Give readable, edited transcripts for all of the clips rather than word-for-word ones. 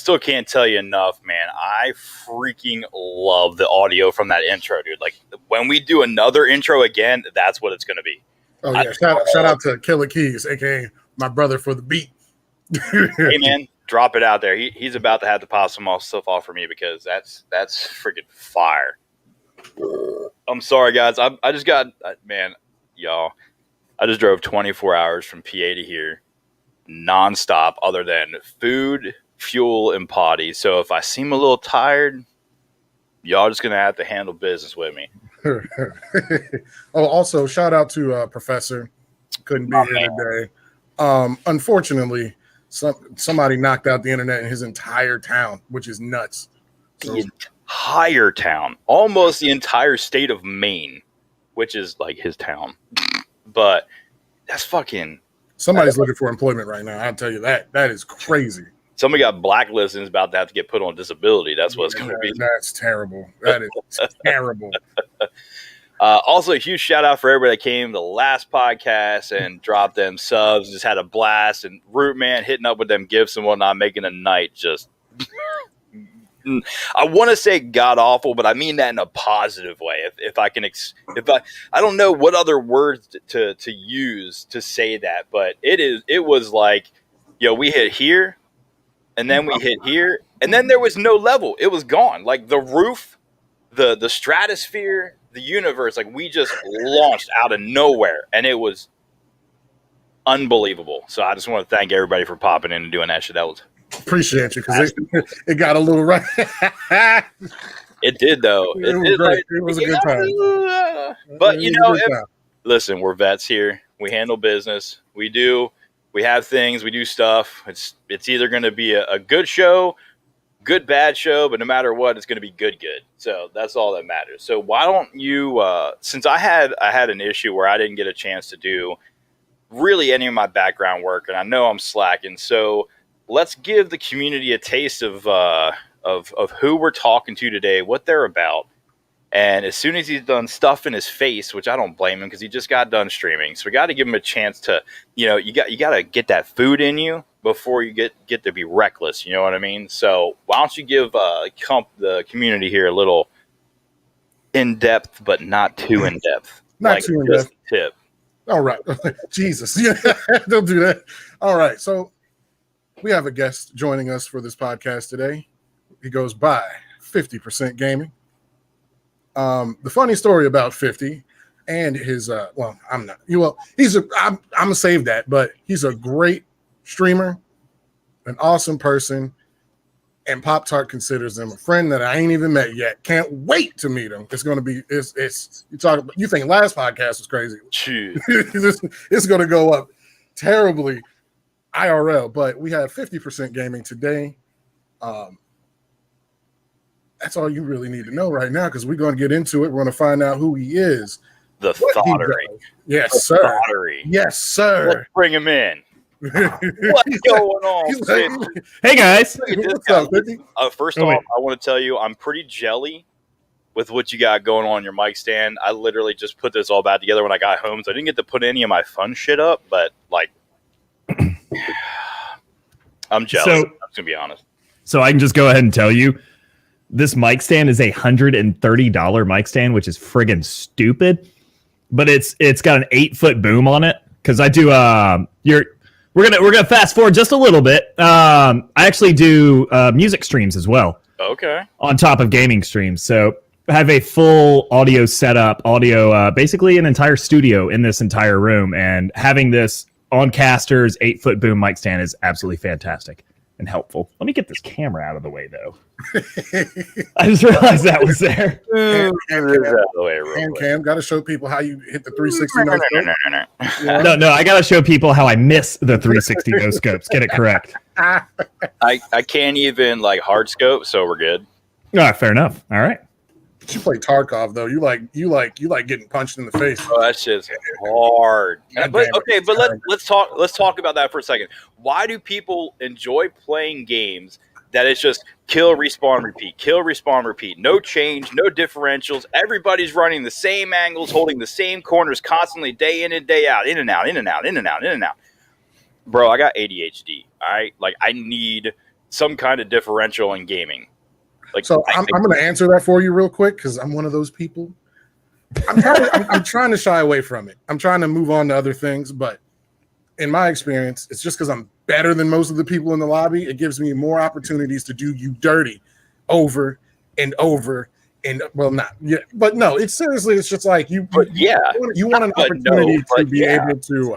still can't tell you enough, man. I freaking love the audio from that intro, dude. Like when we do another intro again, that's what it's going to be. Oh yeah, shout out to Killer Keys, aka my brother for the beat. Hey man, drop it out there. He's about to have to pop some stuff off for me because that's freaking fire. I'm sorry, guys. I just got man, y'all. I just drove 24 hours from PA to here, nonstop, other than food, fuel, and potty. So if I seem a little tired, y'all just gonna have to handle business with me. Oh, also shout out to Professor. Couldn't be here today. Unfortunately, somebody knocked out the internet in his entire town, which is nuts. The entire town, almost the entire state of Maine, which is like his town. But that's fucking. Somebody's looking for employment right now. I'll tell you that. That is crazy. Somebody got blacklisted and is about to have to get put on disability. That's what it's going to be. That's terrible. That is terrible. Also, a huge shout out for everybody that came to the last podcast and dropped them subs. Just had a blast. And Root Man hitting up with them gifts and whatnot, making a night just. I want to say god awful, but I mean that in a positive way. If I can, I don't know what other words to use to say that, but it was like, we hit here, and then we hit here, and then there was no level. It was gone. Like the roof, the stratosphere, the universe. Like we just launched out of nowhere, and it was unbelievable. So I just want to thank everybody for popping in and doing that shit. That was. Appreciate you because it got a little right. It did though. It was a good time. But listen, we're vets here. We handle business. We have things. We do stuff. It's either going to be a good show, good bad show, but no matter what, it's going to be good. So that's all that matters. So why don't you? Since I had an issue where I didn't get a chance to do really any of my background work, and I know I'm slacking, so. Let's give the community a taste of who we're talking to today, what they're about. And as soon as he's done stuff in his face, which I don't blame him because he just got done streaming. So we got to give him a chance to, you got to get that food in you before you get to be reckless. You know what I mean? So why don't you give the community here a little in-depth, but not too in-depth. Not too in-depth. Tip. All right. Jesus. Yeah, don't do that. All right. So we have a guest joining us for this podcast today. He goes by 50% Gaming. The funny story about 50 and his I'm gonna save that, but he's a great streamer, an awesome person, and Pop Tart considers him a friend that I ain't even met yet. Can't wait to meet him. It's gonna be you think last podcast was crazy. It's gonna go up terribly. IRL, but we have 50% Gaming today. That's all you really need to know right now because we're going to get into it. We're going to find out who he is. The Thottery. Yes, sir. Thottery. Yes, sir. Let's bring him in. What's going on? Hey, guys. What's up, 50? First off, I want to tell you I'm pretty jelly with what you got going on your mic stand. I literally just put this all back together when I got home, so I didn't get to put any of my fun shit up, but like, I'm jealous. I'm just gonna be honest. So I can just go ahead and tell you, this mic stand is $130 mic stand, which is friggin' stupid. But it's got an 8-foot boom on it because I do. We're gonna fast forward just a little bit. I actually do music streams as well. Okay. On top of gaming streams, so I have a full audio setup, basically an entire studio in this entire room, and having this on Caster's 8-foot boom mic stand is absolutely fantastic and helpful. Let me get this camera out of the way, though. I just realized that was there. And Cam, got to show people how you hit the 360 No, I got to show people how I miss the 360 no scopes. Get it correct. I can't even hard scope, so we're good. All right, fair enough. All right. You play Tarkov though. You like getting punched in the face. Oh, that's just hard. But let's talk about that for a second. Why do people enjoy playing games that it's just kill, respawn, repeat? No change, no differentials. Everybody's running the same angles, holding the same corners constantly, day in and day out, in and out. Bro, I got ADHD. All right, I need some kind of differential in gaming. Like, So I'm going to answer that for you real quick because I'm one of those people. I'm trying to shy away from it. I'm trying to move on to other things, but in my experience, it's just because I'm better than most of the people in the lobby. It gives me more opportunities to do you dirty over and over. And well, not yeah, but no, it's seriously, it's just like you want an opportunity to be able to.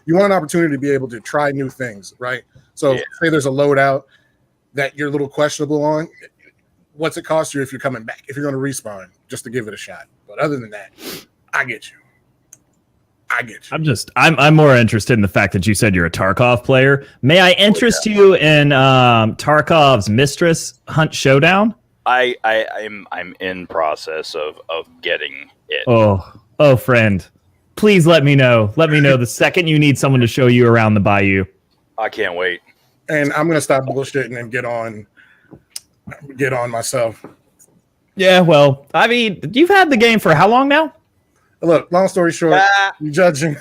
You want an opportunity to be able to try new things, right? So say there's a loadout that you're a little questionable on. What's it cost you if you're coming back? If you're going to respawn, just to give it a shot. But other than that, I get you. I'm more interested in the fact that you said you're a Tarkov player. May I interest you in Tarkov's Mistress Hunt Showdown? I'm in process of getting it. Oh, friend, please let me know. Let me know the second you need someone to show you around the bayou. I can't wait. And I'm gonna stop bullshitting and get on myself. Yeah, well, I mean, you've had the game for how long now? Look, long story short, you judging.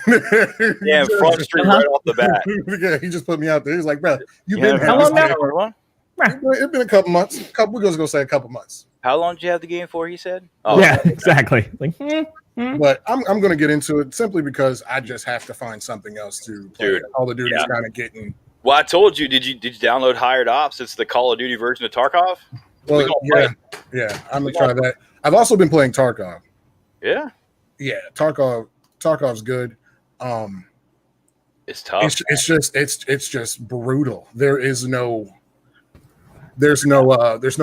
Yeah, Front Street right off the bat. Yeah, he just put me out there. He's like, bro, you've been how long now? It's been a couple months. We're going to say a couple months. How long did you have the game for, he said? Oh, yeah, exactly. Like, But I'm going to get into it simply because I just have to find something else to play. Dude, Call of Duty's kind of getting... Well, I told you, did you download Hired Ops? It's the Call of Duty version of Tarkov. Well, yeah, I'm going to try that. I've also been playing Tarkov. Yeah? Yeah, Tarkov's good. It's tough. It's just brutal. There's no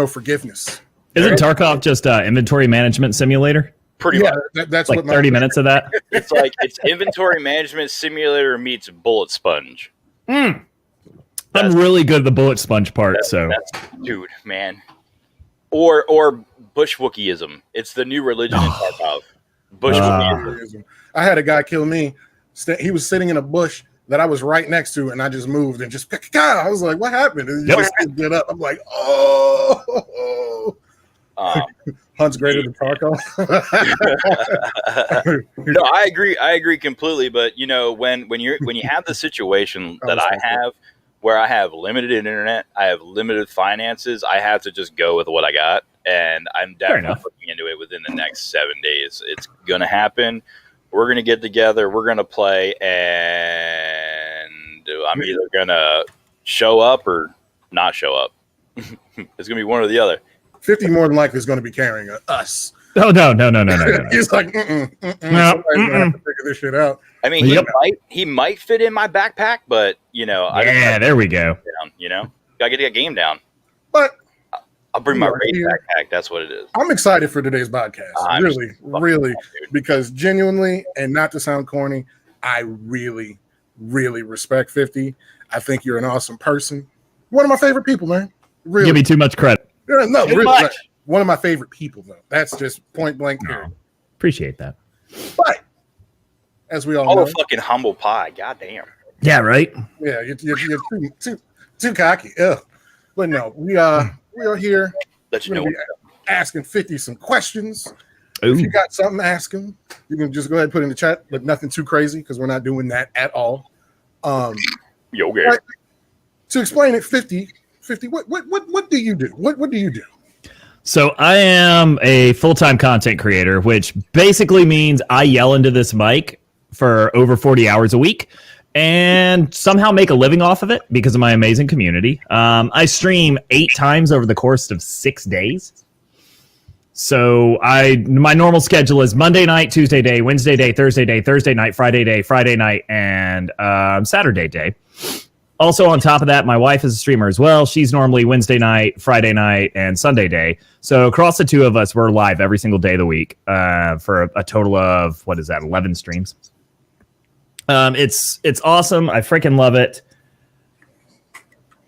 forgiveness. Isn't Tarkov just inventory management simulator? Pretty much. That's like what 30 minutes of that. It's inventory management simulator meets bullet sponge. I'm really good at the bullet sponge part. Dude, man. Or Bushwookiism. It's the new religion in Tarkov. Bushwookiism. I had a guy kill me. He was sitting in a bush that I was right next to, and I just moved and just I was like, "What happened?" And he just get up. I'm like, "Oh." Hunt's greater than Tarkov. No, I agree completely. But you know, when you have the situation that I have, where I have limited internet, I have limited finances, I have to just go with what I got, and I'm definitely looking into it within the next 7 days. It's gonna happen. We're gonna get together. We're gonna play, and I'm either gonna show up or not show up. It's gonna be one or the other. 50 more than likely is going to be carrying us. Oh, no. He's like, somebody's going to have to figure this shit out. I mean, he might fit in my backpack, but, you know. There we go. Down, you know? Got to get that game down. But I'll bring my raid backpack. That's what it is. I'm excited for today's podcast. Really, because genuinely, and not to sound corny, I really, really respect 50. I think you're an awesome person. One of my favorite people, man. Really. Give me too much credit. No, really, like, one of my favorite people, though. That's just point blank. Appreciate that. But as we all know, a fucking humble pie. Goddamn. Yeah, right. Yeah, you're too cocky. Ugh. But no, we are here. Let you know. Asking 50 some questions. Ooh. If you got something to ask him, you can just go ahead and put it in the chat, but nothing too crazy because we're not doing that at all. Okay. Right, to explain it, 50, what do you do? What do you do? So I am a full-time content creator, which basically means I yell into this mic for over 40 hours a week and somehow make a living off of it because of my amazing community. I stream 8 times over the course of 6 days. So my normal schedule is Monday night, Tuesday day, Wednesday day, Thursday night, Friday night, and Saturday day. Also, on top of that, my wife is a streamer as well. She's normally Wednesday night, Friday night, and Sunday day. So across the two of us, we're live every single day of the week for a total of, 11 streams. It's awesome. I freaking love it.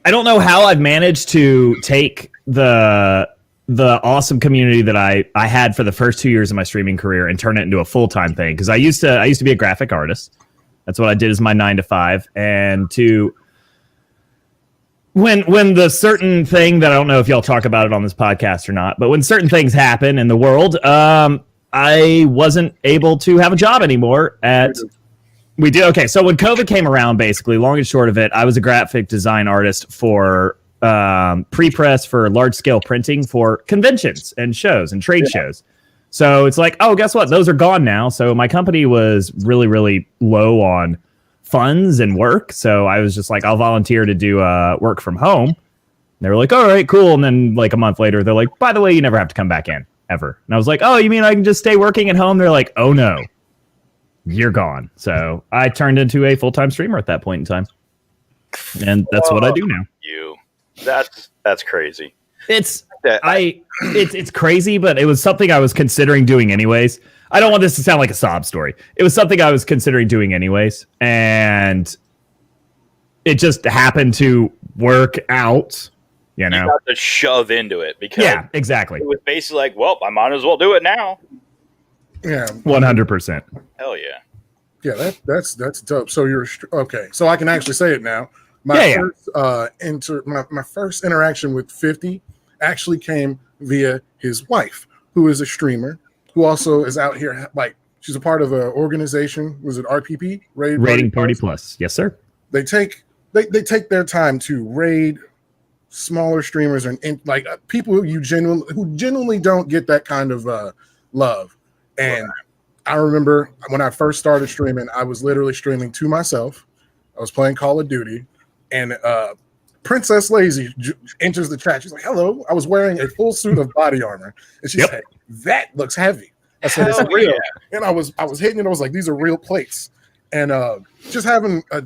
I don't know how I've managed to take the awesome community that I had for the first 2 years of my streaming career and turn it into a full-time thing. Because I used to be a graphic artist. That's what I did as my 9 to 5. And when the certain thing that I don't know if y'all talk about it on this podcast or not, but when certain things happen in the world, I wasn't able to have a job anymore Okay, so when COVID came around, basically, long and short of it, I was a graphic design artist for pre-press for large scale printing for conventions and shows and trade shows. So it's like, oh, guess what? Those are gone now. So my company was really, really low on funds and work. So I was just like, I'll volunteer to do work from home. And they were like, all right, cool. And then like a month later, they're like, by the way, you never have to come back in ever. And I was like, oh, you mean I can just stay working at home? They're like, oh no, you're gone. So I turned into a full-time streamer at that point in time. And that's what I do now. That's crazy. It's crazy, but it was something I was considering doing anyways. I don't want this to sound like a sob story. It was something I was considering doing anyways, and it just happened to work out. You know, you have to shove into it because exactly. It was basically like, well, I might as well do it now. Yeah, 100%. Hell yeah. Yeah, that's dope. So you're okay. So I can actually say it now. My first interaction with 50 actually came via his wife, who is a streamer, who also is out here. Like, she's a part of an organization. Was it RPP? Raiding Party Plus. Yes, sir. They take their time to raid smaller streamers and like people who genuinely don't get that kind of love. And I remember when I first started streaming, I was literally streaming to myself. I was playing Call of Duty, and Princess Lazy enters the chat. She's like, "Hello." I was wearing a full suit of body armor, and she said, "That looks heavy." I said, "It's real," and I was hitting it. I was like, "These are real plates," and just having a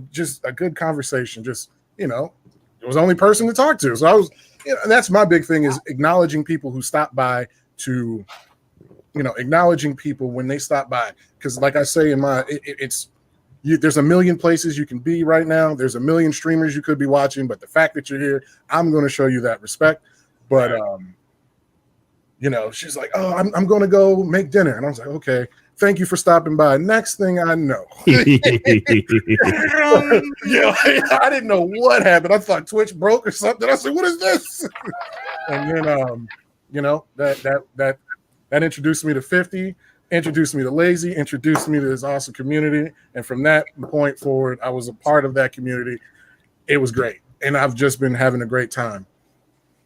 good conversation. Just, it was the only person to talk to. So I was, and that's my big thing, is acknowledging people who stop by to. Acknowledging people when they stop by, because like I say in my, there's a million places you can be right now. There's a million streamers you could be watching, but the fact that you're here, I'm going to show you that respect. But she's like, "Oh, I'm going to go make dinner," and I was like, "Okay, thank you for stopping by." Next thing I know, I didn't know what happened. I thought Twitch broke or something. I said, "What is this?" And then that introduced me to 50, introduced me to Lazy, introduced me to this awesome community. And from that point forward, I was a part of that community. It was great. And I've just been having a great time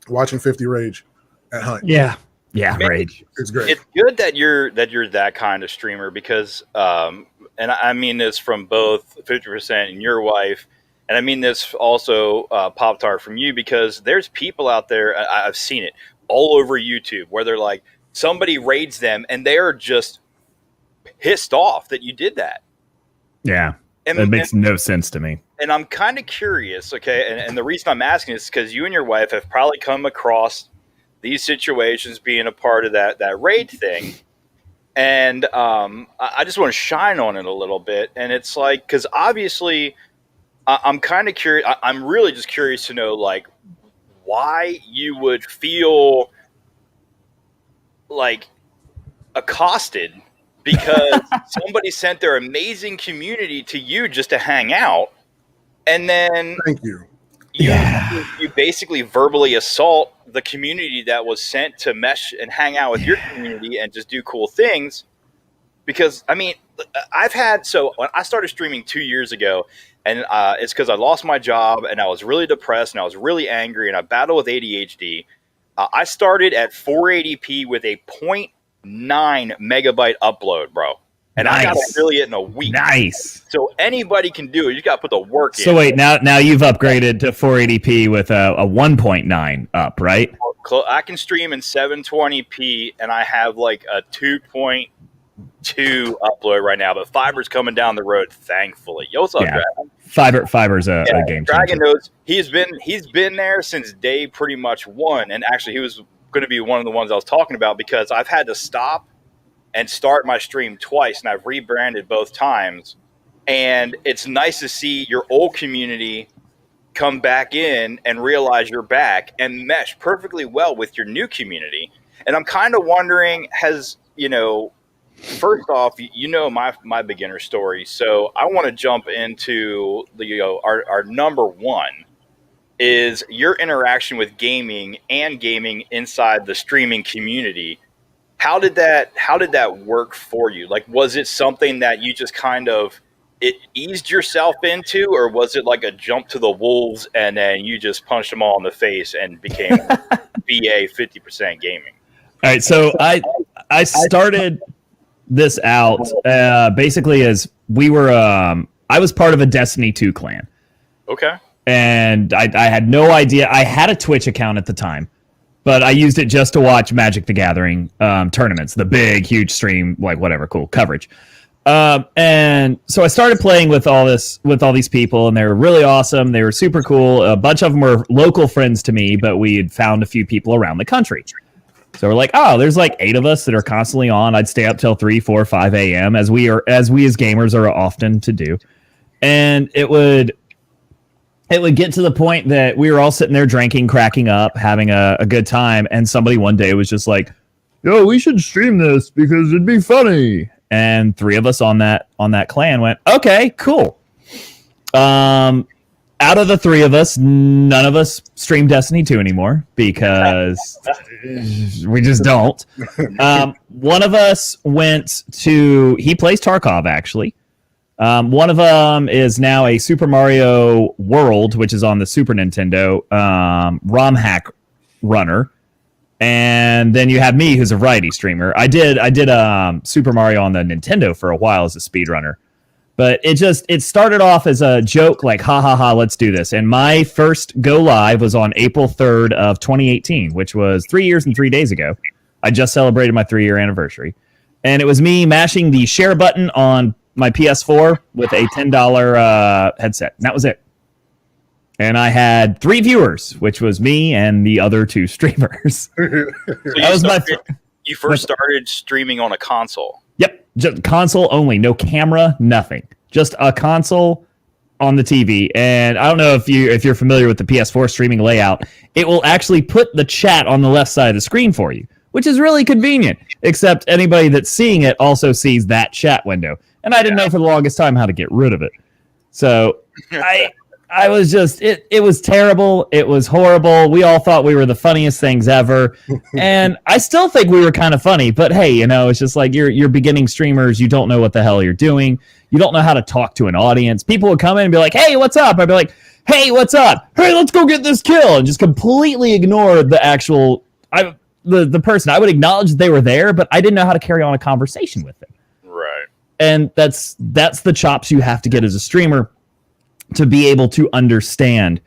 watching 50 rage at Hunt. Yeah. Yeah, rage. It's great. It's good that you're that kind of streamer because, and I mean this from both 50% and your wife, and I mean this also, Pop Tart, from you, because there's people out there, I've seen it all over YouTube, where they're like, somebody raids them and they're just pissed off that you did that. Yeah. That makes no sense to me. And I'm kind of curious, okay, and the reason I'm asking is because you and your wife have probably come across these situations being a part of that raid thing. And I just want to shine on it a little bit. And it's like, because obviously I'm kind of curious. I'm really just curious to know, like, why you would feel like accosted because somebody sent their amazing community to you just to hang out, and then thank you. You basically verbally assault the community that was sent to mesh and hang out with your community and just do cool things. Because I mean, when I started streaming 2 years ago, and it's because I lost my job and I was really depressed and I was really angry and I battled with ADHD. I started at 480p with a 0.9 megabyte upload, bro. And I got affiliate in a week. Nice. So anybody can do it. You just got to put the work in. So wait, now you've upgraded to 480p with a 1.9 up, right? I can stream in 720p, and I have like a 2.2 upload right now. But Fiber's coming down the road, thankfully. Yo, what's up, Dragon? Fiber's a game changer. Dragon knows he's been there since day pretty much one, and actually he was going to be one of the ones I was talking about because I've had to stop and start my stream twice, and I've rebranded both times. And it's nice to see your old community come back in and realize you're back and mesh perfectly well with your new community. And I'm kind of wondering, first off, my beginner story. So I want to jump into our number one is your interaction with gaming and gaming inside the streaming community. How did that work for you? Like, was it something that you just kind of it eased yourself into, or was it like a jump to the wolves and then you just punched them all in the face and became BA 50% gaming? All right, so I started this out basically as we were. I was part of a Destiny 2 clan. Okay. And I had no idea. I had a Twitch account at the time, but I used it just to watch Magic the Gathering tournaments, the big, huge stream, like whatever, cool coverage. And so I started playing with all these people, and they were really awesome. They were super cool. A bunch of them were local friends to me, but we had found a few people around the country. So we're like, oh, there's like 8 of us that are constantly on. I'd stay up till 3, 4, 5 a.m. as we as gamers are often to do. And it would get to the point that we were all sitting there drinking, cracking up, having a good time. And somebody one day was just like, yo, we should stream this because it'd be funny. And 3 of us on that clan went, okay, cool. Out of the 3 of us, none of us stream Destiny 2 anymore because we just don't. One of us he plays Tarkov, actually. One of them is now a Super Mario World, which is on the Super Nintendo, ROM hack runner. And then you have me, who's a variety streamer. I did Super Mario on the Nintendo for a while as a speedrunner. But it started off as a joke, like, ha, ha, ha, let's do this. And my first go live was on April 3rd of 2018, which was 3 years and 3 days ago. I just celebrated my 3-year anniversary. And it was me mashing the share button on my PS4 with a $10 headset. And that was it. And I had 3 viewers, which was me and the other 2 streamers. You first started streaming on a console. Yep, just console only, no camera, nothing. Just a console on the TV. And I don't know if you're familiar with the PS4 streaming layout. It will actually put the chat on the left side of the screen for you, which is really convenient. Except anybody that's seeing it also sees that chat window. And I didn't know for the longest time how to get rid of it. So I was just, it was terrible. It was horrible. We all thought we were the funniest things ever. And I still think we were kind of funny, but hey, it's just like you're beginning streamers. You don't know what the hell you're doing. You don't know how to talk to an audience. People would come in and be like, hey, what's up? I'd be like, hey, what's up? Hey, let's go get this kill. And just completely ignore the actual, the person. I would acknowledge that they were there, but I didn't know how to carry on a conversation with them. Right. And that's the chops you have to get as a streamer to be able to understand.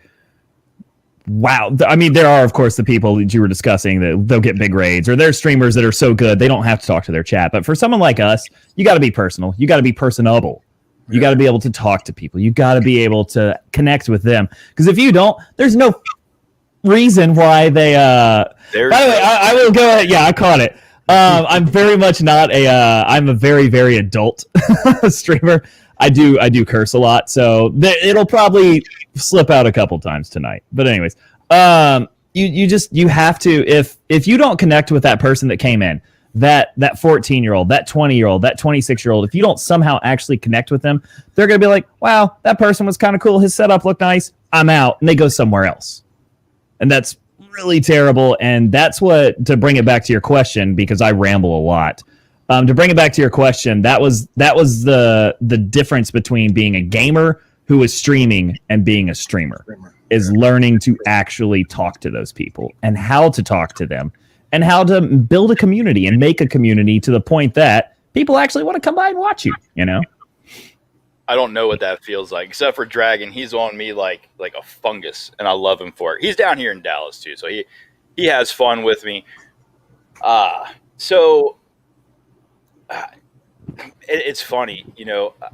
Wow. I mean, there are, of course, the people that you were discussing that they'll get big raids, or there's streamers that are so good they don't have to talk to their chat. But for someone like us, you got to be personal. You got to be personable. You got to be able to talk to people. You got to be able to connect with them. Because if you don't, there's no reason why they. By the way, I will go ahead. Yeah, I caught it. I'm very much not I'm a very, very adult streamer. I do curse a lot, so it'll probably slip out a couple times tonight. But anyways, you have to, if you don't connect with that person that came in, that 14-year-old, that 20-year-old, that 26-year-old, if you don't somehow actually connect with them, they're going to be like, wow, that person was kind of cool. His setup looked nice. I'm out. And they go somewhere else. And that's really terrible. And that's to bring it back to your question, because I ramble a lot. To bring it back to your question, that was the difference between being a gamer who is streaming and being a streamer, is learning to actually talk to those people and how to talk to them and how to build a community and make a community to the point that people actually want to come by and watch you, I don't know what that feels like, except for Dragon. He's on me like a fungus, and I love him for it. He's down here in Dallas too, so he has fun with me. It's funny,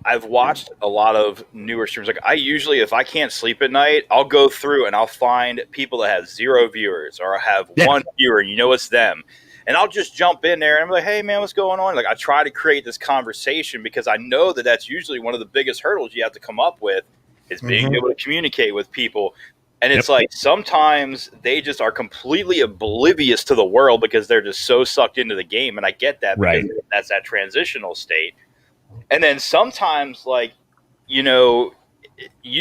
I've watched a lot of newer streams. Like, I usually, if I can't sleep at night, I'll go through and I'll find people that have 0 viewers or have 1 viewer, and it's them. And I'll just jump in there and I'm like, hey man, what's going on? Like, I try to create this conversation because I know that that's usually one of the biggest hurdles you have to come up with, is being able to communicate with people. And it's like, sometimes they just are completely oblivious to the world because they're just so sucked into the game. And I get that, because that's that transitional state. And then sometimes, like, you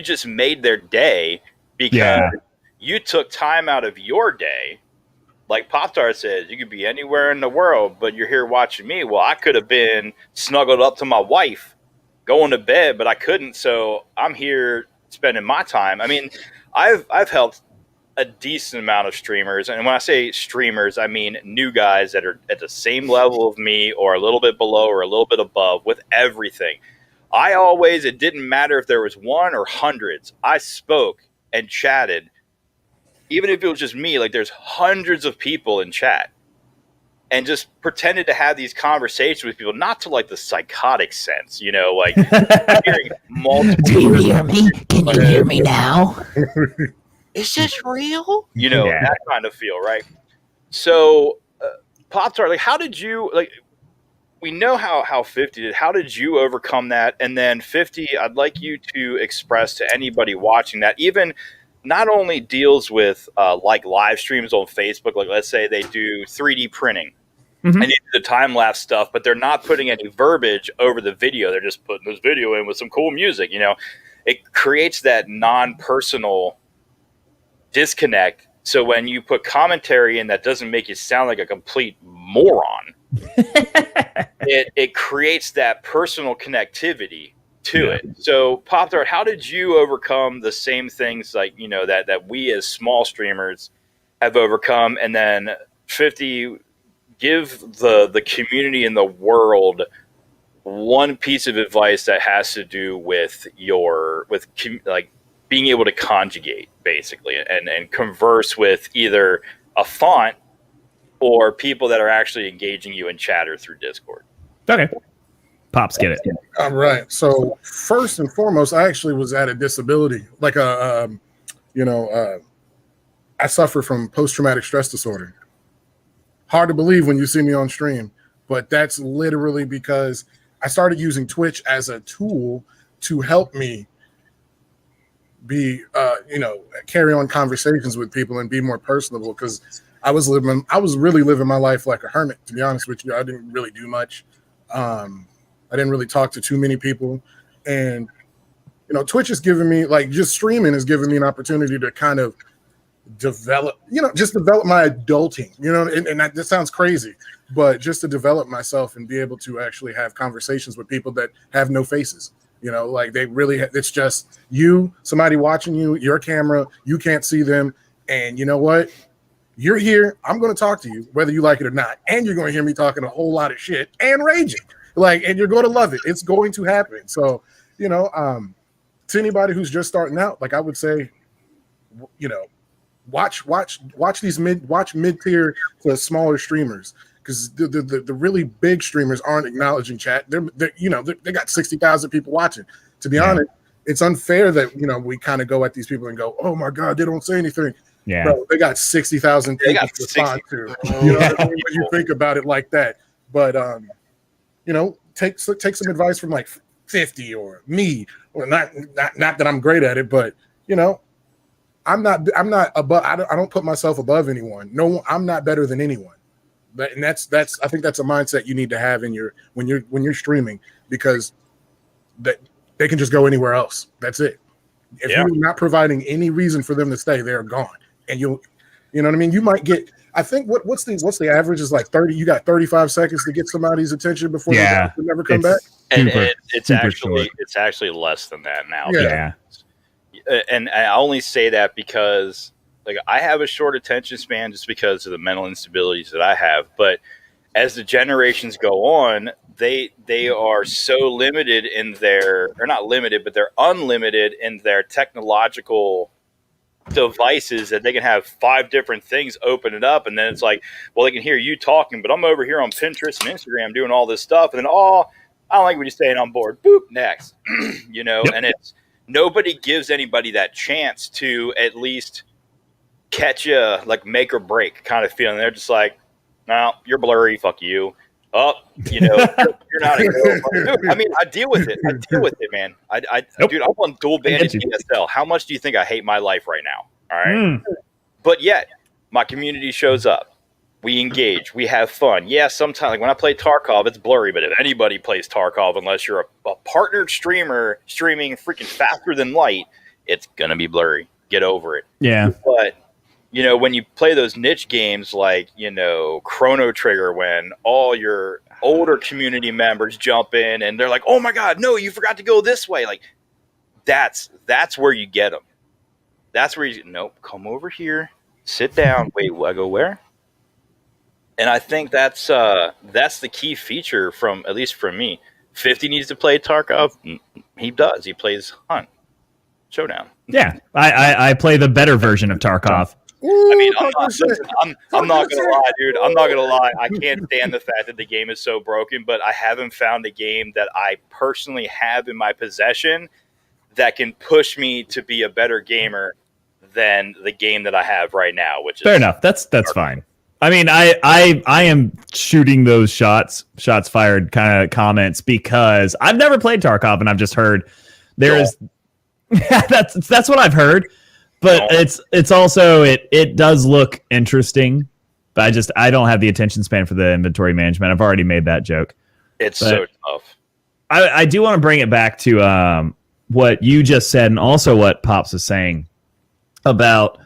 just made their day because you took time out of your day. Like Pop-Tart says, you could be anywhere in the world, but you're here watching me. Well, I could have been snuggled up to my wife going to bed, but I couldn't. So I'm here spending my time. I mean, I've helped a decent amount of streamers. And when I say streamers, I mean new guys that are at the same level of me or a little bit below or a little bit above with everything. It didn't matter if there was one or hundreds. I spoke and chatted. Even if it was just me, like there's hundreds of people in chat, and just pretended to have these conversations with people, not to like the psychotic sense, like hearing multiple. Do you hear me? Can you hear me now? Is this real? That kind of feel, right? So, Pop-Tart, like, how did you, like, we know how 50 did. How did you overcome that? And then 50, I'd like you to express to anybody watching that, even not only deals with like live streams on Facebook, like let's say they do 3D printing and they do the time-lapse stuff, but they're not putting any verbiage over the video. They're just putting this video in with some cool music, It creates that non-personal disconnect. So when you put commentary in that doesn't make you sound like a complete moron, it creates that personal connectivity to it. So Pop-Tart, how did you overcome the same things like that we as small streamers have overcome? And then 50, give the community in the world one piece of advice that has to do with being able to conjugate basically and converse with either a font or people that are actually engaging you in chat or through Discord. Okay. Pops, get it. All right. So first and foremost, I actually was at a disability, like I suffer from post-traumatic stress disorder. Hard to believe when you see me on stream, but that's literally because I started using Twitch as a tool to help me be, carry on conversations with people and be more personable. Because I was really living my life like a hermit, to be honest with you. I didn't really do much. I didn't really talk to too many people. And, Twitch is giving me, like, just streaming is giving me an opportunity to kind of develop my adulting, and that sounds crazy, but just to develop myself and be able to actually have conversations with people that have no faces. Like they really, it's just you, somebody watching you, your camera, you can't see them. And you know what? You're here. I'm going to talk to you, whether you like it or not. And you're going to hear me talking a whole lot of shit and raging. And you're going to love it. It's going to happen. So, to anybody who's just starting out, like I would say, watch these mid-tier to smaller streamers, because the really big streamers aren't acknowledging chat. They got 60,000 people watching. To be honest, it's unfair that we kind of go at these people and go, oh my God, they don't say anything. Yeah, bro, they got 60,000 people to respond to. When you think about it like that. But take some advice from like 50 or me, or not that I'm great at it, but I'm not above. I don't put myself above anyone. No, I'm not better than anyone. And that's I think that's a mindset you need to have when you're streaming, because they can just go anywhere else. That's it. If you're not providing any reason for them to stay, they're gone. And you know what I mean? You might get, I think what's the average is like 30. You got 35 seconds to get somebody's attention before they never come back. And it's actually less than that now. Yeah. And I only say that because I have a short attention span just because of the mental instabilities that I have. But as the generations go on, they are so limited in or not limited, but they're unlimited in their technological devices that they can have 5 different things open it up. And then it's like, well, they can hear you talking, but I'm over here on Pinterest and Instagram doing all this stuff. And then, I don't like what you're saying, on board. Boop, next. And it's, nobody gives anybody that chance to at least catch you, like make or break kind of feeling. They're just like, no, you're blurry. Fuck you. Oh, you're not a good. I mean, I deal with it. Man. Dude, I'm on dual banded DSL. How much do you think I hate my life right now? All right. But yet, my community shows up. We engage. We have fun. Yeah, sometimes, like when I play Tarkov, it's blurry. But if anybody plays Tarkov, unless you're a partnered streamer streaming freaking faster than light, it's gonna be blurry. Get over it. Yeah. But you know, when you play those niche games like, you know, Chrono Trigger, when all your older community members jump in and they're like, oh my God, no, you forgot to go this way. Like, that's where you get them. That's where you, nope, come over here, sit down. Wait, I go where? And I think that's the key feature from, at least for me. 50 needs to play Tarkov. He does. He plays Hunt Showdown. Yeah, I play the better version of Tarkov. Ooh, I mean, I'm not shit. gonna lie, dude. I'm not gonna lie. I can't stand the fact that the game is so broken, but I haven't found a game that I personally have in my possession that can push me to be a better gamer than the game that I have right now. Which is fair enough. That's fine. I mean, I am shooting those shots fired kind of comments because I've never played Tarkov and I've just heard there's that's what I've heard. But it's also it does look interesting, but I don't have the attention span for the inventory management. I've already made that joke. It's so tough. I do want to bring it back to what you just said and also what Pops was saying about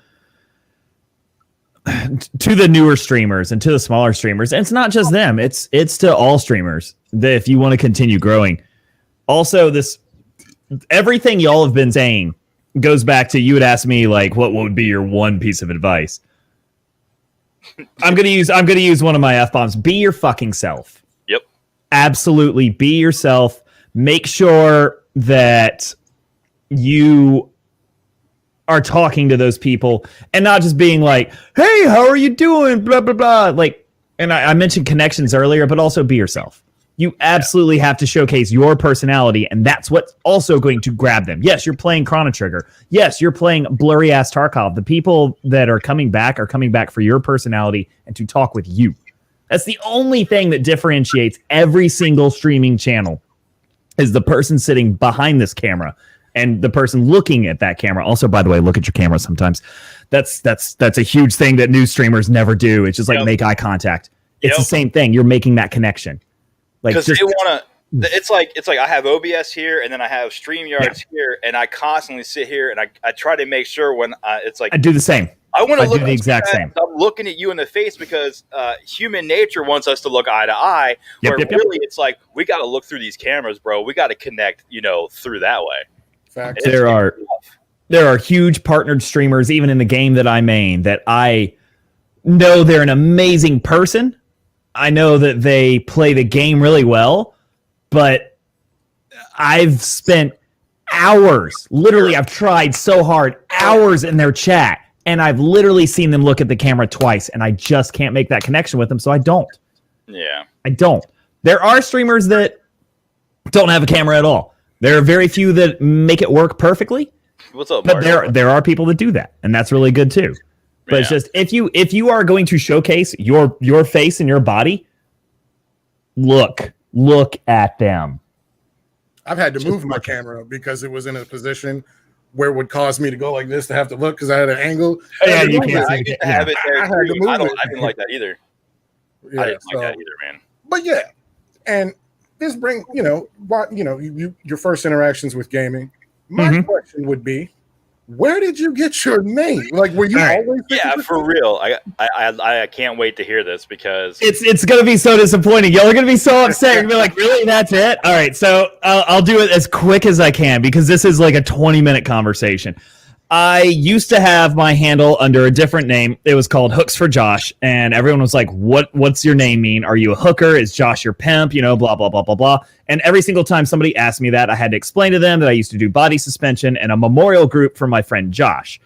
to the newer streamers and to the smaller streamers. And it's not just them. It's to all streamers that if you want to continue growing. Also, everything y'all have been saying goes back to you had asked me like what would be your one piece of advice. I'm gonna use one of my F-bombs. Be your fucking self. Yep. Absolutely be yourself. Make sure that you are talking to those people and not just being like, hey, how are you doing? Blah blah blah. Like, and I mentioned connections earlier, but also be yourself. You absolutely have to showcase your personality, and that's what's also going to grab them. Yes, you're playing Chrono Trigger. Yes, you're playing blurry-ass Tarkov. The people that are coming back for your personality and to talk with you. That's the only thing that differentiates every single streaming channel is the person sitting behind this camera and the person looking at that camera. Also, by the way, look at your camera sometimes. That's a huge thing that new streamers never do. It's just like make eye contact. It's the same thing. You're making that connection. Because they want to. It's like I have OBS here, and then I have StreamYards here, and I constantly sit here and I try to make sure when it's like I do the same. I want to look the exact same. I'm looking at you in the face because human nature wants us to look eye to eye. Really, it's like we got to look through these cameras, bro. We got to connect, through that way. Facts. There are huge partnered streamers, even in the game that I main, that I know they're an amazing person. I know that they play the game really well, but I've spent hours, literally, I've tried so hard, hours in their chat, and I've literally seen them look at the camera twice, and I just can't make that connection with them, so I don't. Yeah. I don't. There are streamers that don't have a camera at all. There are very few that make it work perfectly. What's up, but Mario? there are people that do that, and that's really good too. But it's just if you are going to showcase your face and your body, look at them. I've had to move my camera because it was in a position where it would cause me to go like this to have to look because I had an angle. Yeah, you can't I used to have it there. I had to move I it. didn't like that either. Yeah, I didn't like that either, man. But yeah, and this brings your first interactions with gaming. My question would be, where did you get your name? Like, were you always? Yeah, for real. I can't wait to hear this because it's gonna be so disappointing. Y'all are gonna be so upset. You're gonna be like, really? That's it? All right. So I'll do it as quick as I can because this is like a 20-minute conversation. I used to have my handle under a different name. It was called Hooks for Josh, and everyone was like, "What's your name mean? Are you a hooker? Is Josh your pimp? Blah blah blah blah blah." And every single time somebody asked me that, I had to explain to them that I used to do body suspension and a memorial group for my friend Josh,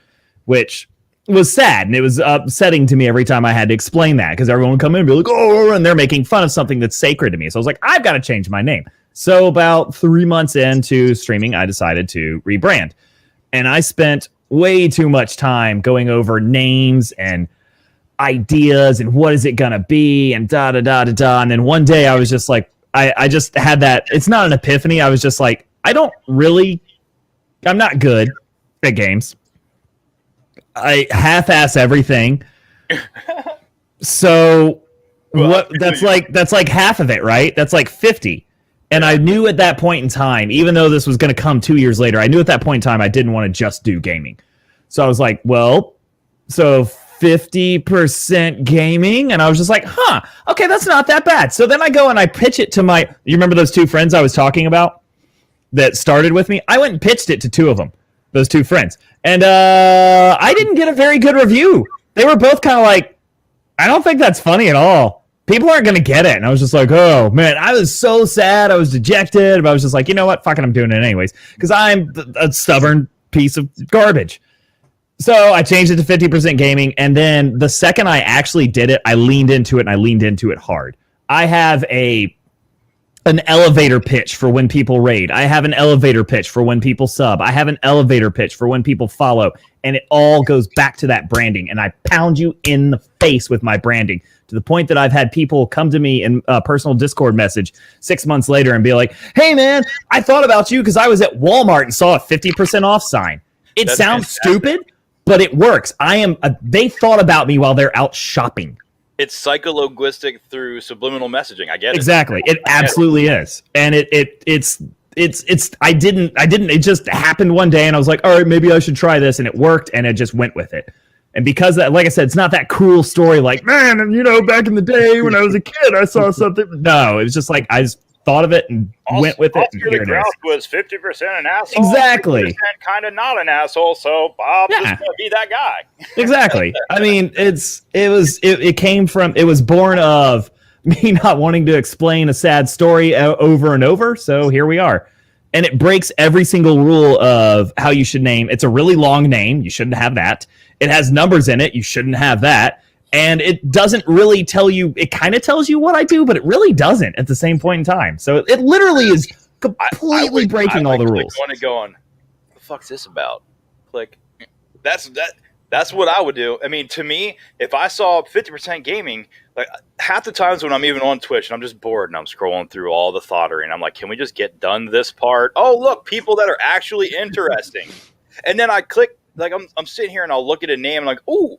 which was sad and it was upsetting to me every time I had to explain that because everyone would come in and be like, "Oh," and they're making fun of something that's sacred to me. So I was like, I've got to change my name. So about 3 months into streaming, I decided to rebrand, and I spent way too much time going over names and ideas and what is it gonna be and da da da da da. And then one day I was just like, I just had that. It's not an epiphany. I was just like, I'm not good at games. I half-ass everything. So that's like half of it, right? That's like 50. And I knew at that point in time, even though this was going to come 2 years later, I knew at that point in time I didn't want to just do gaming. So I was like, well, so 50% gaming. And I was just like, huh, okay, that's not that bad. So then I go and I pitch it to you remember those two friends I was talking about that started with me? I went and pitched it to two of them, those two friends. And I didn't get a very good review. They were both kind of like, I don't think that's funny at all. People aren't going to get it. And I was just like, oh, man, I was so sad. I was dejected. But I was just like, you know what? Fuck it, I'm doing it anyways. Because I'm a stubborn piece of garbage. So I changed it to 50% gaming. And then the second I actually did it, I leaned into it, and I leaned into it hard. I have an elevator pitch for when people raid. I have an elevator pitch for when people sub. I have an elevator pitch for when people follow. And it all goes back to that branding. And I pound you in the face with my branding to the point that I've had people come to me in a personal Discord message 6 months later and be like, hey, man, I thought about you because I was at Walmart and saw a 50% off sign. It That's sounds fantastic. stupid, but it works. They thought about me while they're out shopping. It's psycholinguistic through subliminal messaging. I get it. Exactly. It absolutely is. And it's I didn't it just happened one day and I was like, all right, maybe I should try this, and it worked, and I just went with it. And because that, like I said, it's not that cool story like, man, and back in the day when I was a kid I saw something. No, it was just like I just thought of it and went with it. And Oscar here the it Grouch is. was 50% an asshole. Exactly. Kind of not an asshole, so Bob's just going to be that guy. Exactly. I mean, it came from, it was born of me not wanting to explain a sad story over and over. So here we are. And it breaks every single rule of how you should name. It's a really long name. You shouldn't have that. It has numbers in it. You shouldn't have that. And it doesn't really tell you, it kind of tells you what I do, but it really doesn't at the same point in time. So it literally is completely breaking all the rules. I want to go on, what the fuck's this about? Click. That's what I would do. I mean, to me, if I saw 50% gaming, like half the times when I'm even on Twitch and I'm just bored and I'm scrolling through all the thottery and I'm like, can we just get done this part? Oh, look, people that are actually interesting. And then I click, like I'm sitting here and I'll look at a name and I'm like, ooh,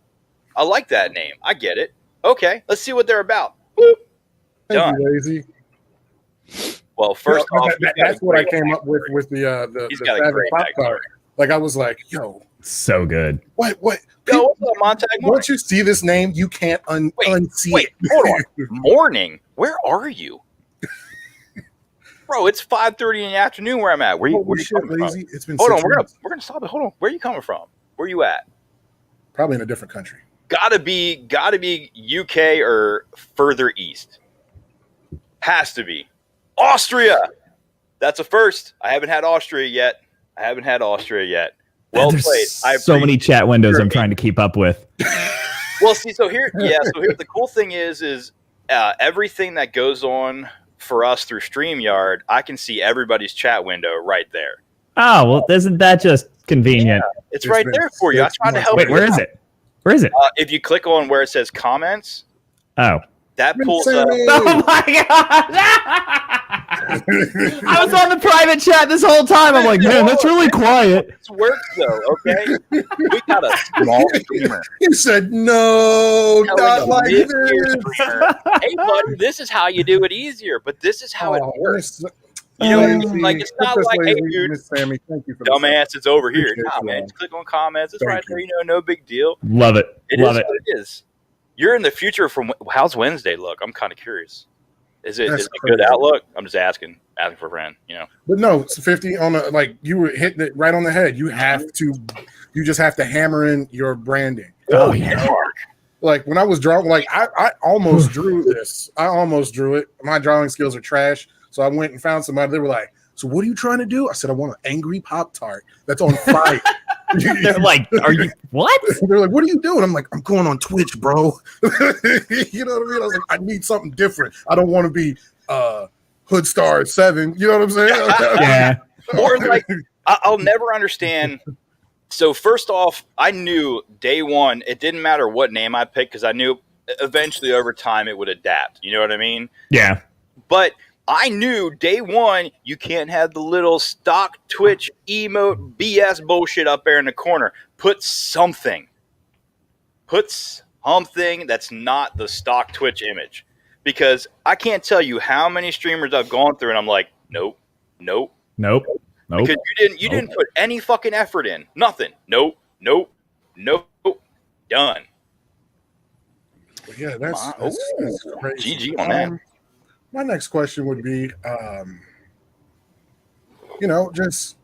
I like that name. I get it. Okay, let's see what they're about. Boop. Thank Done. you, Lazy. Well, first off, That's what I came up with the He's got a Savage great Pop backstory. Tart. Like I was like, yo, So good. what? Yo, what's up, Montag? Once you see this name, you can't unsee Wait, it. hold on. Morning. Where are you? Bro, it's 5:30 in the afternoon where I'm at. Where you Holy shit, coming from? Lazy. It's been Hold 6 on, months. we're gonna stop it. Hold on. Where are you coming from? Where you at? Probably in a different country. Gotta be UK or further east. Has to be. Austria. That's a first. I haven't had Austria yet. Well There's played. so many chat windows I'm trying to keep up with. Well, see, so here the cool thing is everything that goes on for us through StreamYard, I can see everybody's chat window right there. Oh, well, isn't that just convenient? It's right been there for you. I 6 tried to months. help Wait, you where out. is it? Where is it? If you click on where it says comments, Oh. that pulls up. Oh my god! I was on the private chat this whole time. I'm like, man, that's really quiet. It works though, okay? We got a small streamer. He said, no, Telling not a like mid-tier this. streamer, hey, buddy, this is how you do it easier, but this is how it Oh, works. Miss- You know what I Lazy. mean? Like, it's Put not this like, hey, Lazy, dude, Miss Sammy, thank you for this. dumbass, it's over here. Appreciate Nah, you, man, man. just click on comments. It's Thank right there. you. No big deal. Love it. It Love is it. what it is. You're in the future from how's Wednesday look? I'm kind of curious. Is it That's a good crazy. outlook? I'm just asking for a friend, But no, it's 50 on the, like you were hitting it right on the head. You just have to hammer in your branding. Oh, yeah. Like when I was drawing, like I almost drew this. I almost drew it. My drawing skills are trash. So I went and found somebody. They were like, so what are you trying to do? I said, I want an angry Pop-Tart that's on fire. They're like, are you what? They're like, what are you doing? I'm like, I'm going on Twitch, bro. You know what I mean? I was like, I need something different. I don't want to be Hoodstar 7. You know what I'm saying? Yeah. Or like, I'll never understand. So first off, I knew day one, it didn't matter what name I picked because I knew eventually over time it would adapt. You know what I mean? Yeah. But I knew day one, you can't have the little stock Twitch emote BS bullshit up there in the corner. Put something that's not the stock Twitch image. Because I can't tell you how many streamers I've gone through and I'm like, nope. Because you didn't put any fucking effort in. Nothing. Nope. Done. But yeah, that's crazy. GG on that. My next question would be, just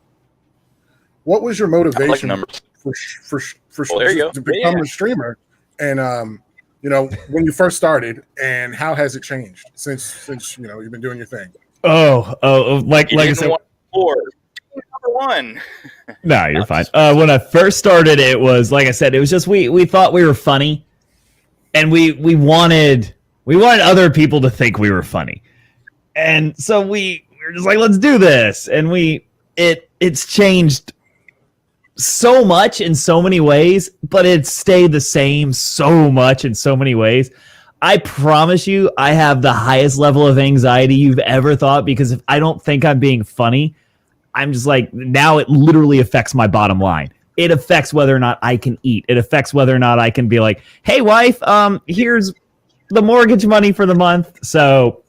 what was your I like motivation numbers. There you go. to become a streamer? And when you first started, and how has it changed since you've been doing your thing? Like You I didn't said, want four. Number one. no, you're fine. When I first started, it was like I said, it was just we thought we were funny, and we wanted other people to think we were funny, and so we were just like, let's do this, and it's changed so much in so many ways, but it's stayed the same so much in so many ways. I promise you, I have the highest level of anxiety you've ever thought, because if I don't think I'm being funny, I'm just like, now it literally affects my bottom line. It affects whether or not I can eat. It affects whether or not I can be like, hey, wife, here's the mortgage money for the month. So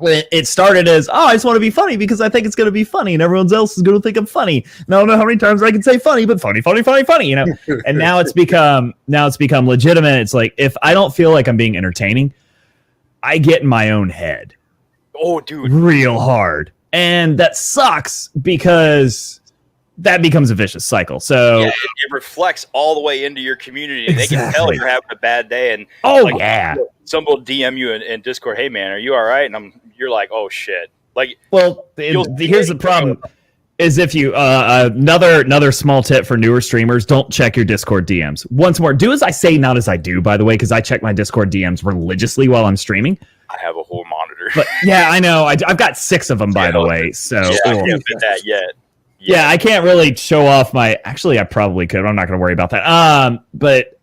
it started as, I just want to be funny because I think it's going to be funny and everyone else is going to think I'm funny. And I don't know how many times I can say funny, but funny, And now it's become legitimate. It's like, if I don't feel like I'm being entertaining, I get in my own head. Oh, dude. Real hard. And that sucks because that becomes a vicious cycle. So it reflects all the way into your community. They can tell you're having a bad day. And some will DM you in Discord, hey man, are you all right? And you're like, oh shit. Like, well, here's the problem. Is if you another small tip for newer streamers, don't check your Discord DMs. Once more, do as I say, not as I do, by the way, because I check my Discord DMs religiously while I'm streaming. I have a whole monitor. But yeah, I know. I've got 6 of them, by the way. So I can't fit that yet. Yeah, I can't really show off my. Actually, I probably could. I'm not going to worry about that. But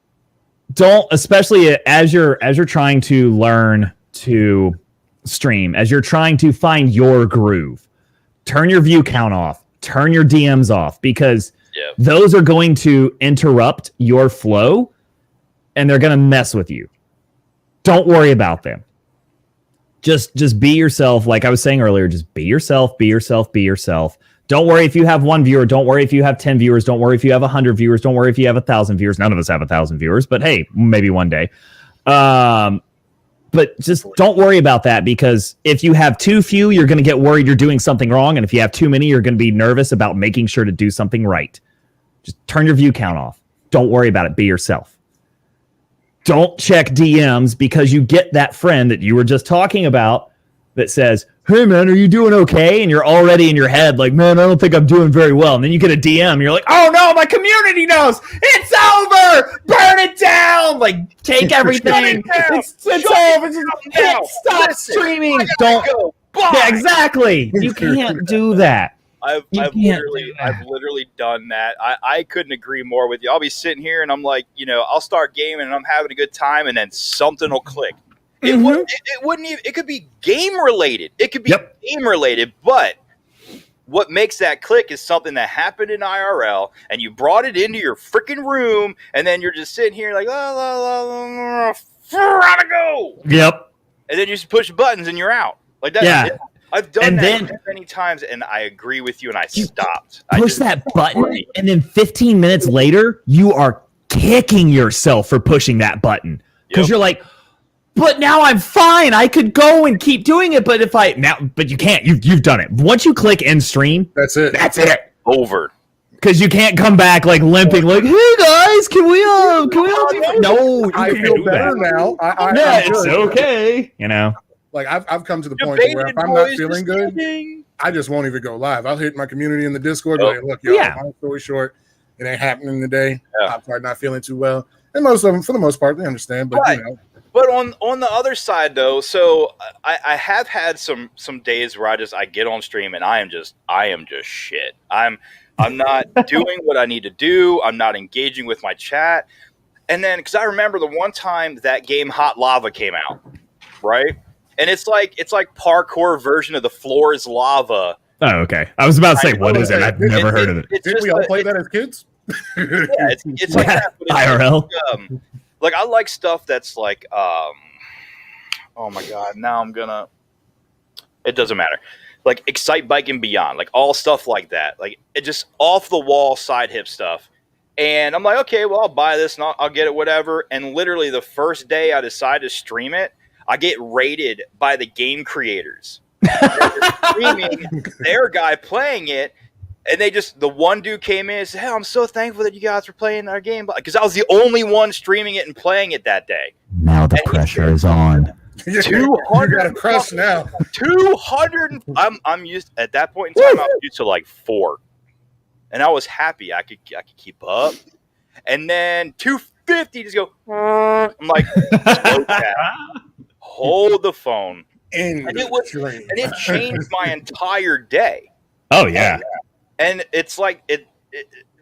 don't, especially as you're trying to learn to stream, as you're trying to find your groove, turn your view count off, turn your DMs off, because those are going to interrupt your flow, and they're going to mess with you. Don't worry about them. Just be yourself. Like I was saying earlier, just be yourself, be yourself, be yourself. Don't worry if you have 1 viewer. Don't worry if you have 10 viewers. Don't worry if you have 100 viewers. Don't worry if you have 1,000 viewers. None of us have 1,000 viewers, but hey, maybe one day. But just don't worry about that, because if you have too few, you're going to get worried you're doing something wrong. And if you have too many, you're going to be nervous about making sure to do something right. Just turn your view count off. Don't worry about it. Be yourself. Don't check DMs, because you get that friend that you were just talking about that says, hey, man, are you doing okay? And you're already in your head like, man, I don't think I'm doing very well. And then you get a DM. And you're like, oh, no, my community knows. It's over. Burn it down. Like, take everything. It's over. Just hit stop streaming. Don't go. Yeah, exactly. You can't do that. I've literally done that. I couldn't agree more with you. I'll be sitting here and I'm like, I'll start gaming and I'm having a good time, and then something will click. It wouldn't even. It could be game related. It could be game related, but what makes that click is something that happened in IRL, and you brought it into your freaking room, and then you're just sitting here like, gotta go. Yep. And then you just push buttons and you're out. Like that. Yeah. I've done that many times, and I agree with you, and I stopped. Push that button, and then 15 minutes later, you are kicking yourself for pushing that button, because you're like, but now I'm fine. I could go and keep doing it, but but you can't. You've done it. Once you click end stream, that's it. That's it. Over. Because you can't come back like limping, like, hey guys, can we all no, I feel better now. It's okay. Like I've come to the point where if I'm not feeling good, I just won't even go live. I'll hit my community in the Discord. Like, look, long story short, it ain't happening today. I'm probably not feeling too well, and most of them, for the most part, they understand. But But on the other side, though, so I have had some days where I get on stream and I am just shit. I'm not doing what I need to do. I'm not engaging with my chat. And then, because I remember the one time that game Hot Lava came out, right? And it's like parkour version of The Floor is Lava. Oh, okay. I was about to say, what is it? I've never heard of it. Didn't we all play that as kids? Yeah, it's like that. But it's IRL. Like I like stuff that's like, oh my god, now it doesn't matter. Like Excite Bike and Beyond, like all stuff like that. Like it just off the wall side hip stuff. And I'm like, okay, well, I'll buy this and I'll get it, whatever. And literally the first day I decide to stream it, I get raided by the game creators. They're streaming their guy playing it. And the one dude came in and said, hey, I'm so thankful that you guys were playing our game. Because I was the only one streaming it and playing it that day. Now the pressure is on. 200 You got a crush now. 200. I'm used at that point in time. I was used to like 4, and I was happy I could keep up. And then 250 just go. I'm like, slow down. Hold the phone, and it changed my entire day. Oh yeah. And it's like it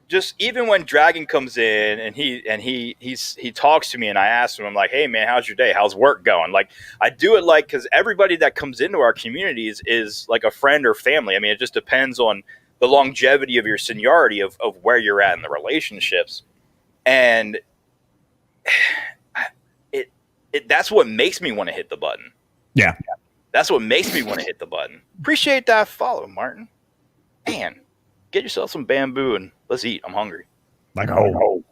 just even when Dragon comes in and he talks to me and I ask him, I'm like, hey man, how's your day? How's work going? Like I do it like because everybody that comes into our communities is like a friend or family. I mean, it just depends on the longevity of your seniority of where you're at in the relationships. And that's what makes me want to hit the button. Yeah. That's what makes me want to hit the button. Appreciate that follow, Martin. Man. Get yourself some bamboo and let's eat. I'm hungry. Like, Oh,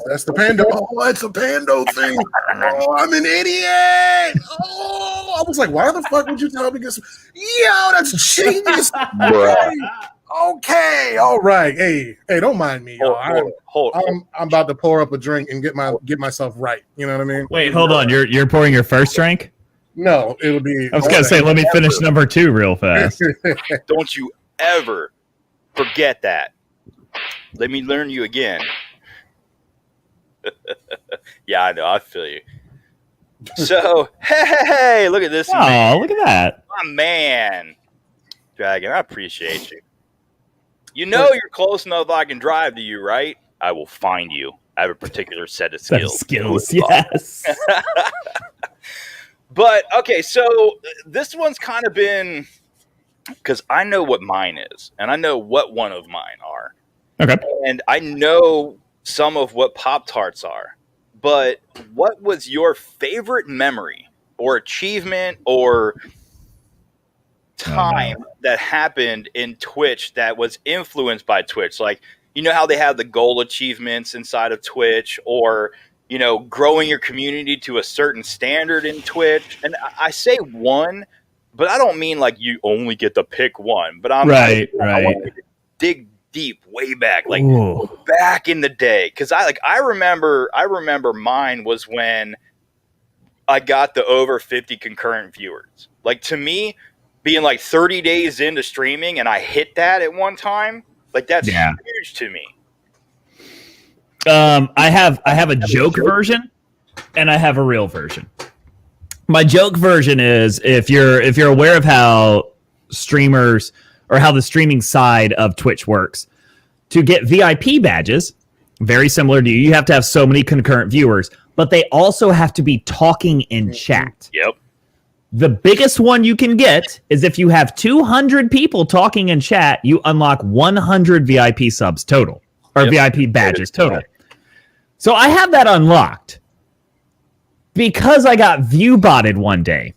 that's the Pando. Oh, that's a Pando thing. Oh, I'm an idiot. Oh, I was like, why the fuck would you tell me this? Yo, that's genius. Okay, all right. Hey, don't mind me. Hold. I'm about to pour up a drink and get myself right. You know what I mean? wait, hold on. You're pouring your first drink? No, it'll be. I was gonna say, let me finish number 2 real fast. Don't you ever forget that. Let me learn you again. Yeah, I know. I feel you. So, hey, look at this. Oh, look at that. My man. Dragon, I appreciate you. You know you're close enough I can drive to you, right? I will find you. I have a particular set of skills. Yes. But, okay, so this one's kind of been... Because I know what mine is, and I know what one of mine are. Okay. And I know some of what Pop-Tarts are. But what was your favorite memory or achievement or time that happened in Twitch that was influenced by Twitch? Like, you know how they have the goal achievements inside of Twitch, or, you know, growing your community to a certain standard in Twitch. And I say one, but I don't mean like you only get to pick one. But I want to dig deep, way back, like back in the day, because I remember mine was when I got the over 50 concurrent viewers. Like, to me, being like 30 days into streaming and I hit that at one time, like that's huge to me. I have a joke version and I have a real version. My joke version is if you're aware of how streamers or how the streaming side of Twitch works, to get VIP badges, very similar to you have to have so many concurrent viewers, but they also have to be talking in chat. Yep. The biggest one you can get is if you have 200 people talking in chat, you unlock 100 VIP subs total, or VIP badges total. So I have that unlocked because I got view botted one day.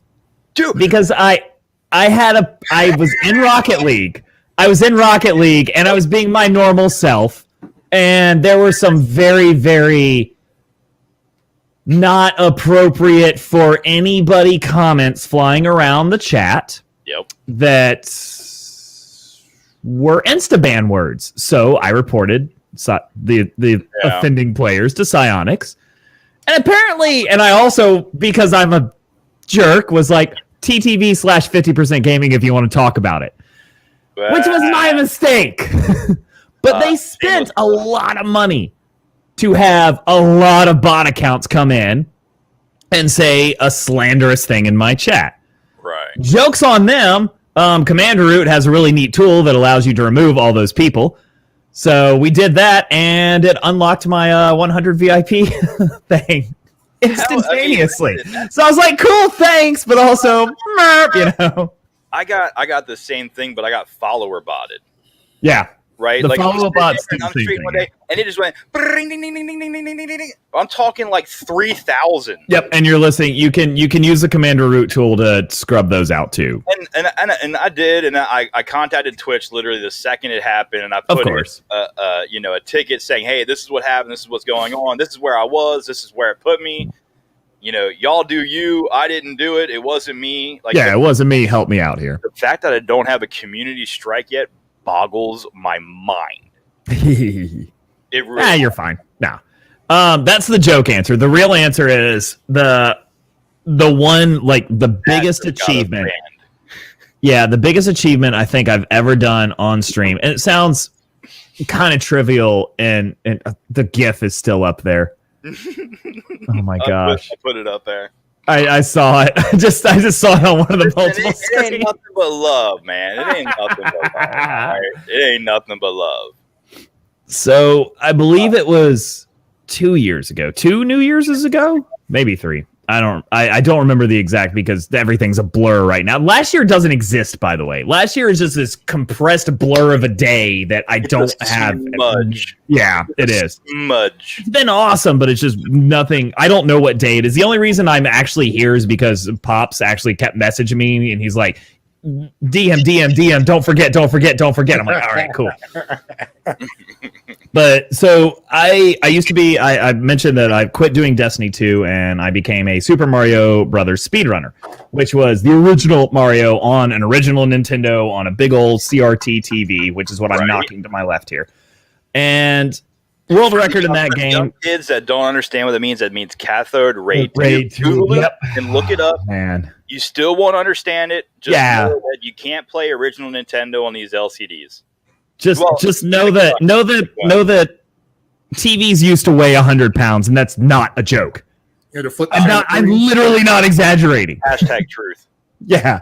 Dude. Because I was in Rocket League. I was in Rocket League and I was being my normal self, and there were some very, very not appropriate for anybody comments flying around the chat. Yep. That were Instaban words. So I reported the offending players to Psyonix. And apparently, and I also, because I'm a jerk, was like, TTV/50% gaming if you want to talk about it. Which was my mistake. But they spent a lot of money to have a lot of bot accounts come in and say a slanderous thing in my chat. Right. Joke's on them. Commander Root has a really neat tool that allows you to remove all those people. So we did that, and it unlocked my 100 VIP thing instantaneously. So I was like, cool, thanks, but also, merp, you know. I got the same thing, but I got follower botted. Yeah. right? The like follow-up bots do and the I'm same streaming thing, one day, and it just went. Ding, ding, ding, ding, ding, ding, ding, ding, ding. I'm talking like 3,000. Yep, and you're listening. You can use the Commander Root tool to scrub those out too. And I did, and I contacted Twitch literally the second it happened, and I Of put course. a ticket saying, hey, this is what happened, this is what's going on, this is where I was, this is where it put me. Y'all do you. I didn't do it. It wasn't me. It wasn't me. Help me out here. The fact that I don't have a community strike yet boggles my mind. It really. You're fine. No. That's the joke answer. The real answer is the one, like the biggest achievement. Yeah, the biggest achievement I think I've ever done on stream. And it sounds kind of trivial, and the GIF is still up there. Oh my gosh. I put it up there. I saw it. I just saw it on one of the multiple screens. It ain't nothing but love, man. It ain't nothing but love. Right? It ain't nothing but love. So I believe it was 2 years ago. 2 New Year's ago? Maybe 3. I don't remember the exact, because everything's a blur right now. Last year doesn't exist, by the way. Last year is just this compressed blur of a day that I don't have. Smudge. Yeah, it is. Smudge. It's been awesome, but it's just nothing. I don't know what day it is. The only reason I'm actually here is because Pops actually kept messaging me, and he's like, DM, don't forget. I'm like, all right, cool. But so I used to be, I mentioned that I quit doing Destiny 2 and I became a Super Mario Brothers speedrunner, which was the original Mario on an original Nintendo on a big old CRT TV, which is what I'm knocking to my left here. And world record in that game. Young kids that don't understand what it means cathode ray tube. Google it Yep. and look it up. Man. You still won't understand it. Just know that you can't play original Nintendo on these LCDs. Just know that TVs used to weigh 100 pounds, and that's not a joke. I'm literally not exaggerating. Hashtag truth. Yeah.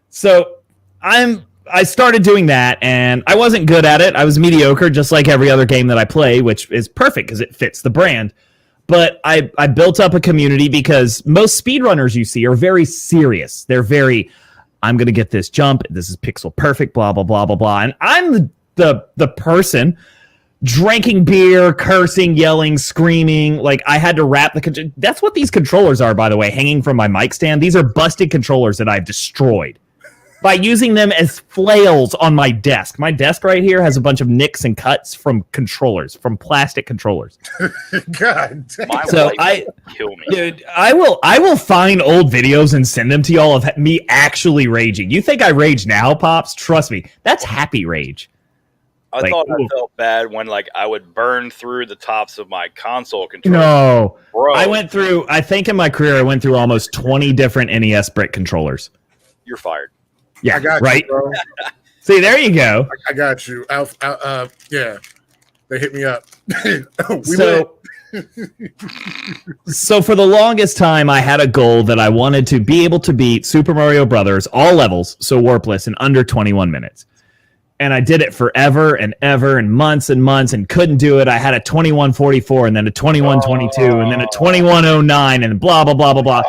So I started doing that, and I wasn't good at it. I was mediocre, just like every other game that I play, which is perfect because it fits the brand. But I built up a community, because most speedrunners you see are very serious. They're very, I'm going to get this jump. This is pixel perfect, blah, blah, blah, blah, blah. And I'm the person drinking beer, cursing, yelling, screaming. Like, I had to wrap that's what these controllers are, by the way, hanging from my mic stand. These are busted controllers that I've destroyed by using them as flails on my desk. My desk right here has a bunch of nicks and cuts from controllers, from plastic controllers. God damn. My wife will kill me. Dude, I will find old videos and send them to y'all of me actually raging. You think I rage now, Pops? Trust me, that's happy rage. I thought I felt bad when I would burn through the tops of my console controller. No. Bro. I think in my career I went through almost 20 different NES brick controllers. You're fired. Yeah, I got right? you, bro. See, there you go. I got you. Yeah, they hit me up. So for the longest time, I had a goal that I wanted to be able to beat Super Mario Brothers, all levels, so warpless, in under 21 minutes. And I did it forever and ever and months and couldn't do it. I had a 2144 and then a 2122 and then a 2109 and blah, blah, blah, blah, blah.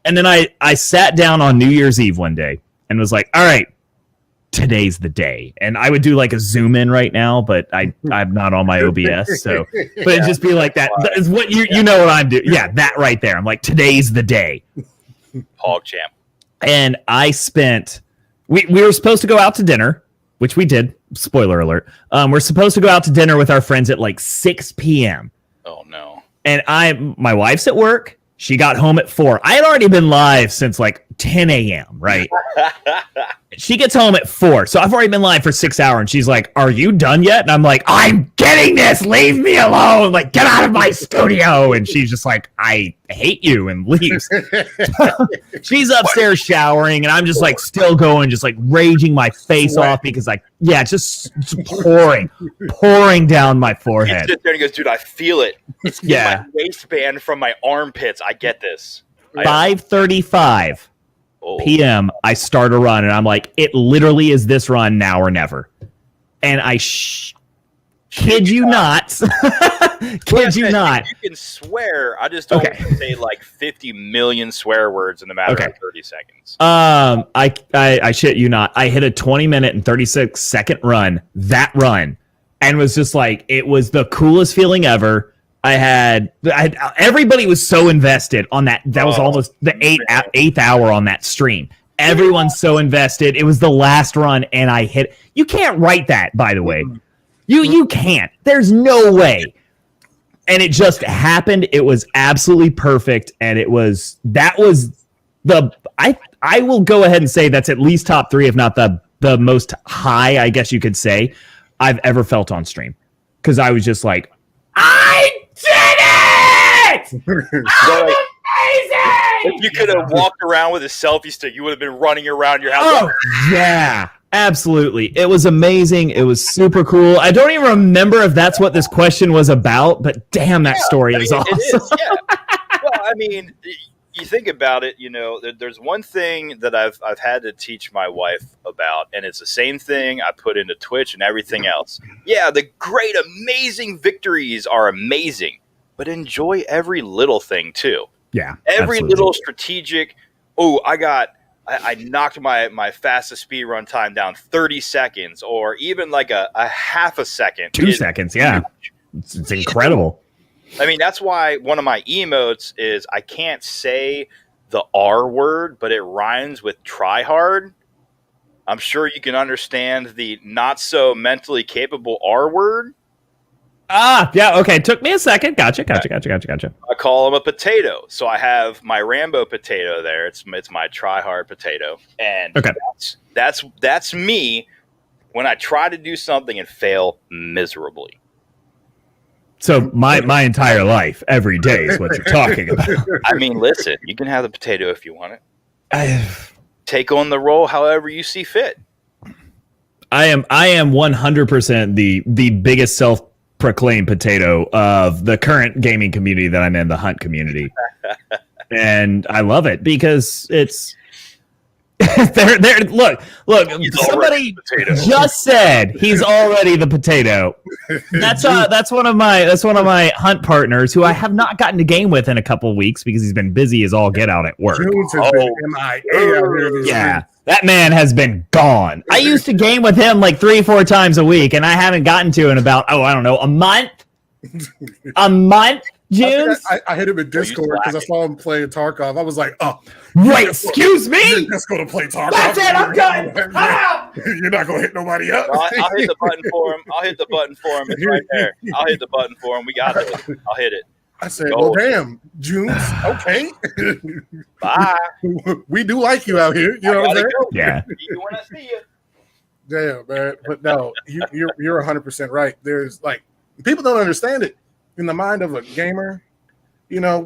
And then I sat down on New Year's Eve one day and was like, all right, today's the day. And I would do a zoom in right now, but I'm not on my OBS. So, but it'd just be like that. That's what you know what I'm doing. Yeah, that right there. I'm like, today's the day. PogChamp. And I spent, we were supposed to go out to dinner, which we did. Spoiler alert. We're supposed to go out to dinner with our friends at 6 p.m. Oh, no. And my wife's at work. She got home at 4. I had already been live since 10 a.m., right? She gets home at 4. So I've already been live for 6 hours. And she's like, are you done yet? And I'm like, I'm getting this. Leave me alone. Get out of my studio. And she's just like, I hate you, and leaves. She's upstairs showering, and I'm just still going, just raging my face off because just pouring down my forehead. He sits there and he goes, dude, I feel it. It's in my waistband from my armpits. I get this. 5:35 p.m. I start a run, and I'm like, it literally is this run now or never. And I kid you not. Kid you not. You can swear. I just don't say 50 million swear words in the matter of 30 seconds. I shit you not. I hit a 20-minute and 36-second run. That run and was just like, it was the coolest feeling ever. Everybody was so invested on that. That was almost the eighth hour on that stream. Everyone's so invested. It was the last run, and I hit. You can't write that, by the way. You can't. There's no way. And it just happened. It was absolutely perfect, and I will go ahead and say that's at least top 3, if not the most high, I guess you could say, I've ever felt on stream. Because I was just like, I did it! I'm amazing! If you could have walked around with a selfie stick, you would have been running around your house. Oh, yeah. Absolutely. It was amazing. It was super cool. I don't even remember if that's what this question was about, but damn, that story is awesome. It is, yeah. Well, I mean, you think about it, there's one thing that I've had to teach my wife about, and it's the same thing I put into Twitch and everything else. Yeah, the great, amazing victories are amazing, but enjoy every little thing too. Yeah. Every absolutely. little strategic, I knocked my fastest speed run time down 30 seconds, or even like a half a second. 2 seconds, yeah. It's incredible. I mean, that's why one of my emotes is I can't say the R word, but it rhymes with try hard. I'm sure you can understand the not so mentally capable R word. Yeah, okay. Took me a second. Gotcha. I call him a potato. So I have my Rambo potato there. It's my try hard potato. And okay. that's me when I try to do something and fail miserably. So my entire life, every day is what you're talking about. I mean, listen, you can have the potato if you want it. Take on the role however you see fit. I am 100% the biggest self-proclaimed potato of the current gaming community that I'm in, the Hunt community. And I love it because it's look, somebody just said he's already the potato. That's one of my Hunt partners who I have not gotten to game with in a couple of weeks because he's been busy as all get out at work. Yeah, that man has been gone. I used to game with him like 3-4 times a week, and I haven't gotten to in about a month. June. I hit him in Discord because I saw him play Tarkov. I was like, oh, right, excuse me. You're just going to play Tarkov. That's it, I'm done. You're not going to hit nobody up. I'll hit the button for him. It's right there. I'll hit the button for him. We got it. I'll hit it. I said, well, damn, Junes, okay. Bye. We do like you out here. You know what I'm saying? Yeah. See you when I see you. Damn, man. But no, you're 100% right. There's like, people don't understand it. In the mind of a gamer,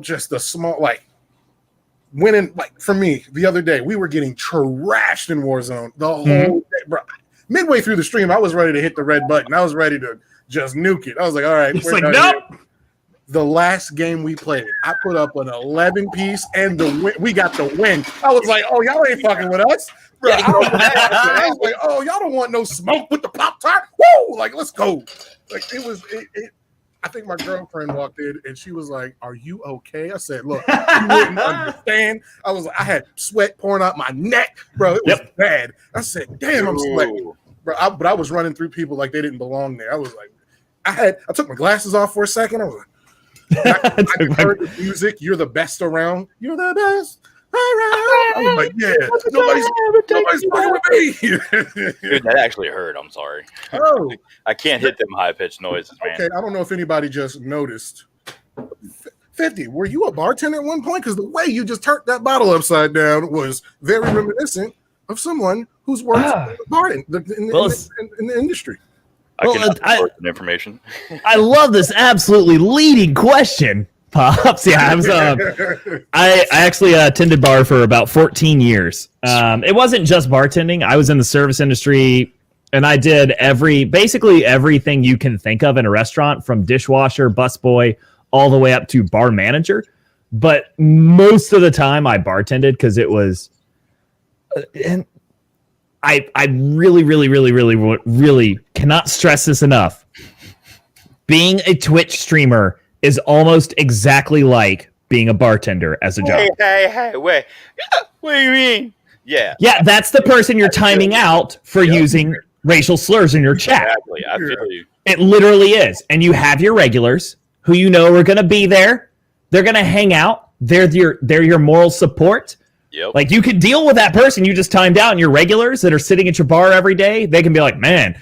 just the small, like, winning, like, for me, the other day, we were getting trashed in Warzone the whole day, bro. Midway through the stream, I was ready to hit the red button. I was ready to just nuke it. I was like, all right. It's like, nope. The last game we played, I put up an 11-piece, and we got the win. I was like, oh, y'all ain't fucking with us. Bro, I was like, oh, y'all don't want no smoke with the Pop-Tart? Woo! Like, let's go. Like, it I think my girlfriend walked in and she was like, "Are you okay?" I said, "Look, you wouldn't understand." I had sweat pouring out my neck, bro. It was bad. I said, "Damn, I'm sweating, bro." But I was running through people like they didn't belong there. I was like, I took my glasses off for a second. I was like, I heard the music. You're the best around. You're the best around. I was like, yeah, nobody's playing with me. Dude, that actually hurt. I'm sorry. Oh, I can't hit them high pitched noises, man. Okay, I don't know if anybody just noticed. 50, were you a bartender at one point? Because the way you just turned that bottle upside down was very reminiscent of someone who's worked in the industry. I can information. I love this absolutely leading question, Pops. Yeah, I actually tended bar for about 14 years. It wasn't just bartending. I was in the service industry, and I did basically everything you can think of in a restaurant, from dishwasher, busboy, all the way up to bar manager. But most of the time I bartended because it was, and I really, really, really, really, really cannot stress this enough. Being a Twitch streamer is almost exactly like being a bartender as a job. Hey, wait. What do you mean? Yeah. Yeah, that's the person you're timing out for using racial slurs in your chat. Exactly. I feel you. It literally is. And you have your regulars who you know are going to be there. They're going to hang out. They're your moral support. Yep. Like, you could deal with that person you just timed out, and your regulars that are sitting at your bar every day, they can be like, man,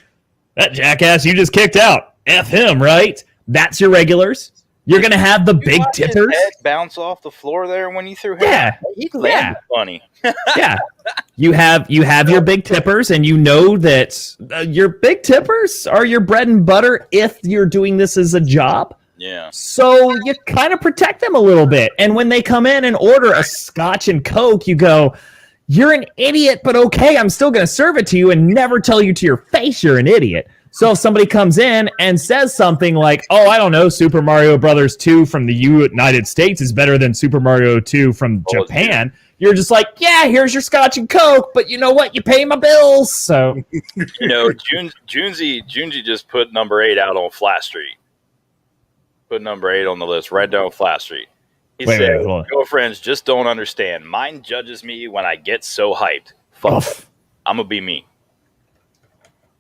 that jackass you just kicked out. F him, right? That's your regulars. You're going to have the big tippers. His head bounce off the floor there when you threw him. Yeah. He landed funny. Yeah. You have your big tippers, and you know that your big tippers are your bread and butter if you're doing this as a job. Yeah. So you kind of protect them a little bit. And when they come in and order a scotch and Coke, you go, you're an idiot, but okay, I'm still going to serve it to you and never tell you to your face you're an idiot. So if somebody comes in and says something like, oh, I don't know, Super Mario Brothers 2 from the United States is better than Super Mario 2 from Japan, you're just like, yeah, here's your scotch and Coke, but you know what? You pay my bills. So, you know, Junzi just put number 8 out on Flat Street. Put number 8 on the list, right down Flat Street. He said, girlfriends just don't understand. Mine judges me when I get so hyped. Fuck. I'm going to be me.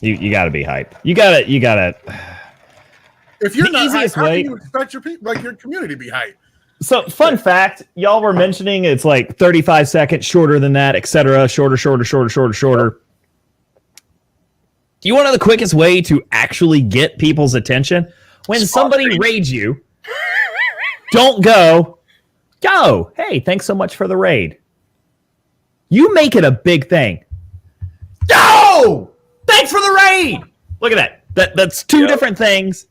You got to be hyped. You got to. If you're not hyped, how can you expect your people, like your community, to be hyped? So, fun fact, y'all were mentioning it's like 35 seconds, shorter than that, etc. Shorter. You want to know the quickest way to actually get people's attention? When somebody raids you, don't go, hey, thanks so much for the raid. You make it a big thing. Yo, thanks for the raid. Look at that. That's two different things.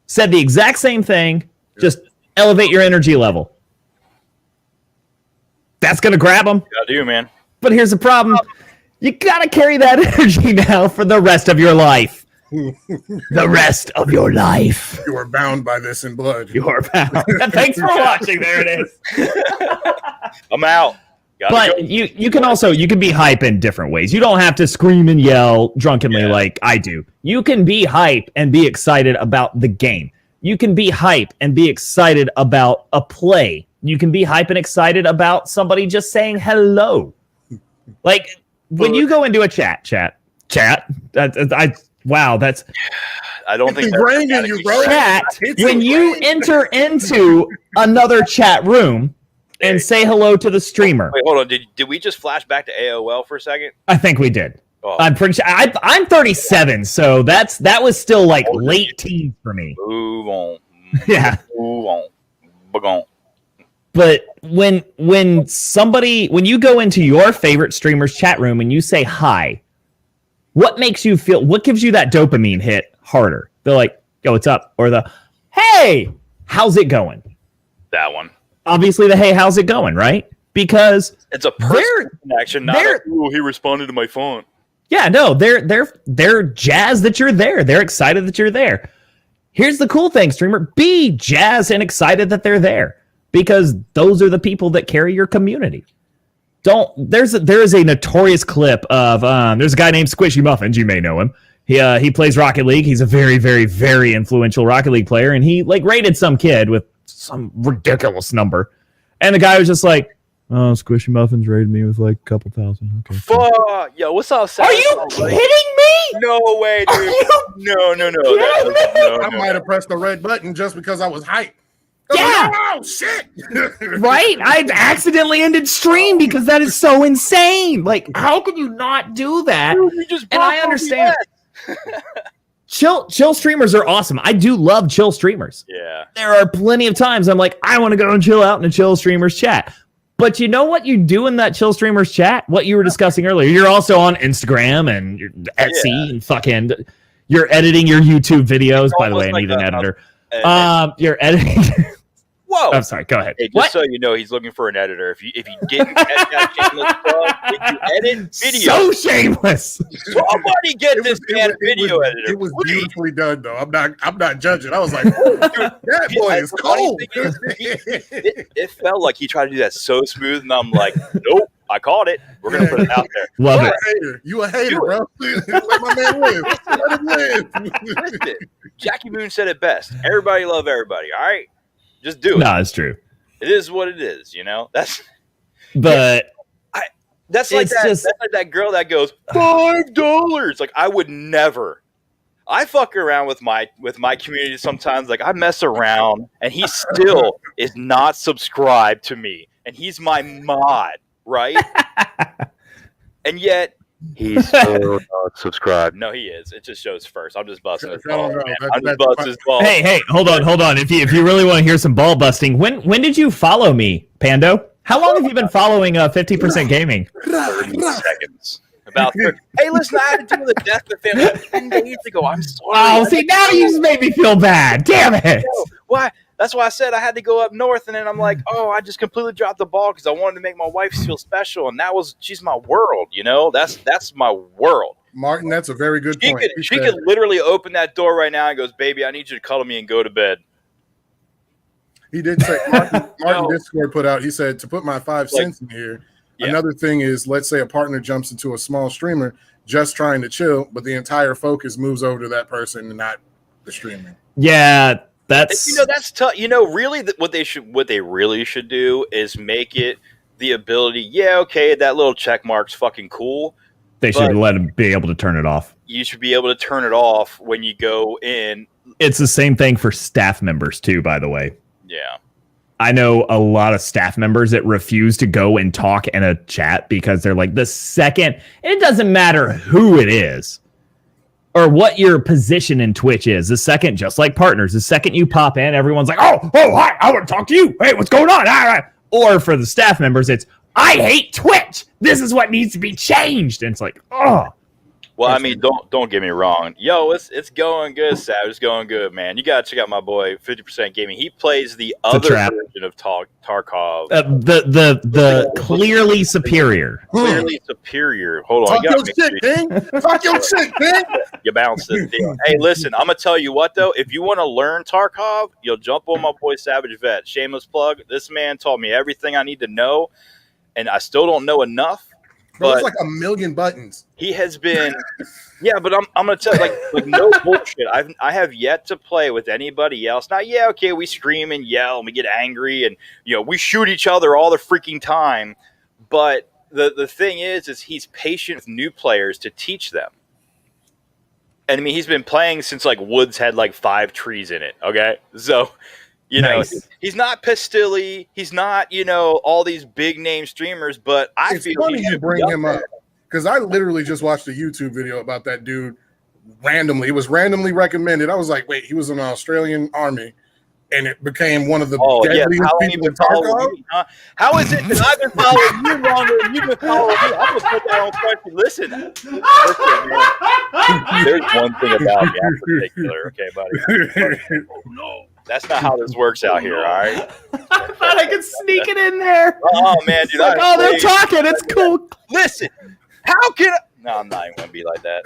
Said the exact same thing. Just elevate your energy level. That's going to grab them. I do, man. But here's the problem. You got to carry that energy now for the rest of your life. The rest of your life. You are bound by this in blood. You are bound. Thanks for watching. There it is. I'm out. But you can be hype in different ways. You don't have to scream and yell drunkenly like I do. You can be hype and be excited about the game. You can be hype and be excited about a play. You can be hype and excited about somebody just saying hello. Like when you go into a chat. Wow, that's. I don't think that's you, bro. Chat. When you enter into another chat room and say hello to the streamer. Wait, hold on. Did we just flash back to AOL for a second? I think we did. Oh. I'm pretty sure. I'm 37, so that was still like late teens for me. Move on. Yeah. Move on. Begone. But when you go into your favorite streamer's chat room and you say hi. What makes you feel, what gives you that dopamine hit harder? They're like, yo, what's up? Or the, hey, how's it going? That one. Obviously the, hey, how's it going, right? Because it's a personal connection, not he responded to my phone. Yeah, no, they're jazzed that you're there. They're excited that you're there. Here's the cool thing, streamer. Be jazzed and excited that they're there. Because those are the people that carry your community. There is a notorious clip of there's a guy named Squishy Muffins, you may know him. He plays Rocket League. He's a very, very, very influential Rocket League player, and he like rated some kid with some ridiculous number. And the guy was just like, oh, Squishy Muffins rated me with like a couple thousand. Okay. Fuck. Yo, what's up, Sam? Are you kidding me? No way, dude. No. I might have pressed the red button just because I was hyped. Yeah. Oh, shit. Right? I accidentally ended stream because that is so insane. Like, how can you not do that? Dude, and I understand. Chill streamers are awesome. I do love chill streamers. Yeah. There are plenty of times I'm like, I want to go and chill out in a chill streamers chat. But you know what you do in that chill streamers chat? What you were discussing earlier. You're also on Instagram and you're Etsy and fucking you're editing your YouTube videos. By the way, I need an editor. You're editing. Whoa! I'm sorry. Go ahead. Hey, just so you know, he's looking for an editor. If you didn't catch that shameless plug, if you edit video, so shameless. Somebody get this man video editor. It was beautifully done, though. I'm not judging. I was like, that boy is cold. It felt like he tried to do that so smooth, and I'm like, nope. I called it. We're gonna put it out there. Love it. You a hater, bro. Let my man live. Let him live. Listen, Jackie Moon said it best. Everybody love everybody. All right. Just do it. No, it's true. It is what it is, you know. That's. But That's like that's like that girl that goes $5. Like I would never. I fuck around with my community sometimes. Like I mess around, and he still is not subscribed to me, and he's my mod, right? And yet he's still not subscribed. No, he is. It just shows first. I'm just busting his balls. I'm just busting his balls. Hey, hold on. If you really want to hear some ball busting, when did you follow me, Pando? How long have you been following 50% Gaming? 30 seconds. About 30. Hey, listen, I had to deal with the death of the family 10 days ago. I'm sorry. Oh, see, now you just made me feel bad. Damn it. Why? That's why I said I had to go up north, and then I'm like, oh, I just completely dropped the ball because I wanted to make my wife feel special, and she's my world, you know? That's my world. Martin, that's a very good point. She could literally open that door right now and goes, baby, I need you to cuddle me and go to bed. He did say, Martin Discord put out, he said, to put my 5 cents in here, another thing is, let's say a partner jumps into a small streamer just trying to chill, but the entire focus moves over to that person and not the streamer. Yeah, that's tough. Really, what they really should do is make it the ability. Yeah, okay, that little check mark's fucking cool. They should let them be able to turn it off. You should be able to turn it off when you go in. It's the same thing for staff members too, by the way. Yeah. I know a lot of staff members that refuse to go and talk in a chat because they're like, the second, and it doesn't matter who it is or what your position in Twitch is. The second, just like partners, the second you pop in, everyone's like, oh, hi, I want to talk to you. Hey, what's going on? All right. Or for the staff members, it's, I hate Twitch. This is what needs to be changed. And it's like, oh. Well, I mean, don't get me wrong. Yo, it's going good, Savage. It's going good, man. You got to check out my boy, 50% Gaming. He plays the other version of Tarkov. The clearly superior. Clearly superior. Hold on. Talk your shit, King. Talk your shit, King. You bounced this deal. Hey, listen, I'm going to tell you what, though. If you want to learn Tarkov, you'll jump on my boy, Savage Vet. Shameless plug. This man taught me everything I need to know, and I still don't know enough. Bro, it's like a million buttons. He has been, but I'm gonna tell you, like no bullshit. I have yet to play with anybody else. Now, okay, we scream and yell and we get angry and we shoot each other all the freaking time. But the thing is he's patient with new players to teach them. And I mean, he's been playing since like Woods had like 5 trees in it. Okay, so. Nice. He's not Pistilli. He's not, all these big name streamers, but it's funny you bring him up because I literally just watched a YouTube video about that dude randomly. It was randomly recommended. I was like, wait, he was in the Australian army and it became one of the deadliest people in Tarkov? Huh? How is it that I've been following you longer than you've been following me? I'm going to put that on question. Listen, man. There's one thing about me in particular, okay, buddy? Oh, no. That's not how this works out here, all right? I thought I could sneak it in there. Oh, man, dude. Like, they're talking. It's cool. Listen, how can I? No, I'm not even going to be like that.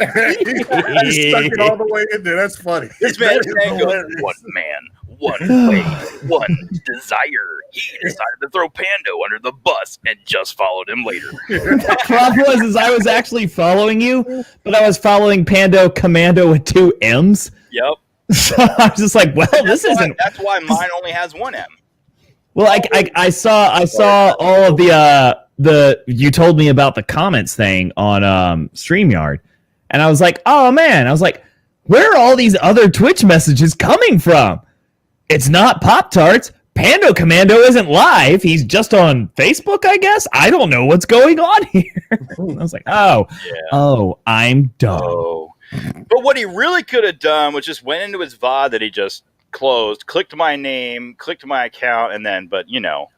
He stuck it all the way in there. That's funny. This man goes, one man, one way, one desire. He decided to throw Pando under the bus and just followed him later. The problem was I was actually following you, but I was following Pando Commando with 2 M's. Yep. So I was just like, well, this isn't. That's why mine only has 1 M. Well, I saw all of the you told me about the comments thing on StreamYard, and I was like, oh man, where are all these other Twitch messages coming from? It's not Pop-Tarts. Pando Commando isn't live. He's just on Facebook, I guess. I don't know what's going on here. I was like, oh, I'm dumb. Oh. But what he really could have done was just went into his VOD that he just closed, clicked my name, clicked my account, and then,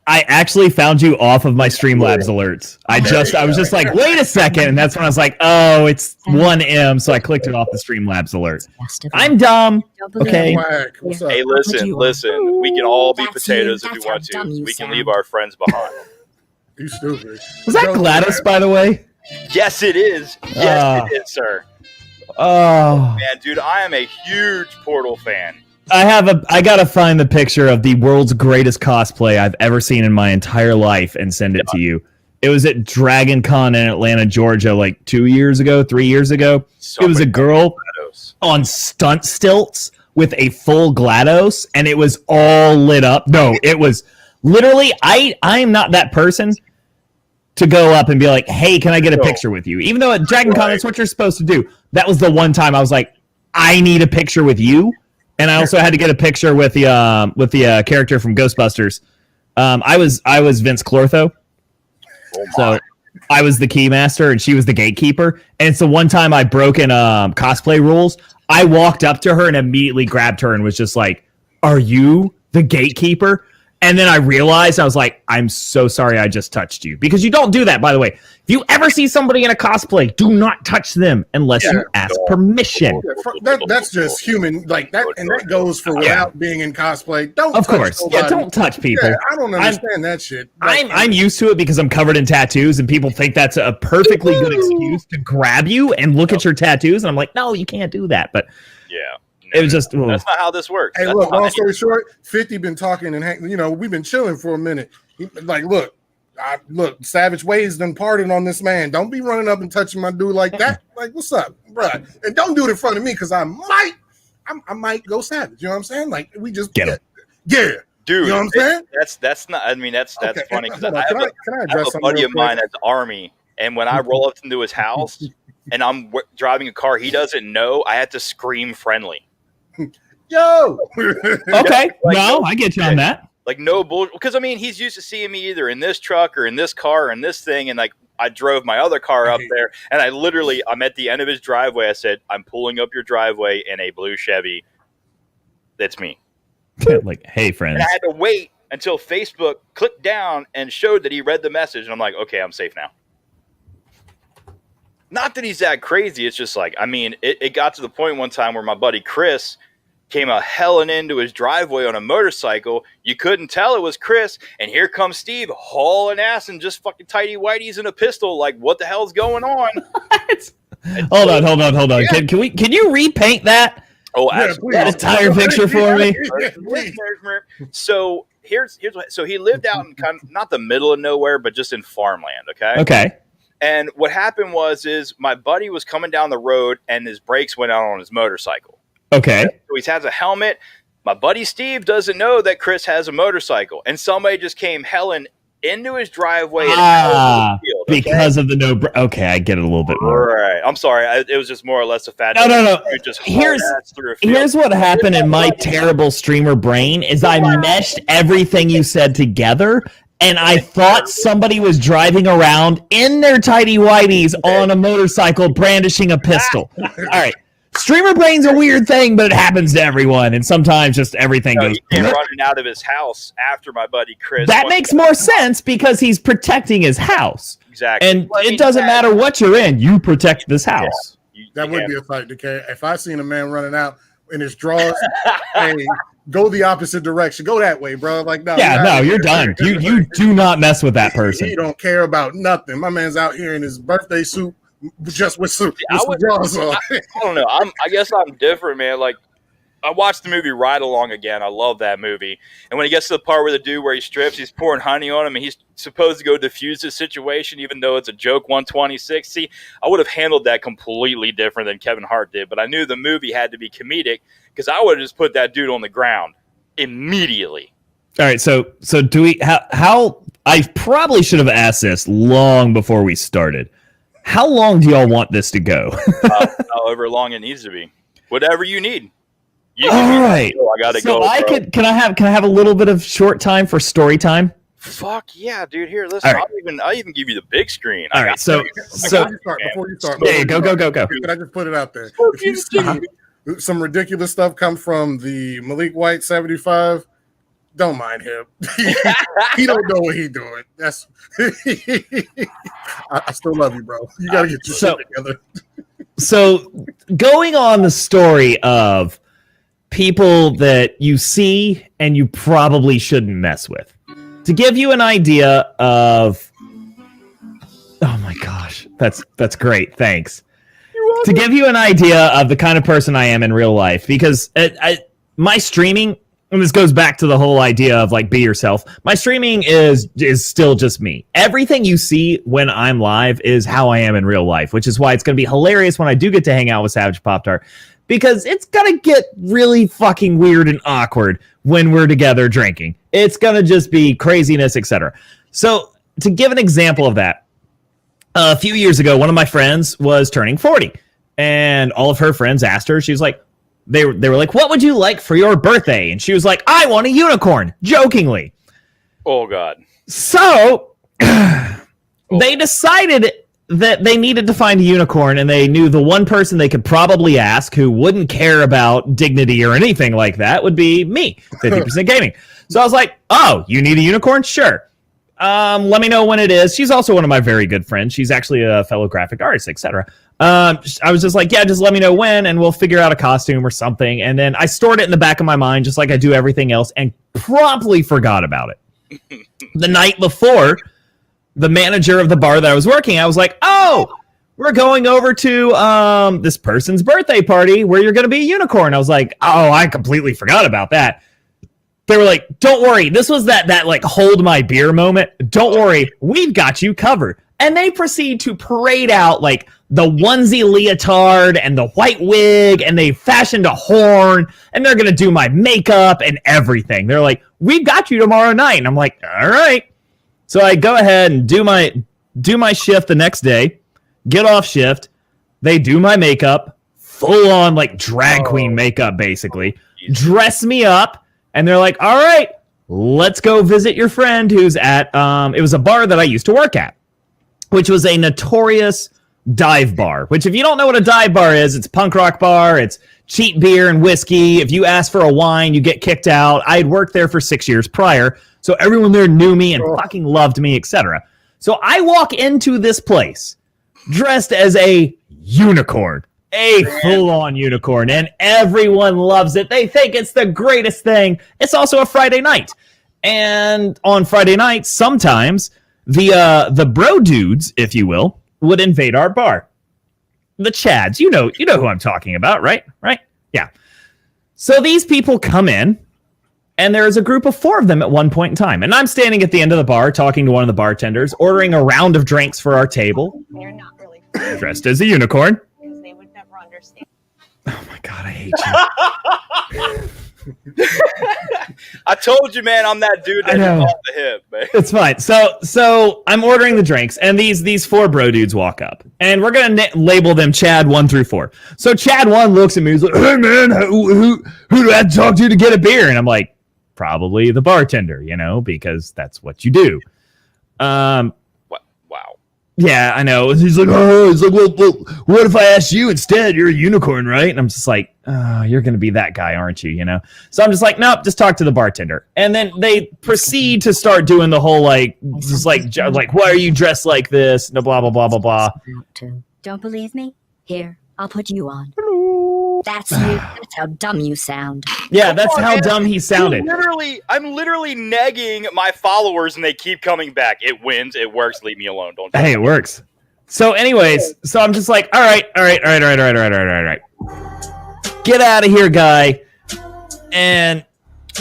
I actually found you off of my Streamlabs alerts. I was just like, wait a second, and that's when I was like, oh, it's 1 M, so I clicked it off the Streamlabs alert. I'm dumb. Okay. Hey, listen. We can all be potatoes if we want to. We can leave our friends behind. You stupid. Was that GLaDOS, by the way? Yes, it is. Yes, it is, sir. Oh man, dude, I am a huge Portal fan. I gotta find the picture of the world's greatest cosplay I've ever seen in my entire life and send it to you. It was at Dragon Con in Atlanta, Georgia, like 3 years ago. It was a girl on stunt stilts with a full GLaDOS, and it was all lit up. No, it was literally, I am not that person. to go up and be like, hey, can I get a picture with you? Even though at Dragon Con, that's what you're supposed to do. That was the one time I was like, I need a picture with you. And I also had to get a picture with the character from Ghostbusters. I was Vince Clortho. So I was the keymaster and she was the gatekeeper. And it's the one time I broke in cosplay rules. I walked up to her and immediately grabbed her and was just like, are you the gatekeeper? And then I realized, I was like, I'm so sorry I just touched you. Because you don't do that, by the way. If you ever see somebody in a cosplay, do not touch them unless you ask permission. That's just human, like that, and that goes for without being in cosplay. Of course. Yeah, don't touch people. Yeah, I don't understand that shit. I'm used to it because I'm covered in tattoos, and people think that's a perfectly good excuse to grab you and look at your tattoos. And I'm like, no, you can't do that. But yeah. It was just that's not how this works. Hey, that's look, long story short, 50 been talking and we've been chilling for a minute. Like, look, Savage Ways done pardoned on this man. Don't be running up and touching my dude like that. Like, what's up, bro? And don't do it in front of me because I might go savage. You know what I'm saying? Like, we just get it. Yeah. Dude, you know what I'm saying? That's not. I mean, that's okay, funny because can I have a buddy of mine that's Army, and when I roll up into his house and I'm driving a car he doesn't know, I had to scream friendly. Yo. Okay. No, I get you on that. Like no bullshit. Because I mean, he's used to seeing me either in this truck or in this car or in this thing, and like I drove my other car up there, and I'm at the end of his driveway. I said, "I'm pulling up your driveway in a blue Chevy. That's me." Like, hey, friends. And I had to wait until Facebook clicked down and showed that he read the message, and I'm like, okay, I'm safe now. Not that he's that crazy. It's just like, I mean, it got to the point one time where my buddy Chris came a helling into his driveway on a motorcycle. You couldn't tell it was Chris. And here comes Steve hauling ass and just fucking tighty whities and a pistol. Like, what the hell's going on? Hold on. Yeah. Can you repaint that? Oh, absolutely. That entire picture for me. So here's what. So he lived out in kind of, not the middle of nowhere, but just in farmland. Okay. And what happened is my buddy was coming down the road and his brakes went out on his motorcycle. Okay. So he has a helmet. My buddy Steve doesn't know that Chris has a motorcycle, and somebody just came helling into his driveway. Because of the Okay, I get it a little bit more. Right. I'm sorry. It was just more or less a fat. No. Here's what happened in my terrible streamer brain is I meshed everything you said together. And I thought somebody was driving around in their tidy whities on a motorcycle brandishing a pistol. All right. Streamer brain's a weird thing, but it happens to everyone. And sometimes just everything goes. He came running out of his house after my buddy Chris. That makes more sense because he's protecting his house. Exactly. And it doesn't matter what you're in. You protect this house. Yeah. That would be a fight to carry. If I seen a man running out in his drawers, hey, go the opposite direction. Go that way, bro. Like, no. Yeah, no, you're done. You do not mess with that person. He don't care about nothing. My man's out here in his birthday suit, just with some drawers on. I don't know. I guess I'm different, man. Like, I watched the movie Ride Along again. I love that movie. And when he gets to the part where the dude where he strips, he's pouring honey on him, and he's supposed to go diffuse the situation, even though it's a joke 126. See, I would have handled that completely different than Kevin Hart did, but I knew the movie had to be comedic because I would have just put that dude on the ground immediately. All right, so do we? How? I probably should have asked this long before we started. How long do y'all want this to go? However long it needs to be, whatever you need. All right. I gotta so go. Can I have a little bit of short time for story time? Fuck yeah, dude! Here, listen. Right. I'll even give you the big screen. All right. Before you start, yeah, go. Can I just put it out there? If you see some ridiculous stuff come from the Malik White 75, don't mind him. He don't know what he's doing. That's. I still love you, bro. You gotta get your shit together. So going on the story of people that you see and you probably shouldn't mess with. To give you an idea of, oh my gosh, that's great. Thanks. To give you an idea of the kind of person I am in real life, because my streaming, and this goes back to the whole idea of like be yourself. My streaming is still just me. Everything you see when I'm live is how I am in real life, which is why it's going to be hilarious when I do get to hang out with Savage Pop-Tart, because it's going to get really fucking weird and awkward when we're together drinking. It's going to just be craziness, etc. So to give an example of that, a few years ago, one of my friends was turning 40, and all of her friends asked her, she was like, they were like, what would you like for your birthday? And she was like, I want a unicorn, jokingly. Oh, God. So they decided that they needed to find a unicorn, and they knew the one person they could probably ask who wouldn't care about dignity or anything like that would be me, 50% Gaming. So I was like, oh, you need a unicorn? Sure. Let me know when it is. She's also one of my very good friends. She's actually a fellow graphic artist, etc. I was just like, yeah, just let me know when, and we'll figure out a costume or something. And then I stored it in the back of my mind, just like I do everything else, and promptly forgot about it. The night before, the manager of the bar that I was working, I was like, oh, we're going over to this person's birthday party where you're going to be a unicorn. I was like, oh, I completely forgot about that. They were like, don't worry. This was that like hold my beer moment. Don't worry. We've got you covered. And they proceed to parade out like the onesie leotard and the white wig, and they fashioned a horn, and they're going to do my makeup and everything. They're like, we've got you tomorrow night. And I'm like, all right. So I go ahead and do my shift the next day, get off shift. They do my makeup, full on like drag queen makeup, basically, dress me up. And they're like, all right, let's go visit your friend who's at, it was a bar that I used to work at, which was a notorious dive bar, which if you don't know what a dive bar is, it's a punk rock bar. It's cheap beer and whiskey. If you ask for a wine, you get kicked out. I had worked there for 6 years prior, so everyone there knew me and fucking loved me, etc. So I walk into this place dressed as a unicorn. A full-on unicorn, and everyone loves it. They think it's the greatest thing. It's also a Friday night, and on Friday nights, sometimes the bro dudes, if you will, would invade our bar. The Chads, you know who I'm talking about, right? Right? Yeah. So these people come in, and there's a group of 4 of them at one point in time, and I'm standing at the end of the bar talking to one of the bartenders, ordering a round of drinks for our table. They're not really Dressed as a unicorn. because they would never understand. Oh my God, I hate you. I told you, man, I'm that dude that's off the hip, man. It's fine. So I'm ordering the drinks, and these 4 bro dudes walk up, and we're gonna label them Chad 1 through 4. So Chad 1 looks at me, he's like, "Hey man, who do I have to talk to get a beer?" And I'm like, probably the bartender, because that's what you do. Wow. Yeah, I know. He's like, well, what if I asked you instead? You're a unicorn, right? And I'm just like, oh, you're going to be that guy, aren't you? So I'm just like, nope, just talk to the bartender. And then they proceed to start doing the whole like why are you dressed like this? No, blah, blah, blah, blah, blah. Don't believe me? Here, I'll put you on. That's you. That's how dumb you sound. Yeah, that's how dumb he sounded. I'm literally negging my followers, and they keep coming back. It wins. It works. Leave me alone. Don't. Hey, it works. So, anyways, I'm just like, all right. Get out of here, guy. And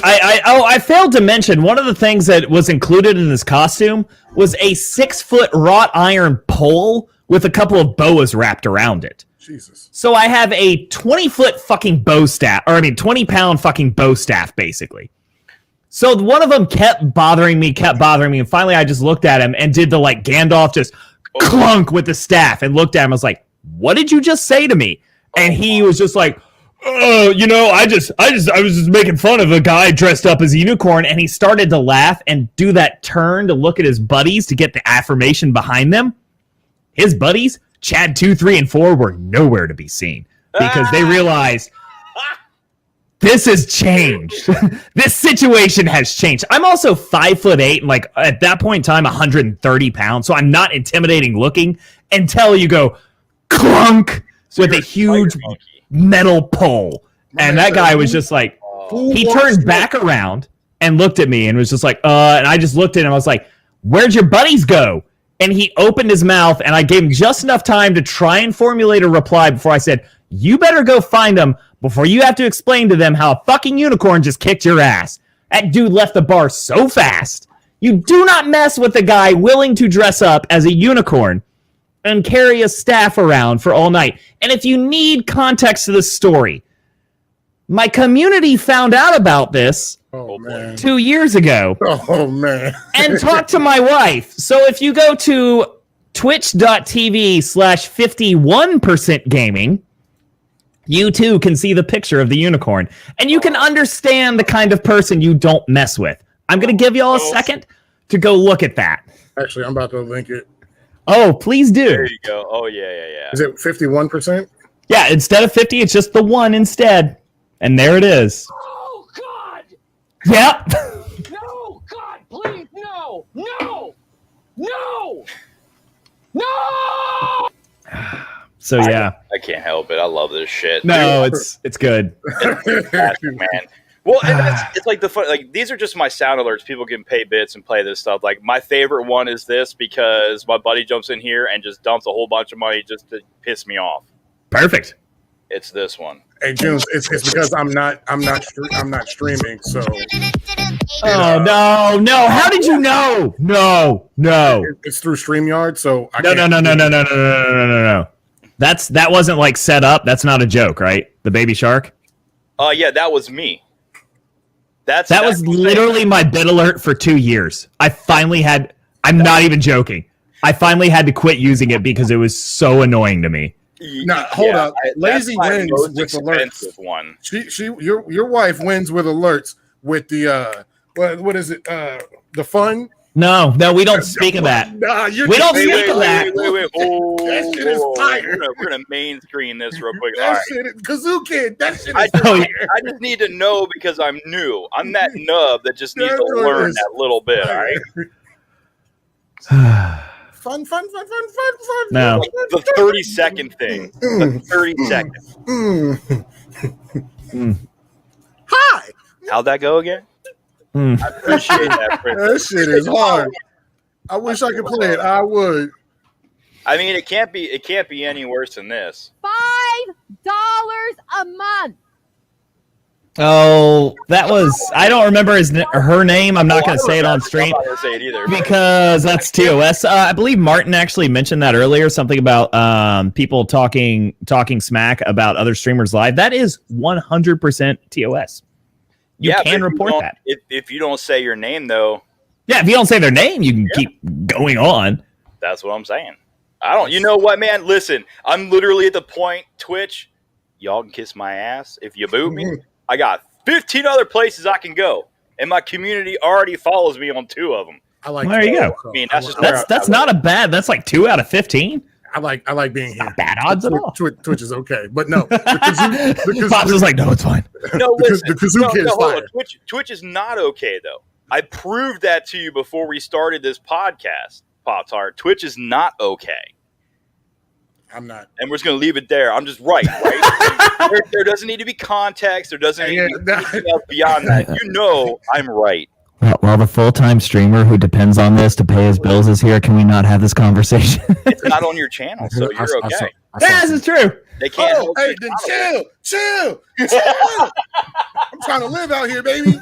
I failed to mention one of the things that was included in this costume was a 6-foot wrought iron pole with a couple of boas wrapped around it. Jesus. So I have a 20-foot fucking bow staff, 20-pound fucking bow staff, basically. So one of them kept bothering me, and finally I just looked at him and did the like Gandalf just clunk with the staff and looked at him. I was like, "What did you just say to me?" And he was just like, "Oh, I was just making fun of a guy dressed up as a unicorn." And he started to laugh and do that turn to look at his buddies to get the affirmation behind them. His buddies, Chad 2, 3, and 4, were nowhere to be seen because they realized this has changed. This situation has changed. I'm also 5'8", and like at that point in time, 130 pounds. So I'm not intimidating looking until you go clunk with a huge metal pole. And that guy was just like, he turned back around and looked at me and was just like, and I just looked at him. I was like, "Where'd your buddies go?" And he opened his mouth, and I gave him just enough time to try and formulate a reply before I said, "You better go find them before you have to explain to them how a fucking unicorn just kicked your ass." That dude left the bar so fast. You do not mess with the guy willing to dress up as a unicorn and carry a staff around for all night. And if you need context to this story, my community found out about this 2 years ago. Oh, man. And talked to my wife. So if you go to twitch.tv/51% gaming, you too can see the picture of the unicorn. And you can understand the kind of person you don't mess with. I'm going to give you all a second to go look at that. Actually, I'm about to link it. Oh, please do. There you go. Oh yeah. Is it 51%? Yeah, instead of 50, it's just the 1 instead. And there it is. Oh, God! Yep. No! God, please, no! No! No! No! So yeah. I can't help it. I love this shit. No, it's good. Fantastic, man. Well, and it's like the fun. Like these are just my sound alerts. People can pay bits and play this stuff. Like my favorite one is this because my buddy jumps in here and just dumps a whole bunch of money just to piss me off. Perfect. It's this one. Hey, June, it's because I'm not streaming. So. Oh no! How did you know? No. It's through StreamYard, so I No. can't- That wasn't like set up. That's not a joke, right? The baby shark. Yeah, that was me. That was literally my bit alert for 2 years. I'm not even joking. I finally had to quit using it because it was so annoying to me. Nah, hold up. Lazy that's my wins most with alerts. expensive one. Your wife wins with alerts with the what is it? The fun. No, we don't speak of that. Nah, We don't speak of that. Wait. Oh, That shit is fire. We're gonna main screen this real quick. All That right. shit, Kazoo Kid. That shit I is just, fire. I just need to know because I'm new. I'm that nub that just needs to That learn is that little bit. All right. Fun. No. Like the 30-second thing. The 30 seconds. Hi. How'd that go again? Mm. I appreciate that. That shit is hard. I wish I could play it. I would. I mean, it can't be any worse than this. $5 a month. Oh, that was. I don't remember her name. I'm not going to say it on I'm stream not gonna say it either. because that's TOS. I believe Martin actually mentioned that earlier. Something about people talking smack about other streamers live. That is 100% TOS. You but can report don't- that. If you don't say your name, though, Yeah, if you don't say their name, you can keep going on. that's what I'm saying. I don't. You know what, man? Listen, I'm literally at the point. Twitch, y'all can kiss my ass if you boot me. I got 15 other places I can go, and my community already follows me on 2 of them. I like. There you go. I mean, that's just That's not a bad. That's like 2 out of 15. I like being here. Not bad odds at all. Twitch is okay, but no. The Pops was like, no, it's fine. No, Because listen. the Kazoo Kid is hold on. fire. Twitch is not okay though. I proved that to you before we started this podcast, Pop Tart. Twitch is not okay. I'm not. And we're just going to leave it there. I'm just right? there doesn't need to be context. There doesn't need to be anything else beyond that. You know I'm right. While the full-time streamer who depends on this to pay his bills is here, can we not have this conversation? It's not on your channel, so you're okay. Yeah, this is true. They can't. Oh, hold hey, you then accountable. chill. I'm trying to live out here, baby.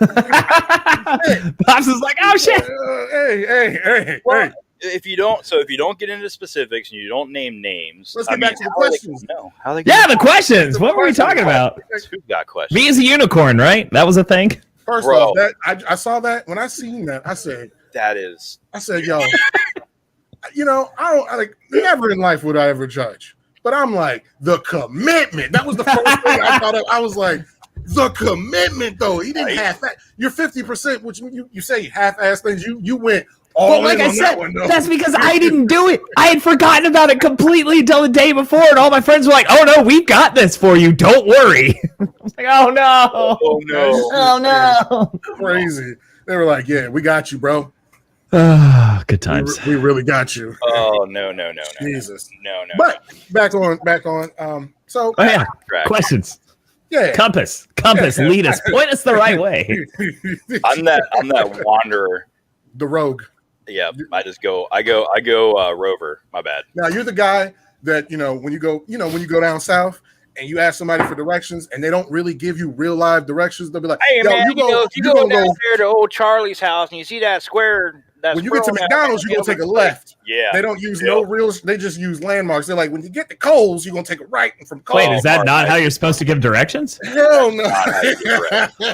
Pops is like, oh shit. Hey. Well, if you don't get into specifics and you don't name names, Let's get back to the questions. No, how they Yeah, the questions. What were we talking about? Who got questions? Me as a unicorn, right? That was a thing. First Bro. off, I saw that when I seen that. I said, yo, I like never in life would I ever judge, but I'm like the commitment. That was the first thing I thought of. I was like the commitment, though. He didn't half that. You're 50%, which you say half-ass things. You went all But like in I on said, that one, though. that's because I didn't do it. I had forgotten about it completely until the day before, and all my friends were like, "Oh no, we've got this for you. Don't worry." I was like, "Oh no, Oh no! oh no." Crazy. They were like, "Yeah, we got you, bro. Good times. We really got you." Oh no! Jesus. No. But back on. So Oh yeah, Correct. questions. yeah, Compass, lead us, point us the right way. I'm that wanderer. the rogue. Yeah, I go Rover. My bad. Now you're the guy that when you go down south and you ask somebody for directions and they don't really give you real live directions. They'll be like, Hey "Yo, man, you go down there to old Charlie's house and you see that square. When you get to McDonald's, you're gonna take a left. Yeah. They don't use no real. They just use landmarks. They're like, when you get to Coles, you're gonna take a right, and from Coles. Wait, is that not how you're supposed to give directions? Hell no. Whoa!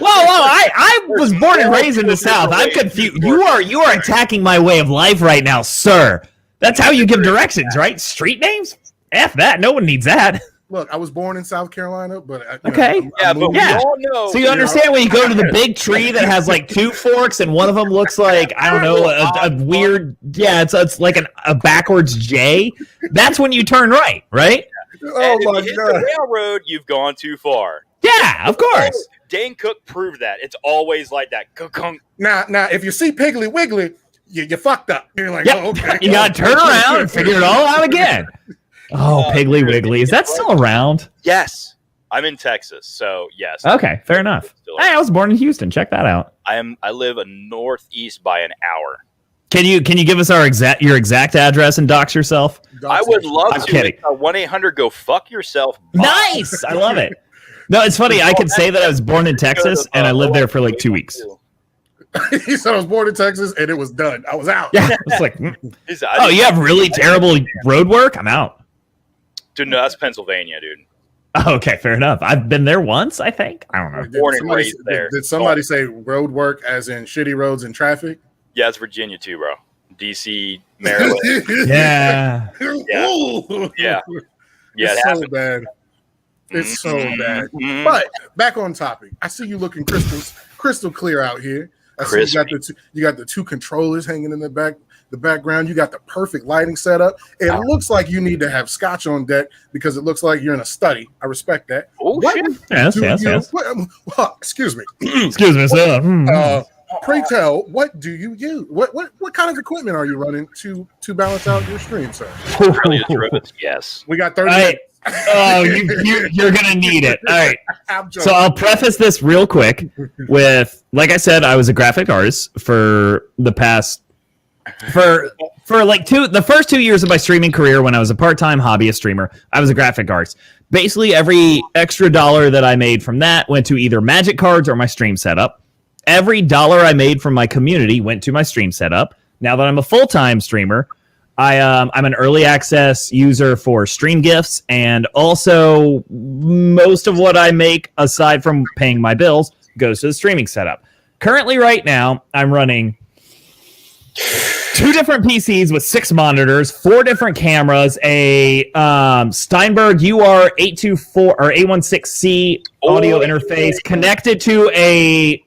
I was born and raised in the South. I'm confused. You are attacking my way of life right now, sir. That's how you give directions, right? Street names? F that. No one needs that. Look, I was born in South Carolina, but Okay. Yeah, but we Yeah. all know. So you understand when you go to the big tree that has like two forks and one of them looks like, I don't know, a weird, it's like a backwards J. That's when you turn right, right? Oh And my if you hit god! the railroad, you've gone too far. Yeah, of course. Dane Cook proved that. It's always like that. Kunk. Now, if you see Piggly Wiggly, you fucked up. You're like, Yep. oh, okay. You got to turn around and figure it all out again. Oh, Piggly Wiggly. Is that still around? Yes. I'm in Texas, so yes. Okay, fair enough. Still Hey, I was born in Houston. Check that out. I live a northeast by an hour. Can you give us your exact address and dox yourself? I would love I'm to. kidding. 1-800 go fuck yourself. Bob. Nice. I love it. No, it's funny. I could say that I was born in Texas and I lived there for like 2 weeks. He said I was born in Texas and it was done. I was out. Yeah, it's like, He said, oh, you have really terrible road work? I'm out. Dude, no, that's Pennsylvania, dude. Oh, okay, fair enough. I've been there once, I think. I don't know. Born and raised there. Did somebody say road work as in shitty roads and traffic? Yeah, it's Virginia too, bro. DC, Maryland. Yeah. Ooh. Yeah. Yeah, It's it so happened. bad. It's so bad. Mhm. But back on topic. I see you looking crystal clear out here. I see you got the two controllers hanging in the background. You got the perfect lighting setup. It looks like you need to have scotch on deck because it looks like you're in a study. I respect that. Oh, What shit. Yes, do yes, you- yes. well, excuse me. Excuse me, sir. Pray tell, what do you use? What kind of equipment are you running to balance out your stream, sir? Really is Rivets, yes. We got 30 All right. minutes. Oh, you're going to need it. All right. I'm So joking. I'll preface this real quick with, like I said, I was a graphic artist for the past for like the first 2 years of my streaming career. When I was a part-time hobbyist streamer, I was a graphic artist. Basically, every extra dollar that I made from that went to either magic cards or my stream setup. Every dollar I made from my community went to my stream setup. Now that I'm a full-time streamer, I'm an early access user for Stream Gifts, and also most of what I make, aside from paying my bills, goes to the streaming setup. Currently, right now, I'm running 2 different PCs with 6 monitors, 4 different cameras, a Steinberg UR824 or A16C audio interface connected to a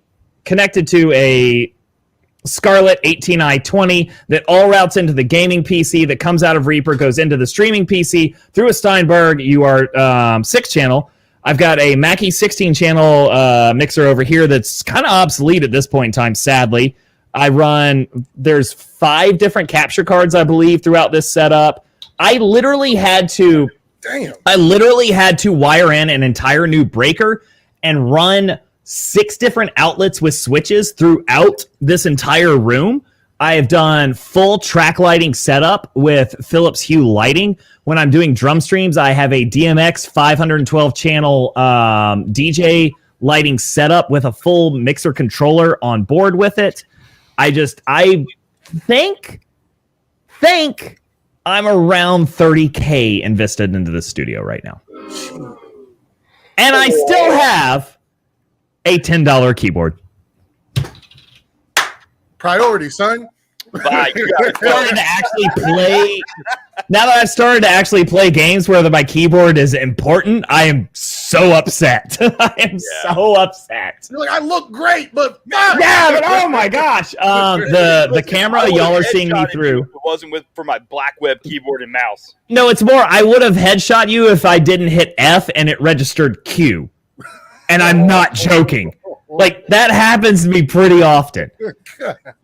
Scarlett 18i20 that all routes into the gaming PC that comes out of Reaper, goes into the streaming PC through a Steinberg UR6 channel. I've got a Mackie 16 channel mixer over here that's kind of obsolete at this point in time, sadly. There's 5 different capture cards, I believe, throughout this setup. I literally had to wire in an entire new breaker and run 6 different outlets with switches throughout this entire room. I have done full track lighting setup with Philips Hue lighting. When I'm doing drum streams, I have a DMX 512 channel DJ lighting setup with a full mixer controller on board with it. I think I'm around 30K invested into this studio right now. And I still have a $10 keyboard. Priority, son. Bye, you got it. Started to actually play. Now that I've started to actually play games where my keyboard is important, I am so upset. I am so upset. You're like, I look great, but Yeah, but oh my gosh. The camera y'all are seeing me Headshotted you through. if It wasn't for my black web keyboard and mouse. No, it's more I would have headshot you if I didn't hit F and it registered Q. And I'm not joking. Like that happens to me pretty often.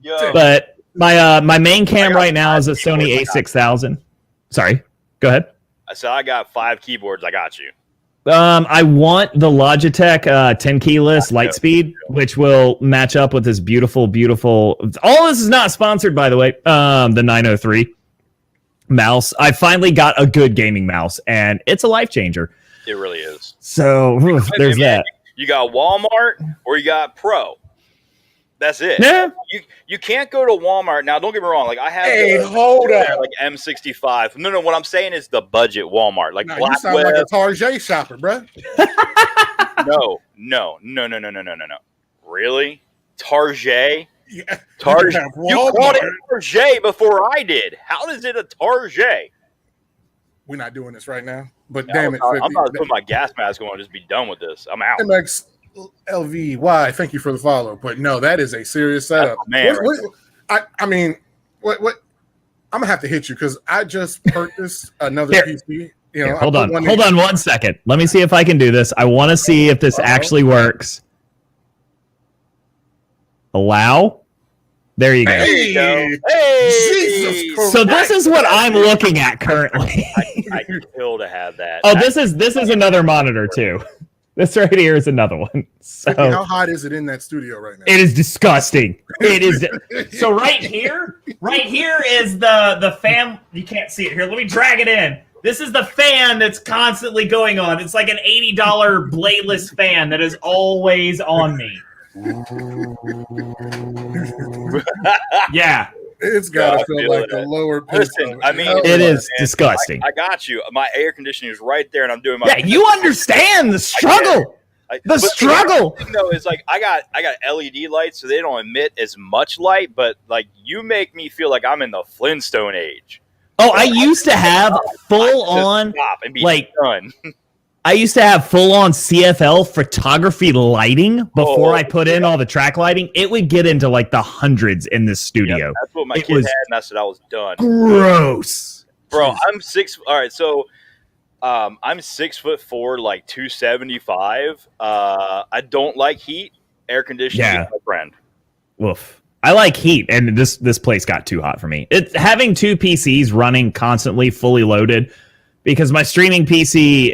Yo, But my main cam right now is a Sony A6000. Sorry, go ahead. I said I got 5 keyboards. I got you. I want the Logitech 10 keyless Lightspeed, which will match up with this beautiful. All this is not sponsored, by the way. The 903 mouse. I finally got a good gaming mouse, and it's a life changer. It really is. So there's that. You got Walmart or you got Pro. That's it. Yeah. You can't go to Walmart now. Don't get me wrong. Like I have, Hey, hold up. like M65. No. What I'm saying is the budget Walmart, like Nah, you Black sound Web. like a Target shopper, bro. No. Really? Target? Yeah, Target. you can have You called it Walmart. Target before I did. How is it a Target? We're not doing this right now. But Yeah, damn it, I'm 50. about to put my gas mask on and just be done with this. I'm out. MXLVY, thank you for the follow. But no, that is a serious setup. man, I mean, what? I'm gonna have to hit you because I just purchased another Here. PC. You Here, know, hold I on. put one Hold in- on 1 second. Let me see if I can do this. I want to see if this actually works. Allow. There you go. There you go. Hey, Hey, Jesus Christ. So this is what I'm looking at currently. I kill to have that. Oh, this is another monitor too. This right here is another one. So How hot is it in that studio right now? it is disgusting. It is. So right here is the fan. You can't see it here. Let me drag it in. This is the fan that's constantly going on. It's like an $80 bladeless fan that is always on me. Yeah, It's got I to feel feel like that. the lower pitch. Listen, of I mean, hell it yeah. is disgusting. I got you. My air conditioning is right there, and I'm doing my. Yeah, you understand the struggle. The but struggle. The thing, though, is like I got LED lights, so they don't emit as much light. But like you make me feel like I'm in the Flintstone age. Oh, I used to have full on. Stop and be like- done. I used to have full on CFL photography lighting before Oh, I put in all the track lighting. It would get into like the hundreds in this studio. That's what my It kid was had, and I said I was done. Gross. Bro, I'm 6. All right, so I'm 6'4", like 275. I don't like heat. Air conditioning Yeah. is my friend. Woof. I like heat, and this place got too hot for me. It having two PCs running constantly, fully loaded, because my streaming PC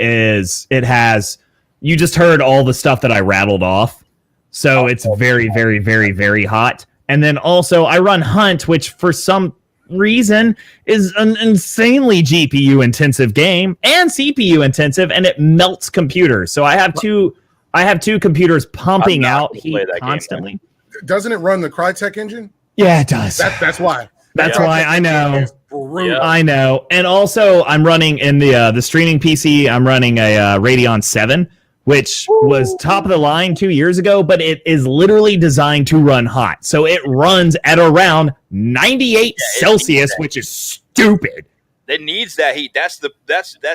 has. You just heard all the stuff that I rattled off, so it's very, very, very, very hot. And then also I run Hunt, which for some reason is an insanely GPU intensive game and CPU intensive, and it melts computers. So I have two computers pumping I'm not out gonna heat play that game, constantly. Doesn't it run the Crytek engine? Yeah, it does. That's why. That's The why Crytek I engine know. is brutal. I know. And also, I'm running in the streaming PC. I'm running a Radeon 7, which was top of the line 2 years ago, but it is literally designed to run hot. So it runs at around 98 Celsius, which is stupid. It needs that heat. That's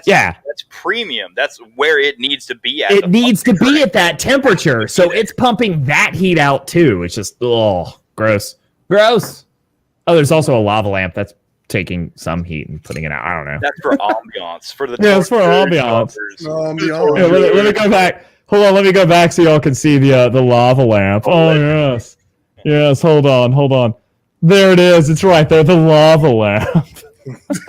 Yeah. That's premium. That's where it needs to be at. It needs to be at that temperature. So it's pumping that heat out too. It's just, gross. Gross. Oh, there's also a lava lamp that's taking some heat and putting it out. I don't know. That's for ambiance. For the Yeah, it's for ambiance. Yeah, let me go back. Hold on, let me go back so y'all can see the lava lamp. Oh yes, yes. Hold on. There it is. It's right there. The lava lamp.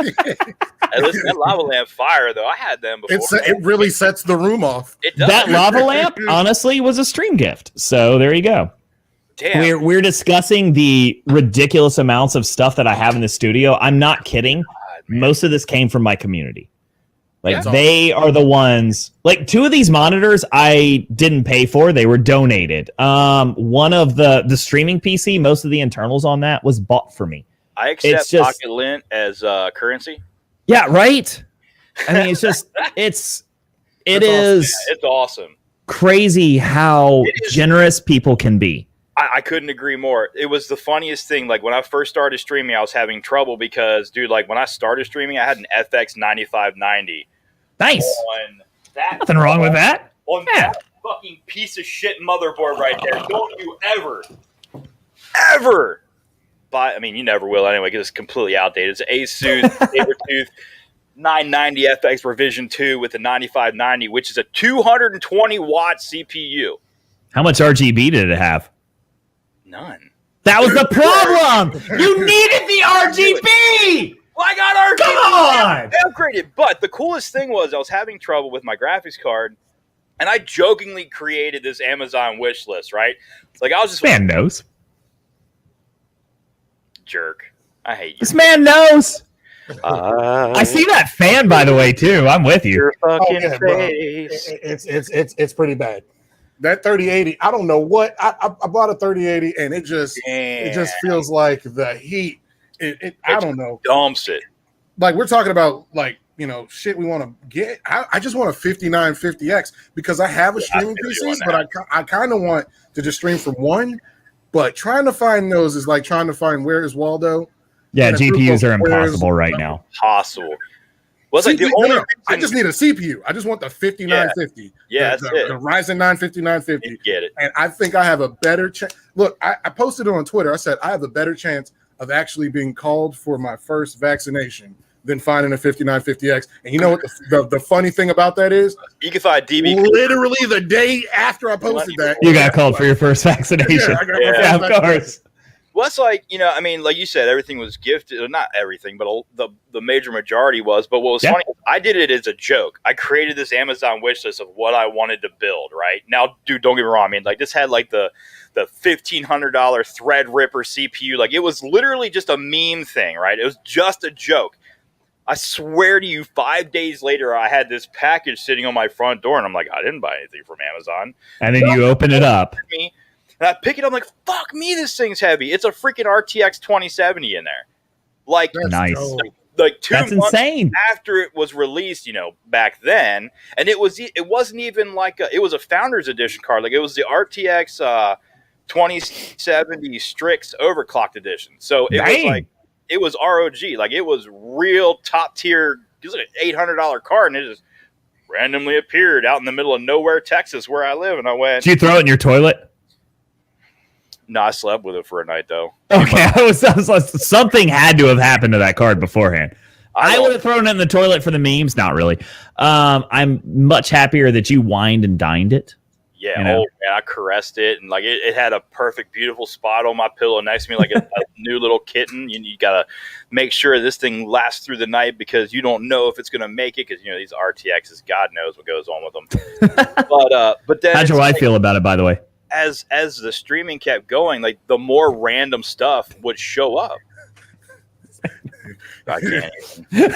Hey, listen, that lava lamp fire though. I had them before. It really sets the room off. It does. That lava lamp, honestly, was a stream gift. So there you go. Damn. We're discussing the ridiculous amounts of stuff that I have in the studio. I'm not kidding. Most of this came from my community. Like Yeah. they are the ones. Like two of these monitors I didn't pay for; they were donated. One of the streaming PC, most of the internals on that was bought for me. I accept it's just- Pocket Lint as currency. Yeah, right. I mean, it's just it is It's awesome. crazy how It is. generous people can be. I couldn't agree more. It was the funniest thing. Like when I first started streaming, I was having trouble because, dude, like when I started streaming, I had an FX 9590 Nice. on that. Nothing wrong with that. On Yeah. that fucking piece of shit motherboard right there. Don't you ever buy? I mean, you never will anyway because it's completely outdated. It's an Asus Sabertooth 990 FX Revision 2 with a 9590, which is a 220 watt CPU. How much RGB did it have? None. That was the problem. You needed the RGB. Well, I got RGB. Come on. Upgraded. But the coolest thing was I was having trouble with my graphics card, and I jokingly created this Amazon wish list, right? Like I was just Man knows. jerk. I hate you. This man knows. I see that fan, by the way, too. I'm with you. Your fucking yeah, bro. face. It's pretty bad. That 3080, I don't know what I bought a 3080 and it just feels like the heat. I don't know. Dumps it. Like we're talking about like shit we want to get. I just want a 5950X because I have a streaming feel you PC, on but that. I kind of want to just stream from one But trying to find those is like trying to find where is Waldo. Yeah, And a group GPUs of are where's- impossible right now. Possible. Was like the CPU only. no, I just need a CPU. I just want the 5950. Yeah, the, that's it. the Ryzen 9 5950. You get it. And I think I have a better chance. Look, I posted it on Twitter. I said I have a better chance of actually being called for my first vaccination than finding a 5950X. And you know what the funny thing about that is? You can find DB. Literally the day after I posted that, You got called for your first vaccination. Yeah, I got my Yeah, first Yeah, of vaccination. course. Well, it's like, I mean, like you said, everything was gifted. Well, not everything, but the major majority was. But what was Yeah. funny, I did it as a joke. I created this Amazon wish list of what I wanted to build, right? Now, dude, don't get me wrong. I mean, like, this had, like, the $1,500 Threadripper CPU. Like, it was literally just a meme thing, right? It was just a joke. I swear to you, 5 days later, I had this package sitting on my front door, and I'm like, I didn't buy anything from Amazon. And then you open it up. Me. And I pick it up, I'm like, fuck me, this thing's heavy. It's a freaking RTX 2070 in there. Like, That's Nice. dope. like 2 That's months insane. after it was released, back then, and it wasn't even like it was a Founders Edition card. Like, it was the RTX 2070 Strix Overclocked Edition. So it was Dang. like, it was ROG. Like, it was real top tier. It was like an $800 card, and it just randomly appeared out in the middle of nowhere, Texas, where I live. And I went, Did you throw it in your toilet? no, I slept with it for a night, though. Okay, I was like, something had to have happened to that card beforehand. I would have thrown it in the toilet for the memes. Not really. I'm much happier that you wined and dined it. Yeah, you know? man, I caressed it, and like it had a perfect, beautiful spot on my pillow next to me, like a new little kitten. You gotta make sure this thing lasts through the night because you don't know if it's gonna make it because these RTXs, God knows what goes on with them. but then How'd your it's wife like, feel about it, by the way? as the streaming kept going, like the more random stuff would show up. I can't even.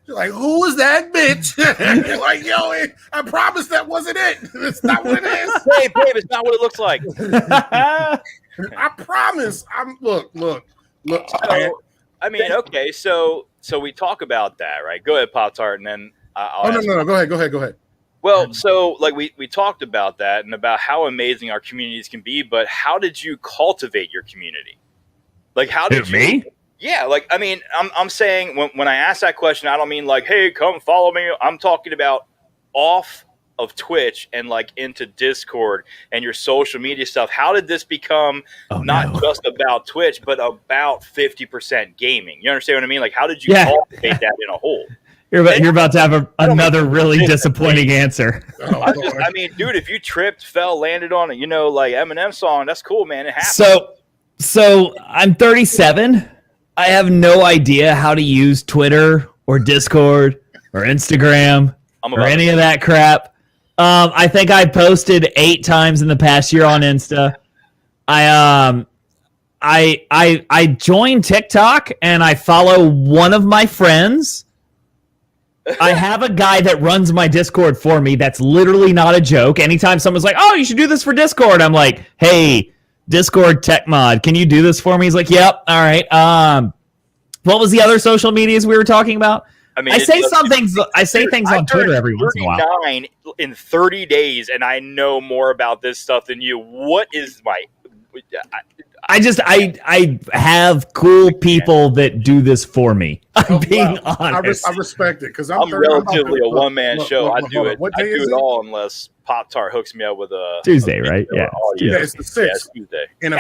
You're like, who was that bitch? You're like, yo, I promise that wasn't it. It's not what it is. Hey, babe, it's not what it looks like. I promise. Look. So, I mean, okay, so we talk about that, right? Go ahead, Pop Tart, and then I'll Oh ask. no. Go ahead. Well, so like we talked about that and about how amazing our communities can be, but how did you cultivate your community? Like, how did you? Me? Yeah, like I mean, I'm saying when I ask that question, I don't mean like, hey, come follow me. I'm talking about off of Twitch and like into Discord and your social media stuff. How did this become not just about Twitch, but about 50% gaming? You understand what I mean? Like, how did you Yeah. cultivate that in a whole? You're about to have another really disappointing answer. Oh, I mean, dude, if you tripped, fell, landed on it, like Eminem song, that's cool, man. It happens. So I'm 37. I have no idea how to use Twitter or Discord or Instagram or any of that crap. I think I posted 8 times in the past year on Insta. I joined TikTok and I follow one of my friends. I have a guy that runs my Discord for me. That's literally not a joke. Anytime someone's like, "Oh, you should do this for Discord," I'm like, "Hey, Discord tech mod, can you do this for me?" He's like, "Yep, all right." What was the other social medias we were talking about? I mean, I say things on Twitter every once in a while. 39 in 30 days, and I know more about this stuff than you. What is my? I have cool people that do do for me. I'm being honest. I respect it because I'm relatively a one-man show. I do it. What I day do is it all unless Pop Tart hooks me up with a Tuesday, right? Yeah. Oh, Yeah, it's the 6th. Yeah, it's Tuesday. And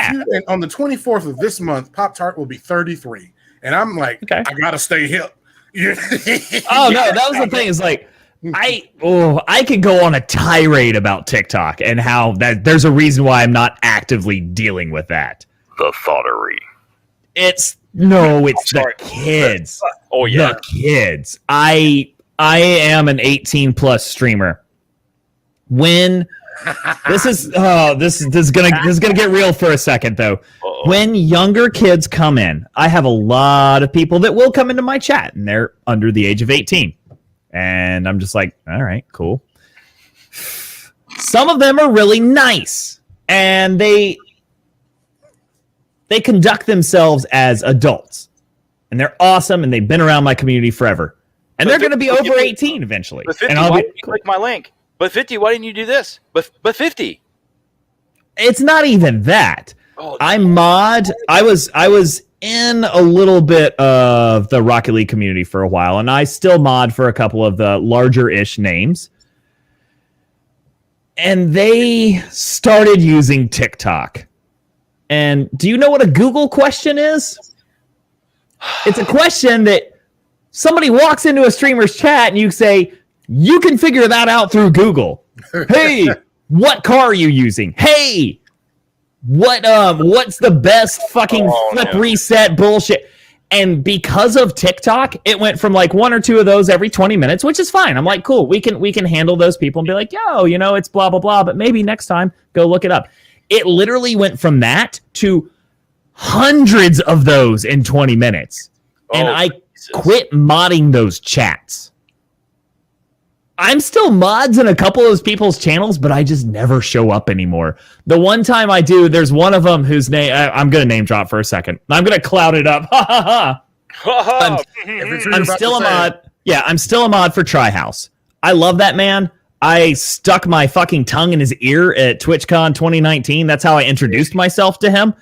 on the 24th of this month, Pop Tart will be 33. And I'm like, Okay. I gotta stay hip. Oh no, that was the thing. Is like I could go on a tirade about TikTok and how that there's a reason why I'm not actively dealing with that. The thoughterry. It's the Sorry. kids. Oh yeah. The kids. I am an 18 plus streamer. When this is gonna get real for a second though. Uh-oh. When younger kids come in, I have a lot of people that will come into my chat and they're under the age of 18. And I'm just like, all right, cool. Some of them are really nice and they conduct themselves as adults. And they're awesome and they've been around my community forever. And they're going to be over 18 eventually. But 50, And I'll why be didn't you click my link? But 50, why didn't you do this? But 50. It's not even that. Oh, I was in a little bit of the Rocket League community for a while, and I still mod for a couple of the larger-ish names. And they started using TikTok. And do you know what a Google question is? It's a question that somebody walks into a streamer's chat and you say, you can figure that out through Google. Hey, what car are you using? Hey, what's the best fucking flip reset bullshit? And because of TikTok, it went from like one or two of those every 20 minutes, which is fine. I'm like, cool, we can handle those people and be like, yo, it's blah, blah, blah, but maybe next time go look it up. It literally went from that to hundreds of those in 20 minutes. And I quit modding those chats. I'm still mods in a couple of those people's channels, but I just never show up anymore. The one time I do, there's one of them whose name I'm going to name drop for a second. I'm going to cloud it up. I'm still a mod. Yeah, I'm still a mod for Tryhouse. I love that man. I stuck my fucking tongue in his ear at TwitchCon 2019. That's how I introduced myself to him.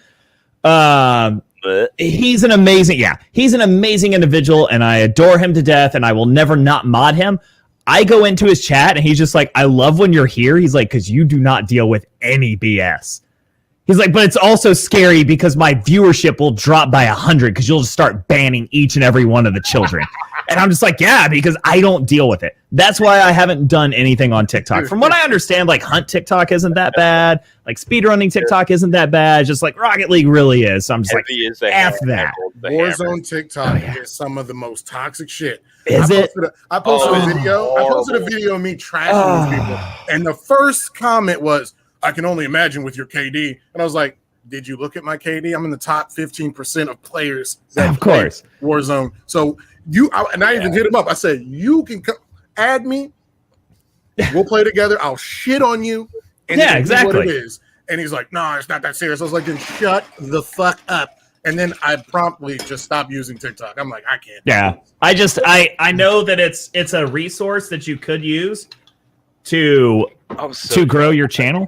He's an amazing individual, and I adore him to death, and I will never not mod him. I go into his chat and he's just like, I love when you're here. He's like, because you do not deal with any BS. He's like, but it's also scary because my viewership will drop by 100 because you'll just start banning each and every one of the children. And I'm just like, yeah, because I don't deal with it. That's why I haven't done anything on TikTok. From what I understand, like Hunt TikTok isn't that bad. Like speedrunning TikTok isn't that bad. Just like Rocket League really is. So I'm just like, F that. Warzone TikTok is some of the most toxic shit. Is it? I posted a video. I posted a video of me trashing these people. And the first comment was, I can only imagine with your KD. And I was like, did you look at my KD? I'm in the top 15% of players that of course Warzone. So I even hit him up. I said, you can add me. We'll play together. I'll shit on you. And exactly what it is. And he's like, no, it's not that serious. I was like, then shut the fuck up. And then I promptly just stopped using TikTok. I'm like, I can't. Yeah. I know that it's a resource that you could use to grow your channel.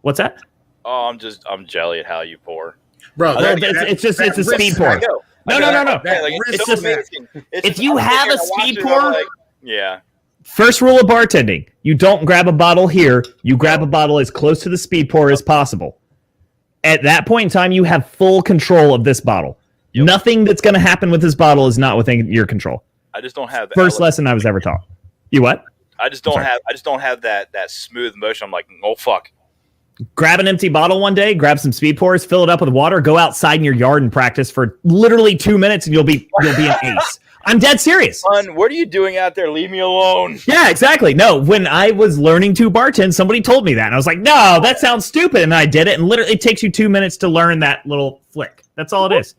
What's that? Oh, I'm jelly at how you pour. Bro, it's a speed pour. No. It's just amazing. If you have a speed pour, like, yeah. First rule of bartending, you don't grab a bottle here. You grab a bottle as close to the speed pour as possible. At that point in time, you have full control of this bottle. Yep. Nothing that's going to happen with this bottle is not within your control. I just don't have first lesson I was ever taught. You what? I just don't have that smooth motion. I'm like, oh fuck. Grab an empty bottle one day, grab some speed pours, fill it up with water, go outside in your yard and practice for literally 2 minutes, and you'll be an ace. I'm dead serious. Son, what are you doing out there? Leave me alone. Yeah, exactly. No, when I was learning to bartend, somebody told me that. And I was like, no, that sounds stupid. And I did it. And literally it takes you 2 minutes to learn that little flick. That's all it is.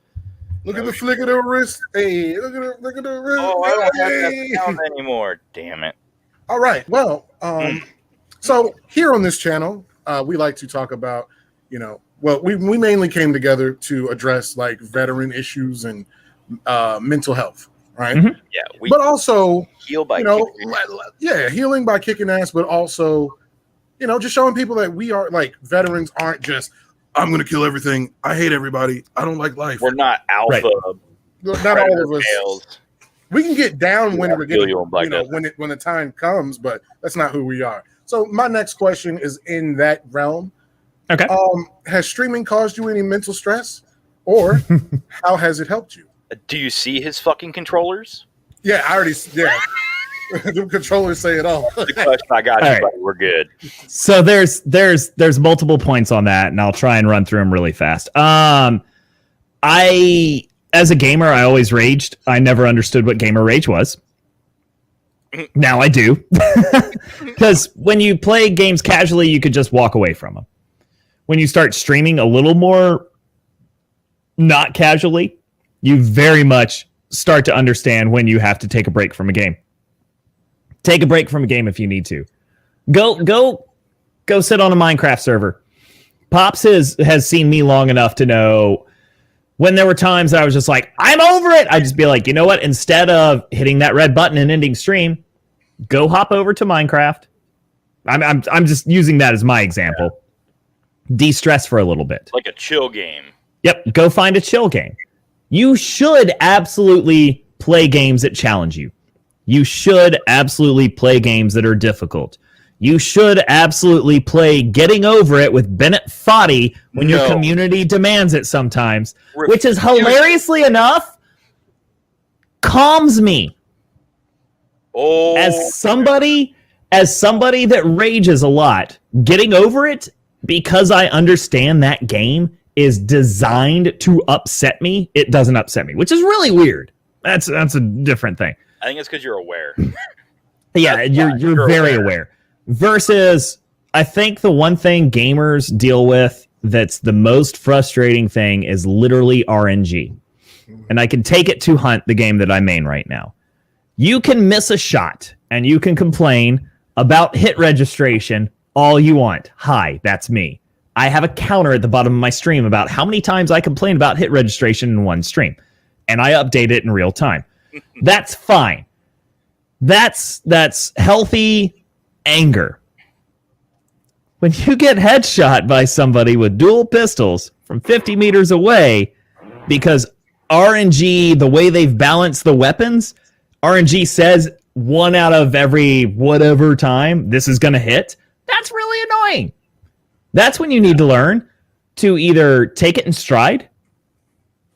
Look at the flick of the wrist. Hey, look at the wrist. Oh, I don't have that sound anymore. Damn it. All right. Well, so here on this channel, we like to talk about, we mainly came together to address like veteran issues and mental health. Right. Mm-hmm. Yeah. But also heal by healing by kicking ass, but also, just showing people that we are like veterans aren't just, I'm going to kill everything. I hate everybody. I don't like life. We're not alpha. Right. Not all of us. Males. We can get down when we're getting, like when the time comes, but that's not who we are. So my next question is in that realm. Okay. Has streaming caused you any mental stress, or how has it helped you? Do you see his fucking controllers? Yeah, I already. Yeah, the controllers say it all. The question I got you, right. buddy. We're good. So there's multiple points on that, and I'll try and run through them really fast. As a gamer, I always raged. I never understood what gamer rage was. Now I do, because when you play games casually, you could just walk away from them. When you start streaming a little more, not casually, you very much start to understand when you have to take a break from a game. Take a break from a game if you need to. Go sit on a Minecraft server. Pops has seen me long enough to know when there were times that I was just like, I'm over it. I'd just be like, you know what? Instead of hitting that red button and ending stream, go hop over to Minecraft. I'm just using that as my example. de-stress for a little bit. Like a chill game. Yep, go find a chill game. You should absolutely play games that challenge you. You should absolutely play games that are difficult. You should absolutely play Getting Over It with Bennett Foddy when your community demands it sometimes, which is hilariously enough calms me. Oh, As somebody that rages a lot, Getting Over It, because I understand that game is designed to upset me, it doesn't upset me, which is really weird. That's a different thing. I think it's because you're aware. Yeah, you're very aware. Versus, I think the one thing gamers deal with that's the most frustrating thing is literally RNG. And I can take it to Hunt, the game that I main right now. You can miss a shot, and you can complain about hit registration all you want. Hi, that's me. I have a counter at the bottom of my stream about how many times I complain about hit registration in one stream. And I update it in real time. That's fine. That's healthy anger. When you get headshot by somebody with dual pistols from 50 meters away because RNG, the way they've balanced the weapons, RNG says 1 out of every whatever time this is going to hit, that's really annoying. That's when you need to learn to either take it in stride,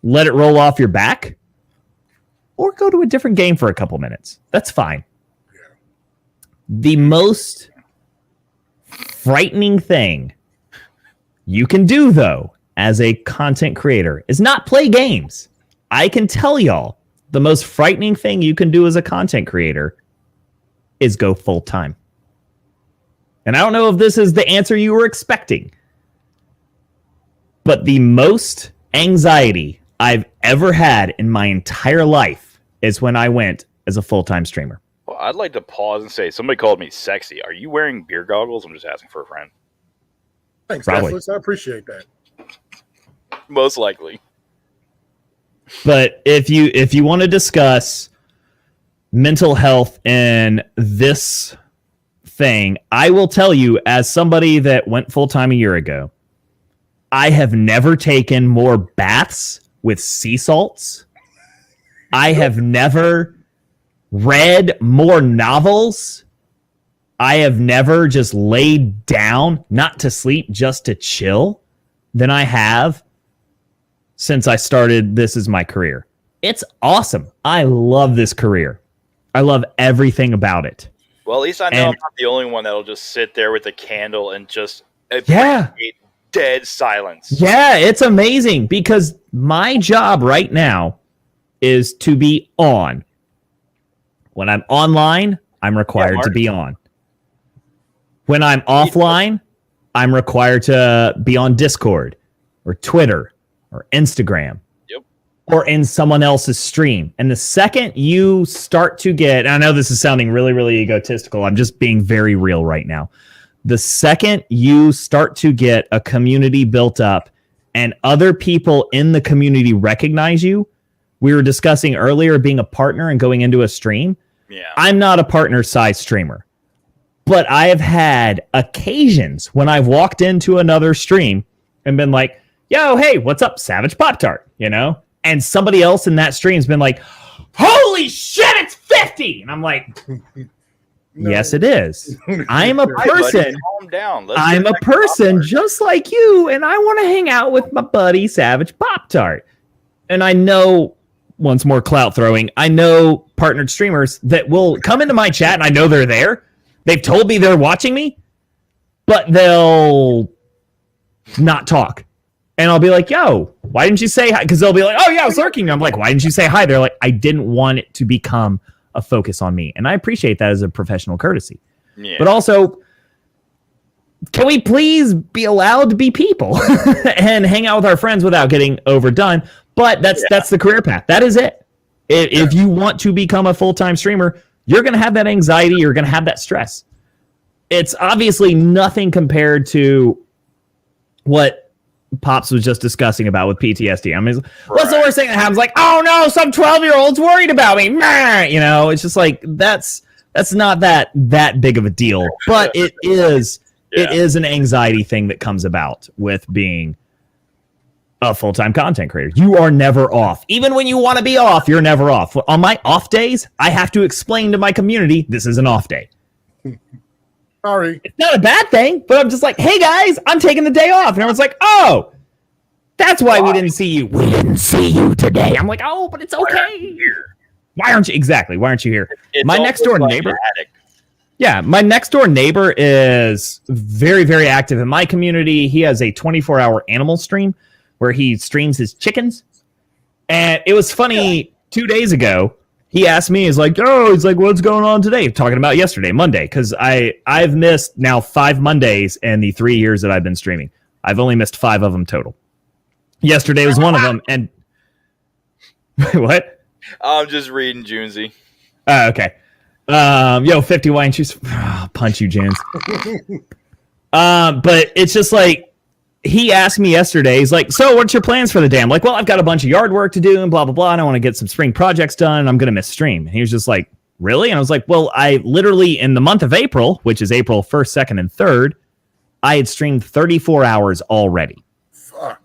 let it roll off your back, or go to a different game for a couple minutes. That's fine. The most frightening thing you can do, though, as a content creator is not play games. I can tell y'all the most frightening thing you can do as a content creator is go full time. And I don't know if this is the answer you were expecting, but the most anxiety I've ever had in my entire life is when I went as a full-time streamer. Well, I'd like to pause and say, somebody called me sexy. Are you wearing beer goggles? I'm just asking for a friend. Thanks, Probably. Netflix. I appreciate that. Most likely. But if you want to discuss mental health in this thing, I will tell you, as somebody that went full-time a year ago, I have never taken more baths with sea salts. I have never read more novels. I have never just laid down, not to sleep, just to chill, than I have since I started this as my career. It's awesome. I love this career. I love everything about it. Well, at least I know I'm not the only one that'll just sit there with a candle and just appreciate dead silence. Yeah, it's amazing because my job right now is to be on. When I'm online, I'm required to be on. When I'm offline, I'm required to be on Discord or Twitter or Instagram. Yep. Or in someone else's stream. And the second you start to get, and I know this is sounding really, really egotistical, I'm just being very real right now. The second you start to get a community built up and other people in the community recognize you, we were discussing earlier being a partner and going into a stream. Yeah. I'm not a partner size streamer, but I have had occasions when I've walked into another stream and been like, yo, hey, what's up, Savage Pop-Tart? You know? And somebody else in that stream's been like, holy shit, it's 50! And I'm like, yes, it is. I'm a person. Buddy, calm down. I'm a person just like you, and I want to hang out with my buddy Savage Pop-Tart. And I know, once more clout throwing, I know partnered streamers that will come into my chat, and I know they're there. They've told me they're watching me, but they'll not talk. And I'll be like, yo, why didn't you say hi? Because they'll be like, oh, yeah, I was lurking. I'm like, why didn't you say hi? They're like, I didn't want it to become a focus on me. And I appreciate that as a professional courtesy. Yeah. But also, can we please be allowed to be people and hang out with our friends without getting overdone? But that's the career path. That is it. If you want to become a full-time streamer, you're going to have that anxiety. You're going to have that stress. It's obviously nothing compared to what Pops was just discussing about with PTSD. I mean, what's the worst thing that happens? Like, oh no, some 12-year-old's worried about me. You know, it's just like, that's not that big of a deal, but it is It is an anxiety thing that comes about with being a full-time content creator. You are never off. Even when you want to be off, you're never off. On my off days, I have to explain to my community this is an off day. Sorry. It's not a bad thing, but I'm just like, hey guys, I'm taking the day off. And everyone's like, oh, that's why we didn't see you. We didn't see you today. I'm like, oh, but it's okay. Why aren't you? Exactly. Why aren't you here? It's My next door almost like neighbor. an addict. Yeah, my next door neighbor is very, very active in my community. He has a 24-hour animal stream where he streams his chickens. And it was funny, 2 days ago, he asked me, he's like, what's going on today? Talking about yesterday, Monday, because I've missed now 5 Mondays in the 3 years that I've been streaming. I've only missed 5 of them total. Yesterday was one of them, and what? I'm just reading Junesy. Oh, okay. 50, why don't you punch you, James? But it's just like, he asked me yesterday, he's like, so what's your plans for the day? I'm like, well, I've got a bunch of yard work to do and blah, blah, blah. And I want to get some spring projects done. And I'm going to miss stream. And he was just like, really? And I was like, well, I literally, in the month of April, which is April 1st, 2nd, and 3rd, I had streamed 34 hours already. Fuck.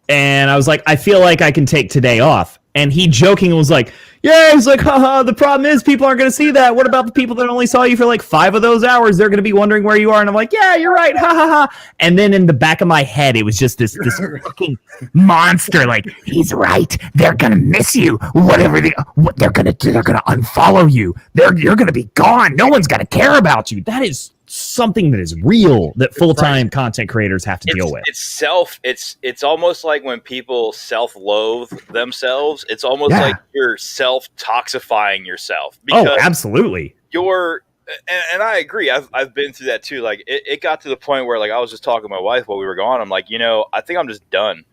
And I was like, I feel like I can take today off. And he joking was like, yeah, he's like, haha, the problem is people aren't going to see that. What about the people that only saw you for like 5 of those hours? They're going to be wondering where you are. And I'm like, yeah, you're right. Ha ha ha. And then in the back of my head, it was just this fucking monster. Like, he's right. They're going to miss you. What they're going to do, they're going to unfollow you. You're going to be gone. No one's going to care about you. That is something that is real that full-time content creators have to deal with. It's almost like when people self-loathe themselves, it's almost like you're self-toxifying yourself. Because absolutely. And I agree. I've been through that too. Like it got to the point where like I was just talking to my wife while we were gone. I'm like, I think I'm just done.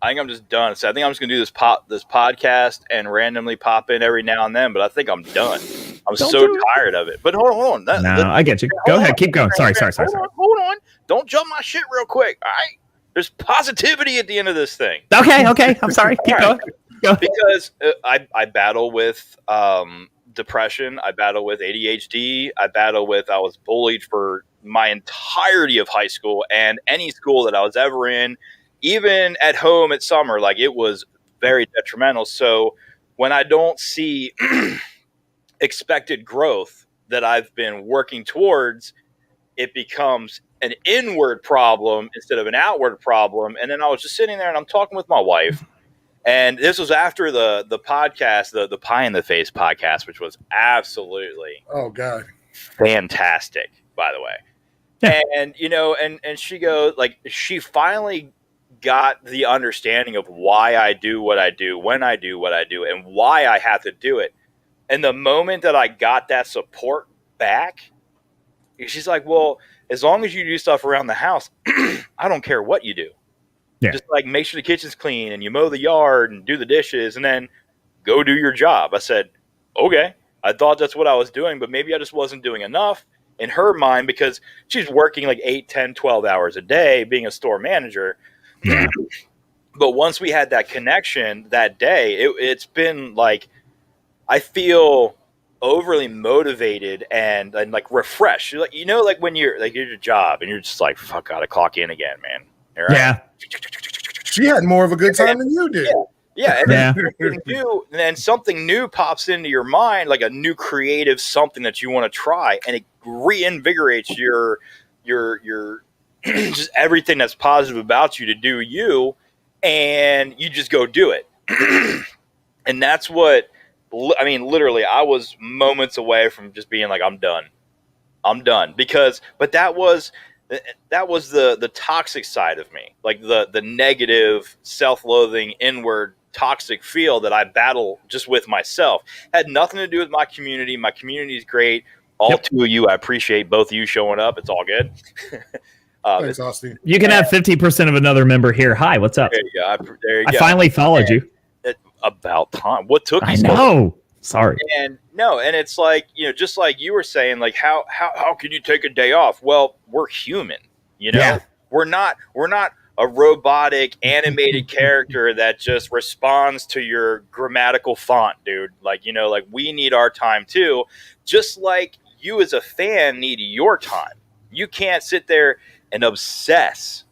So I think I'm just gonna do this podcast and randomly pop in every now and then, but I think I'm done. I'm so tired of it. But hold on. I get you. Go ahead. Keep going. Sorry. Hold on. Don't jump my shit real quick. All right. There's positivity at the end of this thing. Okay. I'm sorry. Keep going. Go. Because I battle with depression. I battle with ADHD. I was bullied for my entirety of high school and any school that I was ever in, even at home at summer. Like, it was very detrimental. So when I don't see expected growth that I've been working towards, it becomes an inward problem instead of an outward problem. And then I was just sitting there and I'm talking with my wife, and this was after the podcast, the Pie in the Face podcast, which was absolutely fantastic, by the way. Yeah. And she goes, like, she finally got the understanding of why I do what I do, when I do what I do, and why I have to do it. And the moment that I got that support back, she's like, well, as long as you do stuff around the house, I don't care what you do. Yeah. Just like make sure the kitchen's clean and you mow the yard and do the dishes and then go do your job. I said, okay. I thought that's what I was doing, but maybe I just wasn't doing enough in her mind because she's working like 8, 10, 12 hours a day being a store manager. Yeah. But once we had that connection that day, it's been like, I feel overly motivated and like refreshed. Like, like when you're like, you're your job and you're just like, fuck, gotta clock in again, man. Right? Yeah. She had more of a good time than you did. Yeah. And then something new pops into your mind, like a new creative something that you want to try, and it reinvigorates your just everything that's positive about you to do you, and you just go do it. And that's what, I mean, literally, I was moments away from just being like, I'm done. But that was the toxic side of me, like the negative, self-loathing, inward, toxic feel that I battle just with myself. Had nothing to do with my community. My community is great. All two of you, I appreciate both of you showing up. It's all good. Thanks, Austin. You can have 50% of another member here. Hi, what's up? There you go. I finally followed you. About time. What took you? I know. Sorry. And it's like, just like you were saying, like how can you take a day off? Well, we're human, Yeah. We're not a robotic animated character that just responds to your grammatical font, dude. Like, like we need our time too, just like you as a fan need your time. You can't sit there and obsess.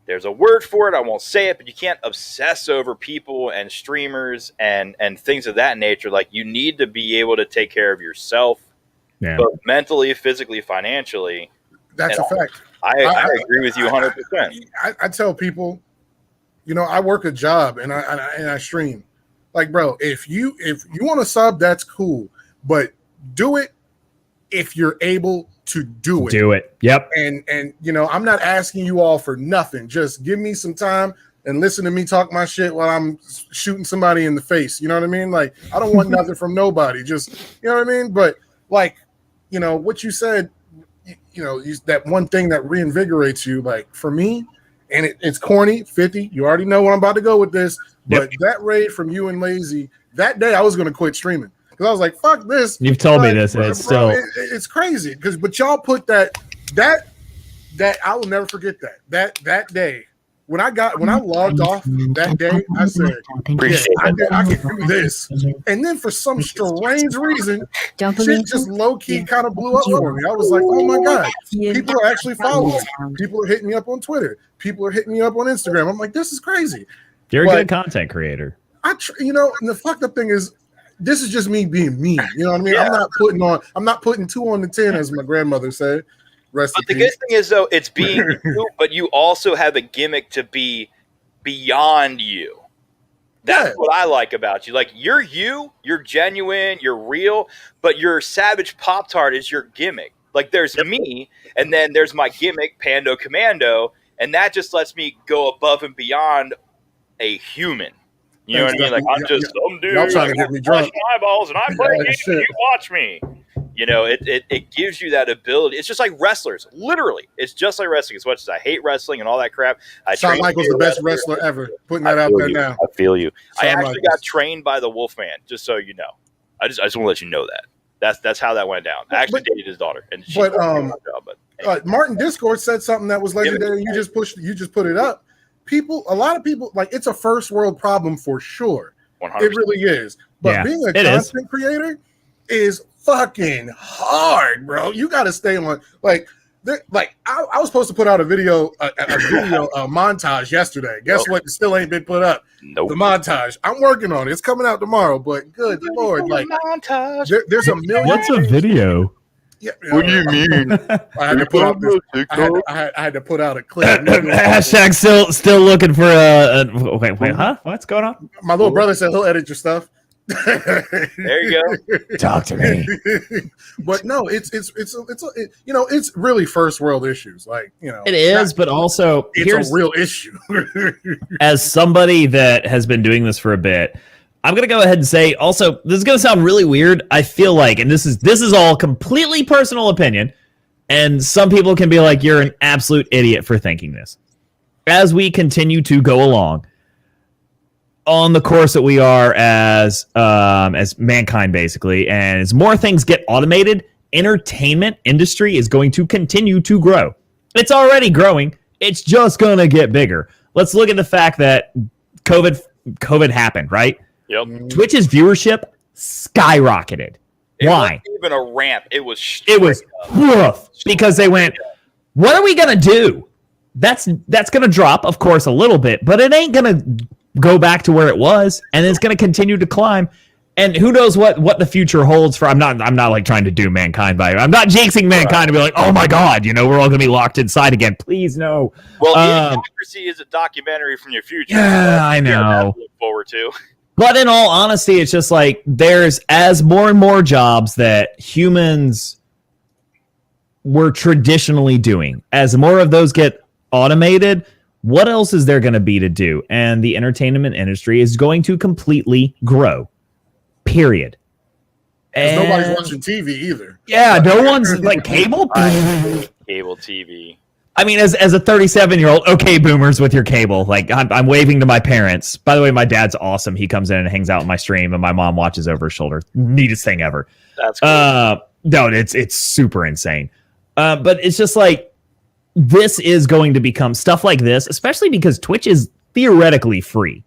There's a word for it. I won't say it, but you can't obsess over people and streamers and things of that nature. Like, you need to be able to take care of yourself, both mentally, physically, financially. That's a fact. I agree with you 100%. I tell people, you know, I work a job and I stream. Like, bro, if you want to sub, that's cool, but do it if you're able to do it. Do it. Yep. And you know, I'm not asking you all for nothing. Just give me some time and listen to me talk my shit while I'm shooting somebody in the face. You know what I mean? Like, I don't want nothing from nobody. Just, you know what I mean? But like, you know, what you said, you know, that one thing that reinvigorates you, like for me, and it's corny, 50. You already know where I'm about to go with this. But that raid from you and Lazy, that day I was going to quit streaming. Because I was like, fuck this. You've told me this, and it's still it's crazy. But y'all put that I will never forget that day. When I logged off that day, I said, I can do this. And then for some strange reason, shit just low-key kind of blew up for me. I was like, oh my God, people are actually following me. People are hitting me up on Twitter. People are hitting me up on Instagram. I'm like, this is crazy. You're a good content creator. You know, and the fucked up thing is, this is just me being me. You know what I mean? Yeah. I'm not putting 2 on the 10, as my grandmother said. But the good thing is, though, it's being you, but you also have a gimmick to be beyond you. That's what I like about you. Like, you're genuine, you're real, but your Savage Pop-Tart is your gimmick. Like, there's me, and then there's my gimmick, Pando Commando, and that just lets me go above and beyond a human. You know what I mean? Like, I'm just some dude. Y'all trying to get me drunk. My eyeballs, and I play games, and you watch me. You know, it gives you that ability. It's just like wrestlers. Literally, it's just like wrestling. As much as I hate wrestling and all that crap, Shawn Michaels the best wrestler ever. Putting that out there now. I feel you. I actually Michaels got trained by the Wolfman, just so you know. I just want to let you know that. That's how that went down. I actually dated his daughter, and she Martin Discord said something that was legendary. You just put it up. A lot of people, like, it's a first world problem for sure. 100%. It really is. But being a content creator is fucking hard, bro. You got to stay on. I was supposed to put out a video montage yesterday. Guess what? It still ain't been put up. Nope. The montage. I'm working on it. It's coming out tomorrow. But good Lord, like, montage. There's a million. What's a video? Yeah, what do you mean? I had to put out I had to put out a clip. Hashtag still looking for wait, huh? What's going on? My little brother said he'll edit your stuff. There you go. Talk to me. But no, it's you know, it's really first world issues. Like, you know, It is, but also it's a real issue. As somebody that has been doing this for a bit, I'm going to go ahead and say also, this is going to sound really weird. I feel like, and this is all completely personal opinion, and some people can be like, you're an absolute idiot for thinking this. As we continue to go along on the course that we are as mankind, basically, and as more things get automated, entertainment industry is going to continue to grow. It's already growing. It's just going to get bigger. Let's look at the fact that COVID happened, right? Yep. Twitch's viewership skyrocketed. Why? It wasn't even a ramp. It was woof, because they went, what are we going to do? That's going to drop, of course, a little bit, but it ain't going to go back to where it was, and it's going to continue to climb. And who knows what the future holds for? I'm not like trying to do mankind by. I'm not jinxing mankind to be like, oh my God, you know, we're all going to be locked inside again. Please no. Well, Idiocracy is a documentary from your future. Yeah, I know. To look forward to. But in all honesty, it's just like there's as more and more jobs that humans were traditionally doing, as more of those get automated, what else is there going to be to do? And the entertainment industry is going to completely grow. Period. And nobody's watching TV either. Yeah, no one's like cable. Cable TV. I mean, as a 37-year-old, okay, boomers with your cable. Like, I'm waving to my parents. By the way, my dad's awesome. He comes in and hangs out in my stream, and my mom watches over his shoulder. Neatest thing ever. That's cool. No, it's super insane. But it's just like, this is going to become stuff like this, especially because Twitch is theoretically free.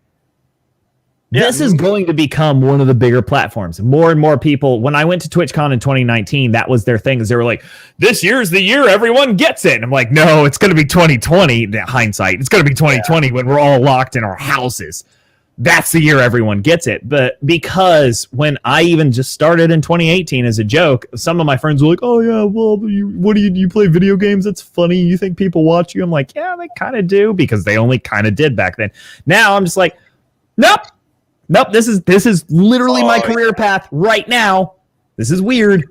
This is going to become one of the bigger platforms. More and more people, when I went to TwitchCon in 2019, that was their thing. Is they were like, this year's the year everyone gets it. And I'm like, no, it's going to be 2020. Hindsight, it's going to be 2020 when we're all locked in our houses. That's the year everyone gets it. But because when I even just started in 2018 as a joke, some of my friends were like, oh yeah, well, you play video games? That's funny. You think people watch you? I'm like, yeah, they kind of do, because they only kind of did back then. Now I'm just like, nope. This is literally my career path right now. This is weird.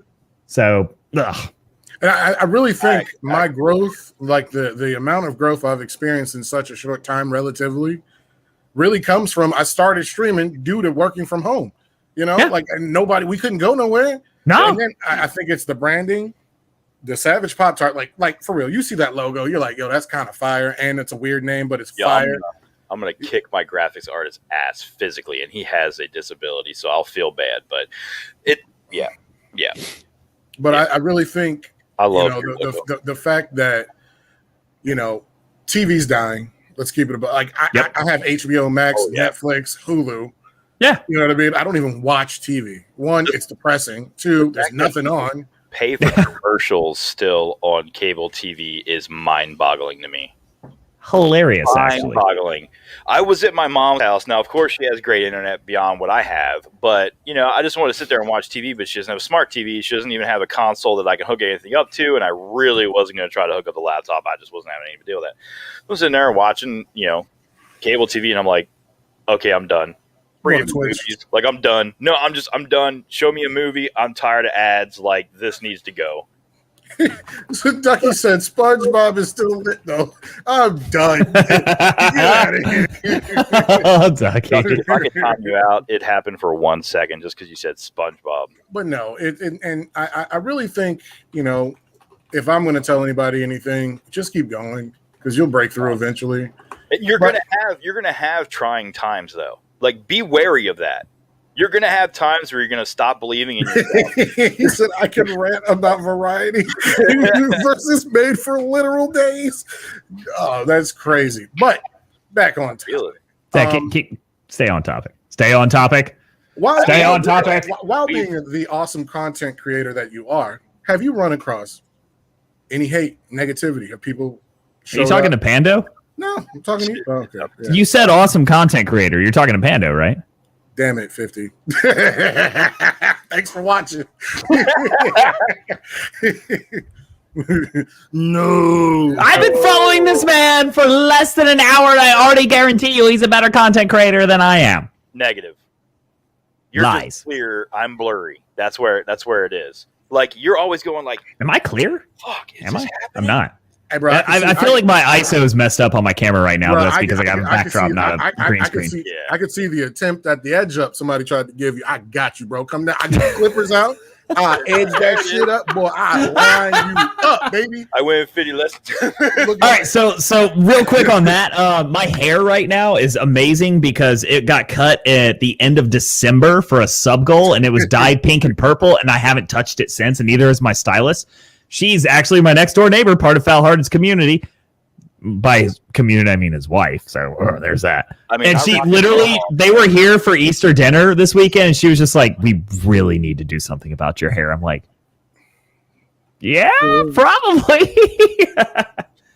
So, ugh. And I really think my growth, like the amount of growth I've experienced in such a short time relatively, really comes from I started streaming due to working from home. You know, like we couldn't go nowhere. No. And then I think it's the branding, the Savage Pop-Tart, like for real. You see that logo, you're like, yo, that's kind of fire. And it's a weird name, but it's fire. I'm gonna kick my graphics artist's ass physically, and he has a disability, so I'll feel bad. But yeah. But I really think I love the fact that TV's dying. Let's keep it about I have HBO Max, Netflix, Hulu. Yeah, you know what I mean. I don't even watch TV. One, it's depressing. Two, there's nothing on. Pay for commercials still on cable TV is mind-boggling to me. Hilarious, actually. Mind-boggling. I was at my mom's house. Now, of course, she has great internet beyond what I have. But, I just want to sit there and watch TV, but she doesn't have a smart TV. She doesn't even have a console that I can hook anything up to, and I really wasn't going to try to hook up the laptop. I just wasn't having any to deal with that. I was sitting there watching, cable TV, and I'm like, okay, I'm done. Like, I'm done. No, I'm done. Show me a movie. I'm tired of ads. Like, this needs to go. So Ducky said SpongeBob is still lit though. I'm done. Get out of here. Ducky. If I could time you out, it happened for 1 second just because you said SpongeBob. But no, I really think, if I'm going to tell anybody anything, just keep going because you'll break through eventually. You're gonna have trying times though. Like, be wary of that. You're going to have times where you're going to stop believing in yourself. He said, I can rant about Variety versus Made for Literal Days. Oh, that's crazy. But back on topic. Stay on topic. Stay on topic. Stay on topic. While being the awesome content creator that you are, have you run across any hate, negativity of people? Are you talking to Pando? No, I'm talking to you. Oh, okay. Yeah. You said awesome content creator. You're talking to Pando, right? Damn it, 50. Thanks for watching. No. I've been following this man for less than an hour, and I already guarantee you he's a better content creator than I am. Negative. You're Lies. Just clear. I'm blurry. That's where it is. Like, you're always going like, am I clear? Fuck. Am I? I'm not. Hey, bro, I feel like my ISO is messed up on my camera right now, but that's because I got a backdrop, not a green screen. I could see the attempt at the edge up somebody tried to give you. I got you, bro. Come down. I got clippers out. I edge that shit up, boy. I line you up, baby. I went 50 less. All right, so real quick on that, my hair right now is amazing because it got cut at the end of December for a sub goal, and it was dyed pink and purple, and I haven't touched it since, and neither is my stylist. She's actually my next door neighbor, part of Foul Hearted's community. By his community, I mean his wife. So there's that. I mean, and she literally, they were here for Easter dinner this weekend, and she was just like, "We really need to do something about your hair." I'm like, "Yeah, probably."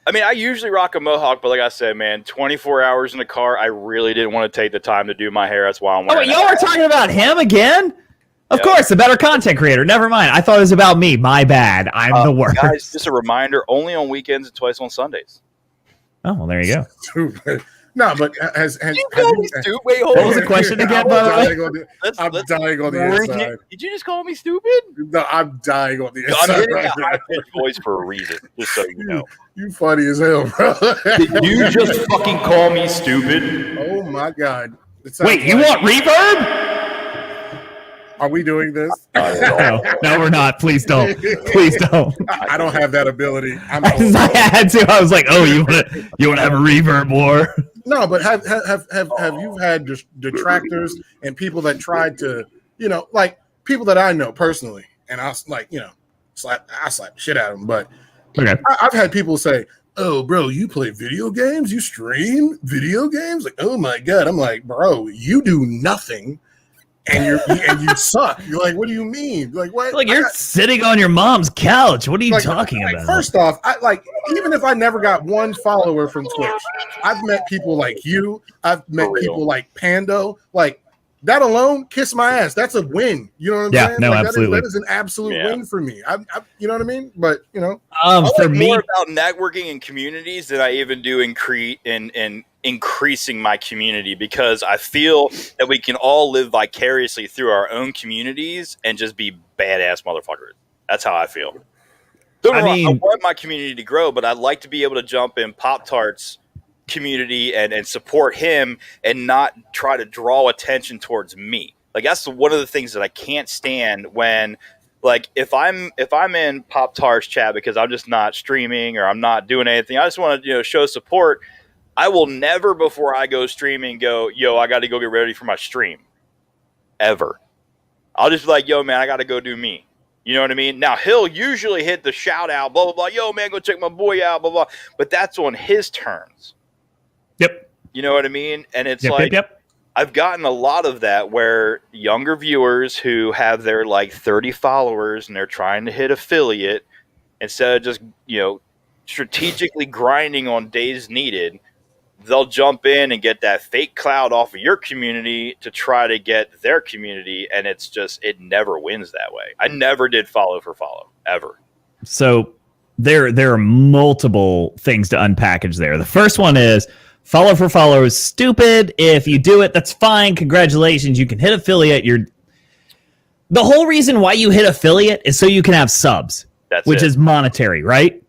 I mean, I usually rock a mohawk, but like I said, man, 24 hours in the car, I really didn't want to take the time to do my hair. That's why I'm wearing. Oh, y'all were talking about him again? Of course, the better content creator. Never mind. I thought it was about me. My bad. I'm the worst. Guys, just a reminder, only on weekends and twice on Sundays. Oh, well, there you go. No, but has you call me stupid? Wait, hold on. What was the question again, by the way? I'm dying on the inside. Did you just call me stupid? No, I'm dying on the inside. I'm hitting a high-pitched voice for a reason, just so you know. You funny as hell, bro. Did you just fucking call me stupid? Oh, my God. Wait, you want reverb? Are we doing this? No, we're not. Please don't. Please don't. I don't have that ability. I had to. I was like, "Oh, you want to have a reverb war?" No, but have you had detractors and people that tried to, like people that I know personally, and I was like, slap the shit out of them. But okay. I've had people say, oh, bro, you play video games? You stream video games? Like, oh my God. I'm like, bro, you do nothing and you suck. You're like, what do you mean? Like, what? Like you're sitting on your mom's couch. What are you talking about? First off, even if I never got one follower from Twitch, I've met people like you. I've met people like Pando. Like, that alone, kiss my ass. That's a win. You know what I'm saying? No, like, absolutely. That is an absolute win for me. You know what I mean? But, you know. I for like me, more about networking and communities than I even do in increasing my community, because I feel that we can all live vicariously through our own communities and just be badass motherfuckers. That's how I feel. I want my community to grow, but I'd like to be able to jump in Pop-Tart's community and support him and not try to draw attention towards me. Like, that's one of the things that I can't stand when, like, if I'm in Pop-Tart's chat because I'm just not streaming or I'm not doing anything, I just want to, show support. I will never, before I go streaming, go, yo, I got to go get ready for my stream. Ever. I'll just be like, yo, man, I got to go do me. You know what I mean? Now, he'll usually hit the shout out, blah, blah, blah. Yo, man, go check my boy out, blah, blah. But that's on his terms. Yep. You know what I mean? And it's Yep. I've gotten a lot of that where younger viewers who have their 30 followers and they're trying to hit affiliate, instead of just, strategically grinding on days needed, they'll jump in and get that fake cloud off of your community to try to get their community. And it's just, it never wins that way. I never did follow for follow, ever. So there are multiple things to unpackage there. The first one is follow for follow is stupid. If you do it, that's fine. Congratulations. You can hit affiliate. The whole reason why you hit affiliate is so you can have subs, which is monetary, right?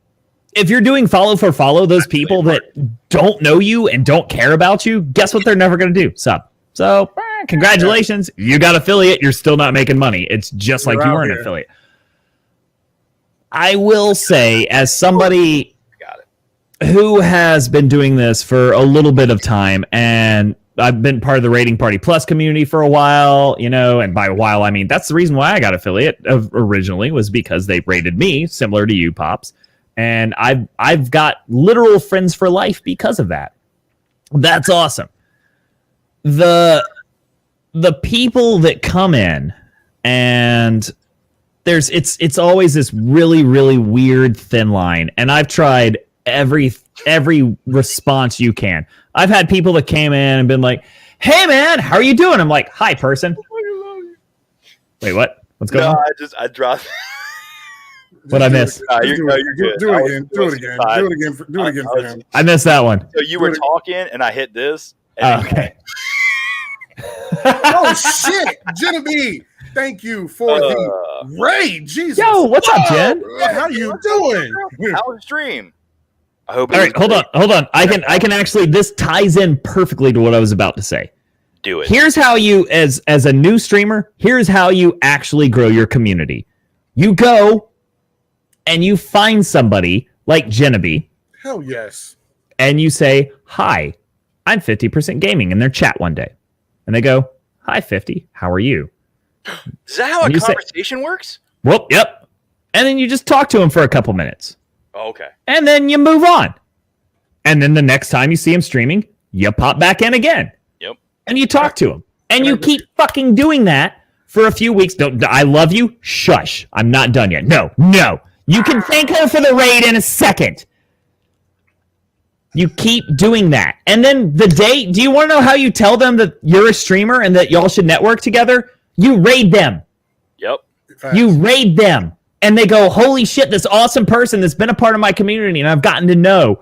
If you're doing follow for follow, those people that don't know you and don't care about you, guess what they're never going to do? Sub. So congratulations. You got affiliate. You're still not making money. It's just like you were an affiliate. I will say, as somebody who has been doing this for a little bit of time, and I've been part of the Rating Party Plus community for a while, and by a while, I mean, that's the reason why I got affiliate originally, was because they rated me, similar to you, Pops. And I've got literal friends for life because of that. That's awesome. The people that come in, and it's always this really, really weird thin line. And I've tried every response you can. I've had people that came in and been like, hey man, how are you doing? I'm like, hi person. Wait, what? What's going on? I dropped. What I missed? You're good. Do it again for him. I missed that one. So you were talking and I hit this. Okay. Oh shit, Genevieve. Thank you for the raid. Jesus. Yo, what's up, Jen? How you doing? How was the stream? I hope. All right, hold on. I can actually. This ties in perfectly to what I was about to say. Do it. Here's how you, as a new streamer, here's how you actually grow your community. You go and you find somebody like Genevieve. Hell yes. And you say, "Hi, I'm 50% Gaming," in their chat one day, and they go, "Hi, 50. How are you?" Is that how a conversation works? Well, yep. And then you just talk to him for a couple minutes. Oh, okay. And then you move on. And then the next time you see him streaming, you pop back in again. Yep. And you talk to him. And you keep fucking doing that for a few weeks. Don't, I love you. Shush. I'm not done yet. No. You can thank her for the raid in a second. You keep doing that. And then the day, do you want to know how you tell them that you're a streamer and that y'all should network together? You raid them. Yep. You raid them. And they go, holy shit, this awesome person that's been a part of my community and I've gotten to know.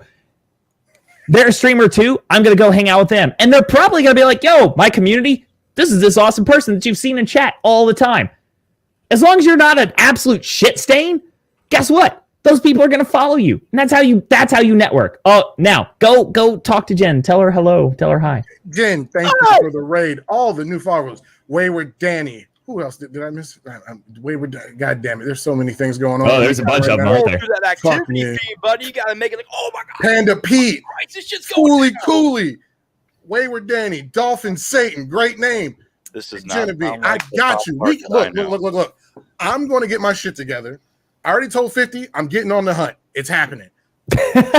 They're a streamer too. I'm going to go hang out with them. And they're probably going to be like, yo, my community, this is this awesome person that you've seen in chat all the time. As long as you're not an absolute shit stain, guess what? Those people are going to follow you. And that's how you network. Oh, now go talk to Jen. Tell her hello. Tell her hi. Jen, thank you for the raid. All the new followers. Wayward Danny. Who else did I miss? Wayward. God damn it! There's so many things going on. Oh, there's a bunch of them, aren't there? Do that activity feed, buddy. You gotta make it like, oh my god. Panda Pete. Christ, this shit's going down. Cooley. Wayward Danny. Dolphin Satan. Great name. This is not. Genevieve, I got you. Look. I'm going to get my shit together. I already told 50. I'm getting on the hunt. It's happening.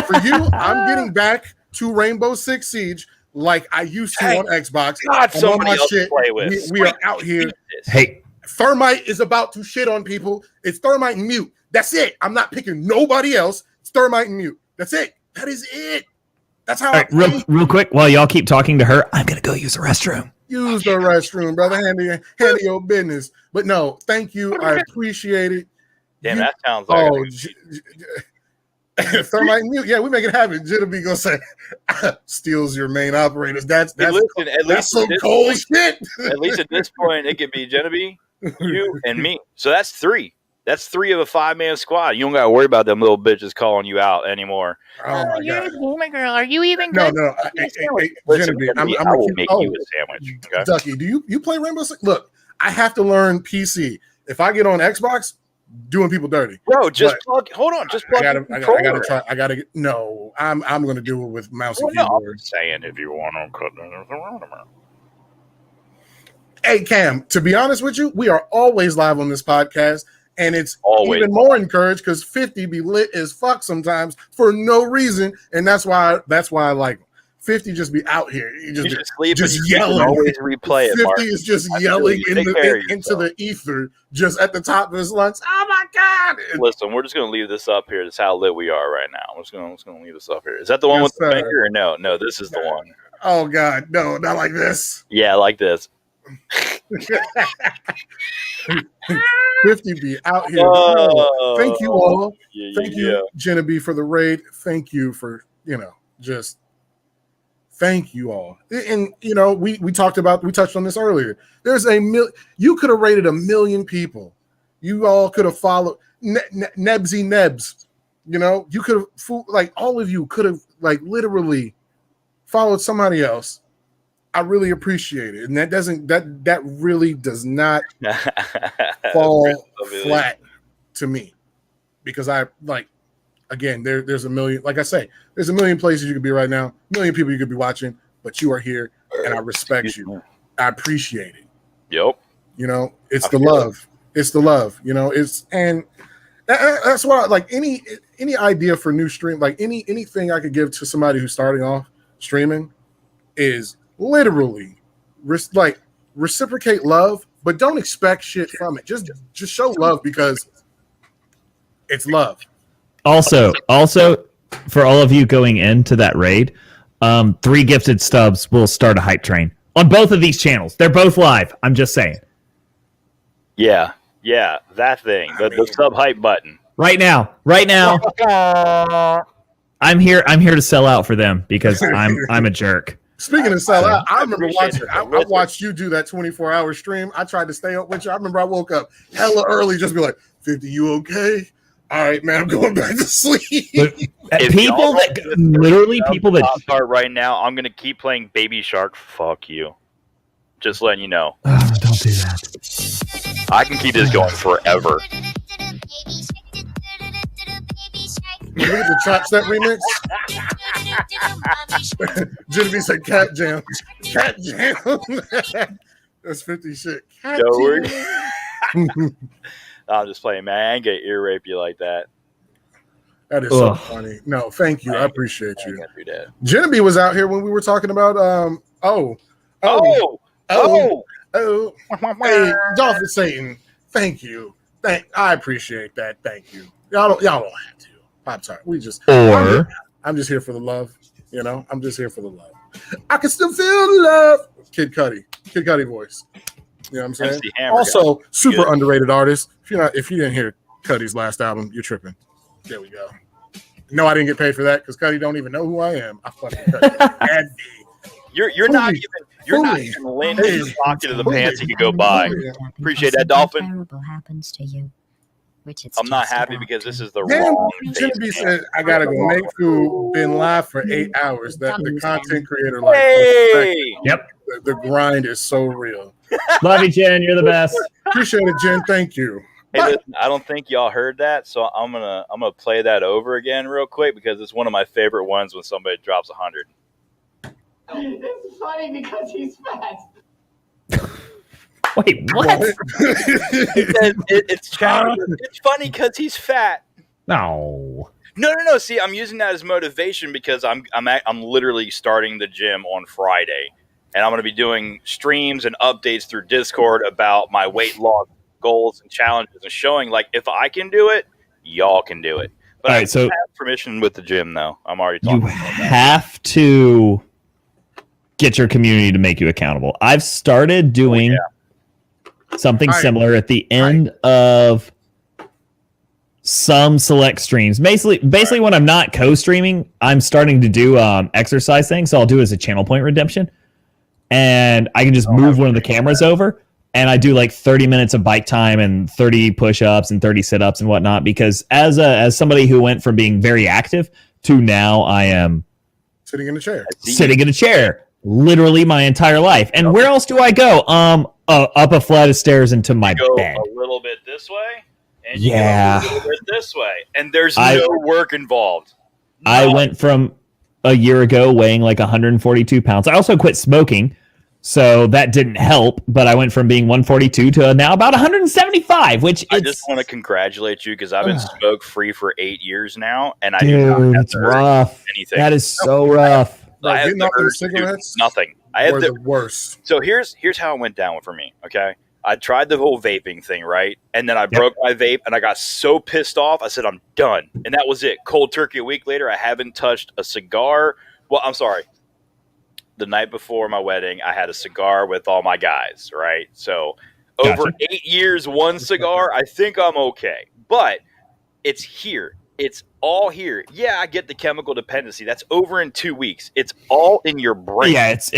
For you, I'm getting back to Rainbow Six Siege like I used to on Xbox. God, I'm on somebody my else to shit. play with. We are out here. Jesus. Hey, Thermite is about to shit on people. It's Thermite and Mute. That's it. I'm not picking nobody else. It's Thermite and Mute. That's it. That is it. That's how all I right, real quick, while y'all keep talking to her, I'm gonna go use the restroom. use the restroom, brother. Handle your business. But no, thank you. I appreciate it. Damn, You- that sounds like Thermite and Mute. Yeah, we make it happen. Jitterbee gonna say steals your main operators. That's listen, at that's least some at this cold point- shit. At least at this point, it could be Genevieve, you, and me. So that's 3. That's 3 of a 5-man squad. You don't got to worry about them little bitches calling you out anymore. Oh my god. Oh my girl, are you even No, good? no. Hey, Listen, Genevieve, I'm I gonna will keep. make Oh, you a sandwich. Okay? Ducky, do you play Rainbow Six? Look, I have to learn PC. If I get on Xbox, doing people dirty. Bro, just But- plug. Hold on, just plug. I the gotta controller. try. I gotta get. No, I'm gonna do it with mouse and Well, no, I'm keyboard. just saying if you want to cut them. Hey Cam, to be honest with you, we are always live on this podcast, and it's Always. even more encouraged because 50 be lit as fuck sometimes for no reason, and that's why I like him. 50 just be out here. He You just should sleep. just and you can yelling. always replay it. 50 Mark. is just I feel yelling you. Take care of into yourself. the ether, just at the top of his lungs. Oh my god! Listen, we're just gonna leave this up here. That's how lit we are right now. I'm just gonna leave this up here. Is that the one Yes, with the sir. finger or no? No, this is the one. Oh god, no, not like this. Yeah, like this. 50 be out here. Oh, Thank you all. Yeah, Thank you, Genevieve, for the raid. Thank you for, just thank you all. And we touched on this earlier. There's you could have rated 1 million people. You all could have followed Nebsy Nebs. You could have, like, all of you could have, like, literally followed somebody else. I really appreciate it. And that really does not fall flat to me, because I like, again, there's a million, like I say, there's 1 million places you could be right now, 1 million people you could be watching, but you are here and I respect you. I appreciate it. Yep. It's I the feel love. It's the love, and that's why, like, any idea for new stream, like anything I could give to somebody who's starting off streaming is literally reciprocate love, but don't expect shit from it. Just show love because it's love. Also, for all of you going into that raid, 3 gifted stubs will start a hype train on both of these channels. They're both live. I'm just saying. Yeah, that thing. The sub hype button. Right now. I'm here to sell out for them because I'm a jerk. Speaking of sell out, I remember appreciate watching. it. I watched you do that 24-hour stream. I tried to stay up with you. I remember I woke up hella early, just be like, 50, you okay? All right, man, I'm going back to sleep. If People y'all that don't literally people that start right now, I'm gonna keep playing Baby Shark. Fuck you. Just letting you know. don't do that. I can keep this going forever. You look at the Trap Step remix. Genevieve said Cat Jam. Cat Jam. That's 50 shit. Cat Don't worry. Jam. I'm just playing, man. I ain't gonna ear rape you like that. That is so Ugh. funny. No, thank you. I appreciate I ain't you. gonna do that. Genevieve was out here when we were talking about hey, Dolphin Satan. Thank you. I appreciate that. Thank you. Y'all don't have to. I'm sorry. Or I'm just here for the love. I'm just here for the love. I can still feel the love. Kid Cudi voice. You know what I'm saying? MC Hammer Also, super Good. underrated artist. If you didn't hear Cudi's last album, you're tripping. There we go. No, I didn't get paid for that because Cudi don't even know who I am. I fucking Cudi. You're not Fully. even lending Hey. your pocket to the Fully. pants you could go buy. Appreciate that, Dolphin. Terrible happens to you, which it's I'm not just happy about because this to. is the Damn, wrong. Genevieve face said, I gotta go make food. Been live for 8 hours. That the content creator life. Hey, The grind is so real. love you, Jen. You're the best. Appreciate it, Jen. Thank you. hey, listen, I don't think y'all heard that, so I'm gonna play that over again real quick because it's one of my favorite ones when somebody drops 100. It's funny because he's fat. Wait, what? It's funny because he's fat. No. No. See, I'm using that as motivation because I'm literally starting the gym on Friday, and I'm going to be doing streams and updates through Discord about my weight loss goals and challenges, and showing like if I can do it, y'all can do it. But All I right, so have permission with the gym, though. I'm already talking you about that. have to get your community to make you accountable. I've started doing something similar at the end of some select streams. Basically when I'm not co-streaming, I'm starting to do exercise things. So I'll do it as a channel point redemption. And I can just move one of the cameras over, and I do like 30 minutes of bike time and 30 push-ups and 30 sit-ups and whatnot, because as somebody who went from being very active to now I am Sitting in a chair. sitting in a chair literally my entire life. And where else do I go? Up a flight of stairs into my Go bed. a little bit this way, and you Yeah. go a little bit this way, and there's I- no work involved. I None. went from a year ago weighing like 142 pounds. I also quit smoking, so that didn't help. But I went from being 142 to now about 175, which I it's, just want to congratulate you because I've been smoke free for 8 years now, and I do dude, not have it's the urge rough. anything. That is so rough. Bro, I have getting the off those urge to do cigarettes nothing. I have were the the worst. So here's how it went down for me. Okay, I tried the whole vaping thing, right? And then I broke my vape, and I got so pissed off. I said, I'm done, and that was it. Cold turkey. A week later, I haven't touched a cigar. Well, I'm sorry. The night before my wedding, I had a cigar with all my guys, right? So over Gotcha. 8 years, one cigar. I think I'm okay, but it's here. It's all here. Yeah, I get the chemical dependency. That's over in 2 weeks. It's all in your brain. Yeah, it's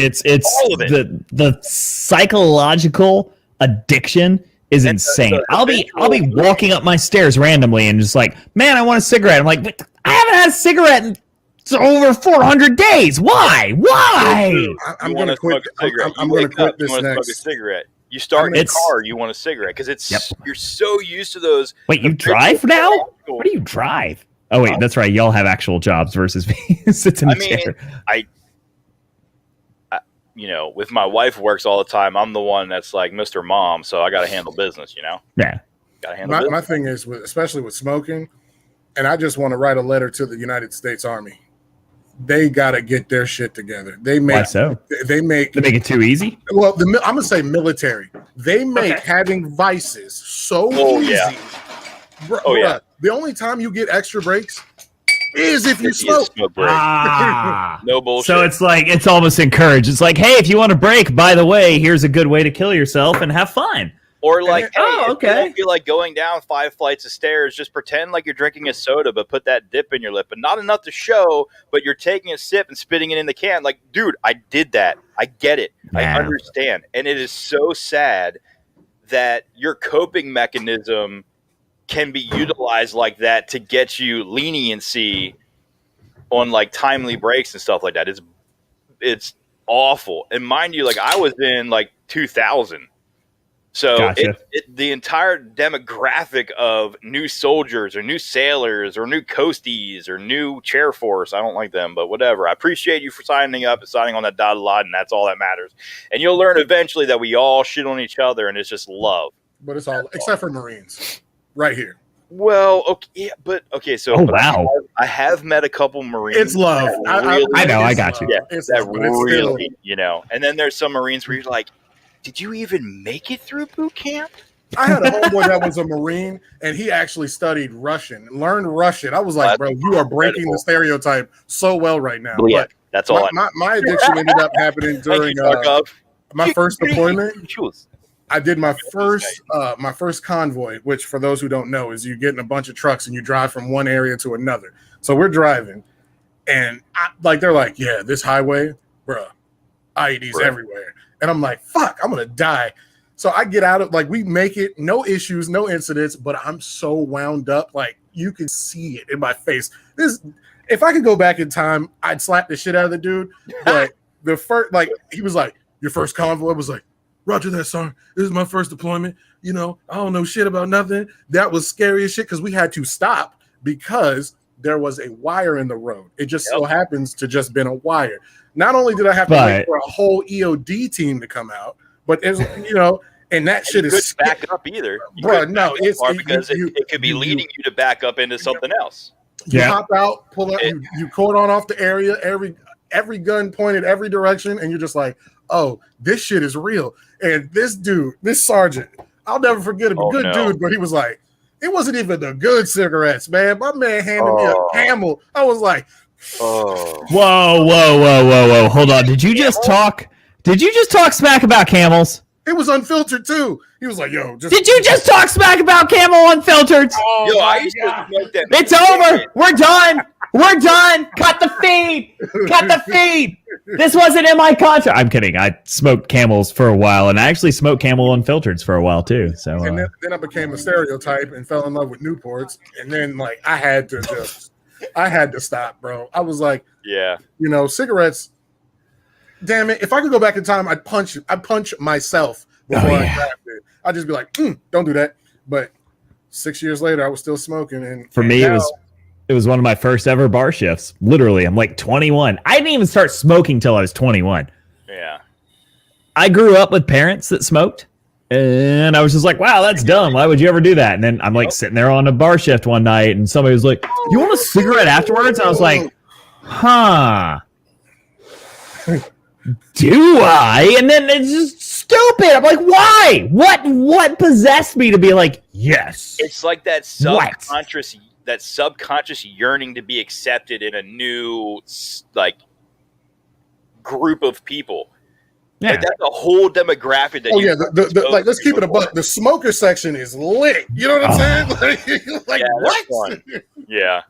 All of it. the psychological addiction is And insane. the I'll be walking up my stairs randomly and just like, man, I want a cigarette. I'm like, "But I haven't had a cigarette in over 400 days. Why? Why? I'm You going wanna to quit. smoke a cigarette. I'm You going to wake quit up, you this wanna smoke a next. cigarette. You start in a It's- car, you want a cigarette because it's Yep. you're so used to those. Wait, you the drive visual now? spectacle. What do you drive? Oh wait, that's right. Y'all have actual jobs versus me who sits in I a mean, chair. You know, with my wife works all the time. I'm the one that's like Mr. Mom, so I got to handle business. You know, Yeah. got to handle My business. thing is, especially with smoking, and I just want to write a letter to the United States Army. They got to get their shit together. They Why make so? they make They make it too easy. well. I'm gonna say military. They make having vices so Oh, easy. yeah. Bruh, Oh, yeah. The only time you get extra breaks is if you If smoke. smoke break. Ah. No bullshit. So it's like it's almost encouraged. It's like, hey, if you want to break, by the way, here's a good way to kill yourself and have fun. Or like, hey, Oh, if you okay. don't feel like going down 5 flights of stairs, just pretend like you're drinking a soda, but put that dip in your lip, and not enough to show, but you're taking a sip and spitting it in the can. Like, dude, I did that. I get it. I Yeah. understand. And it is so sad that your coping mechanism can be utilized like that to get you leniency on like timely breaks and stuff like that. It's awful. And mind you, like I was in like 2000. So Gotcha. the entire demographic of new soldiers or new sailors or new coasties or new chair force, I don't like them, but whatever. I appreciate you for signing up and signing on that dotted line, and that's all that matters. And you'll learn eventually that we all shit on each other, and it's just love. But it's all except for Marines, right here. Well, okay, yeah, but okay, so Oh, but wow. I have met a couple Marines. It's love. that really- I know, I it's got you. love. Yeah, It's that love, but it's still- really, you know. And then there's some Marines where you're like, did you even make it through boot camp? I had a homeboy that was a Marine, and he actually studied Russian, learned Russian. I was like, bro, you are breaking the stereotype so well right now. Well, yeah, But that's all. my addiction ended up happening during my first deployment. I did my first convoy, which for those who don't know is you get in a bunch of trucks and you drive from one area to another. So we're driving, and they're like, yeah, this highway, bruh, IEDs everywhere. And I'm like, fuck, I'm gonna die. So I get out of we make it, no issues, no incidents, but I'm so wound up, like you can see it in my face. If I could go back in time, I'd slap the shit out of the dude. But the first, he was like, your first convoy. I was like, Roger that, sir. This is my first deployment. You know, I don't know shit about nothing. That was scary as shit because we had to stop because there was a wire in the road. It just so happens to just been a wire. Not only did I have to wait for a whole EOD team to come out, but it's, you know, and that shit is back up either, bro. No, it's because it could be leading you to back up into something else. You Yeah. hop out, pull up, you cordon off the area, every gun pointed every direction, and you're just like, oh, this shit is real. And this dude, this sergeant, I'll never forget him. Oh, Good no. dude, but he was like, it wasn't even the good cigarettes, man. My man handed me a Camel. I was like, Oh, Whoa. Hold on. Did you just talk smack about camels? it was unfiltered too. He was like, yo, just Did you just talk smack about Camel Unfiltered? yo, I used to smoke that. It's over. We're done. Cut the feed. This wasn't in my contract. I'm kidding. I smoked Camels for a while, and I actually smoked Camel Unfiltereds for a while too. So And then I became a stereotype and fell in love with Newports. And then like I had to stop, bro. I was like, Yeah. Cigarettes. Damn it! If I could go back in time, I'd punch myself before I grabbed it. I'd just be like, don't do that. But 6 years later, I was still smoking. And for me, it was one of my first ever bar shifts. Literally, I'm like 21. I didn't even start smoking till I was 21. Yeah. I grew up with parents that smoked, and I was just like, wow, that's dumb. Why would you ever do that? And then I'm like sitting there on a bar shift one night, and somebody was like, you want a cigarette afterwards? And I was like, huh. Do I? And then it's just stupid. I'm like, why? What possessed me to be like, yes? It's like that subconscious yearning to be accepted in a new group of people. Yeah. Like, that's a whole demographic. That Oh yeah, the let's keep it a buck. The smoker section is lit. You know what I'm saying? Like Yeah, that's what? fun. Yeah.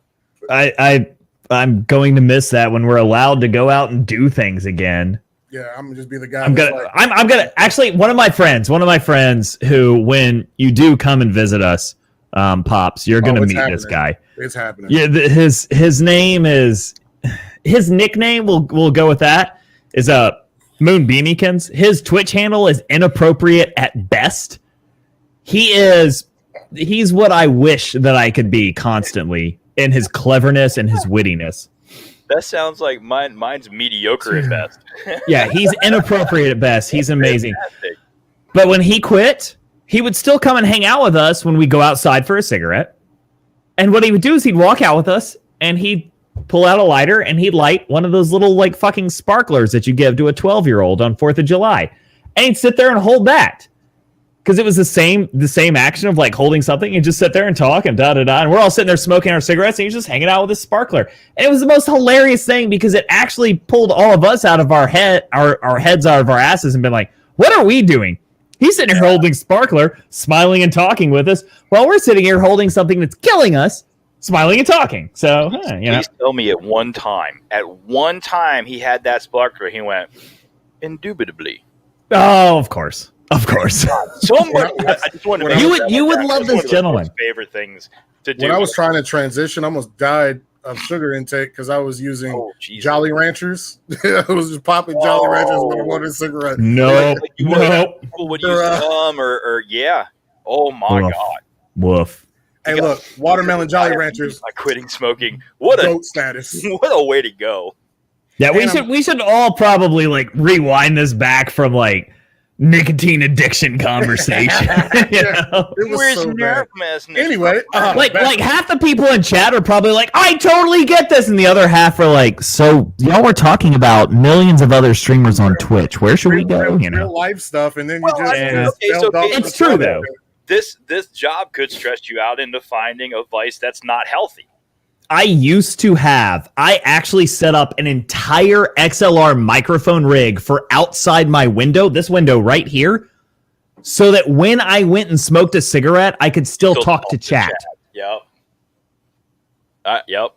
I'm going to miss that when we're allowed to go out and do things again. Yeah, I'm gonna just be the guy. I'm gonna actually one of my friends who, when you do come and visit us, Pops, you're gonna meet this guy. It's happening. Yeah, his name is, his nickname, we'll go with that, is Moon Beamykins. His Twitch handle is inappropriate at best. He's what I wish that I could be constantly in his cleverness and his wittiness. That sounds like mine's mediocre at best. Yeah, he's inappropriate at best. He's amazing. Fantastic. But when he quit, he would still come and hang out with us when we go outside for a cigarette. And what he would do is he'd walk out with us and he'd pull out a lighter and he'd light one of those little like fucking sparklers that you give to a 12-year-old on 4th of July. And he'd sit there and hold that. Because it was the same action of like holding something and just sit there and talk and da-da-da. And we're all sitting there smoking our cigarettes and he's just hanging out with this sparkler. And it was the most hilarious thing because it actually pulled all of us out of our heads out of our asses and been like, what are we doing? He's sitting here holding sparkler, smiling and talking with us, while we're sitting here holding something that's killing us, smiling and talking. So, Please tell me at one time he had that sparkler, he went, indubitably. Oh, of course. Of course. Somebody, I just want to You would love this gentleman. Favorite things to do. When I was trying to transition, I almost died of sugar intake because I was using Jolly Ranchers. I was just popping Jolly Ranchers when I wanted a cigarette. No. People would use gum or yeah. Oh my God. Woof. Hey, look, watermelon Jolly Ranchers. By quitting smoking. What a goat status. What a way to go. Yeah, we should all probably like rewind this back from like nicotine addiction conversation. You know? It was Where's so bad. nerve Anyway, like half the people in chat are probably like, I totally get this, and the other half are like, So y'all were talking about millions of other streamers on Twitch. Where should we go? You know, real life stuff, and then you Well, just it's true though. This job could stress you out into finding a vice that's not healthy. I actually set up an entire XLR microphone rig for outside my window, this window right here, so that when I went and smoked a cigarette, I could still talk to chat. Yep. Yep.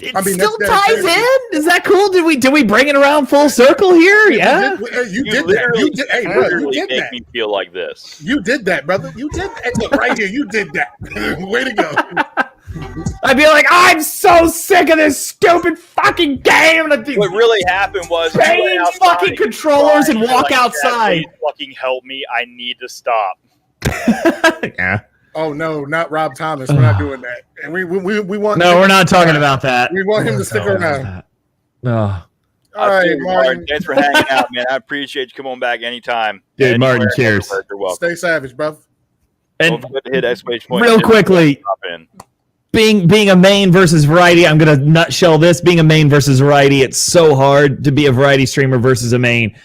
It I mean, still that's ties dedication. in. Is that cool? Did we bring it around full circle here? Yeah. You did that. literally- You did, hey, bro, you Literally did make that. me feel like this. You did that, brother. You did that. Hey, look, right here. You did that. Way to go. I'd be like, I'm so sick of this stupid fucking game. And I'd be What really happened was change we went outside, fucking controllers and walk like, outside. "Please fucking help me. I need to stop." Yeah. Oh no, not Rob Thomas. We're not doing that. And we want. No, we're not talking about that. We want him to stick around. No. All right, Martin. Thanks for hanging out, man. I appreciate you. Come on back anytime. Dude, Martin, Anywhere, cheers. everywhere, you're welcome. Stay savage, bro. Don't And forget to hit exclamation point. real quickly, Drop in. being a main versus variety, I'm gonna nutshell this. Being a main versus variety, it's so hard to be a variety streamer versus a main.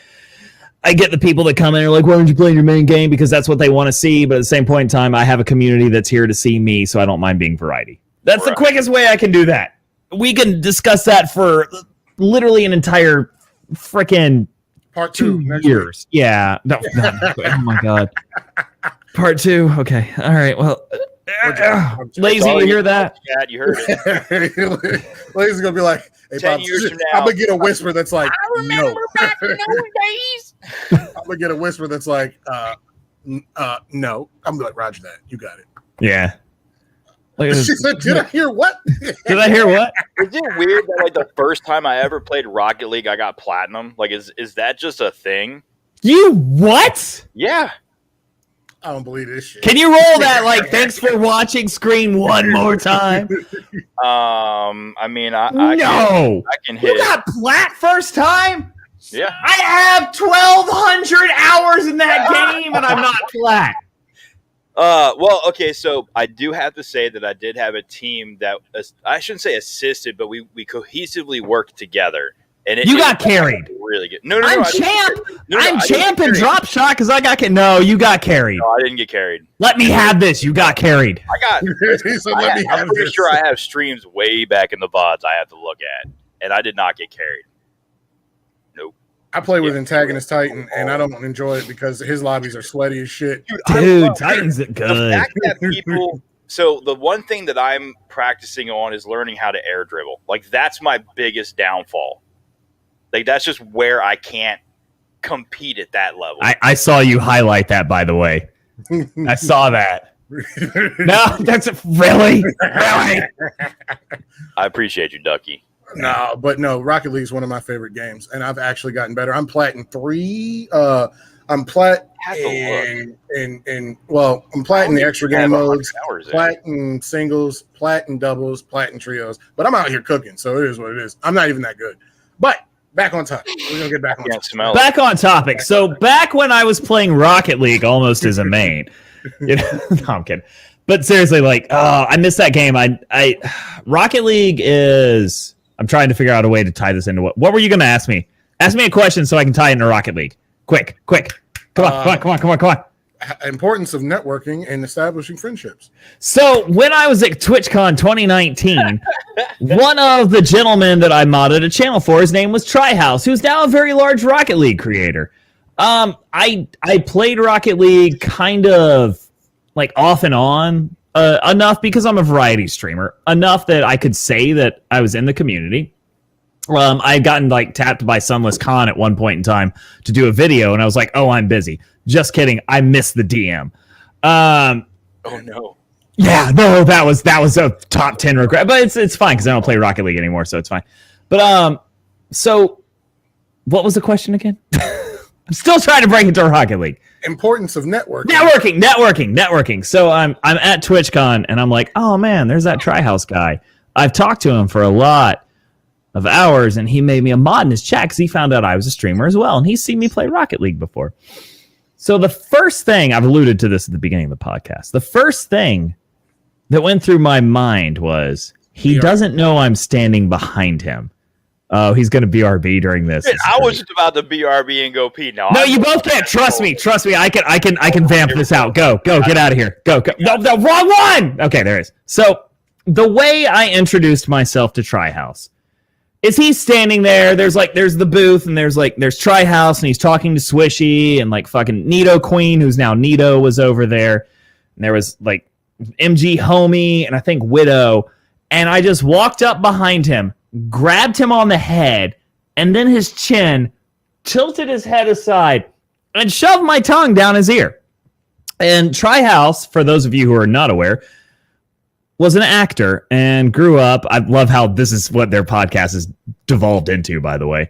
I get the people that come in and are like, why don't you play your main game? Because that's what they want to see. But at the same point in time, I have a community that's here to see me, so I don't mind being variety. That's the quickest way I can do that. We can discuss that for literally an entire freaking Part 2 2 years. Yeah. No, oh my God. Part 2. Okay. All right. Well, Lazy, you hear that? Yeah, you heard it. Lazy's gonna be like, hey, 10 Bob, years from I'm now. gonna get a whisper that's like, I remember back in those days. I'm gonna get a whisper that's like, no. I'm gonna be like, Roger that. You got it. Yeah. Look at She this. said, did I hear what? Did I hear what? Is it weird that like the first time I ever played Rocket League, I got platinum? Like, is that just a thing? You what? Yeah. I don't believe this shit. Can you roll that like thanks for watching screen one more time? I mean, I No. can hit. plat first time? Yeah. I have 1,200 hours in that game and I'm not plat. Well, okay, so I do have to say that I did have a team that I shouldn't say assisted, but we cohesively worked together. And You got carried. Really good. No, I'm I didn't champ. get carried. No, I I'm didn't champ get in carried. drop shot because I got No, you got carried. No, I didn't get carried. Let me have this. You got carried. I got. He said, let me I'm have pretty this. sure I have streams way back in the VODs I have to look at, and I did not get carried. I play with Antagonist Titan, and I don't enjoy it because his lobbies are sweaty as shit. Dude, Titan's good. The fact that people. So the one thing that I'm practicing on is learning how to air dribble. Like that's my biggest downfall. Like that's just where I can't compete at that level. I saw you highlight that, by the way. I saw that. No, that's really. I appreciate you, Ducky. No, but no, Rocket League is one of my favorite games, and I've actually gotten better. I'm platin 3. I'm plat in I'm platin the extra game modes, platin singles, platin doubles, platin trios. But I'm out here cooking, so it is what it is. I'm not even that good. But back on topic. We're gonna get back on Can't topic. smell it. Back on topic. So back when I was playing Rocket League almost as a main, you know, no, I'm kidding. But seriously, like, I missed that game. I Rocket League is. I'm trying to figure out a way to tie this into what were you going to ask me? Ask me a question so I can tie it into Rocket League. Quick. Come on. Importance of networking and establishing friendships. So when I was at TwitchCon 2019, one of the gentlemen that I modded a channel for, his name was Tryhouse, who's now a very large Rocket League creator. I played Rocket League kind of like off and on enough because I'm a variety streamer, enough that I could say that I was in the community. I had gotten like tapped by Sunless Khan at one point in time to do a video, and I was like, "Oh, I'm busy." Just kidding. I missed the DM. Oh no. Yeah, no, that was a top 10 regret, but it's fine because I don't play Rocket League anymore, so it's fine. But so what was the question again? I'm still trying to break into Rocket League. Importance of networking. Networking. So I'm at TwitchCon and I'm like, oh man, there's that Tryhouse guy. I've talked to him for a lot of hours, and he made me a mod in his chat because he found out I was a streamer as well, and he's seen me play Rocket League before. So the first thing, I've alluded to this at the beginning of the podcast, the first thing that went through my mind was he doesn't know I'm standing behind him. Oh, he's going to BRB during this. I was just about to BRB and go pee. Now, No, you both can't. Trust me. I can vamp this out. Go, get out of here. Go. No, wrong one. Okay, there it is. So the way I introduced myself to Tryhouse is he's standing there. There's the booth, and there's Tryhouse, and he's talking to Swishy, and like fucking Nito Queen, who's now Nito, was over there, and there was like MG Homie, and I think Widow, and I just walked up behind him, grabbed him on the head, and then his chin, tilted his head aside, and shoved my tongue down his ear. And Tryhouse, for those of you who are not aware, was an actor and grew up. I love how this is what their podcast has devolved into, by the way.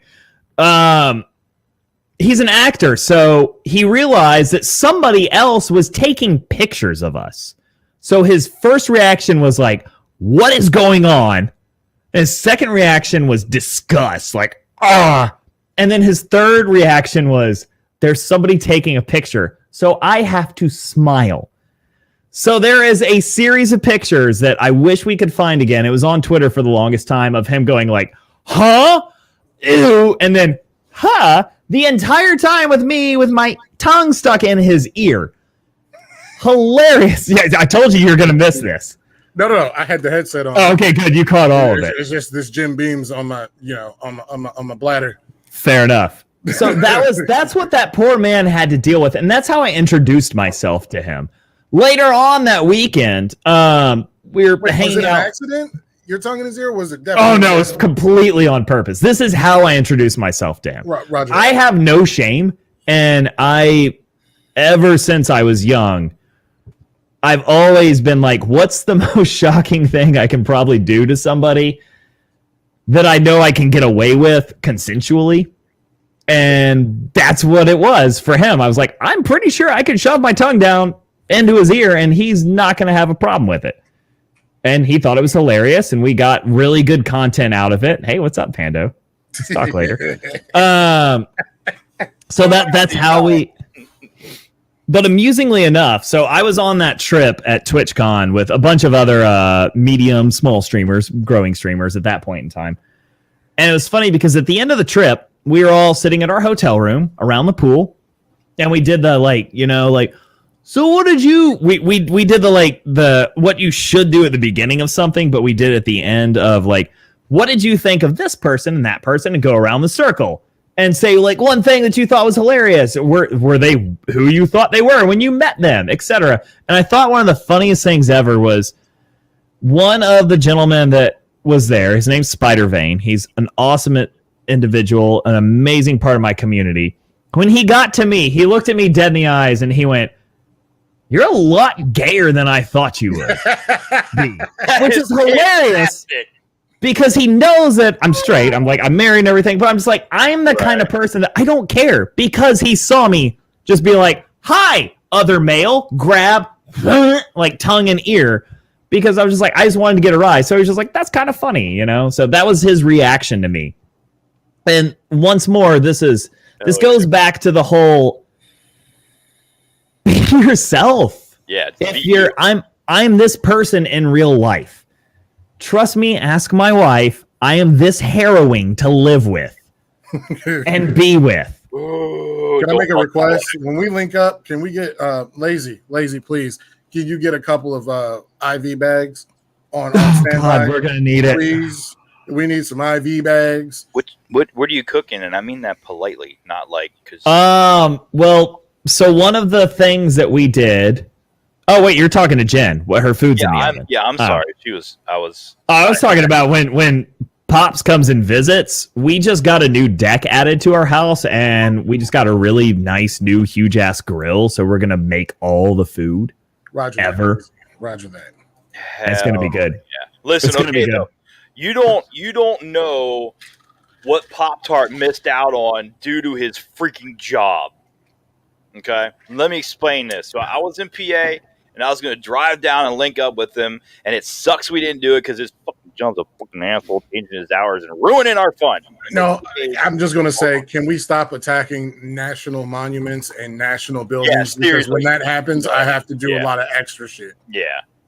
He's an actor, so he realized that somebody else was taking pictures of us. So his first reaction was like, what is going on? And his second reaction was disgust, like, ah. And then his third reaction was, there's somebody taking a picture, so I have to smile. So there is a series of pictures that I wish we could find again. It was on Twitter for the longest time of him going like, huh? Ew. And then, huh? The entire time with me with my tongue stuck in his ear. Hilarious. Yeah, I told you were going to miss this. No. I had the headset on. Oh, okay, good. You caught all of it. It's just this Jim Beams on my, on my bladder. Fair enough. So that's what that poor man had to deal with. And that's how I introduced myself to him. Later on that weekend, we were hanging was it an out. accident? Your tongue in his ear? Was it definitely? Oh no, it's completely on purpose. This is how I introduced myself to him. Roger. I have no shame, and ever since I was young, I've always been like, what's the most shocking thing I can probably do to somebody that I know I can get away with consensually? And that's what it was for him. I was like, I'm pretty sure I could shove my tongue down into his ear and he's not going to have a problem with it. And he thought it was hilarious, and we got really good content out of it. Hey, what's up, Pando? Let's talk later. So that's how we... But amusingly enough, so I was on that trip at TwitchCon with a bunch of other medium, small streamers, growing streamers at that point in time. And it was funny because at the end of the trip, we were all sitting at our hotel room around the pool, and we did the so what did you we did the what you should do at the beginning of something, but we did at the end of like, what did you think of this person and that person, and go around the circle and say like one thing that you thought was hilarious. Were they who you thought they were when you met them, etc. And I thought one of the funniest things ever was one of the gentlemen that was there. His name's Spider Vein. He's an awesome individual, an amazing part of my community. When he got to me, he looked at me dead in the eyes and he went, "You're a lot gayer than I thought you would be," which is hilarious because he knows that I'm straight. I'm like, I'm married and everything, but I'm just like, I'm the kind of person that I don't care, because he saw me just be like, "Hi, other male," grab like tongue and ear, because I was just like, I just wanted to get a rise. So he was just like, that's kind of funny, you know? So that was his reaction to me. And once more, this goes back to the whole be yourself. Yeah. If I'm this person in real life. Trust me, ask my wife. I am this harrowing to live with and be with. Ooh, Can I make a request? When we link up, can we get lazy, please? Can you get a couple of IV bags on standby? God, we're gonna need please. We need some IV bags. What are you cooking? And I mean that politely, not like because. Well, so one of the things that we did. Oh wait, you're talking to Jen. What her food's in the oven? I'm sorry. I was talking about when Pops comes and visits. We just got a new deck added to our house, and we just got a really nice new huge ass grill. So we're gonna make all the food. Roger ever. That. Roger that. It's gonna be good. Yeah. Listen, It's gonna be good. though, you don't know what Pop-Tart missed out on due to his freaking job. Okay, let me explain this. So I was in PA, and I was going to drive down and link up with him, and it sucks we didn't do it because this fucking John's a fucking asshole, changing his hours and ruining our fun. No, I'm just going to say, can we stop attacking national monuments and national buildings? Because when that happens, I have to do a lot of extra shit. Yeah,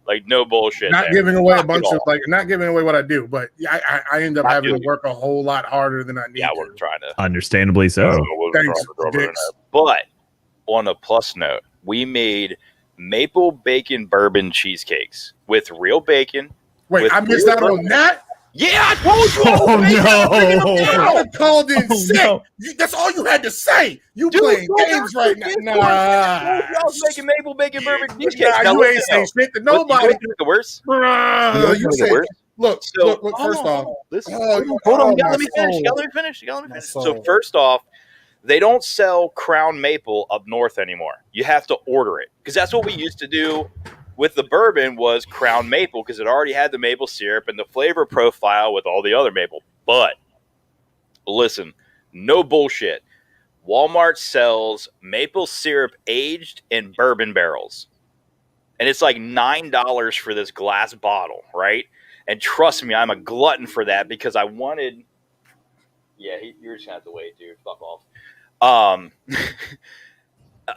like no bullshit. Not giving away a bunch of not giving away what I do, but I end up having to work a whole lot harder than I need. Yeah, we're trying to. Understandably so. Thanks, dicks. But on a plus note, we made maple bacon bourbon cheesecakes with real bacon. Wait, I missed out on that? Yeah, I told you. Oh no! I called in sick. No. That's all you had to say. You playing games right now? Nah, I was making maple bacon bourbon cheesecakes. nah, you ain't saying shit to nobody. You make it worse. You say, look. First off, listen, hold on. You gotta let me finish. So first off, they don't sell Crown Maple up north anymore. You have to order it, because that's what we used to do with the bourbon, was Crown Maple, because it already had the maple syrup and the flavor profile with all the other maple. But listen, no bullshit. Walmart sells maple syrup aged in bourbon barrels, and it's like $9 for this glass bottle, right? And trust me, I'm a glutton for that, because I wanted. Yeah, you're just gonna have to wait, dude. Fuck off.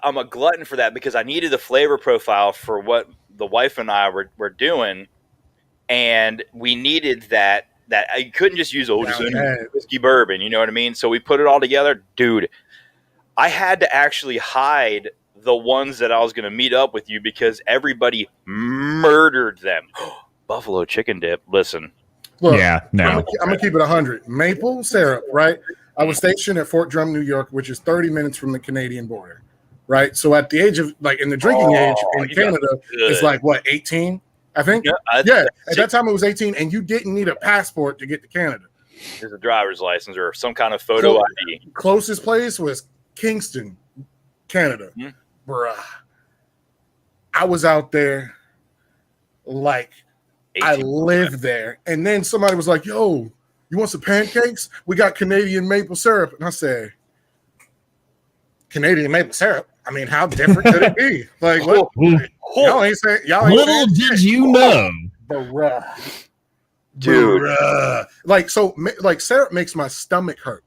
I'm a glutton for that because I needed the flavor profile for what the wife and I were doing, and we needed that I couldn't just use old whiskey bourbon, you know what I mean? So we put it all together. Dude, I had to actually hide the ones that I was going to meet up with you because everybody murdered them. Buffalo chicken dip. Listen. Look, Yeah, no. I'm gonna keep it 100. Maple syrup, right? I was stationed at Fort Drum, New York, which is 30 minutes from the Canadian border, right? So at the age of, like, in the drinking age in Canada, it's like, what, 18? I think? Yeah, at that time it was 18, and you didn't need a passport to get to Canada. There's a driver's license or some kind of photo ID. Closest place was Kingston, Canada. Bruh. I was out there like I lived there. And then somebody was like, yo, you want some pancakes? We got Canadian maple syrup. And I said, Canadian maple syrup? I mean, how different could it be? Like, what? Y'all ain't saying. Little did you know. Bruh. Dude. Bruh. Like, so, like, syrup makes my stomach hurt.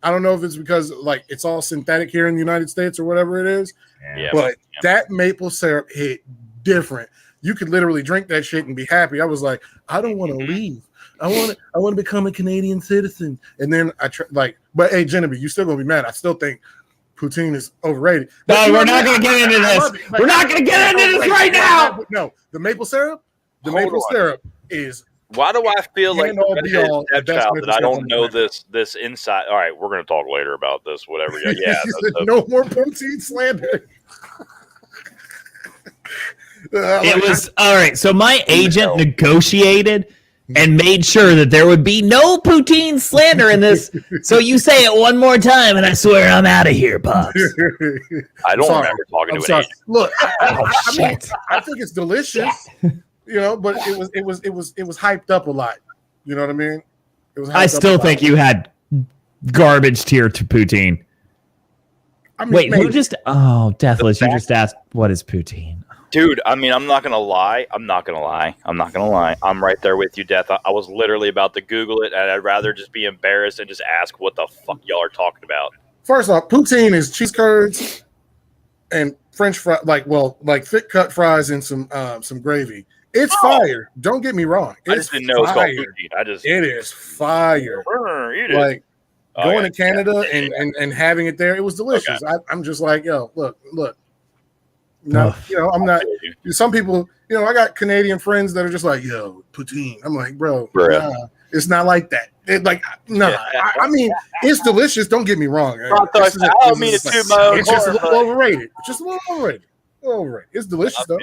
I don't know if it's because, like, it's all synthetic here in the United States or whatever it is. Yeah. But that maple syrup hit different. You could literally drink that shit and be happy. I was like, I don't want to leave. I want to become a Canadian citizen. And then but hey, Genevieve, you still gonna be mad. I still think poutine is overrated. No, we're not gonna get into this. We're not gonna get into this right now. No, the maple syrup is. Why do I feel like the child that I don't know this inside? All right, we're going to talk later about this. Whatever. Yeah. No more poutine slander. It was all right. So my agent negotiated and made sure that there would be no poutine slander in this. So you say it one more time, and I swear I'm out of here, Pops. I don't remember talking to an agent. Look, I think it's delicious. You know, but it was hyped up a lot. You know what I mean? It was. I still think you had garbage tier to poutine. I mean, wait, maybe. who just? Oh, Deathless! You just asked what is poutine. Dude, I mean, I'm not gonna lie. I'm right there with you, Death. I was literally about to Google it, and I'd rather just be embarrassed and just ask what the fuck y'all are talking about. First off, poutine is cheese curds and French fry, like thick cut fries and some gravy. It's fire. Don't get me wrong. I just didn't know it's called poutine. It is fire. Like going to Canada and having it there, it was delicious. Okay. I'm just like, yo, look. No, I'm not. Some people, I got Canadian friends that are just like, yo, poutine. I'm like, bro, nah, it's not like that. I mean, it's delicious. Don't get me wrong. It's just a little overrated. It's delicious though.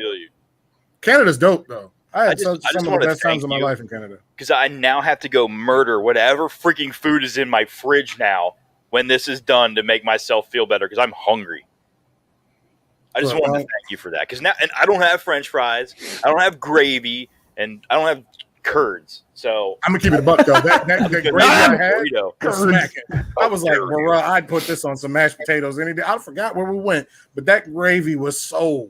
Canada's dope though. I had some of the best times of my life in Canada. Because I now have to go murder whatever freaking food is in my fridge now when this is done to make myself feel better because I'm hungry. I just wanted to thank you for that. Because now, and I don't have French fries, I don't have gravy, and I don't have curds. So I'm gonna keep it a buck though. That gravy I had, I was like, bro, I'd put this on some mashed potatoes any day. I forgot where we went, but that gravy was so.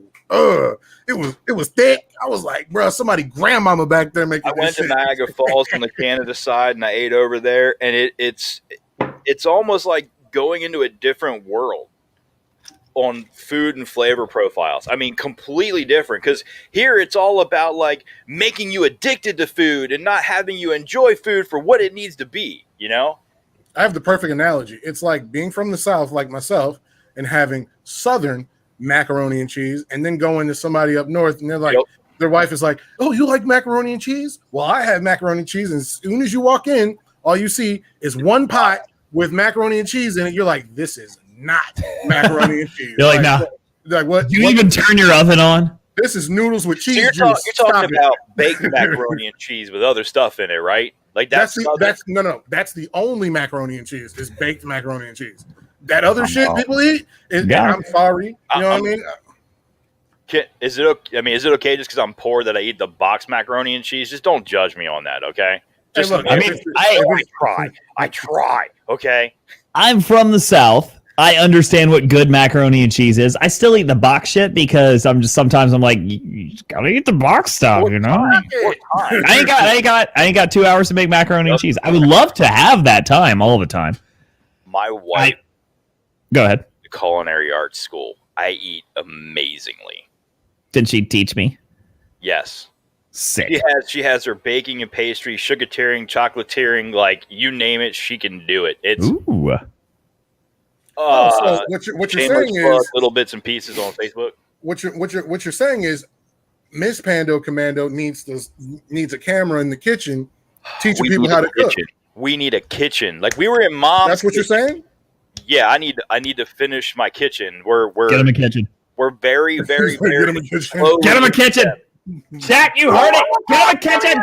It was thick. I was like, bro, somebody grandmama back there making. I went to Niagara Falls on the Canada side, and I ate over there, and it's almost like going into a different world on food and flavor profiles. I mean, completely different, because here it's all about like making you addicted to food and not having you enjoy food for what it needs to be. I have the perfect analogy. It's like being from the South, like myself, and having Southern macaroni and cheese, and then going to somebody up north and they're like, their wife is like, oh, you like macaroni and cheese? Well, I have macaroni and cheese, and as soon as you walk in, all you see is one pot with macaroni and cheese in it. You're like, this is not macaroni and cheese. You're like, nah. Like, what? Do you even turn your oven on? This is noodles with cheese. So you're talking about baked macaroni and cheese with other stuff in it, right? Like that's the only macaroni and cheese is baked macaroni and cheese. That other shit people eat, I'm sorry. You know what I mean? Is it okay? Is it okay just because I'm poor that I eat the box macaroni and cheese? Just don't judge me on that, okay? Just hey, look, I try. Okay. I'm from the South. I understand what good macaroni and cheese is. I still eat the box shit because sometimes I'm like, you gotta eat the box stuff, I ain't got 2 hours to make macaroni and cheese. I would love to have that time all the time. My wife. Go ahead. Culinary arts school. I eat amazingly. Did she teach me? Yes. Sick. She has her baking and pastry, sugar-tearing, chocolate-tearing, like you name it, she can do it. It's Ooh. So what you're saying is little bits and pieces on Facebook. What you're saying is Miss Pando Commando needs a camera in the kitchen teaching people how to cook. We need a kitchen. Like we were in Mom's. That's what you're saying? Yeah, I need to finish my kitchen. We're Get him a kitchen. We're very, very, Get very him a kitchen. close. Get him a kitchen. Jack, you heard it. Get him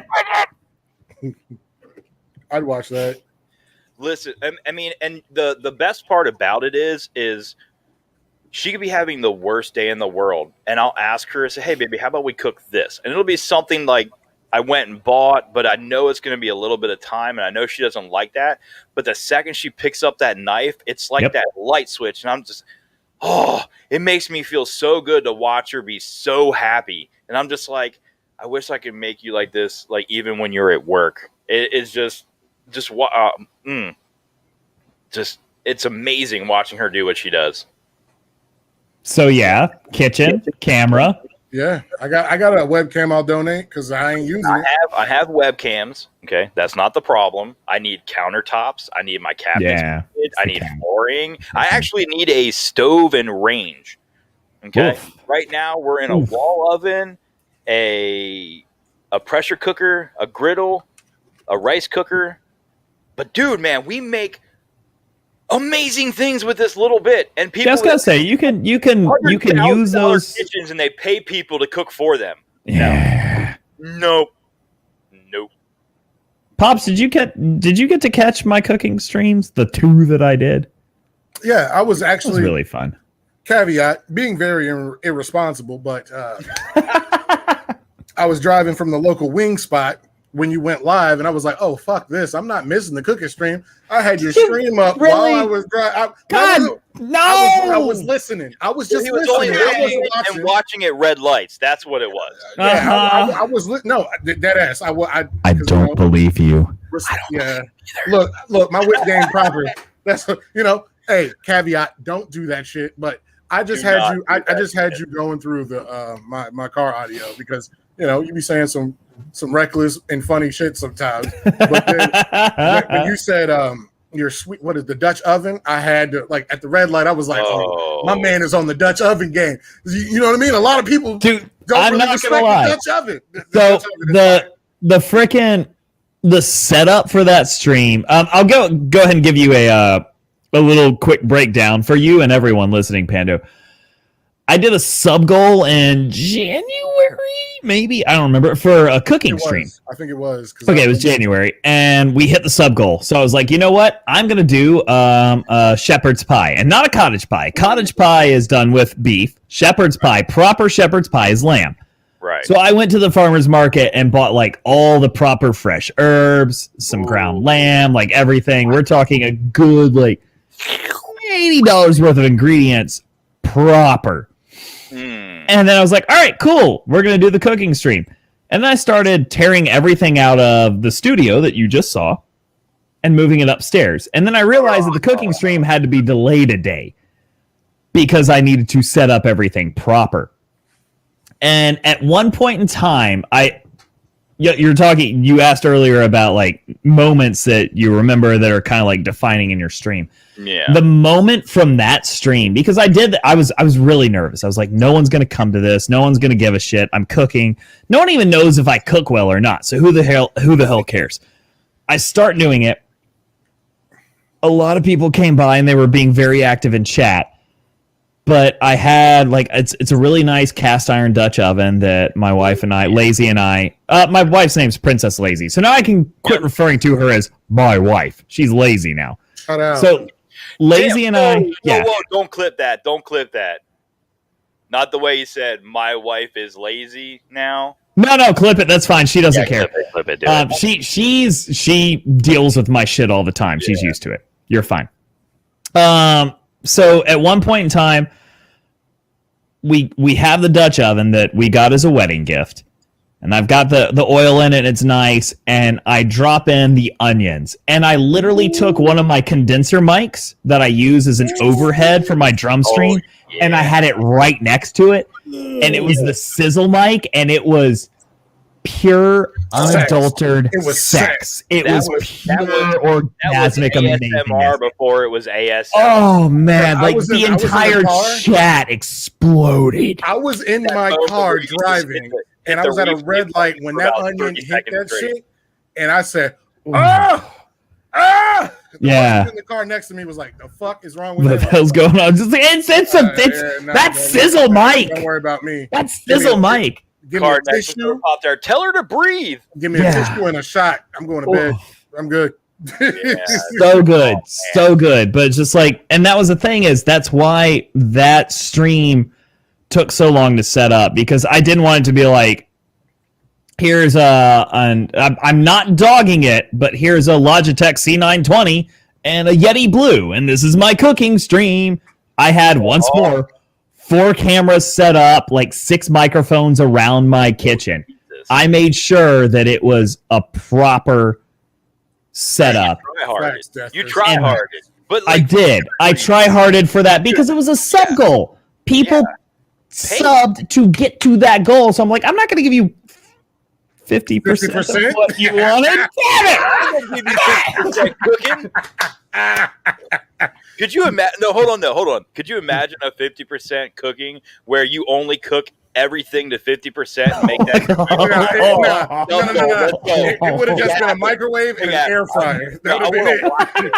a kitchen. I'd watch that. Listen, I mean, and the best part about it is she could be having the worst day in the world, and I'll ask her, say, hey, baby, how about we cook this? And it'll be something like I went and bought, but I know it's going to be a little bit of time, and I know she doesn't like that. But the second she picks up that knife, it's like that light switch, and I'm just, it makes me feel so good to watch her be so happy. And I'm just like, I wish I could make you like this, like even when you're at work. It's it's amazing watching her do what she does. So yeah, kitchen, camera. Yeah, I got a webcam I'll donate because I ain't using it. I have webcams. Okay, that's not the problem. I need countertops. I need my cabinets. Yeah, I need flooring. I actually need a stove and range. Okay, right now we're in a wall oven, a pressure cooker, a griddle, a rice cooker. But dude, man, we make amazing things with this little bit, and people. Just gotta say, you can use those kitchens, and they pay people to cook for them. Yeah. Nope. Pops, did you get to catch my cooking streams? The 2 that I did. Yeah, I was It actually was really fun. Caveat: being very irresponsible, but I was driving from the local wing spot when you went live, and I was like, "Oh fuck this! I'm not missing the cooking stream." I had your stream up while I was driving. I was listening. I was just listening. Only I wasn't and watching at red lights. That's what it was. Yeah, I was dead ass. I don't believe you. Yeah. Look, my whip game proper. That's Hey, caveat: don't do that shit. But I just had you. I just had you going through the my car audio because you be saying some reckless and funny shit sometimes. But then when you said your sweet, what is the Dutch oven? I had to, like, at the red light, I was like, oh, my man is on the Dutch oven game. You know what I mean? A lot of people don't really respect the Dutch oven. The setup for that stream. I'll go ahead and give you a little quick breakdown for you and everyone listening, Pando. I did a sub goal in January, maybe, I don't remember, for a cooking stream. I think it was. Okay, it was January, and we hit the sub goal. So I was like, you know what? I'm gonna do shepherd's pie, and not a cottage pie. Cottage pie is done with beef. Shepherd's pie, proper shepherd's pie, is lamb. Right. So I went to the farmer's market and bought like all the proper fresh herbs, some ground lamb, like everything. We're talking a good like $80 worth of ingredients, proper. And then I was like, all right, cool. We're going to do the cooking stream. And then I started tearing everything out of the studio that you just saw and moving it upstairs. And then I realized that the cooking stream had to be delayed a day because I needed to set up everything proper. And at one point in time, you asked earlier about like moments that you remember that are kind of like defining in your stream. Yeah. The moment from that stream, because I was really nervous. I was like, no one's going to come to this. No one's going to give a shit. I'm cooking. No one even knows if I cook well or not. So who the hell cares? I start doing it. A lot of people came by and they were being very active in chat. But I had like it's a really nice cast iron Dutch oven that my wife and I, my wife's name's Princess Lazy. So now I can quit referring to her as my wife. She's lazy now. Shout out. So Lazy and I, whoa, don't clip that. Don't clip that. Not the way you said my wife is lazy now. No, clip it. That's fine. She doesn't care. Clip it, she deals with my shit all the time. She's used to it. You're fine. So at one point in time, we have the Dutch oven that we got as a wedding gift, and I've got the oil in it. It's nice, and I drop in the onions, and I literally took one of my condenser mics that I use as an overhead for my drum stream and I had it right next to it, and it was the Sizzle mic, and it was pure, unadulterated It was sex. It That was that pure, orgasmic ASMR amazingness. before it was ASMR. Oh man, I like was the in the entire car. chat exploded. I was in my moment car where you just driving, hit the- and I the was at a replay red light button when for that about onion 30 hit seconds that straight. shit, and I said, "Ah, ah!" The Yeah. person in the car next to me was like, "The fuck is wrong with What the that?" hell's going on? Just, it's Nah, that's don't Sizzle mic. Don't worry about me. That's Give me Sizzle a- mic. Give me a Car next to her tissue. out there. Tell her to breathe. Give me a Yeah. tissue and a shot. I'm going to bed. I'm good. So good, so good. But it's just like, and that was the thing, is that's why that stream took so long to set up, because I didn't want it to be like, here's I'm not dogging it, but here's a Logitech C920 and a Yeti Blue, and this is my cooking stream. I had once more 4 cameras set up, like 6 microphones around my kitchen. I made sure that it was a proper setup. Facts, Death. You try And hard, but I like, did. I try-harded for that because it was a sub goal. People subbed to get to that goal, so I'm like, I'm not going to give you 50% 50%? of what you wanted. Damn it! I don't give you 50% cooking. Could you imagine? No, hold on. Could you imagine a 50% cooking where you only cook everything to 50% and make that? No. It would have just been a microwave and an air fryer. That would have been it.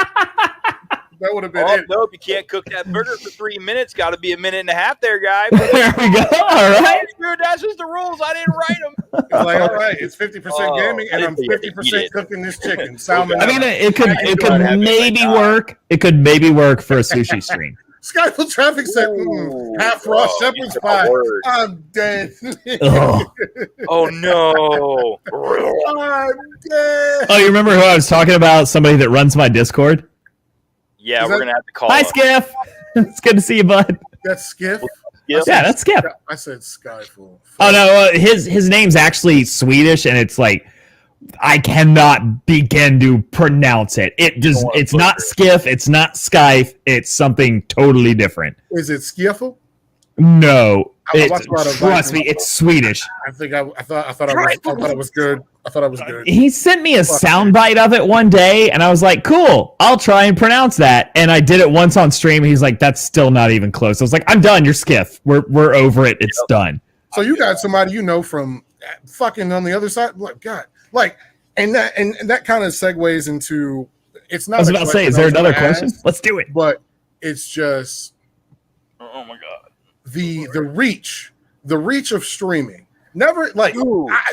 That would have been Oh, it. no, if you can't cook that burger for 3 minutes, got to be a minute and a half there, guy. There we go. All right. Dude, that's just the rules. I didn't write them. It's like, all right, it's 50% Oh, gaming, I and didn't I'm think you had to eat 50% it. cooking this chicken. Salmon. I mean, it could I'd have it maybe like that. work. It could maybe work for a sushi stream. Skyfall Traffic said, half raw Oh, shepherd's you said pie. the word. I'm dead. Oh. Oh, no. I'm dead. Oh, you remember who I was talking about? Somebody that runs my Discord. Yeah, Is we're that- going to have to call Hi, him. Skiff. It's good to see you, bud. That's Skiff. Yep. Yeah, that's Skip. I said Skyfall. Oh no, his name's actually Swedish, and it's like I cannot begin to pronounce it. It's not Skiff, it's not Skype, it's something totally different. Is it Skiffle? No, I watched a lot of trust me, Vikings. it's Swedish. I think I thought it was good. I thought it was good. He sent me a soundbite of it one day, and I was like, "Cool, I'll try and pronounce that." And I did it once on stream. And he's like, "That's still not even close." I was like, "I'm done. You're Skiff. We're over it. It's done." So you got somebody you know from fucking on the other side. Like God, like, and that kind of segues into. It's not. I was a about to say, question is there I was another gonna question? ask, Let's do it. But it's just Oh, my God. the reach of streaming. Never like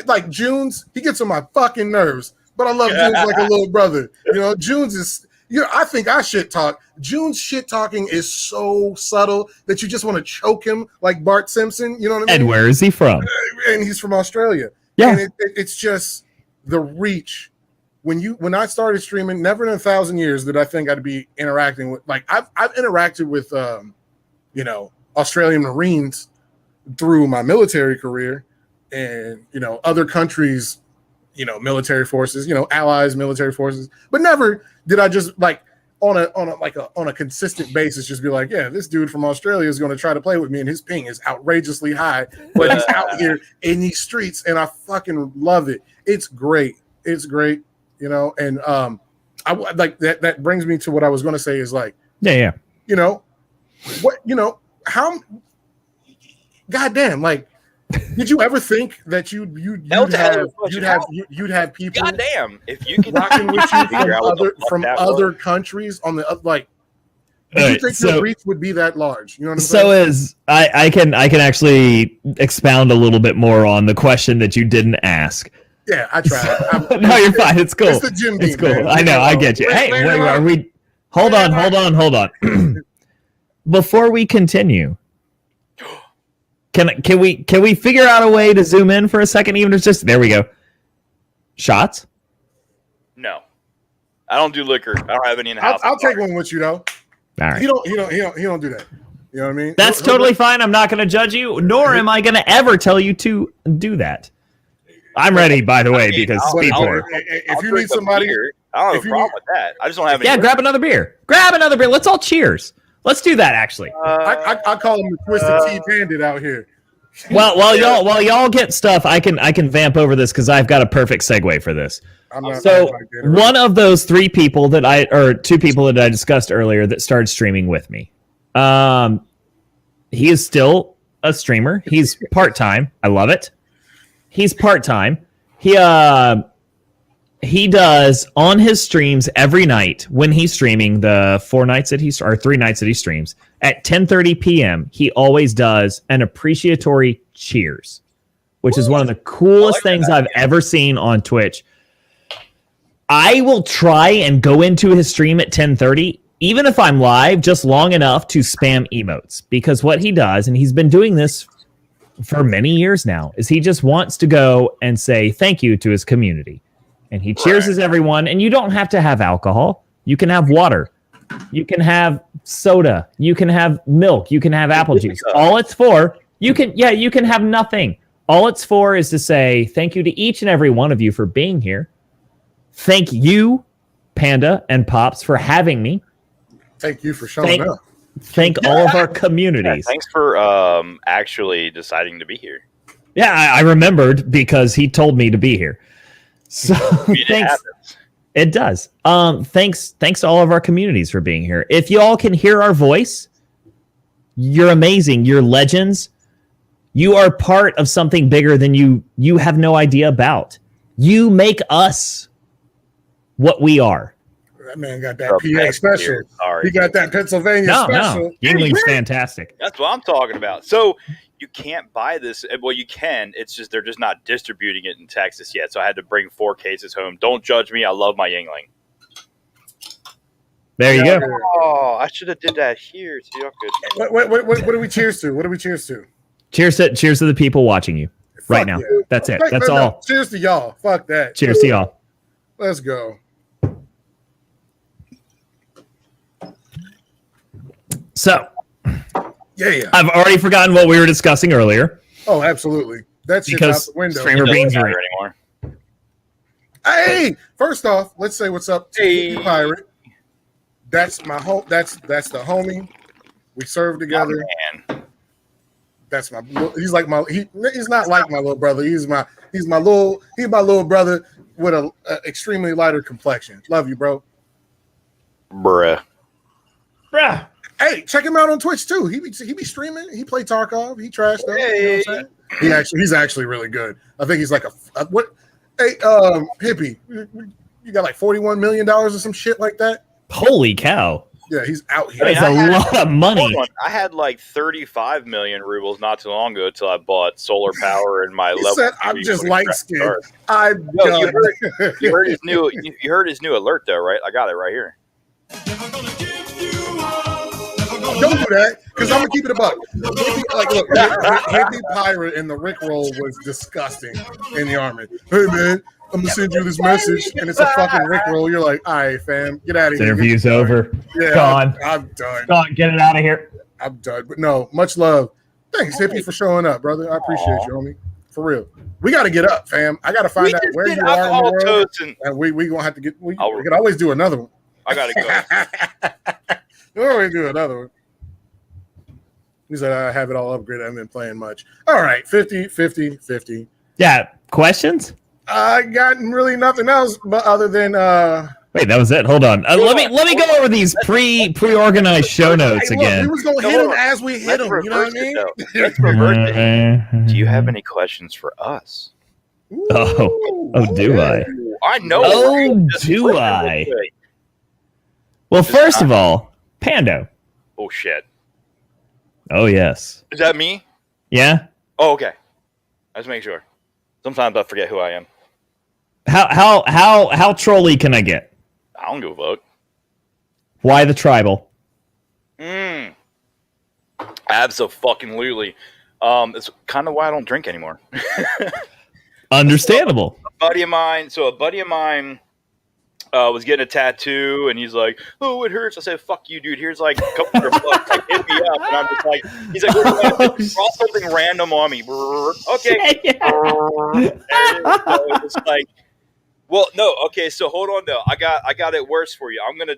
like Junes. He gets on my fucking nerves, but I love Junes like a little brother. You know, Junes is. I think I shit talk. June's shit talking is so subtle that you just want to choke him like Bart Simpson. You know what I mean? And where is he from? And he's from Australia. Yeah. And it's just the reach. When I started streaming, never in 1,000 years did I think I'd be interacting with, like, I've interacted with Australian Marines through my military career, and other countries, military forces, allies military forces, but never did I just like on a consistent basis just be like, yeah, this dude from Australia is going to try to play with me, and his ping is outrageously high, but he's out here in these streets, and I fucking love it. It's great. And I like that brings me to what I was going to say is like, Yeah. how goddamn, like, did you ever think that you'd have people Goddamn. If you can rocking with you figure out what the fuck from that other was. countries on the like? Did All you right, think so- your reach would be that large? You know what I'm So saying? is I can actually expound a little bit more on the question that you didn't ask. Yeah, I tried. No, you're fine. It's cool. It's the Jim It's Beam, cool. man. I know. I get you. Hey, Later wait, on. are we? Hold on. Before we continue, can we figure out a way to zoom in for a second? Even if it's just there we go. Shots. No. I don't do liquor. I don't have any in the house. I'll take one with you though. All right. He don't do that. You know what I mean? That's totally fine. I'm not going to judge you, nor am I going to ever tell you to do that. I'm ready, by the way, because But people I'll- are. if I'll you drink need somebody, a beer. I don't have if a you problem need- with that. I just don't have any. Yeah, grab another beer. Let's all cheers. Let's do that actually. I call him the Twisted Tea Bandit out here. Well, while y'all get stuff, I can vamp over this because I've got a perfect segue for this. So one of those two people that I discussed earlier that started streaming with me, he is still a streamer. He's part-time. I love it. He's part-time. He does on his streams every night when he's streaming the 3 nights that he streams at 10:30 p.m. He always does an appreciatory cheers, which is one of the coolest things I've ever seen on Twitch. I will try and go into his stream at 10:30, even if I'm live, just long enough to spam emotes, because what he does, and he's been doing this for many years now, is he just wants to go and say thank you to his community. And he cheers everyone, and you don't have to have alcohol. You can have water. You can have soda. You can have milk. You can have apple juice. All it's for, you can have nothing. All it's for is to say thank you to each and every one of you for being here. Thank you, Panda and Pops, for having me. Thank you for showing up. Thank all of our communities. Thanks for actually deciding to be here. Yeah, I remembered because he told me to be here. So thanks. It does. Thanks to all of our communities for being here. If you all can hear our voice, you're amazing. You're legends. You are part of something bigger than you have no idea about. You make us what we are. That man got that PA special. He got that Pennsylvania special. No, Yingling's fantastic. That's what I'm talking about. So you can't buy this. Well, you can. It's just they're just not distributing it in Texas yet. So I had to bring 4 cases home. Don't judge me. I love my Yingling. There you go. Oh, I should have did that here. See how good. What do we cheers to? What do we cheers to? Cheers to the people watching you right now. You. That's it. That's all. Cheers to y'all. Fuck that. Cheers to y'all. Let's go. So, yeah. I've already forgotten what we were discussing earlier. Oh, absolutely. That's because out the window. Streamer Beans are anymore. Hey, first off, let's say what's up to Hippie Pirate. That's my home. That's the homie. We serve together. Oh, man. That's my. He's like my. He's not like my little brother. He's my little brother with a extremely lighter complexion. Love you, bro. Bruh. Hey, check him out on Twitch too. He be streaming. He play Tarkov. He trashed up. Hey. You know what I'm saying? He's actually really good. I think he's like a what? Hey, Hippie, you got like $41 million or some shit like that. Holy cow! Yeah, he's out here. That's a lot of money. I had like 35 million rubles not too long ago until I bought solar power in my He level. said, "I'm just light skinned." You heard his new. You heard his new alert though, right? I got it right here. Don't do that, because I'm gonna keep it a buck. Hippie Pirate and the Rickroll was disgusting in the army. Hey man, I'm gonna send you this message, and it's a fucking Rickroll. You're like, all right, fam, get out of here. Interview's over. Yeah, Gone. I'm done. Gone. Get it out of here. I'm done. But no, much love. Thanks, Hippie, for showing up, brother. I appreciate you, homie. For real. We got to get up, fam. I got to find out where you are in the world. And we gonna have to get. We can always do another one. I gotta go. We always do another one. He said, I have it all upgraded. I haven't been playing much. All right, 50. Yeah. Questions? I got really nothing else but other than Wait, that was it. Hold on. Let me go over these pre-organized show notes again. We was gonna hit them as we hit them. You know what I mean? Let's reverse it. Do you have any questions for us? Do I? I know. Oh, do I? Well, first of all, Pando. Oh shit. Oh yes. Is that me? Yeah. Oh, okay. Let's make sure. Sometimes I forget who I am. How trolly can I get? I don't give a fuck. Why the tribal? Abso-fucking-lutely. It's kind of why I don't drink anymore. Understandable. A buddy of mine was getting a tattoo, and he's like, "Oh, it hurts." I said, "Fuck you, dude. Here's like a couple $100 bucks. Like, hit me up." And I'm just like, he's like, "Draw something random on me." Okay. There it is. So it's like, Well, no, okay, so hold on though. I got it worse for you. I'm gonna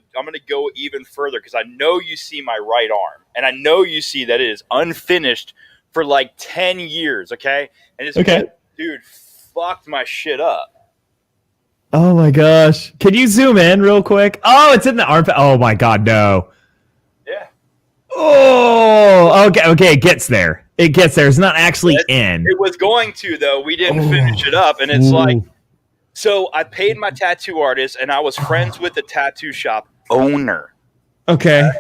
go even further because I know you see my right arm, and I know you see that it is unfinished for like 10 years. Okay, and it's Okay. dude fucked my shit up. Oh my gosh. Can you zoom in real quick? Oh, it's in the armpit. Oh my god, no. Yeah, Oh, okay. It gets there. It's not actually in. it was going to though. We didn't finish it up, and it's like. Ooh. So I paid my tattoo artist, and I was friends with the tattoo shop owner. Okay.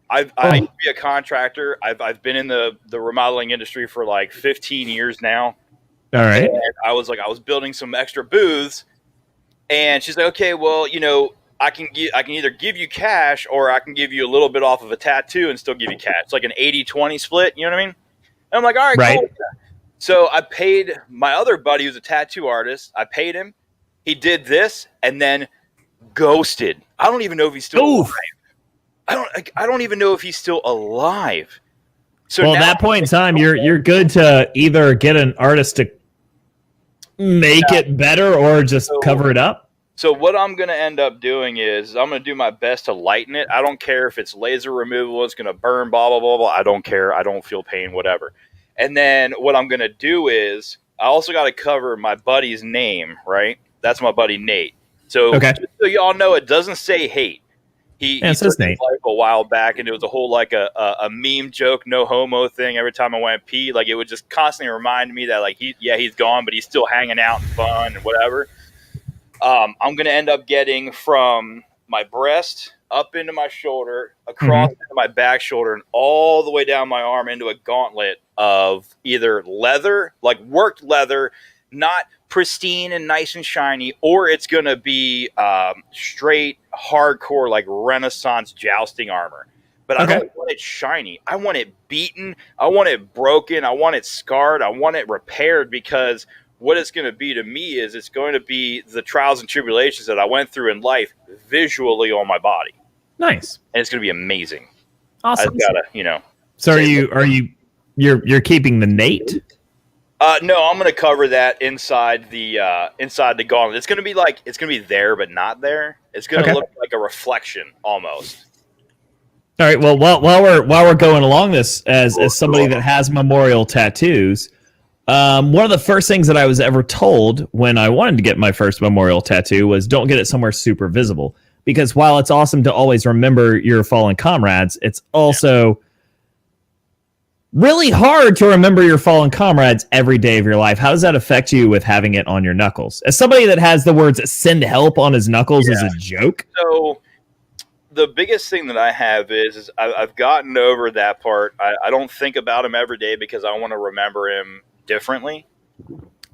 I used to be a contractor. I've been in the remodeling industry for like 15 years now. All right. And I was building some extra booths, and she's like, okay, well, I can either give you cash or I can give you a little bit off of a tattoo and still give you cash. It's like an 80-20 split. You know what I mean? And I'm like, all right, Right. cool. So I paid my other buddy who's a tattoo artist. I paid him. He did this and then ghosted. I don't even know if he's still alive. I don't even know if he's still alive. So Well, at now, that point in time, you're good to either get an artist to make it better or just cover it up. So what I'm going to end up doing is I'm going to do my best to lighten it. I don't care if it's laser removal, it's going to burn, blah, blah, blah, blah. I don't care. I don't feel pain, whatever. And then what I'm going to do is I also got to cover my buddy's name, right? That's my buddy Nate. So, just so y'all know, it doesn't say hate. He it says Nate. Life a while back, and it was a whole like a meme joke, no homo thing. Every time I went pee, like it would just constantly remind me that like he's gone, but he's still hanging out and fun and whatever. I'm gonna end up getting from my breast up into my shoulder, across into my back shoulder, and all the way down my arm into a gauntlet of either leather, like worked leather, not pristine and nice and shiny, or it's going to be straight, hardcore, like Renaissance jousting armor. But I don't want it shiny. I want it beaten. I want it broken. I want it scarred. I want it repaired, because what it's going to be to me is it's going to be the trials and tribulations that I went through in life visually on my body. Nice. And it's going to be amazing. Awesome. I've got to, So you're keeping the Nate? No, I'm going to cover that inside the gauntlet. It's going to be there but not there. It's going to look like a reflection almost. All right. Well, while we're going along this, as somebody that has memorial tattoos, one of the first things that I was ever told when I wanted to get my first memorial tattoo was don't get it somewhere super visible, because while it's awesome to always remember your fallen comrades, it's also really hard to remember your fallen comrades every day of your life. How does that affect you with having it on your knuckles? As somebody that has the words "send help" on his knuckles as a joke. So the biggest thing that I have is I've gotten over that part. I don't think about him every day because I want to remember him differently.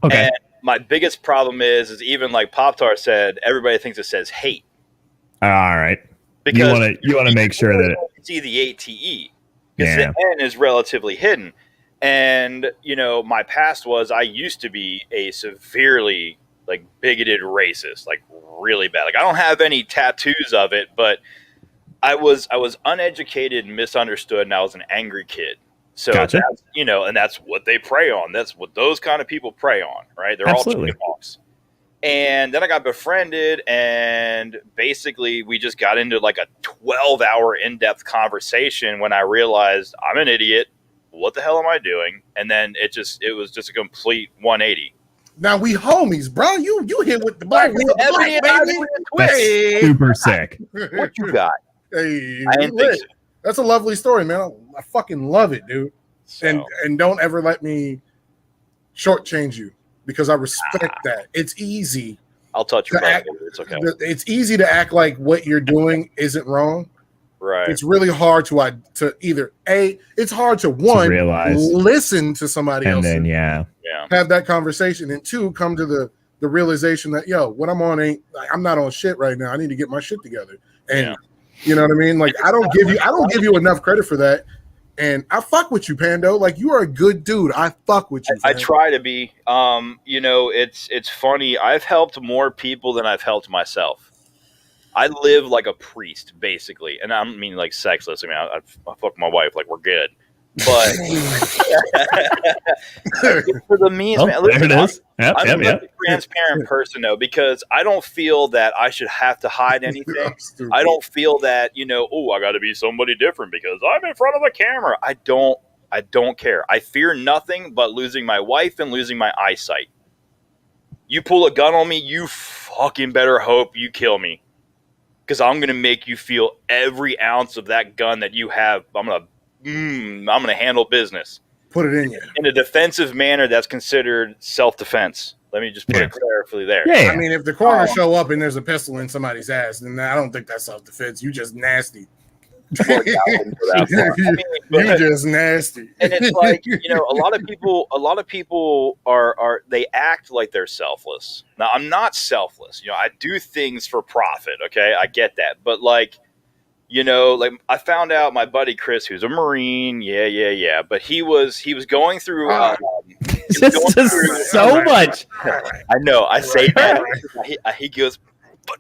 Okay. And my biggest problem is even like Pop-Tart said, everybody thinks it says hate. All right. Because you want to make sure that it's the ATE. Because the N is relatively hidden. And, my past was I used to be a severely, like, bigoted racist, like, really bad. Like, I don't have any tattoos of it, but I was uneducated and misunderstood, and I was an angry kid. So, Gotcha. that's, and that's what they prey on. That's what those kind of people prey on, right? They're Absolutely. all chicken hawks. And then I got befriended, and basically we just got into like a 12-hour in-depth conversation when I realized I'm an idiot. What the hell am I doing? And then it was just a complete 180. Now we homies, bro. You hit with the black, baby. That's super sick. What you got? Hey, I didn't think so. That's a lovely story, man. I fucking love it, dude. So, And don't ever let me shortchange you, because I respect that. It's easy. I'll touch your to butt. act- It's okay. It's easy to act like what you're doing isn't wrong. Right. It's really hard to either it's hard to one, realize. listen to somebody And else then Yeah. have that conversation, and two, come to the realization that what I'm on I'm not on shit right now. I need to get my shit together. And you know what I mean? Like I don't give you enough credit for that. And I fuck with you, Pando. Like you are a good dude. I fuck with you. I fam. try to be. It's funny. I've helped more people than I've helped myself. I live like a priest, basically, and I don't mean like sexless. I mean, I fuck my wife, like we're good. But for the means, Oh, man. there Listen, it is. Yep, I'm yep, a yep. transparent person though, because I don't feel that I should have to hide anything. Stupid. I don't feel that, I got to be somebody different because I'm in front of a camera. I don't care. I fear nothing but losing my wife and losing my eyesight. You pull a gun on me, you fucking better hope you kill me, because I'm going to make you feel every ounce of that gun that you have. I'm going to handle business Put it in you. in a defensive manner that's considered self-defense. Let me just put it carefully there. Yeah, I mean, if the coroner show up and there's a pistol in somebody's ass, then I don't think that's self-defense. You just nasty. Well, yeah, I wouldn't go that far. I mean, You but- just nasty. and it's like, a lot of people are they act like they're selfless. Now, I'm not selfless. I do things for profit. Okay, I get that, but like I found out my buddy Chris, who's a Marine, yeah, but he was going through. Just so much. I know. I say that. He goes, but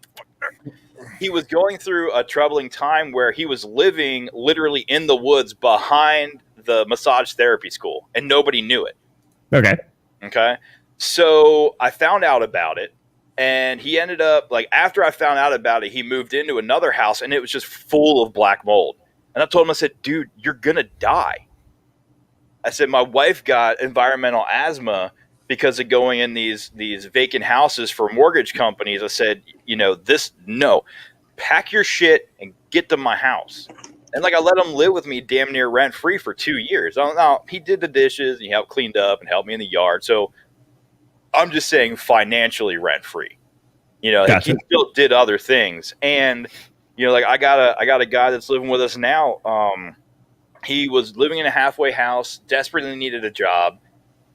he was going through a troubling time where he was living literally in the woods behind the massage therapy school, and nobody knew it. Okay. Okay. So I found out about it, and he ended up, like, after I found out about it, he moved into another house, and it was just full of black mold. And I told him, I said, dude, you're going to die. I said, my wife got environmental asthma because of going in these vacant houses for mortgage companies. I said, pack your shit and get to my house. And like, I let him live with me damn near rent free for 2 years. Now, he did the dishes and he helped cleaned up and helped me in the yard. So I'm just saying financially rent free. Gotcha. He still did other things. And like, I got a guy that's living with us now. He was living in a halfway house, desperately needed a job.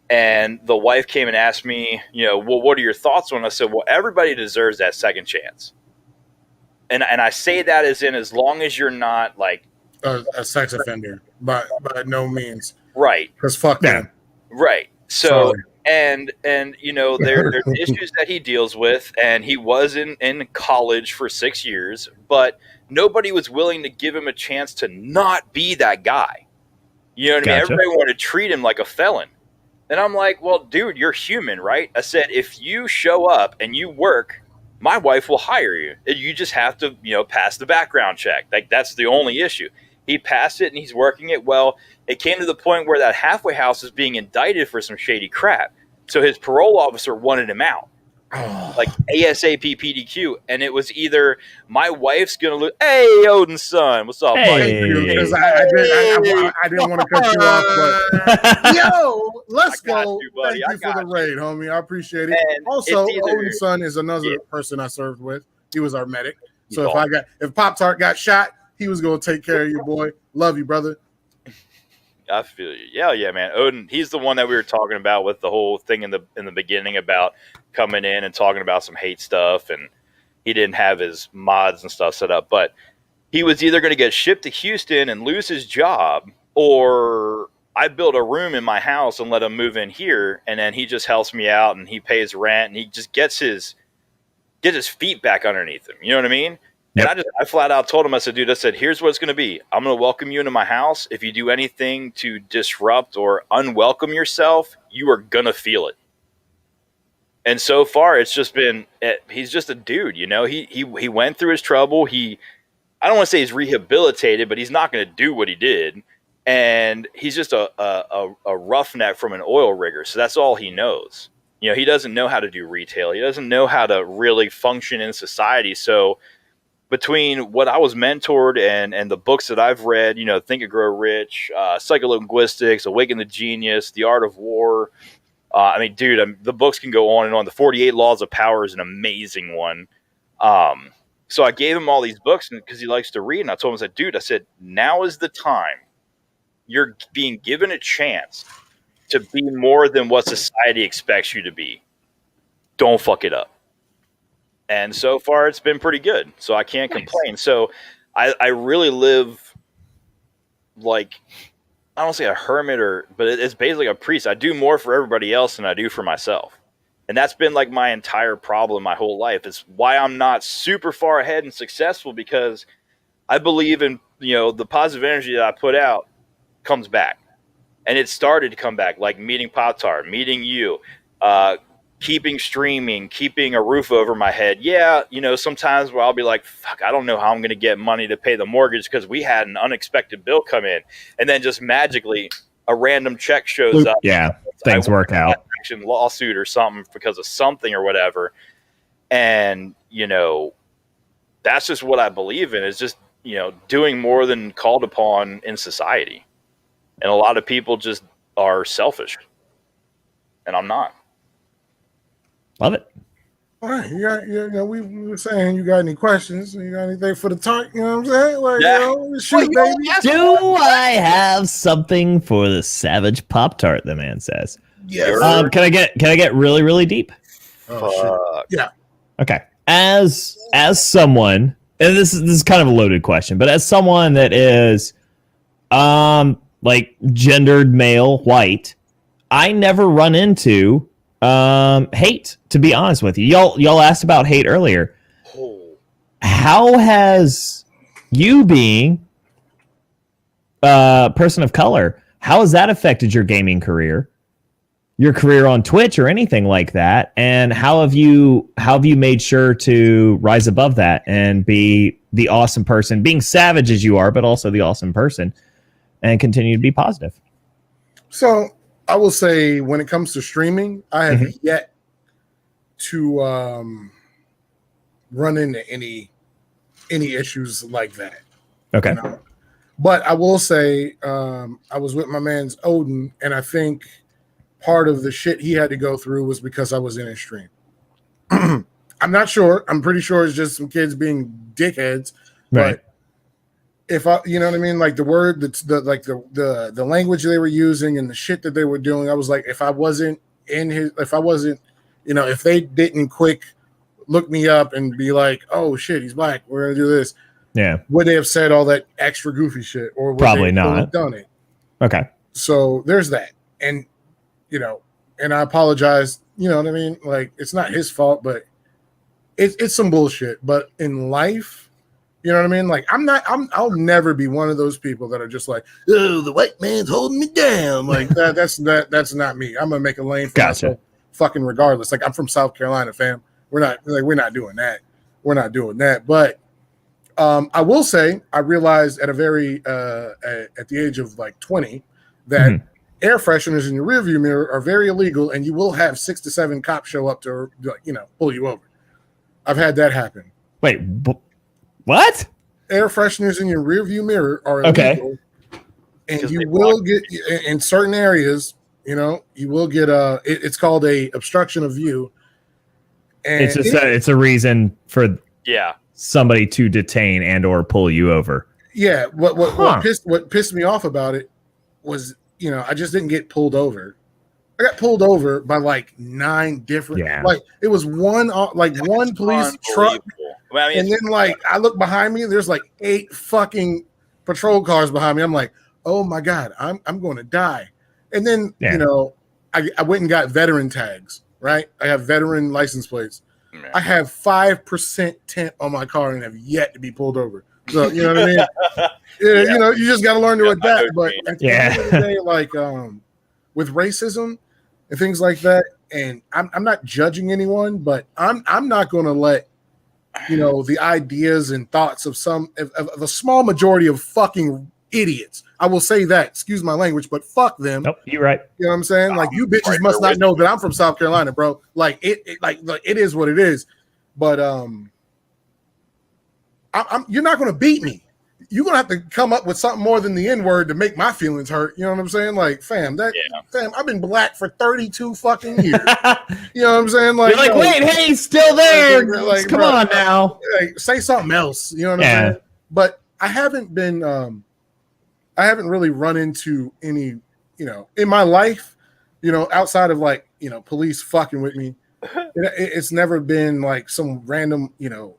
And the wife came and asked me, well, what are your thoughts on it? I said, well, everybody deserves that second chance. And I say that as long as you're not like A sex offender, by no means. right. Because fuck Yeah. them. Right. So, Sorry. and there's issues that he deals with, and he was in college for 6 years, but nobody was willing to give him a chance to not be that guy. You know what I mean? Gotcha. Everybody wanted to treat him like a felon. And I'm like, well, dude, you're human, right? I said, if you show up and you work, my wife will hire you. You just have to, pass the background check. Like, that's the only issue. He passed it and he's working it well. It came to the point where that halfway house is being indicted for some shady crap. So his parole officer wanted him out, like ASAP PDQ. And it was either my wife's going to look, hey, Odin's son, what's up, buddy? Hey. Because I didn't want to cut you off, but yo, let's I got go. you, buddy. Thank you I for the got raid, homie. I appreciate it. And Also, it's either- Odin's son is another Yeah. person I served with. He was our medic. He's So if Pop Tart got shot, he was gonna take care of you, boy. Love you, brother. I feel you. Yeah, man. Odin, he's the one that we were talking about with the whole thing in the beginning about coming in and talking about some hate stuff, and he didn't have his mods and stuff set up. But he was either going to get shipped to Houston and lose his job, or I built a room in my house and let him move in here, and then he just helps me out and he pays rent and he just gets his feet back underneath him. You know what I mean? Yep. And I flat out told him, I said, dude, here's what it's going to be. I'm going to welcome you into my house. If you do anything to disrupt or unwelcome yourself, you are going to feel it. And so far, it's just been, he's just a dude, he went through his trouble. I don't want to say he's rehabilitated, but he's not going to do what he did. And he's just a roughneck from an oil rigger. So that's all he knows. He doesn't know how to do retail. He doesn't know how to really function in society. So between what I was mentored and the books that I've read, Think and Grow Rich, Psycholinguistics, Awaken the Genius, The Art of War. The books can go on and on. The 48 Laws of Power is an amazing one. So I gave him all these books because he likes to read. And I told him, I said, now is the time. You're being given a chance to be more than what society expects you to be. Don't fuck it up. And so far, it's been pretty good. So I can't complain. So I really live like, I don't say a hermit, but it's basically a priest. I do more for everybody else than I do for myself. And that's been like my entire problem my whole life. It's why I'm not super far ahead and successful, because I believe in, the positive energy that I put out comes back. and it started to come back, like meeting Pop-Tart, meeting you, keeping streaming, keeping a roof over my head. Yeah, you know, sometimes where I'll be like, fuck, I don't know how I'm going to get money to pay the mortgage because we had an unexpected bill come in, and then just magically a random check shows up. Yeah, things work out. Action lawsuit or something because of something or whatever. And, you know, that's just what I believe in, is just, you know, doing more than called upon in society. And a lot of people just are selfish. And I'm not. Love it. All right, you know, we were saying, you got any questions? You got anything for the talk? You know what I'm saying? Like, Yeah. you know, shoot, baby. Do I have something for the Savage Pop-Tart? The man says. Yes. Can I get really, really deep? Oh, shit. Yeah. Okay. As someone, and this is kind of a loaded question, but as someone that is like gendered male, white, I never run into hate, to be honest with you. Y'all asked about hate earlier. How has you being a person of color, how has that affected your gaming career, your career on Twitch or anything like that? And how have you made sure to rise above that and be the awesome person, being savage as you are, but also the awesome person, and continue to be positive? So I will say, when it comes to streaming, I have yet to run into any issues like that. Okay. You know? But I will say, I was with my man's Odin, and I think part of the shit he had to go through was because I was in his stream. I'm not sure. I'm pretty sure it's just some kids being dickheads. Right. But if I, you know what I mean, like the word, the language they were using and the shit that they were doing, I was like, if I wasn't, you know, if they didn't quick look me up and be like, oh shit, he's black, we're gonna do this. Yeah. Would they have said all that extra goofy shit, or would Probably they not have done it? Okay. So there's that, and you know, and I apologize. You know what I mean? Like, it's not his fault, but it's some bullshit. But in life, you know what I mean? Like, I'll never be one of those people that are just like, oh, the white man's holding me down. Like that. That's not me. I'm gonna make a lane for myself, fucking regardless. Like, I'm from South Carolina, fam. We're not doing that. We're not doing that. But I will say, I realized at a very at the age of like 20 that air fresheners in your rearview mirror are very illegal, and you will have 6 to 7 cops show up to, you know, pull you over. I've had that happen. Wait, what? Air fresheners in your rearview mirror are illegal, and you will get, in certain areas, you know, you will get it's called a obstruction of view. And it's a reason for somebody to detain and or pull you over. Yeah, what pissed me off about it was, you know, I just didn't get pulled over. I got pulled over by like 9 different, like it was one police truck, well, I mean, and then like I look behind me, there's like 8 fucking patrol cars behind me. I'm like, oh my god, I'm going to die. And then you know, I went and got veteran tags. Right, I have veteran license plates. Man. I have 5% tint on my car and have yet to be pulled over. So you know what I mean? You know, you just got to learn to adapt. But at the end of the day, like with racism and things like that, and I'm not judging anyone, but I'm not going to let, you know, the ideas and thoughts of a small majority of fucking idiots. I will say that, excuse my language, but fuck them. Nope, you're right. You know what I'm saying? Like, you bitches must not know that I'm from South Carolina, bro. Like it is what it is. But you're not going to beat me. You're going to have to come up with something more than the N-word to make my feelings hurt. You know what I'm saying? Like, fam, I've been black for 32 fucking years. You know what I'm saying? Like, you're like, wait, hey, he's still there. Like, come on now. Like, say something else. You know what I'm saying? But I haven't been I haven't really run into any, you know, in my life, you know, outside of like, you know, police fucking with me. It's never been like some random, you know,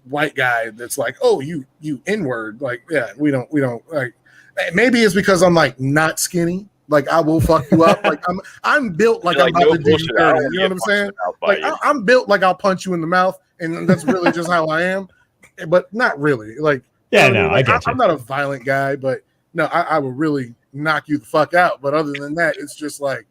white guy that's like, oh, you N-word. Like, yeah, we don't like, maybe it's because I'm like not skinny. Like, I will fuck you up. Like, I'm built like I'm about to do you dirty. You know what I'm saying? Like, I'm built like I'll punch you in the mouth, and that's really just how I am. But not really. Like, yeah, you know, no, like, I get you. I'm not a violent guy, but no, I will really, knock you the fuck out. But other than that, it's just like,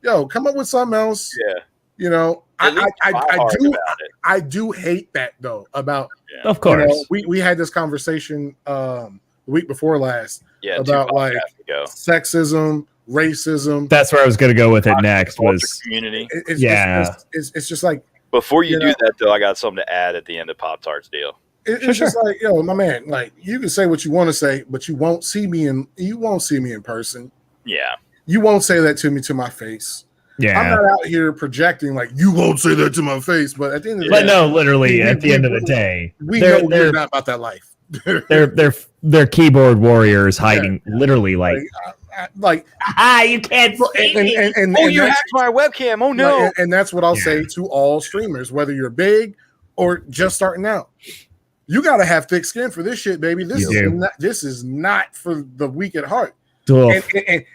yo, come up with something else. Yeah. You know, At least try hard about it. I do hate that though. About Of course. we had this conversation the week before last Yeah, about 2 like podcasts ago. sexism, racism. That's where I was going to go with it next. Culture, Was community. It's just like Before you You do know- that though, I got something to add at the end of Pop Tart's deal. it's just like, yo, my man, like you can say what you want to say, but you won't see me in person. Yeah. You won't say that to me to my face. I'm yeah. not out here projecting like you won't say that to my face, but at the end of the But day, no, literally, we- at the we- end of the day, we they're- know they're- we're not about that life. they're keyboard warriors hiding literally like Like, You can't see me. and Oh, and you that's- hacked my webcam. Oh no. like, and that's what I'll say to all streamers, whether you're big or just starting out. You got to have thick skin for this shit, baby. This You is not for the weak at heart. Ugh.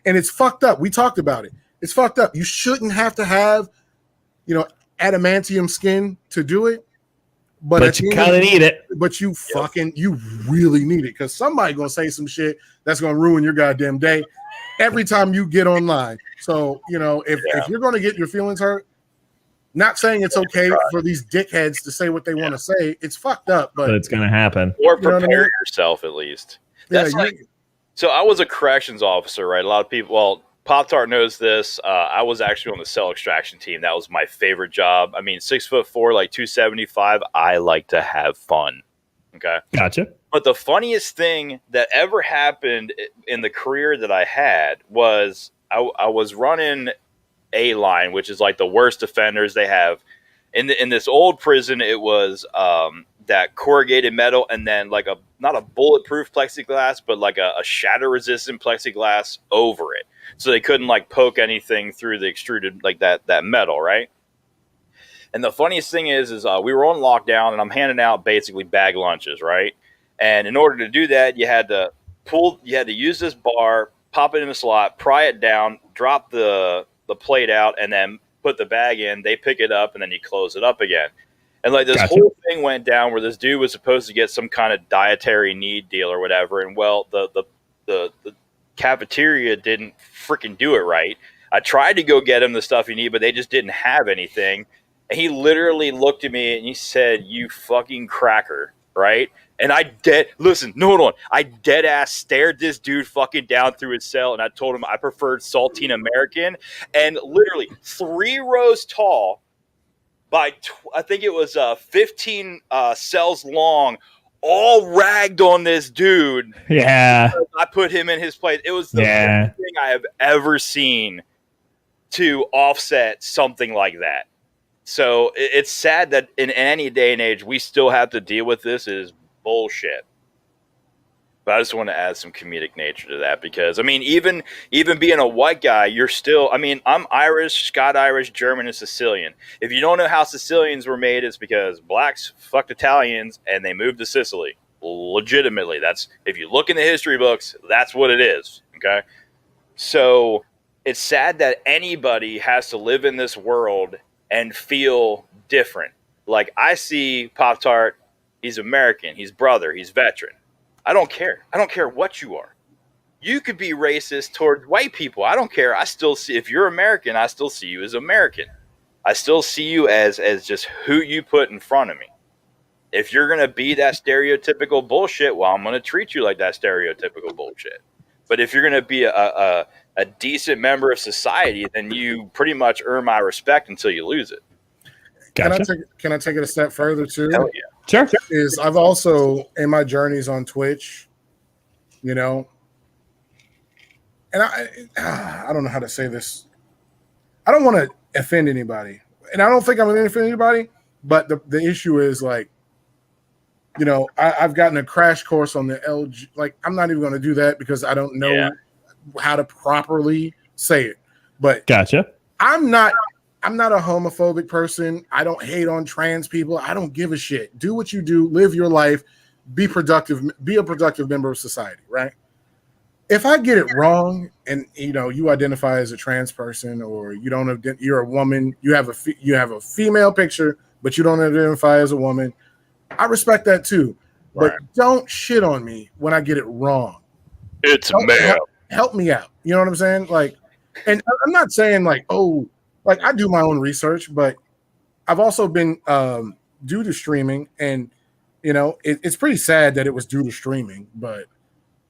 And it's fucked up. We talked about it. It's fucked up. You shouldn't have to have, adamantium skin to do it. But you kind of need it. But you really need it because somebody gonna say some shit that's gonna ruin your goddamn day every time you get online. So if you're gonna get your feelings hurt, not saying it's okay for these dickheads to say what they want to say. It's fucked up, But but it's going to happen. Or You know what I prepare mean? yourself at least. yeah, That's like so. I was a corrections officer, right? A lot of people. Well, Pop Tart knows this. I was actually on the cell extraction team. That was my favorite job. I mean, 6'4", like 275. I like to have fun. Okay. Gotcha. But the funniest thing that ever happened in the career that I had was I was running A line, which is like the worst offenders they have. In this old prison, it was that corrugated metal and then like not a bulletproof plexiglass, but like a shatter resistant plexiglass over it. So they couldn't like poke anything through the extruded like that metal, right? And the funniest thing is we were on lockdown and I'm handing out basically bag lunches, right? And in order to do that, you had to use this bar, pop it in the slot, pry it down, drop the plate out, and then put the bag in. They pick it up, and then you close it up again. And like this Gotcha. whole thing went down where this dude was supposed to get some kind of dietary need deal or whatever. And well, the cafeteria didn't freaking do it right. I tried to go get him the stuff he needed, but they just didn't have anything. And he literally looked at me and he said, "You fucking cracker," right? And I dead ass stared this dude fucking down through his cell, and I told him I preferred saltine American. And literally 3 rows tall by I think it was 15 cells long, all ragged on this dude. Yeah. I put him in his place. It was the Yeah. best thing I have ever seen to offset something like that. So it's sad that in any day and age we still have to deal with this. It is bullshit. But I just want to add some comedic nature to that because I mean, even being a white guy, you're still. I mean, I'm Irish, Scot-Irish, German, and Sicilian. If you don't know how Sicilians were made, it's because blacks fucked Italians and they moved to Sicily. Legitimately, that's if you look in the history books, that's what it is. Okay, so it's sad that anybody has to live in this world and feel different. Like I see Pop-Tart, he's American, he's brother, he's veteran. I don't care. I don't care what you are. You could be racist towards white people. I don't care. I still see, if you're American, I still see you as American. I still see you as just who you put in front of me. If you're going to be that stereotypical bullshit, well, I'm going to treat you like that stereotypical bullshit. But if you're going to be a decent member of society, then you pretty much earn my respect until you lose it. Gotcha. Can I take it a step further too? Hell yeah. Sure. Is I've also in my journeys on Twitch, and I don't know how to say this. I don't want to offend anybody, and I don't think I'm going to offend anybody. But the issue is like, I've gotten a crash course on the LG. Like, I'm not even going to do that because I don't know how to properly say it. But Gotcha. I'm not a homophobic person. I don't hate on trans people. I don't give a shit. Do what you do. Live your life. Be productive. Be a productive member of society, right? If I get it wrong and you identify as a trans person or you're a woman, you have a female picture, but you don't identify as a woman, I respect that too. But don't shit on me when I get it wrong. It's a male. help me out. You know what I'm saying? Like, and I'm not saying like, oh, like I do my own research, but I've also been due to streaming, and you know, it's pretty sad that it was due to streaming, but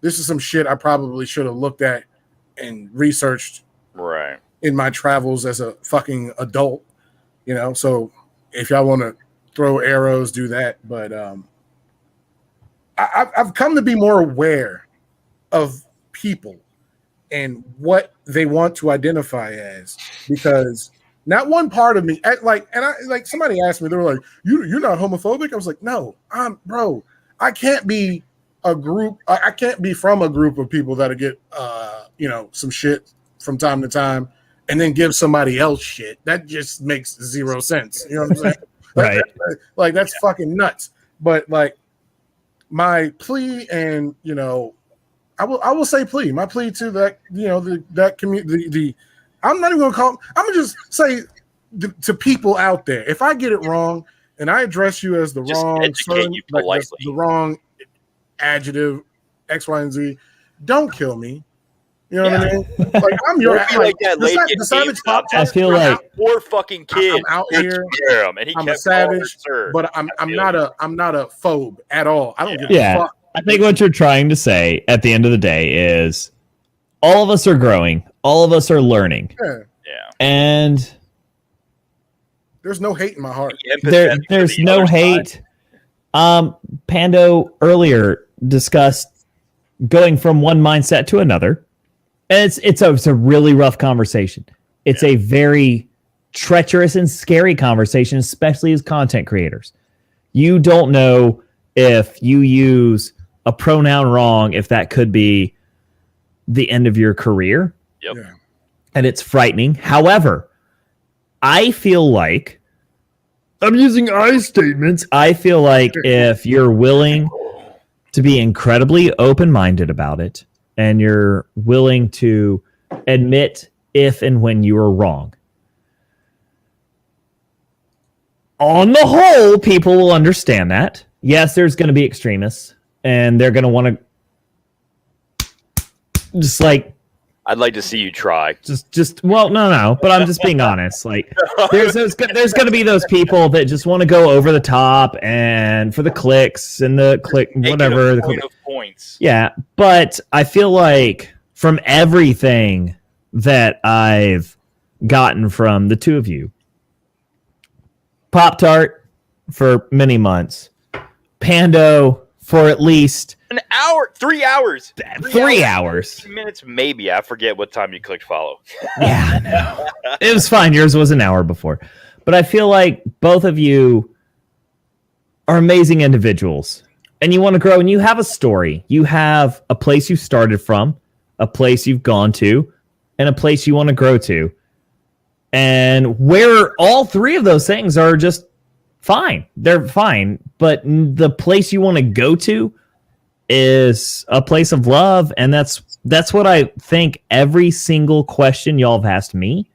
this is some shit I probably should have looked at and researched Right. in my travels as a fucking adult, you know. So if y'all want to throw arrows, do that. But I've come to be more aware of people and what they want to identify as, because not one part of me, like somebody asked me, they were like, you're not homophobic? I was like, no, bro, I can't be I can't be from a group of people that get you know, some shit from time to time and then give somebody else shit. That just makes zero sense. You know what I'm saying? Right. Like that's fucking nuts. But like my plea, and you know, I will say plea. My plea to that, you know, that community. I'm not even gonna call. I'm gonna just say to people out there, if I get it wrong and I address you as the Just wrong educate you politely. the wrong adjective X, Y, and Z, don't kill me. You know what I mean? Like I'm your Don't be like that lady the in Savage GameStop. Pop Test. I feel like Poor fucking kid. I'm out here. And he I'm a kept calling her savage, sir. but I'm not a phobe at all. I don't give Yeah. a fuck. I think what you're trying to say at the end of the day is all of us are growing, all of us are learning, Yeah. Yeah. and There's no hate in my heart. Be empathetic to there's the no other hate. side. Pando earlier discussed going from one mindset to another. And it's a really rough conversation. It's a very treacherous and scary conversation, especially as content creators. You don't know if you use a pronoun wrong, if that could be the end of your career. Yep. Yeah. And it's frightening. However, I feel like I'm using I statements. I feel like if you're willing to be incredibly open-minded about it, and you're willing to admit if and when you are wrong, on the whole, people will understand that. Yes, there's going to be extremists, and they're going to want to just like I'd like to see you try. well, no, but I'm just being honest. Like, there's going to be those people that just want to go over the top and for the clicks and the click whatever. Make it a point of points. Yeah, but I feel like from everything that I've gotten from the two of you, Pop-Tart for many months, Pando for at least An hour, 3 hours. 3 hours. 15 minutes, maybe. I forget what time you clicked follow. Yeah, no. It was fine. Yours was an hour before. But I feel like both of you are amazing individuals. And you want to grow, and you have a story. You have a place you started from, a place you've gone to, and a place you want to grow to. And where all three of those things are just fine. They're fine. But the place you want to go to is a place of love. And that's what I think every single question y'all have asked me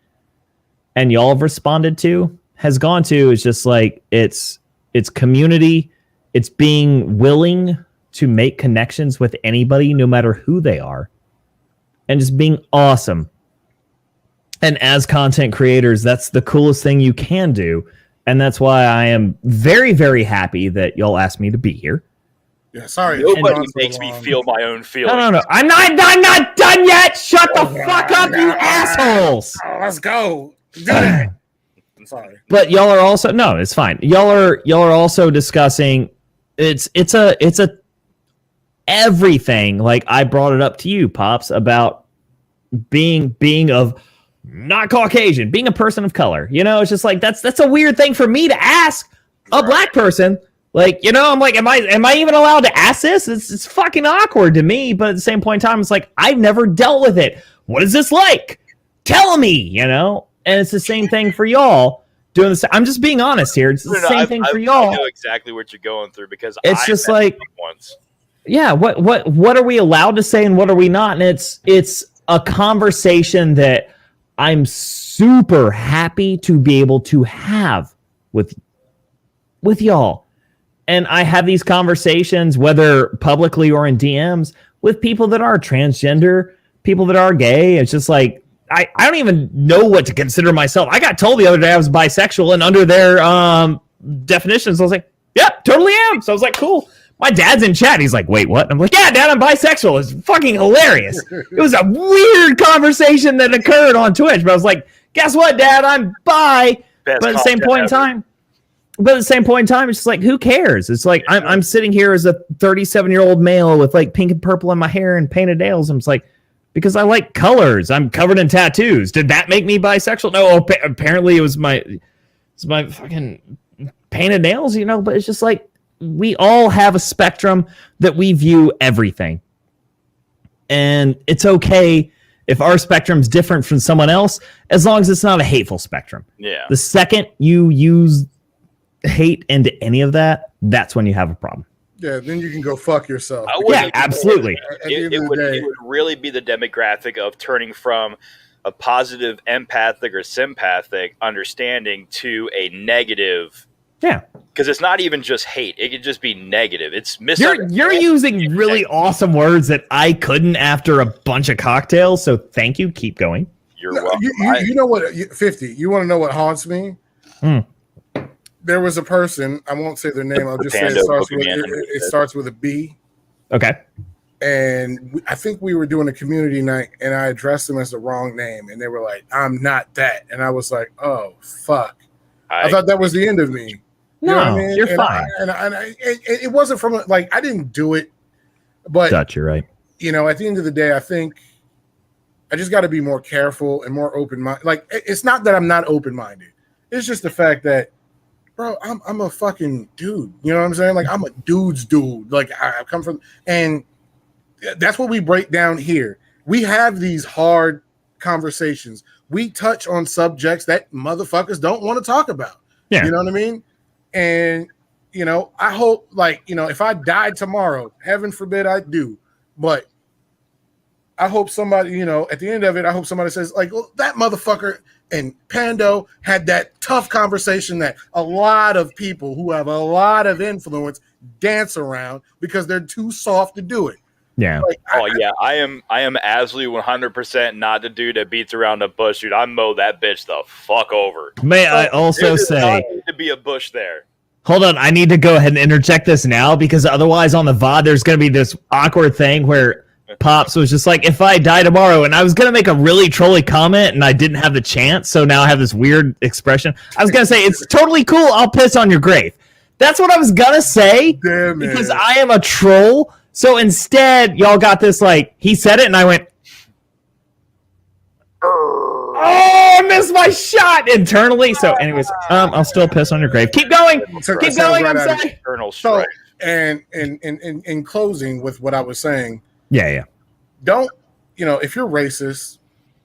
and y'all have responded to has gone to is just like it's community. It's being willing to make connections with anybody, no matter who they are, and just being awesome. And as content creators, that's the coolest thing you can do. And that's why I am very, very happy that y'all asked me to be here. Yeah, sorry. Nobody makes me feel my own feelings. No. I'm not done yet. Shut the fuck up, you assholes. Oh, let's go. Do that. I'm sorry. But y'all are also it's fine. Y'all are also discussing it's a everything. Like I brought it up to you, Pops, about being of not Caucasian, being a person of color. You know, it's just like that's a weird thing for me to ask a black person. Like, you know, I'm like, am I even allowed to ask this? It's fucking awkward to me. But at the same point in time, it's like I've never dealt with it. What is this like? Tell me, you know. And it's the same thing for y'all doing this. I'm just being honest here. It's the same thing for y'all. I know exactly what you're going through because it's just like once. Yeah, what are we allowed to say and what are we not? And it's a conversation that I'm super happy to be able to have with y'all. And I have these conversations, whether publicly or in DMs, with people that are transgender, people that are gay. It's just like I don't even know what to consider myself. I got told the other day I was bisexual, and under their definitions, I was like, yeah, totally am. So I was like, cool. My dad's in chat. He's like, wait, what? I'm like, yeah, Dad, I'm bisexual. It's fucking hilarious. It was a weird conversation that occurred on Twitch, but I was like, guess what, Dad? I'm bi. Best But at the same point in time, it's just like, who cares? It's like I'm sitting here as a 37-year-old male with like pink and purple in my hair and painted nails. I'm just like, because I like colors. I'm covered in tattoos. Did that make me bisexual? No, apparently it was my fucking painted nails, you know. But it's just like we all have a spectrum that we view everything, and it's okay if our spectrum's different from someone else, as long as it's not a hateful spectrum. Yeah. The second you use hate into any of that, that's when you have a problem. Yeah, then you can go fuck yourself. Yeah, absolutely. It would really be the demographic of turning from a positive empathic or sympathic understanding to a negative. Yeah. Because it's not even just hate. It could just be negative. It's You're using really awesome words that I couldn't after a bunch of cocktails, so thank you. Keep going. You're welcome. You know what, 50, you want to know what haunts me? There was a person, I won't say their name, I'll just say it starts with a B. Okay. And I think we were doing a community night, and I addressed them as the wrong name, and they were like, I'm not that. And I was like, oh, fuck. I thought that was the end of me. No, you know what I mean? You're fine. It wasn't from, like, I didn't do it, but You're right. You know, at the end of the day, I think I just got to be more careful and more open-minded. Like, it's not that I'm not open-minded. It's just the fact that, bro, I'm a fucking dude. You know what I'm saying? Like, I'm a dude's dude. Like, I come from, and that's what we break down here. We have these hard conversations. We touch on subjects that motherfuckers don't want to talk about. Yeah. You know what I mean? And, you know, I hope, like, you know, if I died tomorrow, heaven forbid I do, but I hope somebody, you know, at the end of it, I hope somebody says, like, well, that motherfucker and Pando had that tough conversation that a lot of people who have a lot of influence dance around because they're too soft to do it. Yeah. Like, I am absolutely 100% not the dude that beats around the bush, dude. I mow that bitch the fuck over. May I also say, to be a bush there. hold on, I need to go ahead and interject this now, because otherwise on the VOD, there's going to be this awkward thing where Pops was just like, if I die tomorrow, and I was going to make a really trolly comment and I didn't have the chance, so now I have this weird expression. I was going to say, it's totally cool, I'll piss on your grave. That's what I was going to say, because I am a troll. So instead, y'all got this, like, he said it and I went, oh, I missed my shot internally. So anyways, I'll still piss on your grave. Keep going. Keep going, I'm saying. So, and in closing with what I was saying, yeah. Don't, you know, if you're racist,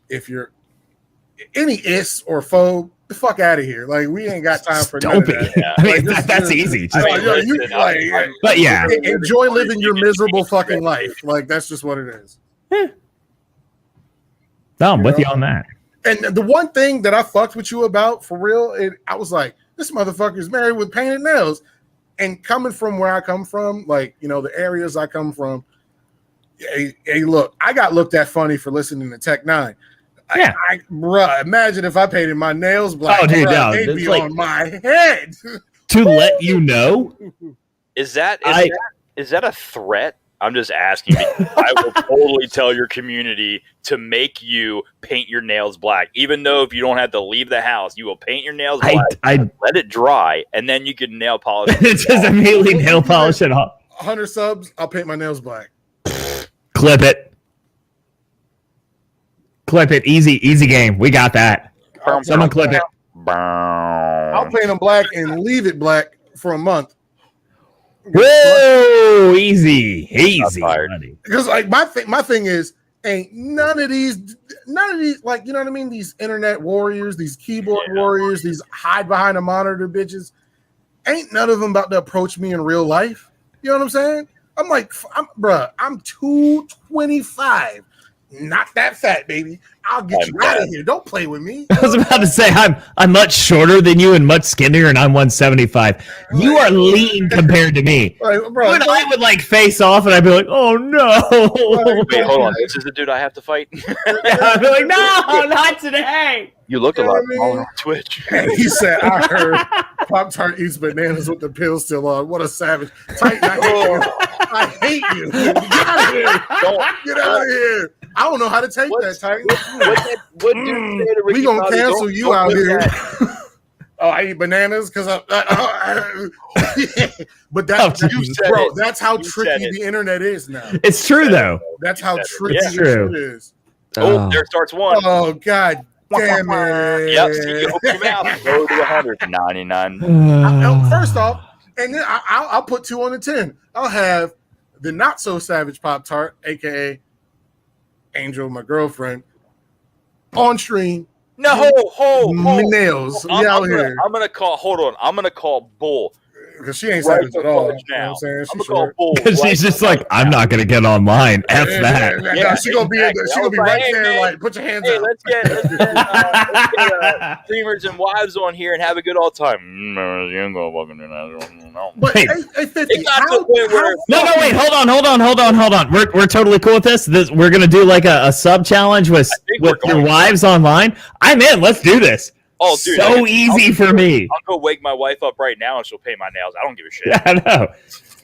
if you're any is or phobe, the fuck out of here. Like, we ain't got time for none of that. Yeah. I mean, like, that's easy. But yeah, enjoy living your miserable fucking life. Like, that's just what it is. No, I'm with you on that. And the one thing that I fucked with you about, for real, I was like, this motherfucker's married with painted nails. And coming from where I come from, like, you know, the areas I come from, hey, look, I got looked at funny for listening to Tech Nine. Yeah, bruh, imagine if I painted my nails black. Oh, dude, bruh, they'd be like, on my head. To let you know, is that a threat? I'm just asking. I will totally tell your community to make you paint your nails black, even though if you don't have to leave the house, you will paint your nails black. Let it dry, and then you can nail polish. Just immediately nail polish it off. 100 subs, I'll paint my nails black. Clip it. Clip it. Easy game. We got that. Someone clip it. I'll paint them black and leave it black for a month. Whoa, easy, buddy. Because like my thing is, ain't none of these, like, you know what I mean? These internet warriors, these keyboard warriors, these hide behind a monitor bitches, ain't none of them about to approach me in real life. You know what I'm saying? I'm like, I'm 225. not that fat, baby. I'll get you out of here. Don't play with me. I was about to say I'm much shorter than you and much skinnier, and I'm 175. You are lean compared to me. Like, bro, When I would like face off, and I'd be like, "Oh no!" Wait, hold on. This is the dude I have to fight. I'd be like, "No, not today." You look a You know lot what I mean? smaller on Twitch. he said, I heard Pop-Tart eats bananas with the pill still on. What a savage. Titan, I hate you. Get out of here. Get out of here. I don't know how to take that, Titan. What dude say to Ricky We gonna Bobby, cancel don't- you don't out whip here. that. Oh, I eat bananas because but Oh, that, you said bro, it. that's how You tricky said it. the internet is now. It's true though. That's how said it. tricky Yeah. this True. shit is. Oh, there starts one. Oh, God damn it. Yep, see, you open your mouth. Go to 199. First off, and then I'll put 2 on the 10. I'll have the not so savage Pop-Tart, aka Angel, my girlfriend, on stream. No, hold. Nails. I'm out gonna- here. I'm gonna call. Hold on. I'm gonna call Bull. Because she ain't Right savage at all. now. You know what I'm saying? I'm She's gonna call short. Bull. Because right she's just the like, fuck I'm now. not gonna get online. F that. Yeah, she gonna be exactly. she gonna be I was right like, hey, there, man. like put your hands Hey, out. let's get streamers and wives on here and have a good old time. You ain't gonna fucking do that. I don't know. But Wait. hey, 50, It got to the point where No, wait, hold on. We're totally cool with this. We're gonna do like a sub challenge with think we're your going to. wives online. I'm in. Let's do this. Oh, dude, so easy for me. I'll go wake my wife up right now and she'll paint my nails. I don't give a shit. Yeah, I know.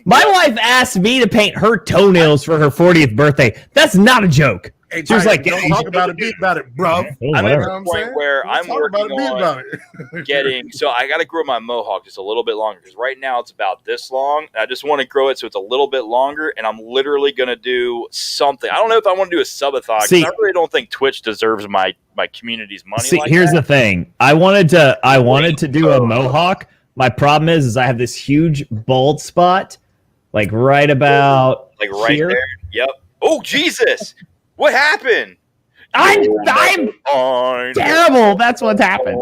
My wife asked me to paint her toenails for her 40th birthday. That's not a joke. Hey, She was like, don't talk about it, be about it, bro. Oh, I'm at whatever. the what I'm point saying? where Don't I'm talk about working it, be on about it. getting. So I got to grow my mohawk just a little bit longer because right now it's about this long. I just want to grow it so it's a little bit longer, and I'm literally gonna do something. I don't know if I want to do a subathon. 'Cause See- I really don't think Twitch deserves my community's money. See, like here's that. the thing. I wanted to do a mohawk. My problem is I have this huge bald spot, like right about like right here. there. Yep. Oh Jesus! What happened? I'm Mine. terrible. That's what's happened.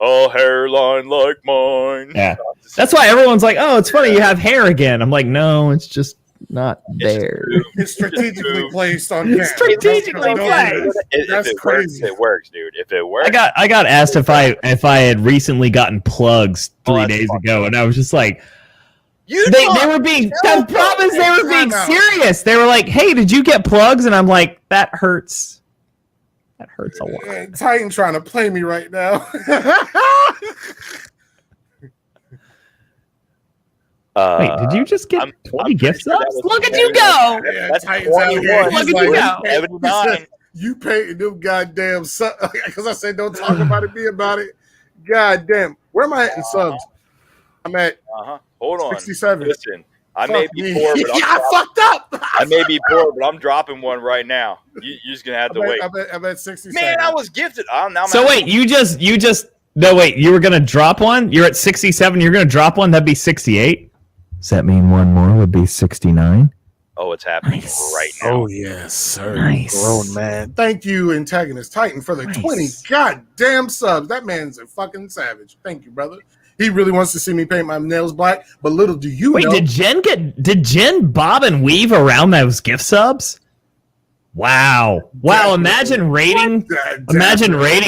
A hairline like mine. Yeah. That's why everyone's like, "Oh, it's funny you have hair again." I'm like, "No, it's just not there." It's strategically placed on camera. Strategically Don't do placed. that. That's If it crazy. works, it works, dude. If it works, I got asked if I had recently gotten plugs 3 Oh, that's days fucked ago, and I was just like, you they were being. The problem is they were being serious. They were like, "Hey, did you get plugs?" And I'm like, "That hurts. That hurts a lot." Titan trying to play me right now. Wait, did you just get I'm 20 pretty gift sure that subs? was- Look at you go! Yeah, That's Titan's out here. 21. He's Look at you like, go. 79. You paid them goddamn subs because I said don't talk about it, be about it. God damn, where am I at in subs? I'm at Hold on. 67. Listen, I may Fuck be me. poor, but I fucked up. I may be poor, but I'm dropping one right now. You're just gonna have to wait. I'm at 67. Man, I was gifted. Now I'm So at- wait, you just no wait, you were gonna drop one? You're at 67, you're gonna drop one, that'd be 68? Does that mean one more would be 69? Oh, it's happening Nice. right now. Oh yes, sir. Nice. Grown man. Thank you, antagonist Titan, for the Nice. 20 goddamn subs. That man's a fucking savage. Thank you, brother. He really wants to see me paint my nails black, but little do you Wait, know. did Jen bob and weave around those gift subs? Wow. Wow, imagine rating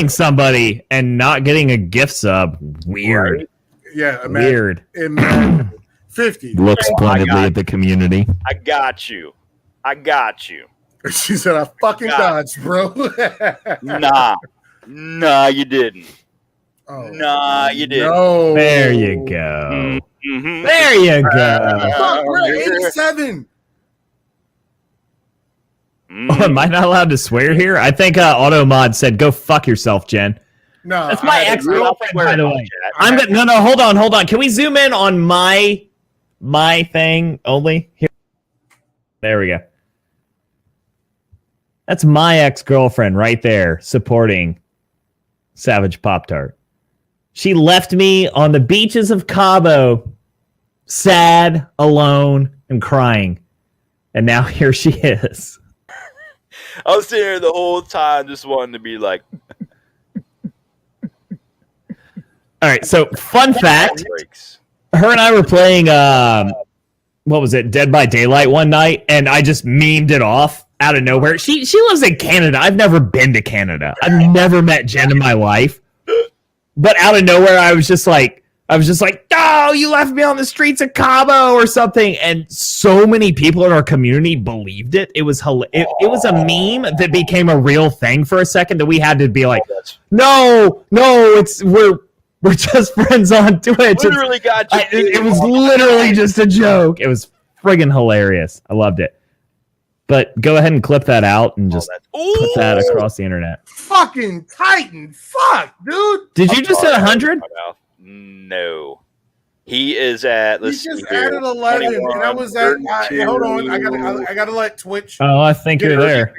somebody and not getting a gift sub. Weird. Yeah, Weird. Imagine 50. Looks I pointedly got at the community. I got you. She said, I fucking God. dodged, bro. Nah, you didn't. Oh, Nah, you didn't. no. There you go. Mm-hmm. There you go. Fuck, we're at 87. Oh, am I not allowed to swear here? I think Automod said, "Go fuck yourself, Jen." No, That's my I had to- ex-girlfriend, by the way. I'm gonna no. Hold on. Can we zoom in on my thing only? Here. There we go. That's my ex-girlfriend right there supporting Savage Pop-Tart. She left me on the beaches of Cabo, sad, alone, and crying. And now here she is. I was sitting here the whole time just wanting to be like, All right, so fun fact. breaks. Her and I were playing what was it, Dead by Daylight one night, and I just memed it off out of nowhere. She lives in Canada. I've never been to Canada. I've never met Jen in my life. But out of nowhere, I was just like, oh, you left me on the streets of Cabo or something. And so many people in our community believed it. It was it was a meme that became a real thing for a second that we had to be like, no, we're just friends on Twitch. Literally got you. It was literally just a joke. It was friggin' hilarious. I loved it. But go ahead and clip that out and just put that across the internet. Fucking Titan. Fuck, dude. Did you just hit 100? No. He is at, let's He just see here, added 11, and I was at, 32. hold on, I gotta let Twitch. Oh, I think you're there.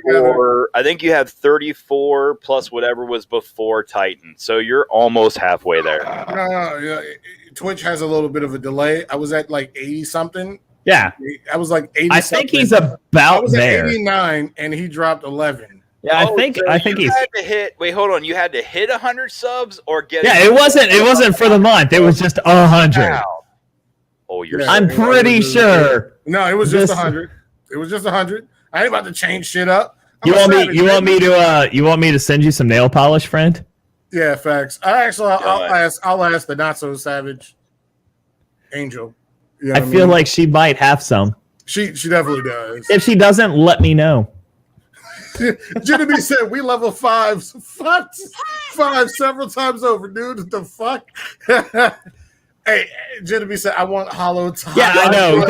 I think you have 34 plus whatever was before Titan. So you're almost halfway there. No, yeah, Twitch has a little bit of a delay. I was at like 80 something. Yeah. I was like 80 I think he's I about was there. at 89, and he dropped 11. Yeah, I think you he's. had to hit. Wait, hold on. You had to hit 100 subs or get. Yeah, it wasn't for the month. It was just 100. Oh, you're. Yeah. I'm pretty sure. No, it was just 100. It was just 100. I ain't about to change shit up. You want me to send you some nail polish, friend? Yeah, facts. I'll ask the not so savage Angel. You know I what feel mean? like she might have some. She definitely does. If she doesn't, let me know. Jimmy said we level five several times over, dude. What the fuck? Hey, Jimmy said I want hollow top. Yeah, I know.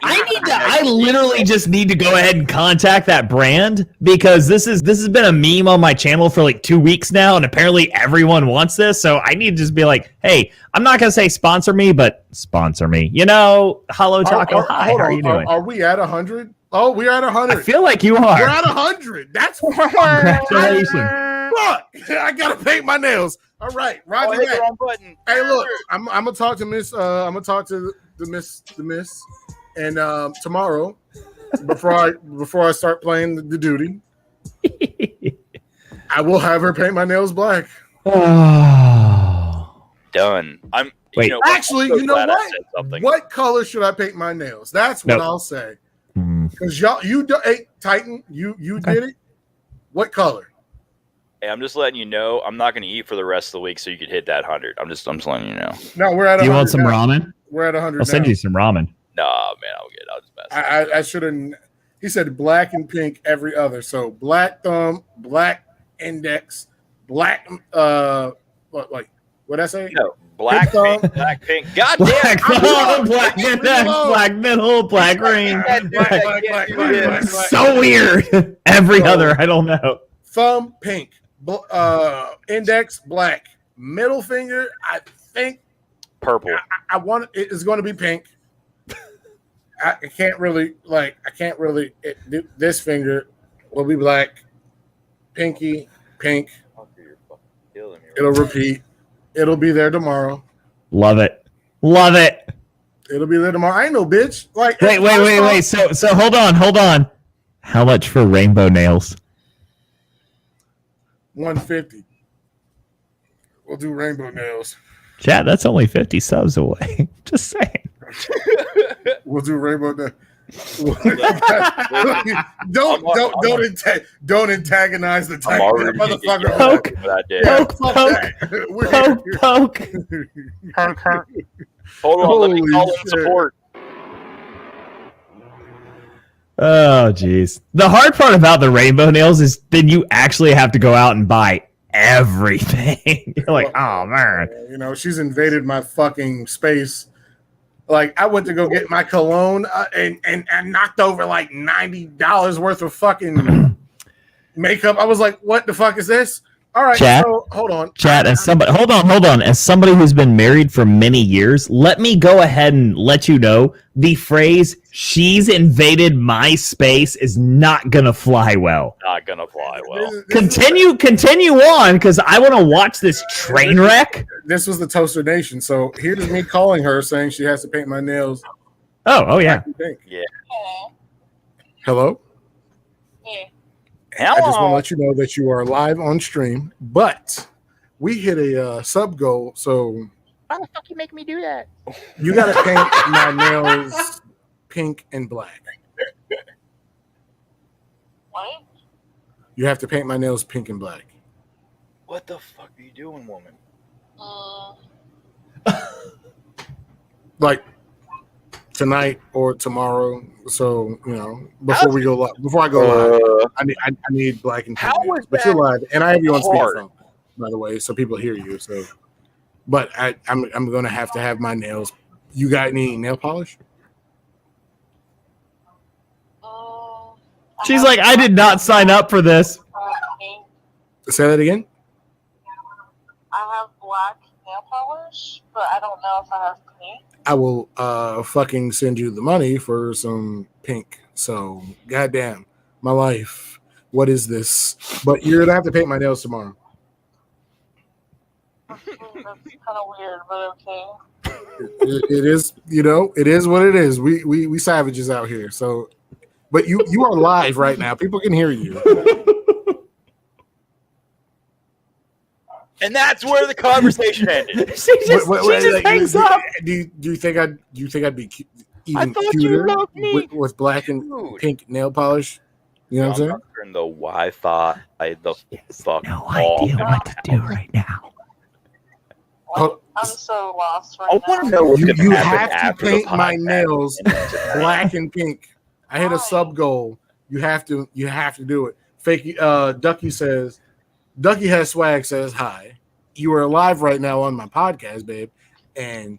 I literally just need to go ahead and contact that brand because this has been a meme on my channel for like 2 weeks now, and apparently everyone wants this. So I need to just be like, hey, I'm not gonna say sponsor me, but sponsor me. You know, Hollow Taco. Hi, how are you doing? Are we at 100? Oh, we're at 100. I feel like you are. We're at 100. That's Congratulations. Fuck. I gotta paint my nails. All right, Roger hit the that. wrong button. Hey, look, I'm gonna talk to Miss. I'm gonna talk to the Miss, and tomorrow, before I start playing the duty, I will have her paint my nails black. Oh. Done. Wait. You know what? Actually, I'm so you know glad I what? said something. What color should I paint my nails? That's what Nope. I'll say. Hmm. Because hey, Titan, you did it. What color? Hey, I'm just letting you know. I'm not going to eat for the rest of the week, so you could hit that 100. I'm just letting you know. No, we're at. Do you 100 want some now. ramen? We're at 100. I'll send now. you some ramen. Nah, man, I'll just mess. I should have. He said black and pink every other. So black thumb, black index, black. What I say? No, black Pink pink, black pink. God damn. Black thumb, black Leave me index, alone. black middle, black ring. Black. So weird. Every other, I don't know. Thumb pink, index black, middle finger. I think Purple. I want it is going to be pink. I can't really this finger will be black, pinky pink. It'll repeat. It'll be there tomorrow. Love it. Love it. It'll be there tomorrow. I ain't no bitch. Like Wait. So hold on. How much for rainbow nails? 150. We'll do rainbow nails. Chat, that's only 50 subs away. Just saying. We'll do rainbow nails. don't antagonize the I'm already motherfucker. Poke. for that day. Yeah, Poke, fuck poke, that. We're Poke. Hold on, let me Holy call in shit. support. Oh, jeez. The hard part about the rainbow nails is then you actually have to go out and buy everything. You're like, oh, man. You know, she's invaded my fucking space. Like, I went to go get my cologne and knocked over like $90 worth of fucking makeup. I was like, what the fuck is this? All right, Chat. so hold on. Chat, as somebody, hold on. As somebody who's been married for many years, let me go ahead and let you know the phrase "she's invaded my space" is not gonna fly well. Not gonna fly well. Continue on, because I want to watch this train wreck. This was the Toaster Nation. So here's me calling her saying she has to paint my nails. Oh yeah. Pink. Yeah. Hello? How I just want to long? let you know that you are live on stream, but we hit a sub goal, so Why the fuck you make me do that? you got to paint my nails pink and black. What? You have to paint my nails pink and black. What the fuck are you doing, woman? Like tonight or tomorrow. So before we go live, before I go live, I need black and pink. How nails. is But you're that live, and I have you on hard? speakerphone, by the way, so people hear you. So, but I'm gonna have to have my nails. You got any nail polish? She's like, I did not sign up for this. Say that again. I have black nail polish, but I don't know if I have pink. I will fucking send you the money for some pink. So, goddamn, my life. What is this? But you're gonna have to paint my nails tomorrow. That's kind of weird, but okay. It is, it is what it is. We savages out here. So, but you are live right now. People can hear you. And that's where the conversation ended. She just hangs up. Do you think I'd be even thought you cuter loved me. with black and Dude. pink nail polish? You know what I'm saying? Turn the Wi-Fi the fuck No off. idea what to do right now. Oh, I'm so lost I right want to now. know what's You going to happen have to after the paint my podcast. nails black and pink. I hit a sub goal. You have to do it. Fake Ducky has swag says hi. You are live right now on my podcast, babe, and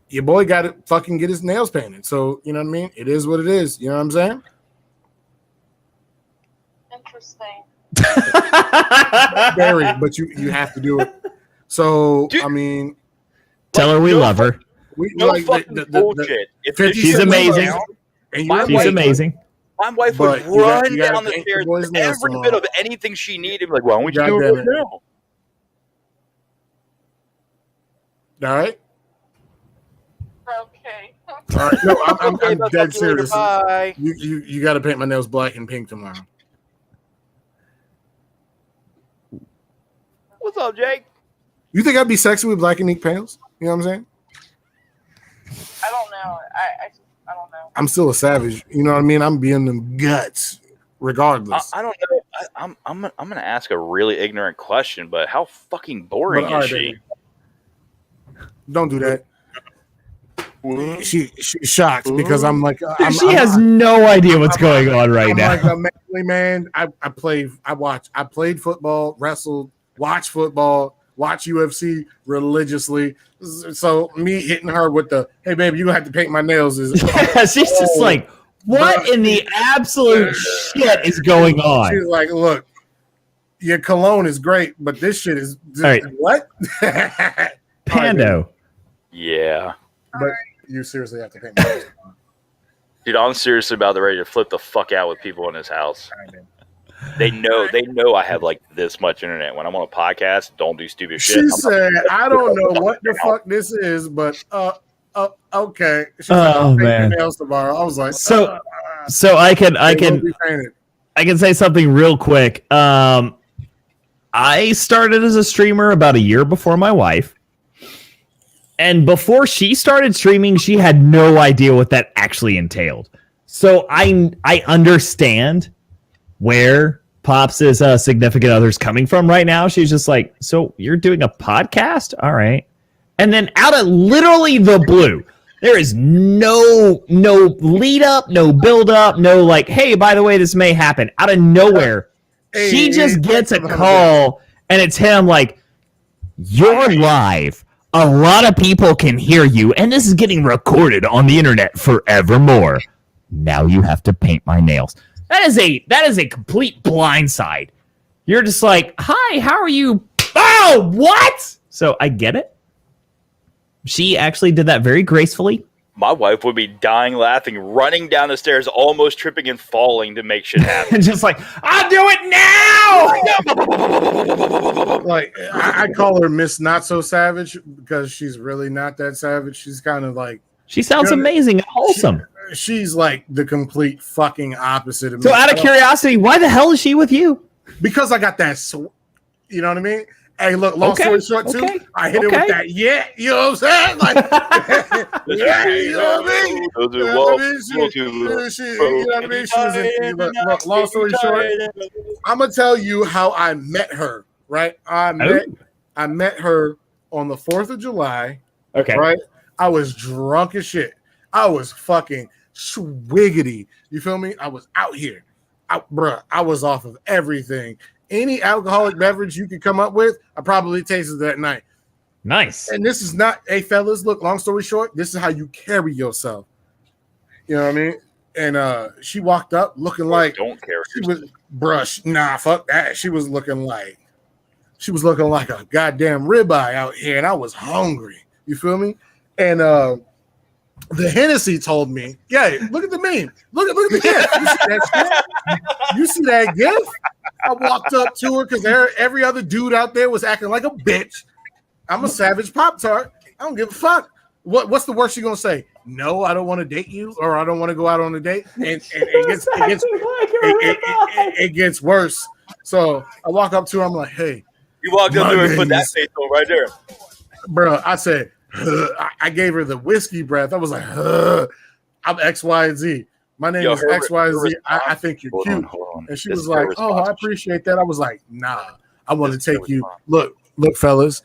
your boy got to fucking get his nails painted. So you know what I mean? It is what it is. You know what I'm saying? Interesting. Very, but you have to do it. So Dude. I mean, Tell her we love her. we No like fucking bullshit. If 50 this She's shit went amazing. down, and My you're She's wife- amazing. my wife But would you got- run you gotta down the paint the stairs boys' with nails every tomorrow. bit of anything she needed. Like, why don't we just God do it damn right it. now? All right. Okay. All right. No, I'm Okay, but dead talk to you later. serious. Bye. You got to paint my nails black and pink tomorrow. What's up, Jake? You think I'd be sexy with black and pink nails? You know what I'm saying? I don't know. I don't know. I'm still a savage. You know what I mean? I'm being them guts, regardless. I don't know. I'm gonna ask a really ignorant question, but how fucking boring But, all is right, she? baby. Don't do that. She's shocked because I'm like She has no idea what's going on right I'm now. like a manly man. I played football, wrestled, watched football, watch UFC religiously. So me hitting her with the "Hey baby, you gonna have to paint my nails" is She's just like, what in the absolute shit is going on? she's like, "Look, your cologne is great, but this shit is right. what?" Pando. Yeah, But you seriously have to paint my nails. dude, I'm seriously about to ready to flip the fuck out with people in his house. They know I have like this much internet. When I'm on a podcast, don't do stupid shit. She I'm not- said, "I don't know what the fuck this is, but okay." She said, Oh, "I'll paint man. your nails tomorrow." I was like, So I they will can be painted. say something real quick. I started as a streamer about a year before my wife. And before she started streaming, she had no idea what that actually entailed. So I understand where Pops' significant other's coming from right now. She's just like, so you're doing a podcast? All right. And then out of literally the blue, there is no lead up, no build up, no like, hey, by the way, this may happen. Out of nowhere, she just gets a call and it's him like, you're live. A lot of people can hear you, and this is getting recorded on the internet forevermore. Now you have to paint my nails. That is a complete blindside. You're just like, hi, how are you? Oh, what? So I get it. She actually did that very gracefully. My wife would be dying laughing, running down the stairs, almost tripping and falling to make shit happen. And just like, I'll do it now. Like I call her Miss Not So Savage because she's really not that savage. She's kind of like She sounds amazing and wholesome. she's like the complete fucking opposite of me. So out of curiosity, why the hell is she with you? because I got that, you know what I mean? Hey, look, long story short, too, I hit it with that. Yeah, you know what I'm saying? Like, yeah, you know what I mean? You know what I mean? She was in, look, long story short, I'm gonna tell you how I met her. Right, I met her on the 4th of July. Okay. Right, I was drunk as shit. I was fucking swiggity. You feel me? I was out here. I was off of everything. Any alcoholic beverage you could come up with, I probably tasted that night. Nice. And this is not, hey, fellas, look, long story short, this is how you carry yourself. You know what I mean? And she walked up looking like, don't care. She was, bruh, nah, fuck that. She was looking like a goddamn ribeye out here, and I was hungry. You feel me? And the Hennessy told me, yeah, look at the meme. Look at the gift. You see that shit? You see that gift? I walked up to her because every other dude out there was acting like a bitch. I'm a savage Pop-Tart. I don't give a fuck. What's the worst you're gonna say? No, I don't want to date you, or I don't want to go out on a date. And it gets worse. So I walk up to her. I'm like, hey. You walked up to her and put that face on right there. Bro, I said, I gave her the whiskey breath. I was like, I'm X, Y, and Z. My name is X, Y, and Z. I think you're cute. And she was like, oh, I appreciate that. I was like, nah, I want to take you. Look, fellas,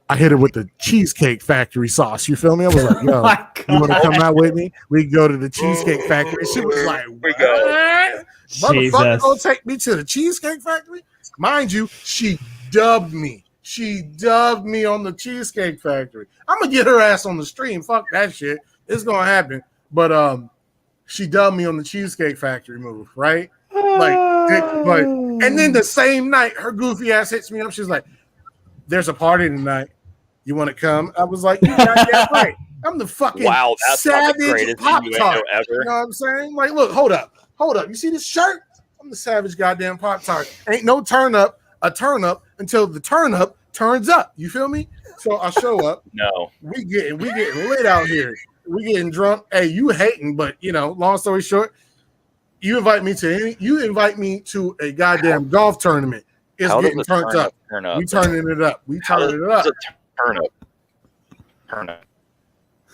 I hit her with the Cheesecake Factory sauce. You feel me? I was like, yo, you want to come out with me? We can go to the Cheesecake Factory. She was like, what? Motherfucker gonna take me to the Cheesecake Factory? Mind you, she dubbed me. She dubbed me on the Cheesecake Factory. I'm gonna get her ass on the stream. Fuck that shit. It's gonna happen. But she dubbed me on the Cheesecake Factory move, right? And then the same night, her goofy ass hits me up. She's like, "There's a party tonight. You want to come?" I was like, "You goddamn right. I'm the fucking savage Pop-Tart." You know what I'm saying? Like, look, hold up. You see this shirt? I'm the savage goddamn Pop-Tart. Ain't no turn up until the turn up turns up. You feel me? So I show up. No, we getting lit out here. We getting drunk. Hey, you hating, but long story short, you invite me to a goddamn golf tournament. It's getting turned up. We turning it up. Turn up.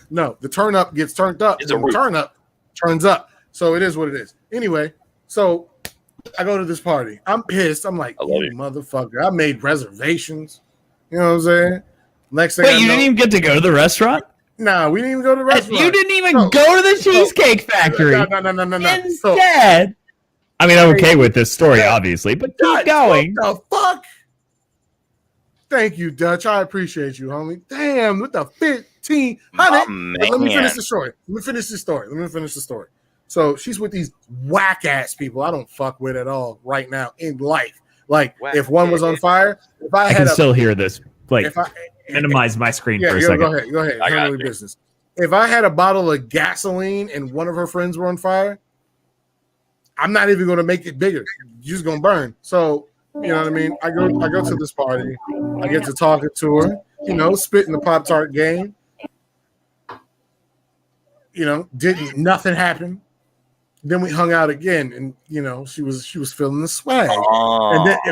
No, the turn up gets turned up. The turn up turns up. So it is what it is. Anyway, so I go to this party. I'm pissed. I'm like, you motherfucker. I made reservations. You know what I'm saying? Next thing you didn't even get to go to the restaurant? Nah, we didn't even go to the restaurant. You didn't even go to the Cheesecake Factory. No. Instead. I mean, I'm okay with this story, obviously, but keep going. What the fuck? Thank you, Dutch. I appreciate you, homie. Damn, with the 1,500. Let me finish the story. So she's with these whack ass people I don't fuck with at all right now in life. Like, if one was on fire, if I can still hear this. Like, minimize my screen for a second. Go ahead. Handle your business. If I had a bottle of gasoline and one of her friends were on fire, I'm not even going to make it bigger. You're just going to burn. So, you know what I mean? I go to this party. I get to talking to her, spitting the Pop-Tart game. Nothing happened. Then we hung out again, and she was feeling the swag.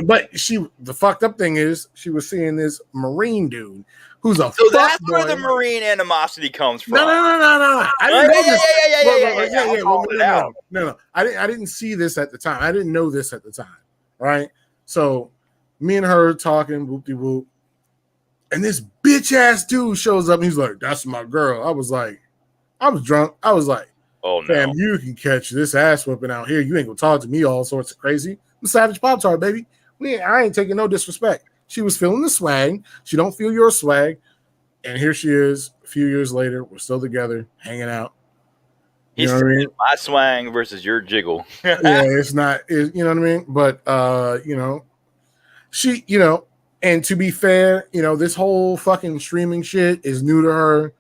But the fucked up thing is she was seeing this Marine dude who's a. So that's where the Marine animosity comes from. No. I didn't know this. No. I didn't see this at the time. I didn't know this at the time. Right. So me and her talking, whoop de whoop, and this bitch ass dude shows up. And he's like, "That's my girl." I was drunk. I was like, "Oh, fam, you can catch this ass whipping out here. You ain't gonna talk to me all sorts of crazy. I'm a savage Pop-Tart, baby. I ain't taking no disrespect." She was feeling the swag. She don't feel your swag. And here she is a few years later. We're still together, hanging out. You know what I mean? My swang versus your jiggle. Yeah, it's not, you know what I mean? But, she, and to be fair, this whole fucking streaming shit is new to her,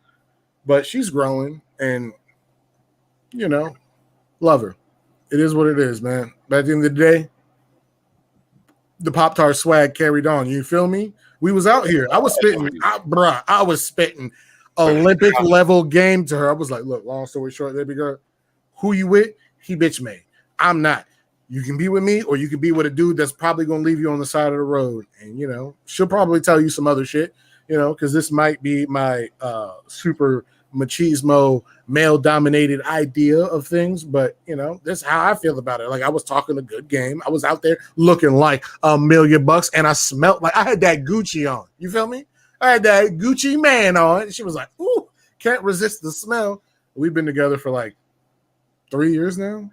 but she's growing and, love her. It is what it is, man. But at the end of the day, the Pop-Tart swag carried on. You feel me? We was out here. I was spitting Olympic level game to her. I was like, look, long story short, baby girl, who you with? He bitch made. I'm not. you can be with me or you can be with a dude that's probably going to leave you on the side of the road. And, you know, she'll probably tell you some other shit, you know, because this might be my super machismo, male-dominated idea of things. But, you know, that's how I feel about it. Like, I was talking a good game. I was out there looking like $1 million, and I smelled like I had that Gucci on. You feel me? I had that Gucci man on. And she was like, ooh, can't resist the smell. We've been together for like 3 years now.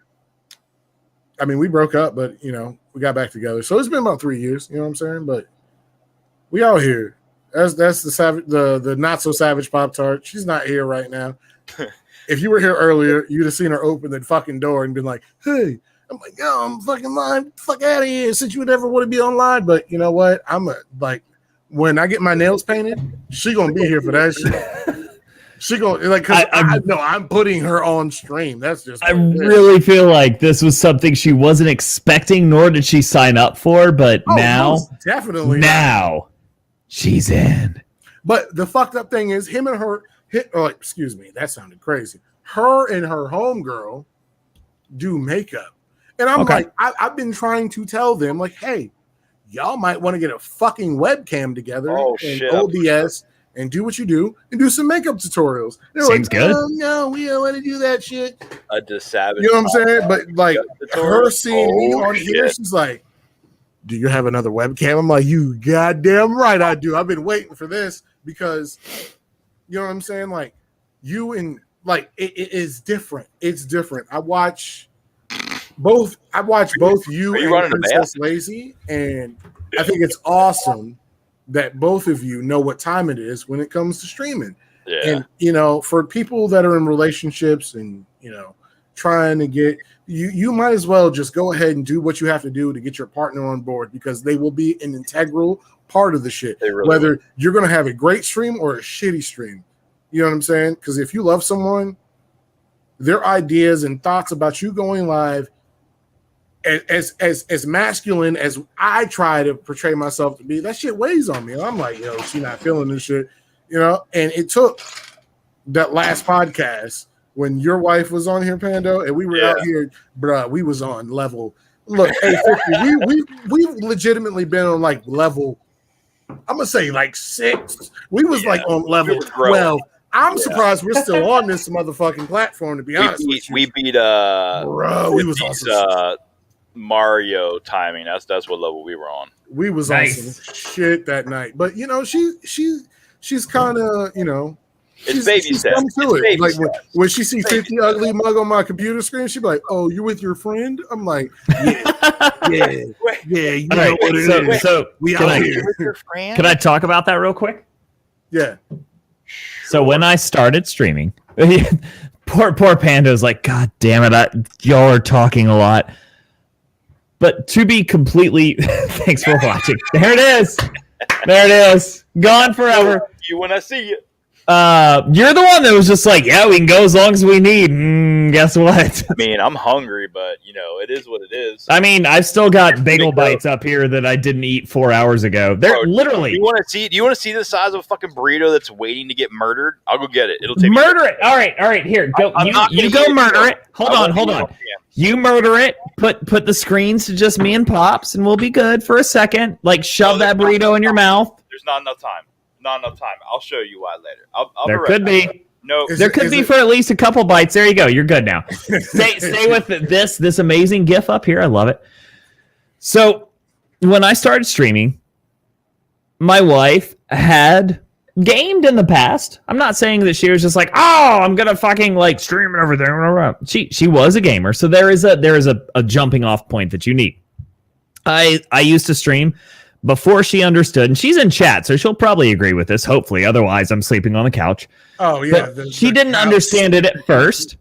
I mean, we broke up, but, you know, we got back together. So it's been about 3 years, you know what I'm saying? But we out here. That's the savage, the not so savage Pop-Tart. She's not here right now. If you were here earlier, you'd have seen her open the fucking door and been like, hey, I'm like, yo, I'm fucking lying. Fuck out of here. Since you would ever want to be online. But you know what? Like, when I get my nails painted, she gonna be here for that shit. She gonna like, cause I know I'm putting her on stream. That's just. I really feel like this was something she wasn't expecting, nor did she sign up for. But now, definitely now, she's in. But the fucked up thing is, him and her. Excuse me, that sounded crazy. Her and her homegirl do makeup, and I'm like, I've been trying to tell them, like, hey, y'all might want to get a fucking webcam together and OBS and do what you do and do some makeup tutorials. Seems good. Oh, no, we don't want to do that shit. Savage. You know what I'm saying? But like her seeing me on here, she's like, do you have another webcam? I'm like, you goddamn right I do. I've been waiting for this because, you know what I'm saying? Like, you and like it is different. It's different. I watch both you and Princess Lazy, and I think it's awesome that both of you know what time it is when it comes to streaming. Yeah. And, you know, for people that are in relationships and, you know, trying to get you might as well just go ahead and do what you have to do to get your partner on board, because they will be an integral part of the shit, whether you're going to have a great stream or a shitty stream. You know what I'm saying? Because if you love someone, their ideas and thoughts about you going live, as masculine as I try to portray myself to be, that shit weighs on me. And I'm like, yo, she not feeling this shit, you know? And it took that last podcast when your wife was on here, Pando, and we were out here, bruh, we was on level. Look, we've legitimately been on like level, I'm going to say like 6. We was like on level 12. I'm surprised we're still on this motherfucking platform, to be honest with you. We beat we was awesome. Mario timing. That's what level we were on. We was on some shit that night. But you know, she's kind of, you know, it's baby steps. Like when she see 50 ugly mug on my computer screen, she be like, "Oh, you with your friend?" I'm like, "Yeah. You know what it is." So we out here. Can I talk about that real quick? Yeah. So when I started streaming, poor Panda's like, God damn it, y'all are talking a lot. But to be completely, thanks for watching. There it is. Gone forever. You when I see you. You're the one that was just like, yeah, we can go as long as we need. Guess what? I mean, I'm hungry, but you know, it is what it is. I mean, I've still got bagel bites up here that I didn't eat 4 hours ago. They're literally. Do you want to see the size of a fucking burrito that's waiting to get murdered? I'll go get it. It'll take murder it. All right. Here, go. You go murder it. Hold on. You murder it. Put the screens to just me and Pops, and we'll be good for a second. Like, shove that burrito in your mouth. There's not enough time. I'll show you why later. There could be. No, there could be for at least a couple bites. There you go. You're good now. Stay with this amazing GIF up here. I love it. So when I started streaming, my wife had gamed in the past. I'm not saying that she was just like, oh, I'm gonna fucking like stream and everything. She was a gamer, so there is a jumping off point that you need. I used to stream before she understood, and she's in chat, so she'll probably agree with this, hopefully. Otherwise, I'm sleeping on the couch. Oh, yeah. She didn't understand it at first.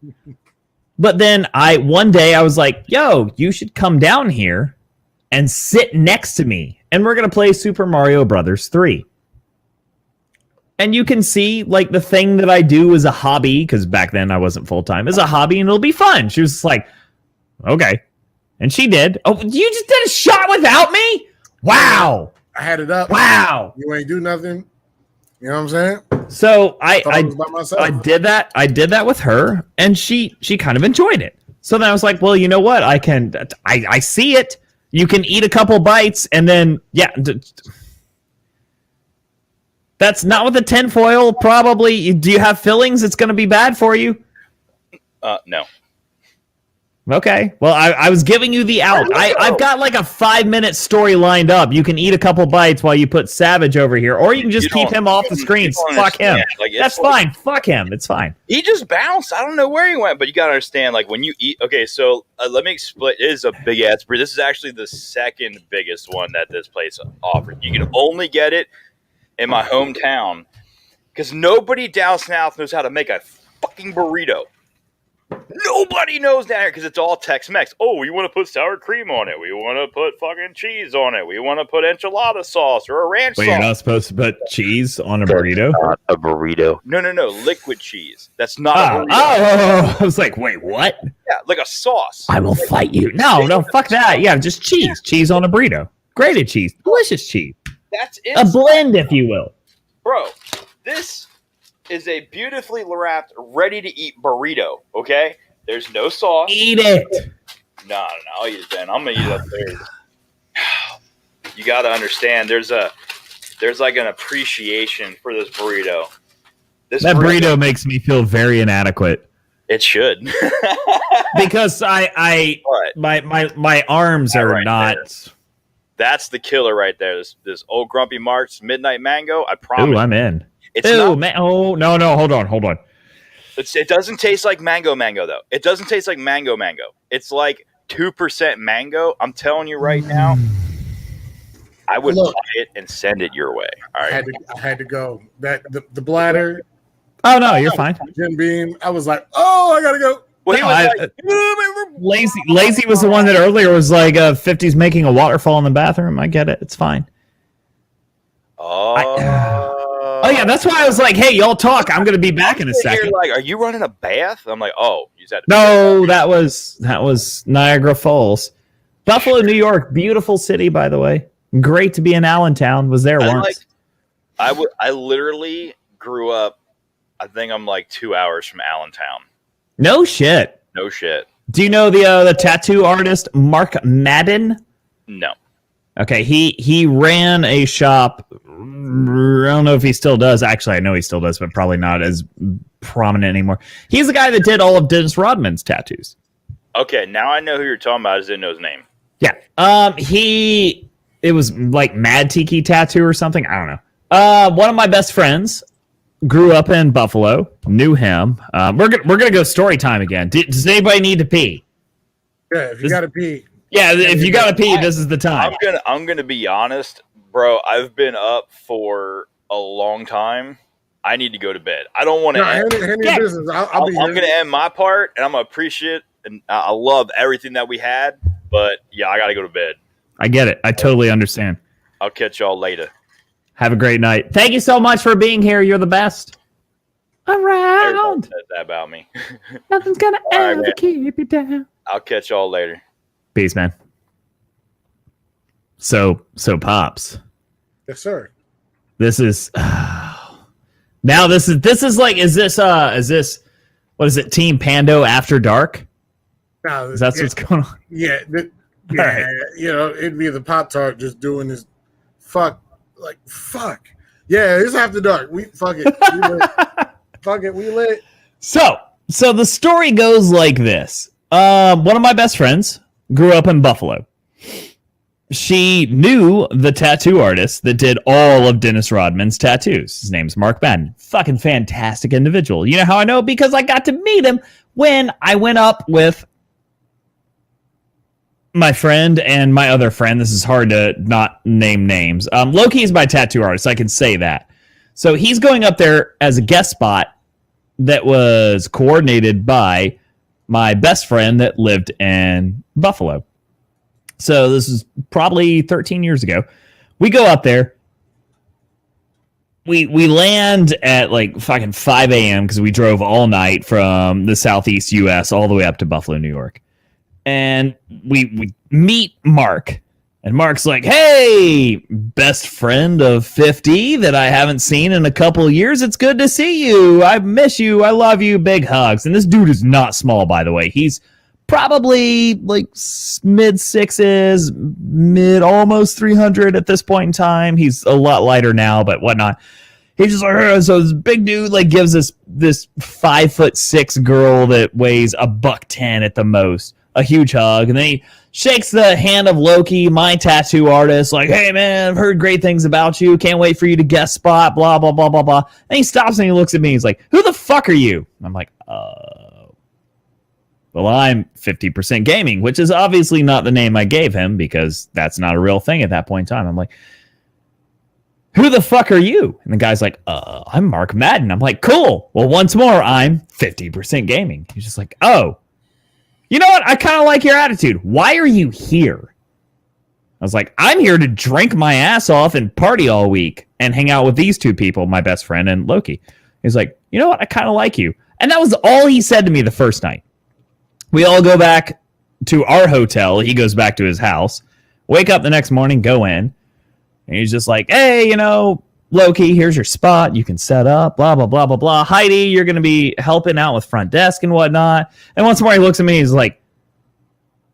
But then one day I was like, yo, you should come down here and sit next to me, and we're going to play Super Mario Brothers 3. And you can see, like, the thing that I do as a hobby, because back then I wasn't full-time, as a hobby, and it'll be fun. She was just like, okay. And she did. Oh, you just did a shot without me? Wow. I had it up. Wow. You ain't do nothing. You know what I'm saying? So I did that. I did that with her, and she kind of enjoyed it. So then I was like, well, you know what? I see it. You can eat a couple bites and then, yeah. That's not with the tinfoil. Probably. Do you have fillings? It's going to be bad for you. No. Okay. Well, I was giving you the out. I've got like a 5-minute story lined up. You can eat a couple bites while you put Savage over here, or you can just keep him off the screen. Fuck him. Like, That's fine. Fuck him. It's fine. He just bounced. I don't know where he went, but you got to understand, like, when you eat. Okay, so let me explain. It is a big ass breed. This is actually the second biggest one that this place offers. You can only get it in my hometown because nobody down south knows how to make a fucking burrito. Nobody knows down here because it's all Tex-Mex. Oh, we want to put sour cream on it. We want to put fucking cheese on it. We want to put enchilada sauce or a ranch Wait, sauce. you're not supposed to put cheese on a burrito? Not a burrito. No. Liquid cheese. That's not a burrito. Oh, I was like, wait, what? Yeah, like a sauce. I will fight you. No, fuck that. Yeah, just cheese. Cheese on a burrito. Grated cheese. Delicious cheese. That's it. A blend, if you will. Bro, this is a beautifully wrapped, ready-to-eat burrito, okay? There's no sauce. Eat it. No, I'll eat it then. I'm going to eat it up there. You got to understand, there's like an appreciation for this burrito. That burrito makes me feel very inadequate. It should. Because my arms are right not... there. That's the killer right there. This old Grumpy Mark's Midnight Mango. I promise. Ooh, I'm in. It's not, no, hold on. it doesn't taste like mango though. It doesn't taste like mango. It's like 2% mango. I'm telling you right now, I would buy it and send it your way. All right. I had to go. The bladder, Oh, no, you're fine. Jim Beam. I was like, oh, I gotta go. Well, he No, was Lazy was the one that earlier was like 50s making a waterfall in the bathroom. I get it. It's fine. Oh, yeah, that's why I was like, hey, y'all talk. I'm going to be back in a second. Like, are you running a bath? I'm like, oh, you said No, that was Niagara Falls. Buffalo, New York. Beautiful city, by the way. Great to be in Allentown. Was there once. I literally grew up, I think I'm like 2 hours from Allentown. No shit. No shit. Do you know the tattoo artist Mark Madden? No. Okay, he ran a shop. I don't know if he still does. Actually, I know he still does, but probably not as prominent anymore. He's the guy that did all of Dennis Rodman's tattoos. Okay, now I know who you're talking about. I just didn't know his name. Yeah. It was like Mad Tiki Tattoo or something. I don't know. One of my best friends grew up in Buffalo. Knew him. We're gonna go story time again. Does anybody need to pee? Yeah, if you gotta pee. Yeah, if you gotta pee, this is the time. I'm gonna be honest, bro. I've been up for a long time. I need to go to bed. I don't want to. Handle your business. I'll be I'm here. gonna end my part, and I'm gonna appreciate. And I love everything that we had, but yeah, I gotta go to bed. I get it. I totally understand. I'll catch y'all later. Have a great night. Thank you so much for being here. You're the best. Everybody Around. says that about me. Nothing's gonna All right, ever man. keep you down. I'll catch y'all later. Peace, man. So Pops. Yes, sir. This is now this is like is this what is it, Team Pando After Dark? No, Is that what's going on? Yeah, right. you know, it'd be the Pop-Tart just doing this fuck. Yeah, it's after dark. We fuck it. We lit. Fuck it, we lit. So the story goes like this. One of my best friends grew up in Buffalo. She knew the tattoo artist that did all of Dennis Rodman's tattoos. His name's Mark Madden. Fucking fantastic individual. You know how I know? Because I got to meet him when I went up with my friend and my other friend. This is hard to not name names. Loki is my tattoo artist. I can say that. So he's going up there as a guest spot that was coordinated by my best friend that lived in Buffalo. So this is probably 13 years ago. We go up there. We land at like fucking 5 a.m. because we drove all night from the southeast U.S. all the way up to Buffalo, New York. And we meet Mark. And Mark's like, hey, best friend of 50 that I haven't seen in a couple of years. It's good to see you. I miss you. I love you. Big hugs. And this dude is not small, by the way. He's probably like mid sixes, mid almost 300 at this point in time. He's a lot lighter now, but whatnot. He's just like, "Ugh." So this big dude like gives us this 5'6" girl that weighs $110 at the most a huge hug, and then he shakes the hand of Loki, my tattoo artist, like, "Hey man, I've heard great things about you. Can't wait for you to guest spot." Blah blah blah blah blah. And he stops and he looks at me. He's like, "Who the fuck are you?" And I'm like, well, I'm 50% Gaming, which is obviously not the name I gave him because that's not a real thing at that point in time. I'm like, "Who the fuck are you?" And the guy's like, "I'm Mark Madden." I'm like, "Cool. Well, once more, I'm 50% Gaming." He's just like, "Oh, you know what? I kind of like your attitude. Why are you here?" I was like, "I'm here to drink my ass off and party all week and hang out with these two people, my best friend and Loki." He's like, "You know what? I kind of like you." And that was all he said to me the first night. We all go back to our hotel. He goes back to his house. Wake up the next morning, go in. And he's just like, "Hey, you know, Loki, here's your spot. You can set up, blah, blah, blah, blah, blah. Heidi, you're going to be helping out with front desk and whatnot." And once more, he looks at me. He's like,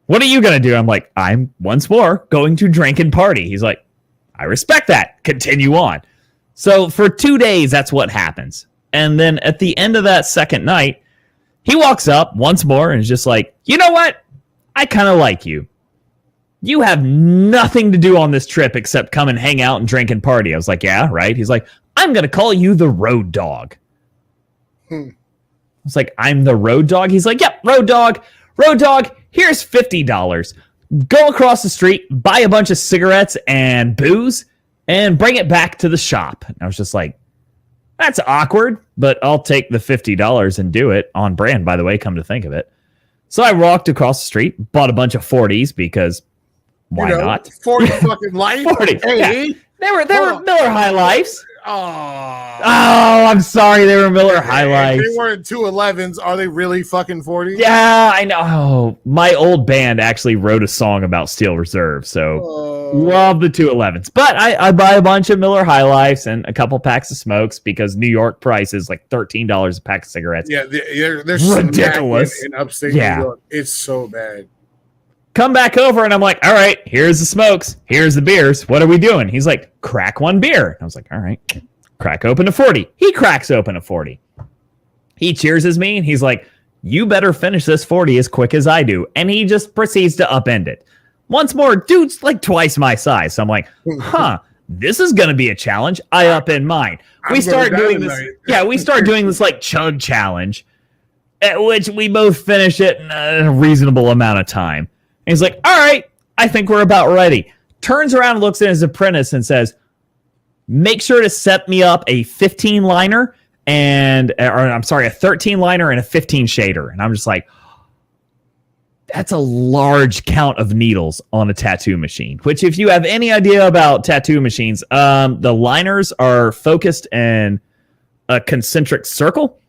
"What are you going to do?" I'm like, "I'm once more going to drink and party." He's like, "I respect that. Continue on." So for 2 days, that's what happens. And then at the end of that second night, he walks up once more and is just like, "You know what? I kind of like you. You have nothing to do on this trip except come and hang out and drink and party." I was like, "Yeah, right." He's like, "I'm going to call you the road dog." I was like, "I'm the road dog?" He's like, "Yep, road dog. Road dog, here's $50. Go across the street, buy a bunch of cigarettes and booze, and bring it back to the shop." And I was just like, that's awkward, but I'll take the $50 and do it. On brand, by the way, come to think of it. So I walked across the street, bought a bunch of 40s because why not? 40 fucking life. 40. Hey. Yeah. They were Miller High Lifes. Oh, I'm sorry. They were Miller High Lifes. They weren't 211s. Are they really fucking 40? Yeah, I know. Oh, my old band actually wrote a song about Steel Reserve, so love the 211s. But I buy a bunch of Miller High Lifes and a couple packs of smokes because New York price is like $13 a pack of cigarettes. Yeah, they're ridiculous in upstate Yeah. New York. It's so bad. Come back over, and I'm like, "All right, here's the smokes. Here's the beers. What are we doing?" He's like, "Crack one beer." I was like, "All right." Crack open a 40. He cracks open a 40. He cheerses me, and he's like, "You better finish this 40 as quick as I do." And he just proceeds to upend it. Once more, dude's like twice my size. So I'm like, this is going to be a challenge. I upend mine. We start doing this. Yeah, we start doing this like chug challenge, at which we both finish it in a reasonable amount of time. And he's like, "All right, I think we're about ready." Turns around and looks at his apprentice and says, "Make sure to set me up a 15-liner and, or I'm sorry, a 13-liner and a 15 shader." And I'm just like, that's a large count of needles on a tattoo machine, which if you have any idea about tattoo machines, the liners are focused in a concentric circle,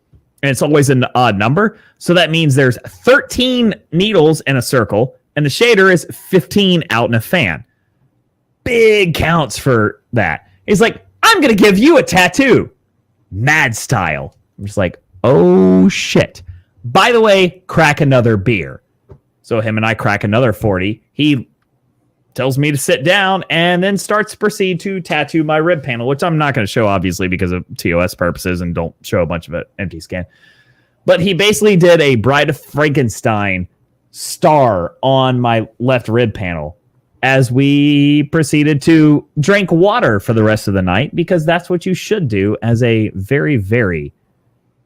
and it's always an odd number. So that means there's 13 needles in a circle, and the shader is 15 out in a fan. Big counts for that. He's like, "I'm going to give you a tattoo. Mad style." I'm just like, oh shit. By the way, crack another beer. So him and I crack another 40. He tells me to sit down and then starts to proceed to tattoo my rib panel, which I'm not going to show obviously because of TOS purposes and don't show a bunch of it empty scan. But he basically did a Bride of Frankenstein star on my left rib panel as we proceeded to drink water for the rest of the night, because that's what you should do as a very, very,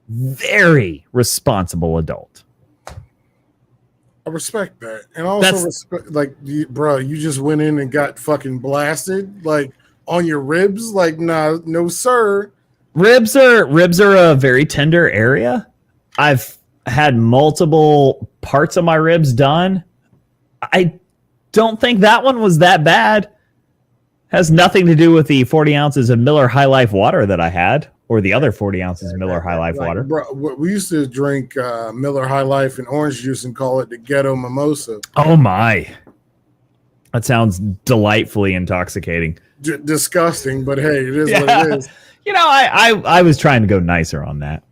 very responsible adult. I respect that. And also respect, like, bro, you just went in and got fucking blasted, like, on your ribs? Like, nah, no, sir. Ribs are a very tender area. I've had multiple parts of my ribs done. I don't think that one was that bad. Has nothing to do with the 40 ounces of Miller High Life water that I had, or the other 40 ounces of Miller High Life water. Bro, we used to drink Miller High Life and orange juice and call it the ghetto mimosa. Oh my. That sounds delightfully intoxicating. Disgusting, but hey, it is what it is. You know, I was trying to go nicer on that.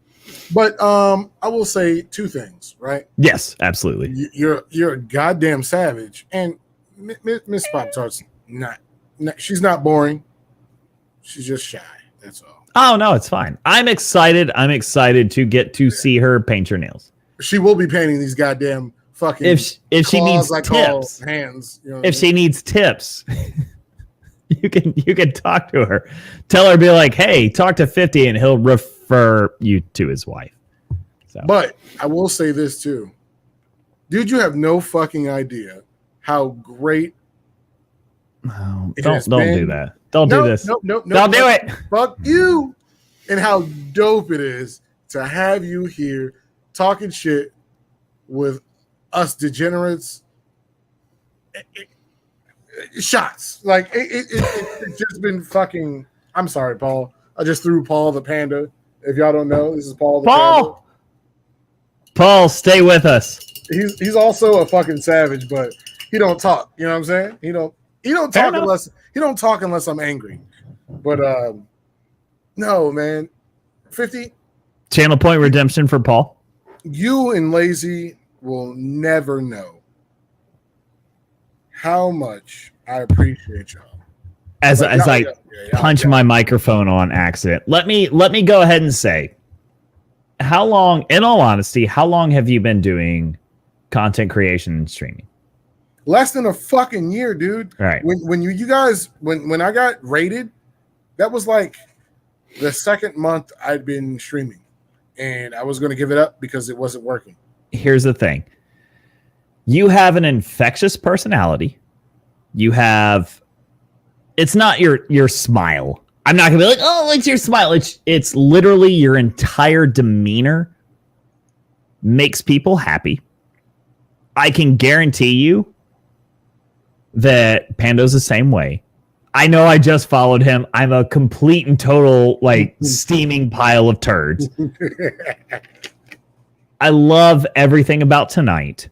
But I will say two things, right? Yes, absolutely. You're a goddamn savage, and Miss Pop Tart's not. She's not boring. She's just shy. That's all. Oh no, it's fine. I'm excited. I'm excited to get to see her paint your nails. She will be painting these goddamn fucking. If she needs I call tips, hands. You know if she needs tips, you can talk to her. Tell her, be like, hey, talk to 50, and he'll refer you to his wife. So. But I will say this too, dude. You have no fucking idea how great. No, It don't has do been- that. Don't do this. No, Don't do it. Fuck you. And how dope it is to have you here talking shit with us degenerates. Shots. Like, it's just been fucking. I'm sorry, Paul. I just threw Paul the Panda. If y'all don't know, this is Paul the Panda. Paul, stay with us. He's also a fucking savage, but he don't talk. You know what I'm saying? He don't Fair talk enough. unless I'm angry. But no, man. 50, Channel point redemption for Paul. you and Lazy will never know how much I appreciate y'all. As But I y'all- y'all- punch y'all- my microphone on accident. Let me go ahead and say, how long, in all honesty, how long have you been doing content creation and streaming? less than a fucking year, dude. All right. When you guys when I got rated, that was like the second month I'd been streaming, and I was going to give it up because it wasn't working. Here's the thing. You have an infectious personality. You have, it's not your smile. I'm not gonna be like, oh, it's your smile. It's literally your entire demeanor makes people happy. I can guarantee you that Pando's the same way. I know I just followed him. I'm a complete and total like steaming pile of turds. I love everything about tonight.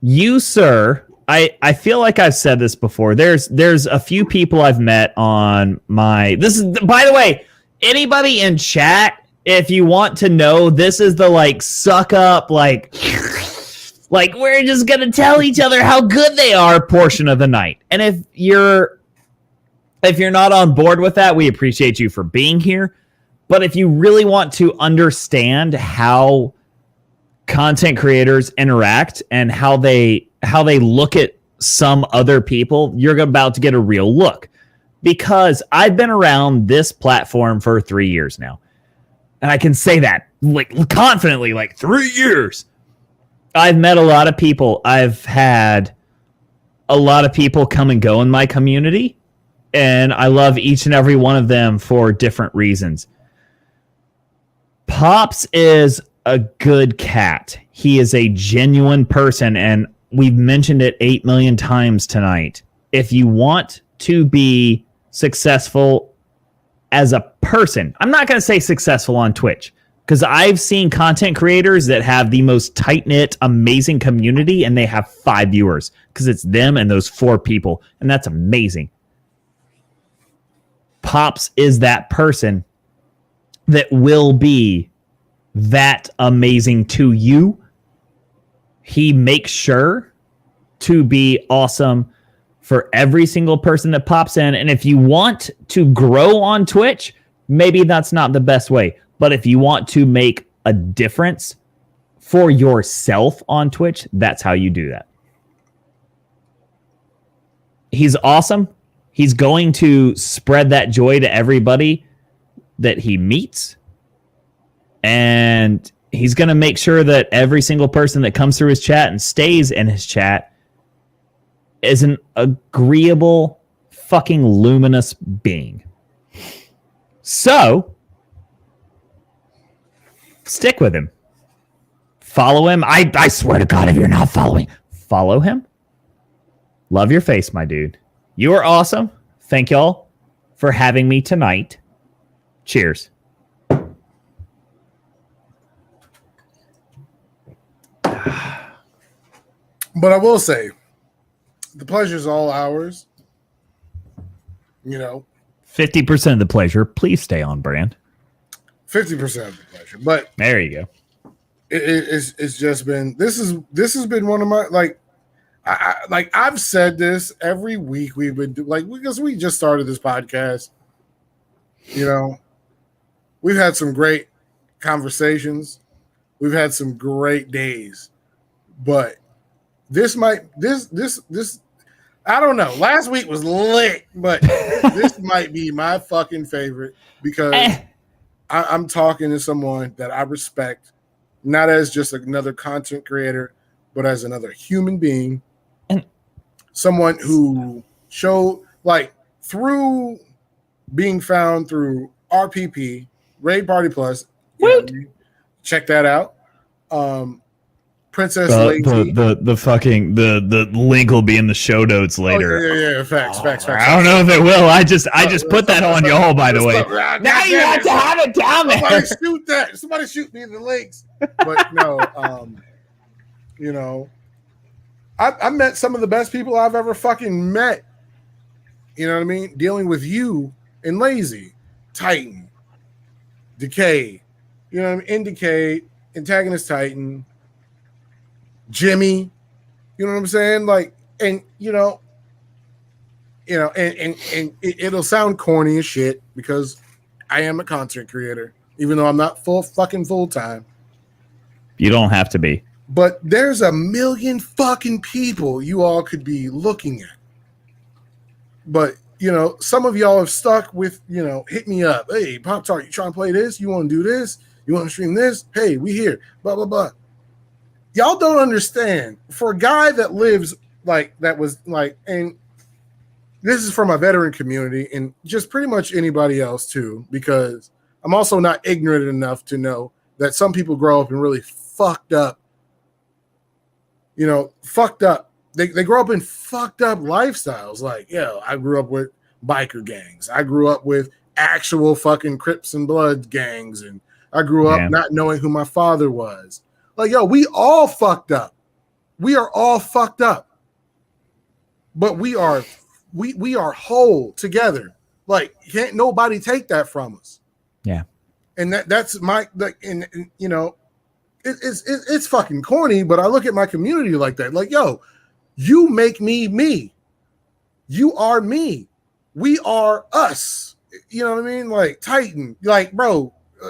You, sir, I feel like I've said this before. There's a few people I've met on my, this is, by the way, anybody in chat, if you want to know, this is the like suck up, like we're just gonna tell each other how good they are portion of the night. And if you're not on board with that, we appreciate you for being here. But if you really want to understand how content creators interact and how they look at some other people, you're about to get a real look. Because I've been around this platform for 3 years now. And I can say that like confidently, like 3 years. I've met a lot of people. I've had a lot of people come and go in my community. And I love each and every one of them for different reasons. Pops is a good cat. He is a genuine person, and we've mentioned it 8 million times tonight. If you want to be successful as a person, I'm not going to say successful on Twitch, because I've seen content creators that have the most tight-knit, amazing community, and they have 5 viewers, because it's them and those 4 people, and that's amazing. Pops is that person that will be that amazing to you. He makes sure to be awesome for every single person that pops in. And if you want to grow on Twitch, maybe that's not the best way. But if you want to make a difference for yourself on Twitch, that's how you do that. He's awesome. He's going to spread that joy to everybody that he meets. And he's going to make sure that every single person that comes through his chat and stays in his chat is an agreeable, fucking luminous being. So, stick with him. Follow him. I swear to God, if you're not following, follow him. Love your face, my dude. You are awesome. Thank y'all for having me tonight. Cheers. But I will say, the pleasure's all ours. You know, 50% of the pleasure. Please stay on brand. 50% of the pleasure. But There you go. it's just been this has been one of my I've said this every week we've been because we just started this podcast. You know, we've had some great conversations. We've had some great days, but this I don't know. Last week was lit, but this might be my fucking favorite because I'm talking to someone that I respect, not as just another content creator, but as another human being, someone who showed through being found through RPP, Raid Party Plus. Check that out. Princess Lazy. The link will be in the show notes later. Yeah. Facts. I don't know if it will. I just put that on y'all, by the way. Now you have to have it down there. Somebody shoot that. Somebody shoot me the links. But no, you know, I met some of the best people I've ever fucking met. You know what I mean? Dealing with you and Lazy, Titan, Decay. You know what I mean? Indicate, Antagonist Titan, Jimmy. You know what I'm saying? And it'll sound corny as shit because I am a content creator, even though I'm not full time. You don't have to be. But there's a million fucking people you all could be looking at. But, some of y'all have stuck with, hit me up. Hey, Pop Tart, you trying to play this? You want to do this? You want to stream this? Hey, we here. Blah, blah, blah. Y'all don't understand. For a guy that lives and this is from a veteran community and just pretty much anybody else too, because I'm also not ignorant enough to know that some people grow up in really fucked up, They grow up in fucked up lifestyles. I grew up with biker gangs. I grew up with actual fucking Crips and Bloods gangs. And I grew up not knowing who my father was. We all fucked up. We are all fucked up. But we are whole together. Can't nobody take that from us. Yeah. And that's my it's fucking corny, but I look at my community like that. You make me. You are me. We are us. You know what I mean? Titan.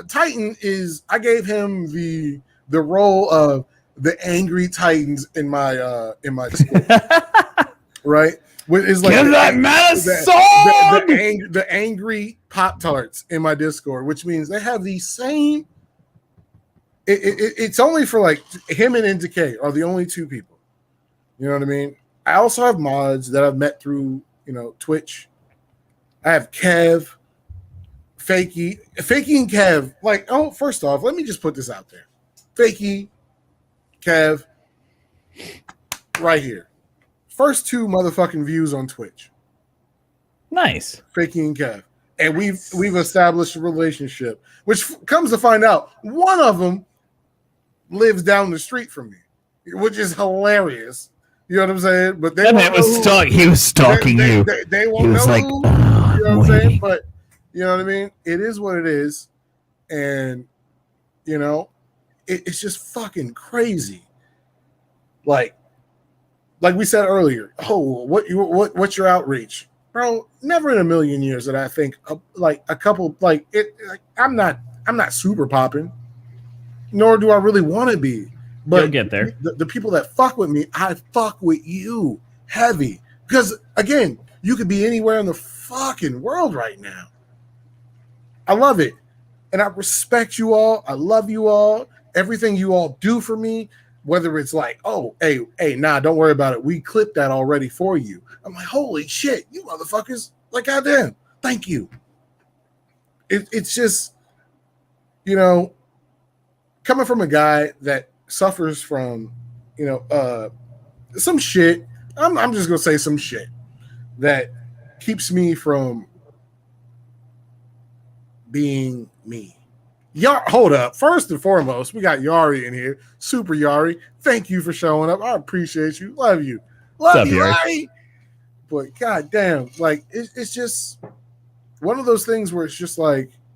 Titan is. I gave him the role of the angry Titans in my school. Right? Is give that man a sword! The angry Pop-Tarts in my Discord, which means they have the same. It's only for him and NDK are the only two people. You know what I mean? I also have mods that I've met through, Twitch. I have Kev, Fakey and Kev. First off, let me just put this out there. Fakey, Kev, right here. First two motherfucking views on Twitch. Nice. Fakey and Kev. And we've established a relationship, which comes to find out one of them lives down the street from me, which is hilarious. You know what I'm saying? But that man was he was stalking you. They won't he was know like, who, you know what I'm saying? But you know what I mean? It is what it is. And it's just fucking crazy. Like we said earlier, what's your outreach? Bro, never in a million years that I think a couple I'm not super popping, nor do I really want to be. But you'll get there. The people that fuck with me, I fuck with you heavy. Because again, you could be anywhere in the fucking world right now. I love it. And I respect you all. I love you all. Everything you all do for me, whether it's don't worry about it. We clipped that already for you. I'm like, holy shit, you motherfuckers. Goddamn, thank you. It's just, coming from a guy that suffers from, some shit. I'm just gonna say some shit that keeps me from being me. Hold up. First and foremost, we got Yari in here. Super Yari. Thank you for showing up. I appreciate you. Love you. Love you, right? But goddamn, it's just one of those things where it's just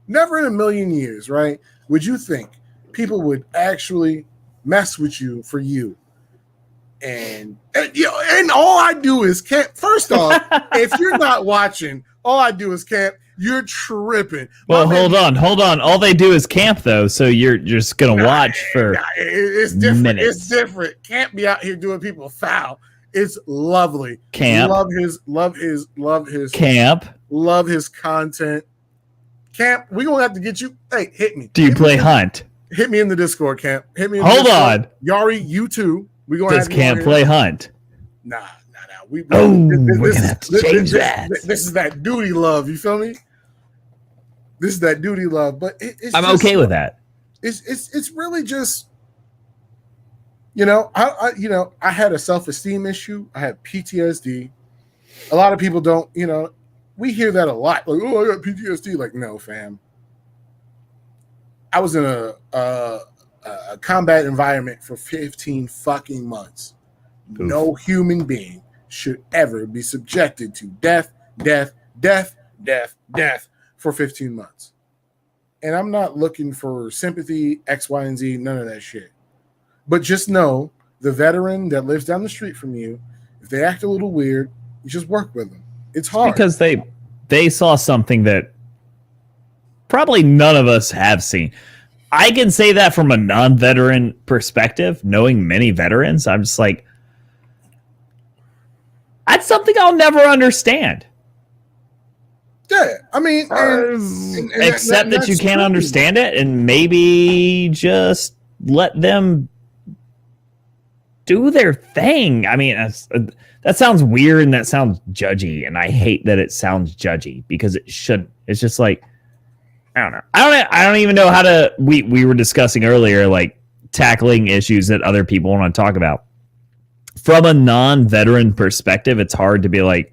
Never in a million years, right? Would you think people would actually mess with you for you? And all I do is camp. First off, if you're not watching, all I do is camp. You're tripping. Well, hold on. All they do is camp, though, so you're just gonna watch for it's different. minutes. It's different. Can't be out here doing people foul. It's lovely. Camp. Love his camp. Love his content. Camp. We gonna have to get you. Hey, hit me. Do you play Hunt? Hit me in the Discord, Camp. Hit me. Hold on. Yari, you too. We gonna Does have Camp play Hunt? Nah. We're gonna have to change that. This is that duty love. You feel me? This is that duty love. But it's I'm just, okay with that. It's really just, I had a self-esteem issue. I had PTSD. A lot of people don't. We hear that a lot. Like, oh, I got PTSD. Like, no, fam. I was in a combat environment for 15 fucking months. Oof. No human being should ever be subjected to death for 15 months. And I'm not looking for sympathy, X, Y, and Z, none of that shit. But just know the veteran that lives down the street from you, if they act a little weird, you just work with them. It's hard. Because they saw something that probably none of us have seen. I can say that from a non-veteran perspective, knowing many veterans. I'm just like, that's something I'll never understand. Yeah, I mean, except that you can't understand it, and maybe just let them do their thing. I mean, that sounds weird and that sounds judgy, and I hate that it sounds judgy because it shouldn't. It's just like, I don't know. I don't even know how to. We were discussing earlier, like tackling issues that other people want to talk about. From a non-veteran perspective, it's hard to be like,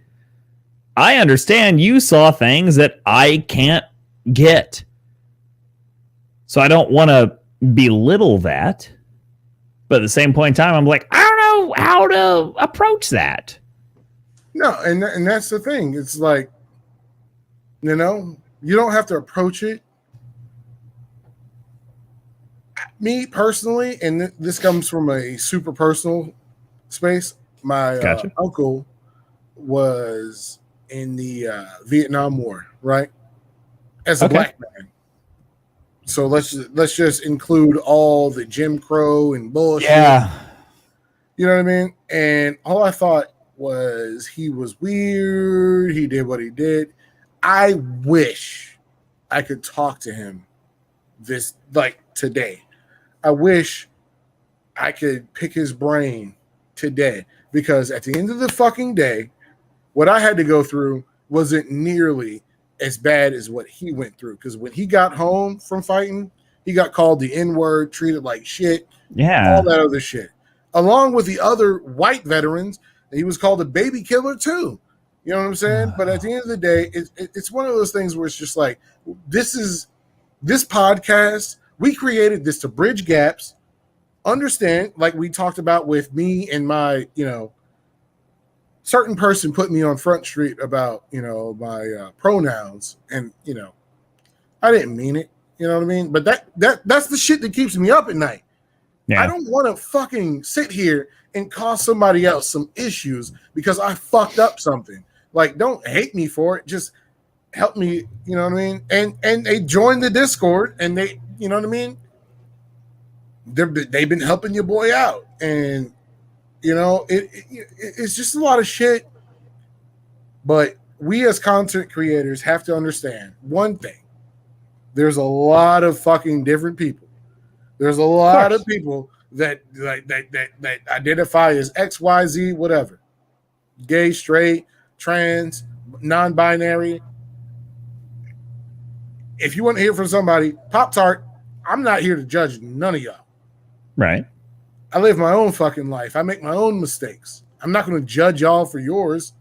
I understand you saw things that I can't get. So I don't want to belittle that. But at the same point in time, I'm like, I don't know how to approach that. No, and that's the thing. It's like, you don't have to approach it. Me personally, and this comes from a super personal space. My uncle was in the Vietnam War, right? As a black man. So let's just include all the Jim Crow and bullshit. Yeah. You know what I mean? And all I thought was he was weird. He did what he did. I wish I could talk to him today. I wish I could pick his brain today, because at the end of the fucking day, what I had to go through wasn't nearly as bad as what he went through. Because when he got home from fighting, he got called the N-word, treated like shit, all that other shit. Along with the other white veterans, he was called a baby killer too. You know what I'm saying? But at the end of the day, it's one of those things where it's just like, this podcast, we created this to bridge gaps, understand, like we talked about with me and my, certain person put me on Front Street about, my pronouns, and, I didn't mean it, you know what I mean? But that's the shit that keeps me up at night. Yeah. I don't want to fucking sit here and cause somebody else some issues because I fucked up something. Like, don't hate me for it. Just help me, you know what I mean? And they joined the Discord, and they, you know what I mean? They've been helping your boy out. And, it's just a lot of shit. But we as content creators have to understand one thing. There's a lot of fucking different people. There's a lot of people that identify as X, Y, Z, whatever. Gay, straight, trans, non-binary. If you want to hear from somebody, Pop-Tart, I'm not here to judge none of y'all. Right. I live my own fucking life. I make my own mistakes. I'm not going to judge y'all for yours,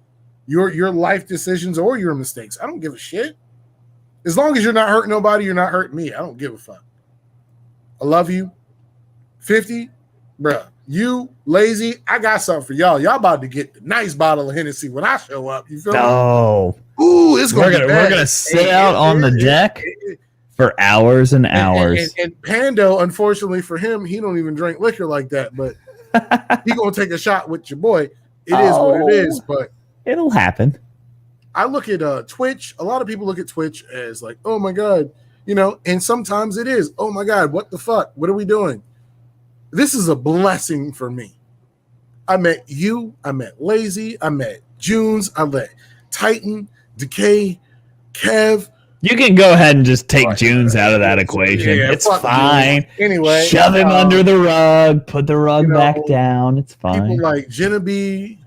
your life decisions or your mistakes. I don't give a shit. As long as you're not hurting nobody, you're not hurting me. I don't give a fuck. I love you. 50, bruh. You lazy. I got something for y'all. Y'all about to get the nice bottle of Hennessy when I show up. You feel me? Oh. Ooh, it's gonna be bad. We're gonna sit out on the deck. for hours and hours. And Pando, unfortunately for him, he don't even drink liquor like that. But he gonna take a shot with your boy. It is what it is. But It'll happen. I look at Twitch. A lot of people look at Twitch as like, oh my god, you know. And sometimes it is, oh my god, what the fuck? What are we doing? This is a blessing for me. I met you. I met Lazy. I met Junes. I met Titan, Decay, Kev. You can go ahead and just take Junes out of that equation. Yeah, it's fuck fine. Junes. Anyway, shove him under the rug. Put the rug back know, down. It's fine. People like Genevieve,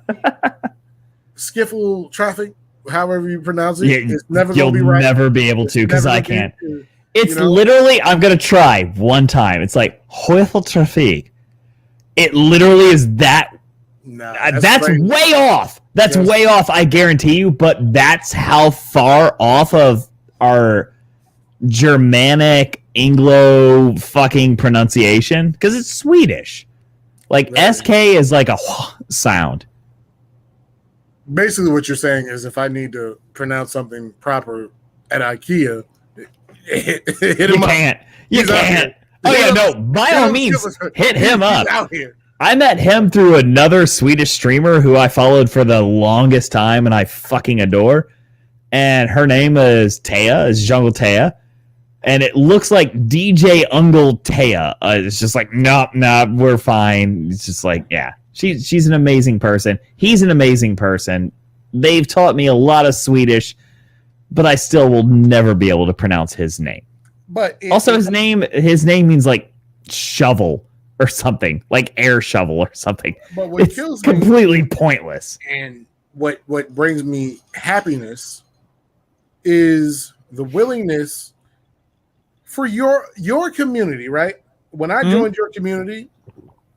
Skiffle Traffic, however you pronounce it. Yeah, it's never you'll gonna be right. never be able to because I can't. It's you know? literally, I'm going to try one time. It's like, Huefel Traffic. It literally is that. Nah, that's crazy. way off. That's Yes. way off, I guarantee you. But that's how far off of our Germanic Anglo fucking pronunciation. Because it's Swedish. Like, Right. SK is like a sound. Basically, what you're saying is if I need to pronounce something proper at IKEA, hit You him up. can't. You He's out can't. here. Oh, yeah, Give no. him- By give all him- means, give us- hit him he's up. out here. I met him through another Swedish streamer who I followed for the longest time and I fucking adore. And her name is Taya, is Jungle Taya. And it looks like DJ Ungle Taya. It's just like, nope, we're fine. It's just like, yeah. She's an amazing person. He's an amazing person. They've taught me a lot of Swedish, but I still will never be able to pronounce his name. But Also, his name means like shovel or something, like air shovel or something. but what It's kills me completely pointless. and what brings me happiness is the willingness for your community, right? When I joined your community,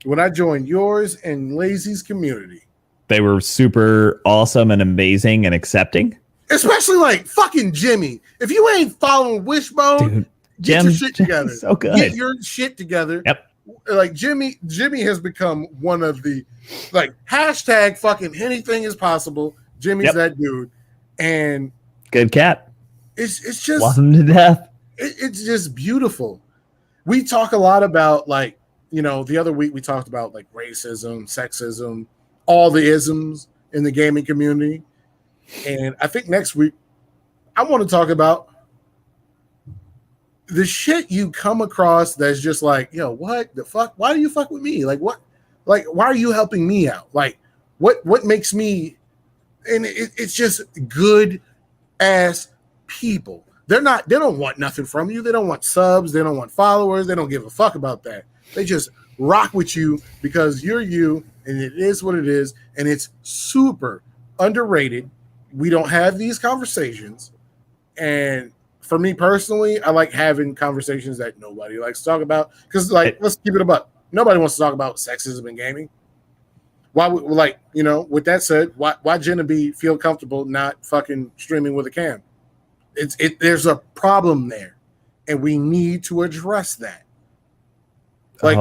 when I joined yours and Lazy's community, They were super awesome and amazing and accepting. especially like fucking Jimmy. If you ain't following Wishbone, Dude, get your shit Jim's together. so good. Get your shit together. Yep. Like Jimmy has become one of the like hashtag fucking anything is possible. Jimmy's Yep. that dude, and Good cat. it's just Love him to death. it's just beautiful. We talk a lot about like, you know, the other week we talked about like racism, sexism, all the isms in the gaming community. And I think next week I want to talk about the shit you come across that's just like, yo, what the fuck? Why do you fuck with me? Like what? Like why are you helping me out? Like what makes me? And it's just good ass people. They don't want nothing from you. They don't want subs. They don't want followers. They don't give a fuck about that. They just rock with you because you're you, and it is what it is, and it's super underrated. We don't have these conversations, and for me personally, I like having conversations that nobody likes to talk about because, like, let's keep it about. Nobody wants to talk about sexism in gaming. Why would, like, you know, with that said, why Genevieve feel comfortable not fucking streaming with a cam? There's a problem there, and we need to address that. Like,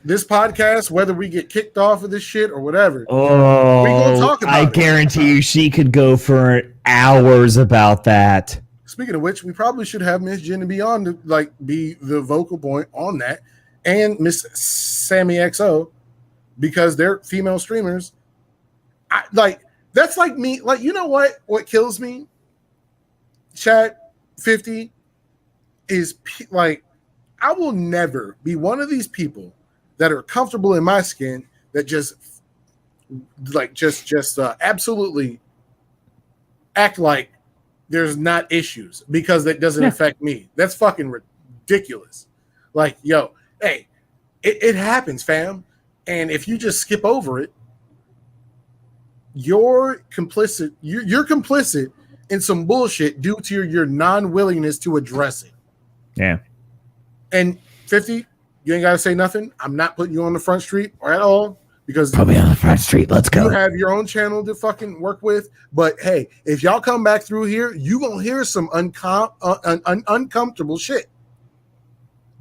this podcast, whether we get kicked off of this shit or whatever, we gonna talk about I it. guarantee you she could go for hours about that. Speaking of which, we probably should have Miss Genevieve on to like be the vocal point on that, and Miss Sammy XO, because they're female streamers. That's like me. Like, you know what? What kills me, chat 50, is like I will never be one of these people that are comfortable in my skin that just absolutely act like there's not issues because that doesn't affect me. That's fucking ridiculous. Like, yo, hey, it happens, fam. And if you just skip over it, you're complicit. You're complicit in some bullshit due to your non-willingness to address it. Yeah. And 50, you ain't got to say nothing. I'm not putting you on the front street or at all because Put me on the front street. Let's you go. have your own channel to fucking work with. But hey, if y'all come back through here, you gonna hear some uncomfortable shit.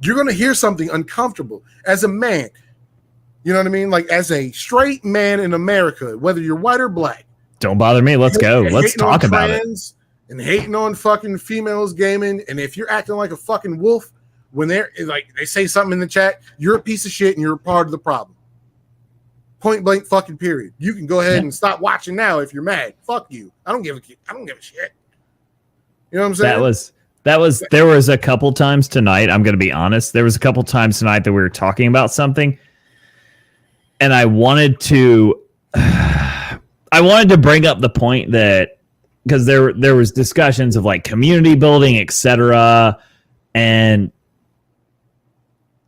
You're gonna hear something uncomfortable as a man. You know what I mean? Like as a straight man in America, whether you're white or black. Don't bother me. Let's go. Let's hating on talk about it. trans, and hating on fucking females gaming, and if you're acting like a fucking wolf when they're like they say something in the chat, you're a piece of shit and you're a part of the problem. Point blank fucking period. You can go ahead and stop watching now if you're mad. Fuck you. I don't give a shit. You know what I'm saying? There was a couple times tonight, I'm going to be honest. There was a couple times tonight that we were talking about something, and I wanted to bring up the point that, because there was discussions of like community building, etc. And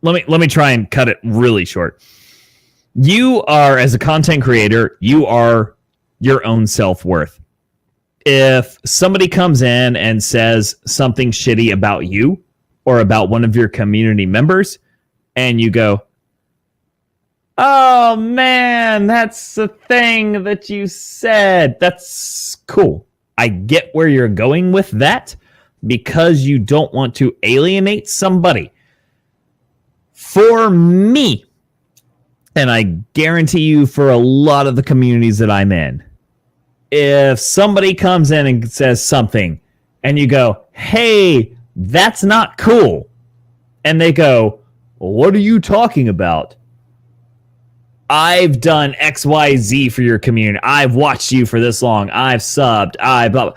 let me try and cut it really short. You are, as a content creator, you are your own self-worth. If somebody comes in and says something shitty about you or about one of your community members, and you go, "Oh man, that's the thing that you said," that's cool. I get where you're going with that because you don't want to alienate somebody. For me, and I guarantee you for a lot of the communities that I'm in, if somebody comes in and says something and you go, "Hey, that's not cool," and they go, "Well, what are you talking about? I've done XYZ for your community. I've watched you for this long. I've subbed. Blah."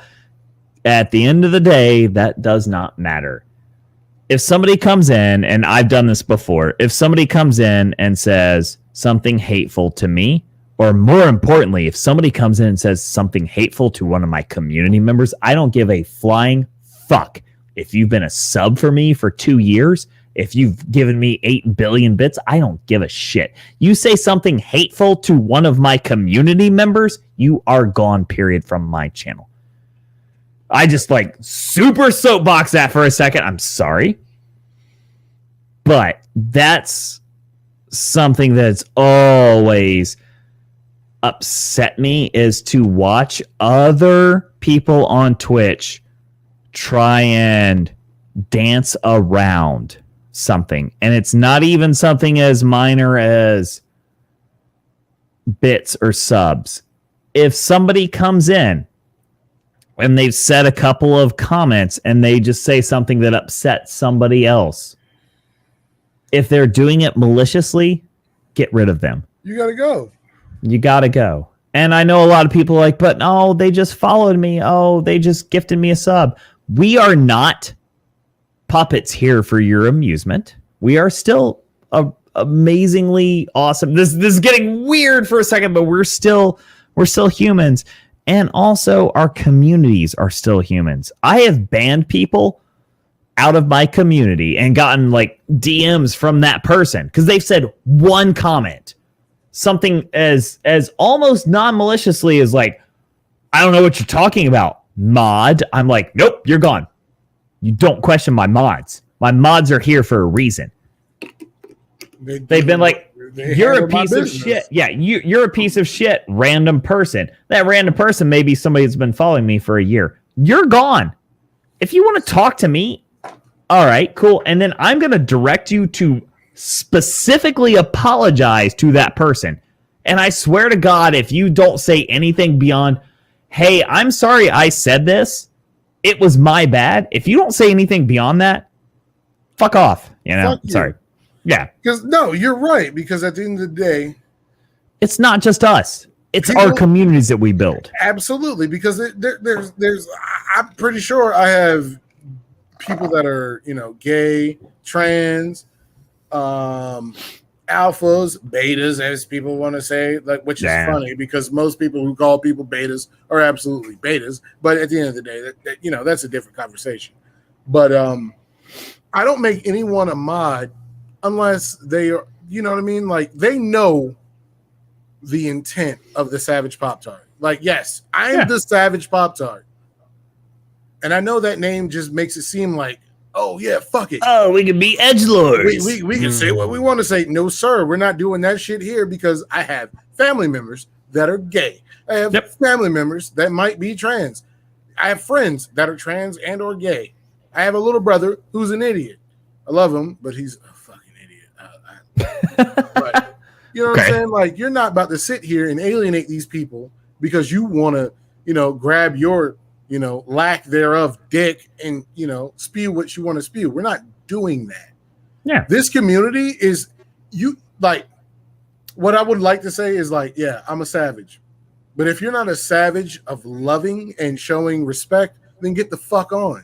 At the end of the day, that does not matter. If somebody comes in, and I've done this before, if somebody comes in and says something hateful to me, or more importantly, if somebody comes in and says something hateful to one of my community members, I don't give a flying fuck. If you've been a sub for me for 2 years, if you've given me 8 billion bits, I don't give a shit. You say something hateful to one of my community members, you are gone, period, from my channel. I just like super soapbox that for a second. I'm sorry. But that's something that's always upset me, is to watch other people on Twitch try and dance around something. And it's not even something as minor as bits or subs. If somebody comes in and they've said a couple of comments and they just say something that upsets somebody else, if they're doing it maliciously, get rid of them. You gotta go. You gotta go. And I know a lot of people are like, "But no, they just followed me. Oh, they just gifted me a sub." We are not puppets here for your amusement. We are still amazingly awesome. This is getting weird for a second, but we're still humans. And also our communities are still humans. I have banned people out of my community and gotten like DMs from that person because they've said one comment, something as almost non-maliciously as like, "I don't know what you're talking about, mod." I'm like, "Nope, you're gone. You don't question my mods. My mods are here for a reason." They've been like, "You're a piece of shit." Yeah, you're a piece of shit, random person. That random person may be somebody that's been following me for a year. You're gone. If you want to talk to me, all right, cool. And then I'm going to direct you to specifically apologize to that person. And I swear to God, if you don't say anything beyond, "Hey, I'm sorry I said this. It was my bad." If you don't say anything beyond that, fuck off. You know, sorry. Yeah. Because no, you're right. Because at the end of the day, it's not just us. It's our communities that we build. Absolutely. Because there's I'm pretty sure I have people that are, gay, trans, alphas, betas, as people want to say, like, which is funny because most people who call people betas are absolutely betas. But at the end of the day, that's a different conversation. But I don't make anyone a mod unless they are, you know what I mean? Like, they know the intent of the Savage Pop-Tart. Like, yes, I am the Savage Pop-Tart. And I know that name just makes it seem like, oh, yeah, fuck it. Oh, we can be edgelords. We can say what we want to say. No, sir, we're not doing that shit here because I have family members that are gay. I have family members that might be trans. I have friends that are trans and or gay. I have a little brother who's an idiot. I love him, but he's a fucking idiot. But you know what I'm saying? Like, you're not about to sit here and alienate these people because you want to, grab your lack thereof dick and, spew what you want to spew. We're not doing that. Yeah. This community is what I would like to say is yeah, I'm a savage. But if you're not a savage of loving and showing respect, then get the fuck on.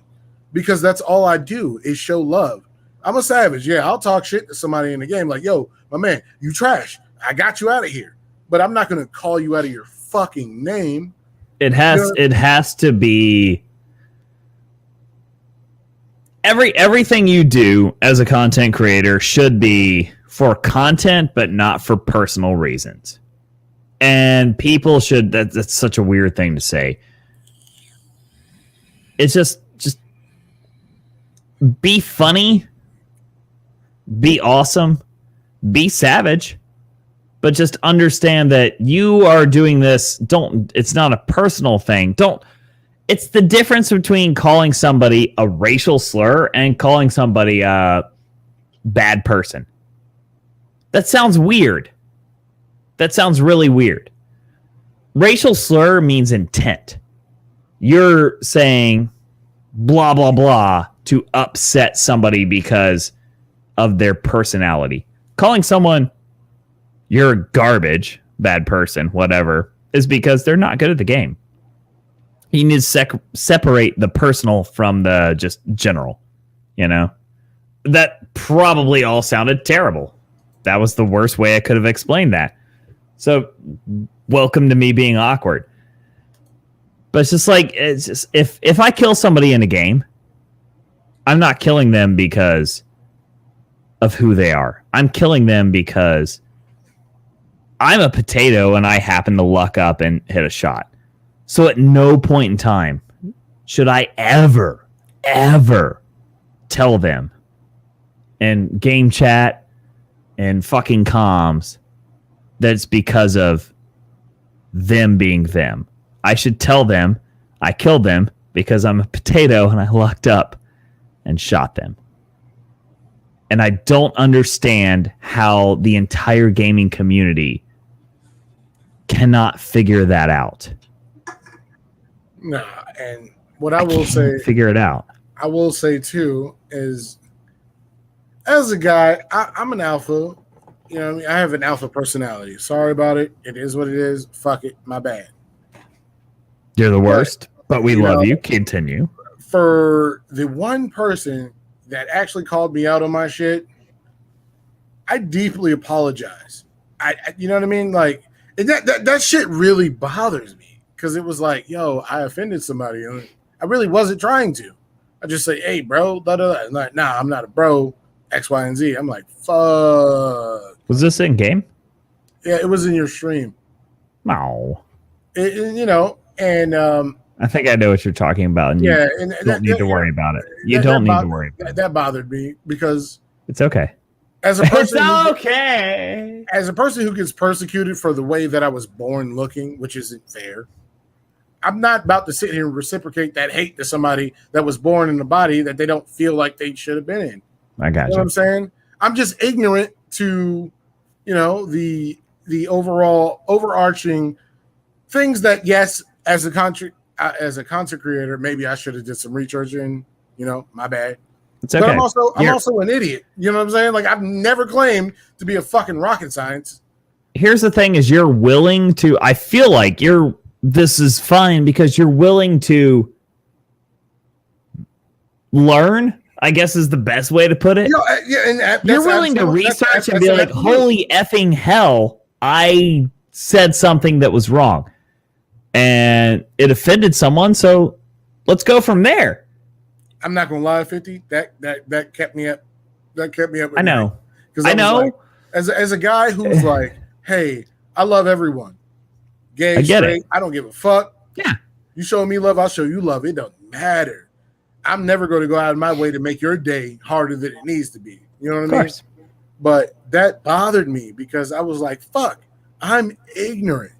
Because that's all I do is show love. I'm a savage. Yeah, I'll talk shit to somebody in the game like, yo, my man, you trash. I got you out of here. But I'm not going to call you out of your fucking name. It has to be everything you do as a content creator should be for content, but not for personal reasons. And people should, that's such a weird thing to say. It's just be funny, be awesome, be savage, but just understand that you are doing this. It's not a personal thing. It's the difference between calling somebody a racial slur and calling somebody a bad person. That sounds weird. That sounds really weird. Racial slur means intent. You're saying blah, blah, blah to upset somebody because of their personality. Calling someone you're garbage, bad person, whatever, is because they're not good at the game. You need to separate the personal from the just general, That probably all sounded terrible. That was the worst way I could have explained that. So, welcome to me being awkward. But it's just if I kill somebody in a game, I'm not killing them because of who they are. I'm killing them because I'm a potato and I happen to luck up and hit a shot. So at no point in time should I ever tell them in game chat and fucking comms that it's because of them being them. I should tell them I killed them because I'm a potato and I lucked up and shot them. And I don't understand how the entire gaming community cannot figure that out. Nah, and what I will say, figure it out. I will say too is, as a guy, I'm an alpha. I have an alpha personality. Sorry about it. It is what it is. Fuck it. My bad. You're the worst, but we love you. Continue. For the one person that actually called me out on my shit, I deeply apologize. You know what I mean? Like, that shit really bothers me because it was like, yo, I offended somebody. And I really wasn't trying to. I just say, hey, bro, da da da. And like, nah, I'm not a bro. X, Y, and Z. I'm like, fuck. Was this in game? Yeah, it was in your stream. No. And I think I know what you're talking about. And yeah, you don't need to worry about it. You don't need to worry about it. That bothered me because it's okay. As a person, okay. As a person who gets persecuted for the way that I was born looking, which isn't fair, I'm not about to sit here and reciprocate that hate to somebody that was born in a body that they don't feel like they should have been in. I got you. You know what I'm saying? I'm just ignorant to, the overall overarching things that, yes, as a content creator, maybe I should have did some research in, my bad. It's okay. But I'm also an idiot. You know what I'm saying? Like, I've never claimed to be a fucking rocket science. Here's the thing is you're willing to, I feel like this is fine because you're willing to learn, I guess is the best way to put it. You're willing to research and be like, holy effing hell, I said something that was wrong. And it offended someone, so let's go from there. I'm not gonna lie, 50. That kept me up. That kept me up. I know. Because I know. Like, as a guy who's like, hey, I love everyone. Gay, straight, I don't give a fuck. Yeah. You show me love, I'll show you love. It doesn't matter. I'm never going to go out of my way to make your day harder than it needs to be. You know what I mean? But that bothered me because I was like, fuck, I'm ignorant.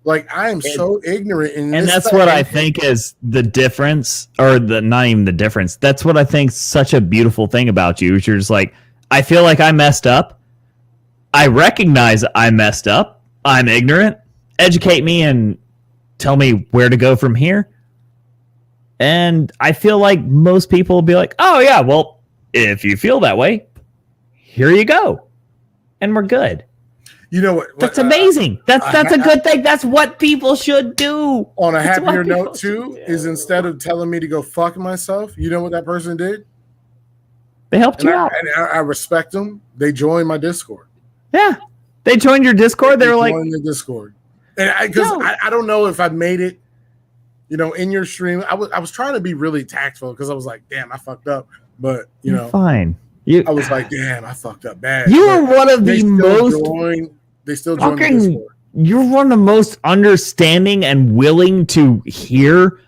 Like, I am so ignorant. And that's what I think is the difference, or not even the difference. That's what I think is such a beautiful thing about you. Is you're just like, I feel like I messed up. I recognize I messed up. I'm ignorant. Educate me and tell me where to go from here. And I feel like most people will be like, oh, yeah, well, if you feel that way, here you go. And we're good. You know what? That's amazing. That's a good thing. That's what people should do. On a That's what happier people note, too, should do. is instead of telling me to go fuck myself, you know what that person did? They helped And you out. I respect them. They joined my Discord. Yeah. They joined your Discord. They were like, joined the Discord. And I don't know if I made it, in your stream. I was trying to be really tactful because I was like, damn, I fucked up. But, you're fine. I was like, damn, I fucked up bad. You But are one of they the still most they still joined the fucking, Discord. you're one of the most understanding and willing to hear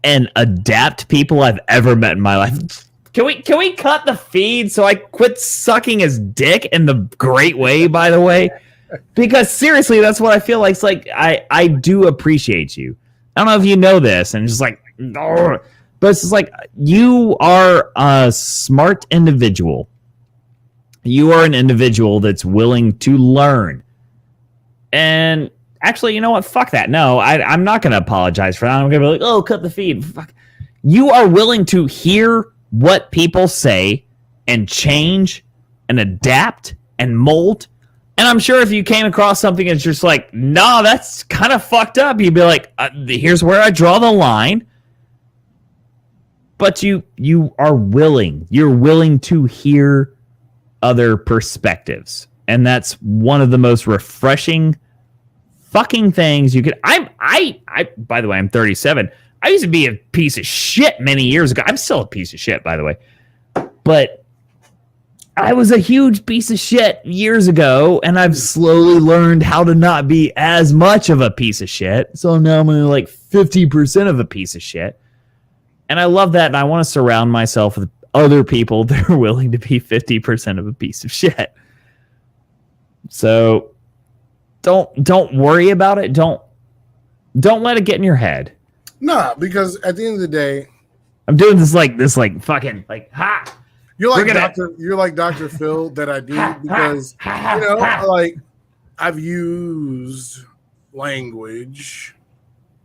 and adapt people I've ever met in my life. Can we cut the feed so I quit sucking his dick in the great way, by the way? Because seriously, that's what I feel like. It's like I do appreciate you. I don't know if you know this, and just like, but it's just like you are a smart individual. You are an individual that's willing to learn. And actually, you know what? Fuck that. No, I'm not going to apologize for that. I'm going to be like, oh, cut the feed. Fuck. You are willing to hear what people say and change and adapt and mold. And I'm sure if you came across something that's just like, nah, that's kind of fucked up, you'd be like, here's where I draw the line. But you are willing. You're willing to hear other perspectives. And that's one of the most refreshing fucking things you could. I by the way, I'm 37. I used to be a piece of shit many years ago. I'm still a piece of shit, by the way. But I was a huge piece of shit years ago, and I've slowly learned how to not be as much of a piece of shit. So now I'm only like 50% of a piece of shit. And I love that, and I want to surround myself with other people that are willing to be 50% of a piece of shit. So don't worry about it. Don't let it get in your head. Nah, because at the end of the day, I'm doing this like fucking like ha. You're like We're Dr. Phil that I do because like I've used language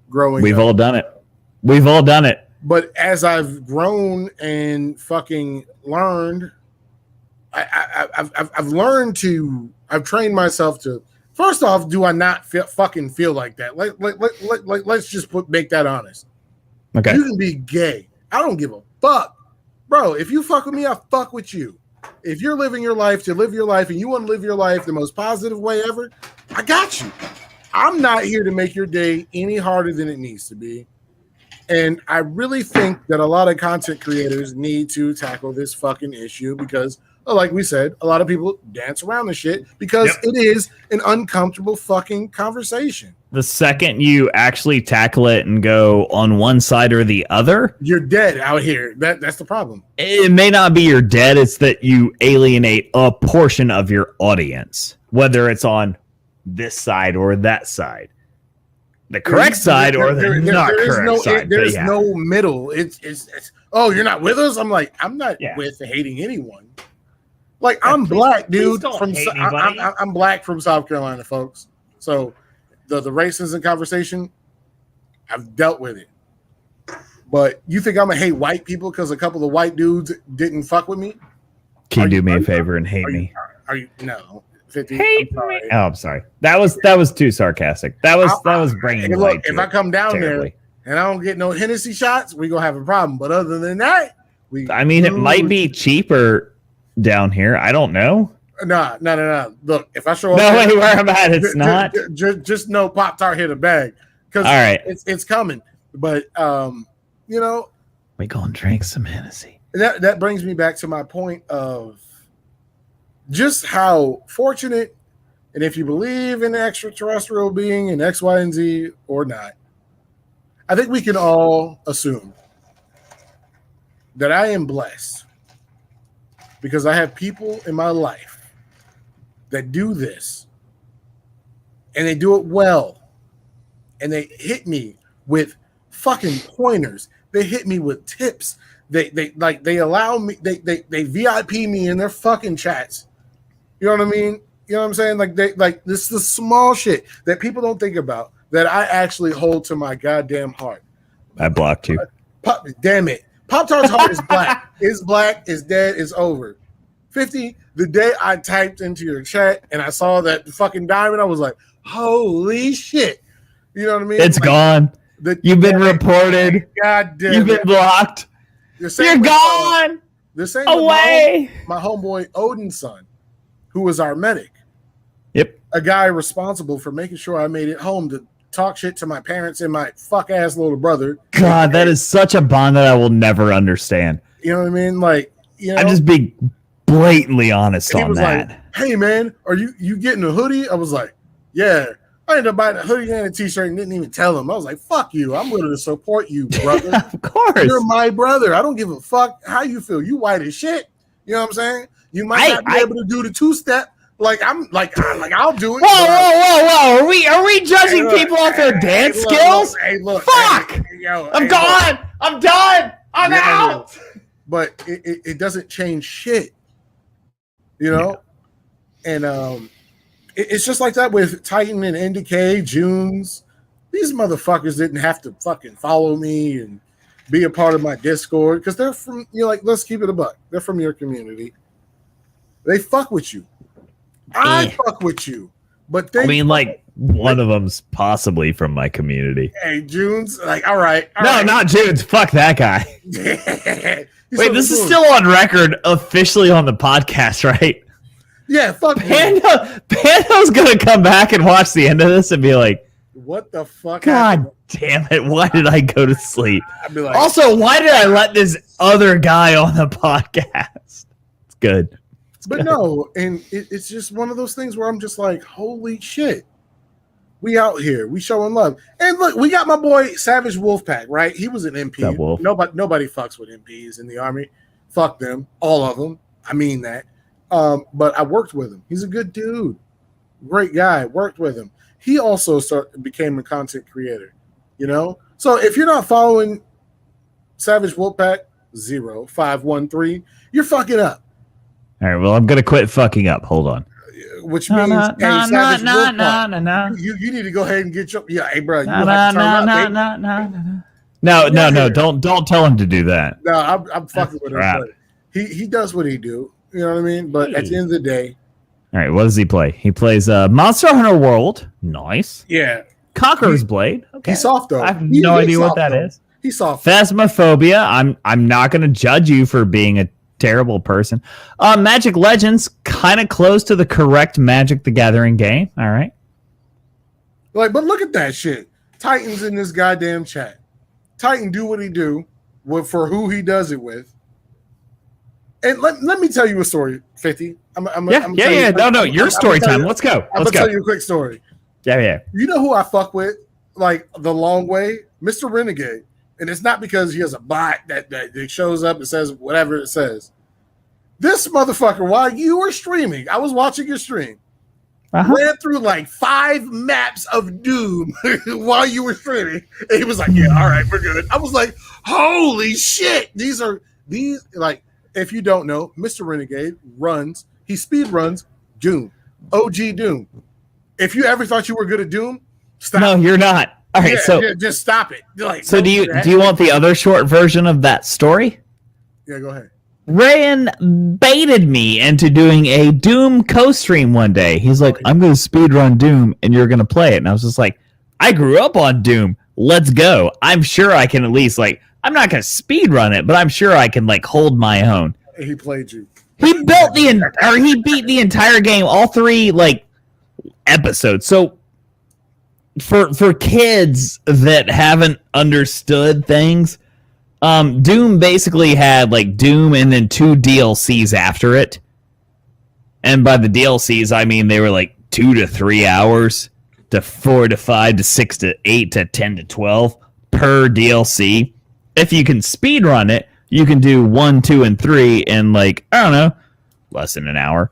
growing We've up. all done it. We've all done it. But as I've grown and fucking learned, I've learned to. I've trained myself to. First off, do I not fucking feel like that? Let's just make that honest. Okay. You can be gay. I don't give a fuck, bro. If you fuck with me, I fuck with you. If you're living your life to live your life and you want to live your life the most positive way ever, I got you. I'm not here to make your day any harder than it needs to be. And I really think that a lot of content creators need to tackle this fucking issue because, like we said, a lot of people dance around the shit because it is an uncomfortable fucking conversation. The second you actually tackle it and go on one side or the other, you're dead out here. That's the problem. It may not be you're dead. It's that you alienate a portion of your audience, whether it's on this side or that side. The correct side or the not correct side. There's no middle. It's oh, you're not with us? I'm like, I'm not with hating anyone. Like, I'm black, dude. I'm black from South Carolina, folks. So the racism conversation, I've dealt with it. But you think I'm gonna hate white people because a couple of white dudes didn't fuck with me? Can you do me a favor and hate me? Are you no? 50, hate me? Oh, I'm sorry. That was too sarcastic. That was bringing light. If I come down there and I don't get no Hennessy shots, we gonna have a problem. But other than that, it might be cheaper down here. I don't know. No. Look, if I show up, where I'm at, it's not. Just know Pop-Tart hit a bag because it's coming. But we gonna drink some Hennessy. That brings me back to my point of just how fortunate, and if you believe in extraterrestrial being and X, Y, and Z or not, I think we can all assume that I am blessed because I have people in my life that do this and they do it well. And they hit me with fucking pointers. They hit me with tips. They allow me, they VIP me in their fucking chats. You know what I mean? You know what I'm saying? Like this is the small shit that people don't think about that I actually hold to my goddamn heart. I blocked you. Damn it. Pop-Tart's heart is black. It's black. It's dead. It's over. 50, the day I typed into your chat and I saw that fucking diamond, I was like, holy shit. You know what I mean? It's like, gone. You've been reported. God damn You've been blocked. You're gone. The same Away. with my homeboy Odin's son, who was our medic. Yep. A guy responsible for making sure I made it home to talk shit to my parents and my fuck-ass little brother. God, that is such a bond that I will never understand. You know what I mean? Like, you know. I'm just being blatantly honest he on was that. like, hey, man, are you getting a hoodie? I was like, yeah. I ended up buying a hoodie and a t-shirt and didn't even tell him. I was like, fuck you. I'm willing to support you, brother. Of course. You're my brother. I don't give a fuck how you feel. You white as shit. You know what I'm saying? You might not be able to do the two-step. I'll do it. Whoa. Are we judging people off their dance skills? Look. Fuck. I'm gone. I'm done. I'm out. But it doesn't change shit. You know? Yeah. And it's just like that with Titan and NDK, Junes. These motherfuckers didn't have to fucking follow me and be a part of my Discord because they're from, let's keep it a buck. They're from your community. They fuck with you. I fuck with you. But one of them's possibly from my community. Hey, Junes, all right. Not Junes. Fuck that guy. Wait, this is still on record officially on the podcast, right? Yeah, fuck Pando's gonna come back and watch the end of this and be like, what the fuck? God damn it, why did I go to sleep? I'd be like, also, why did I let this other guy on the podcast? It's good. But no, and it's just one of those things where I'm just like, holy shit. We out here. We showing love. And look, we got my boy Savage Wolfpack, right? He was an MP. Nobody fucks with MPs in the Army. Fuck them. All of them. I mean that. But I worked with him. He's a good dude. Great guy. Worked with him. He also became a content creator, So if you're not following Savage Wolfpack 0513, you're fucking up. All right, well, I'm going to quit fucking up. Hold on. Which means, Savage Wolfpack, you need to go ahead and get your... Yeah, hey, bro. No. Don't tell him to do that. No, I'm fucking with him. He does what he do. You know what I mean? But at the end of the day... All right, what does he play? He plays Monster Hunter World. Nice. Yeah. Conqueror's Blade. Okay. He's soft, though. I have no idea what that is. He's soft. Phasmophobia. I'm not going to judge you for being a terrible person. Magic Legends, kind of close to the correct Magic the Gathering game. All right. But look at that shit. Titan's in this goddamn chat. Titan do what he do for who he does it with. And let me tell you a story, 50. Your story time. Let's go. I'm going to tell you a quick story. Yeah. You know who I fuck with, the long way? Mr. Renegade. And it's not because he has a bot that shows up and says whatever it says. This motherfucker, while you were streaming, I was watching your stream, ran through 5 maps of Doom while you were streaming. And he was like, yeah, all right, we're good. I was like, holy shit. These if you don't know, Mr. Renegade he speed runs Doom, OG Doom. If you ever thought you were good at Doom, stop. No, you're not. All right, just stop it. So do you want the other short version of that story? Yeah, go ahead. Rayan baited me into doing a Doom co-stream one day. He's like, I'm going to speedrun Doom and you're going to play it. And I was just like, I grew up on Doom. Let's go. I'm sure I can at least I'm not going to speedrun it, but I'm sure I can hold my own. He played you. He beat the entire game, all 3 episodes. So for kids that haven't understood things, Doom basically had Doom and then 2 DLCs after it. And by the DLCs, I mean they were 2 to 3 hours to 4 to 5 to 6 to 8 to 10 to 12 per DLC. If you can speedrun it, you can do 1, 2, and 3 in I don't know, less than an hour.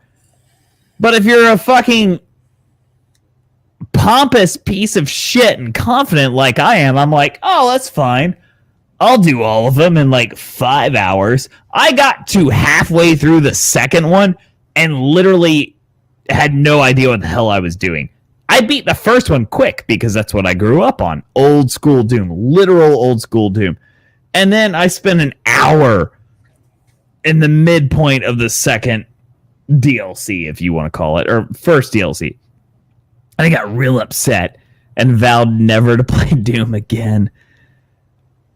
But if you're a fucking pompous piece of shit and confident like I am, I'm like, oh, that's fine. I'll do all of them in 5 hours. I got to halfway through the second one and literally had no idea what the hell I was doing. I beat the first one quick because that's what I grew up on. Old school Doom. Literal old school Doom. And then I spent an hour in the midpoint of the second DLC, if you want to call it, or first DLC. And I got real upset and vowed never to play Doom again.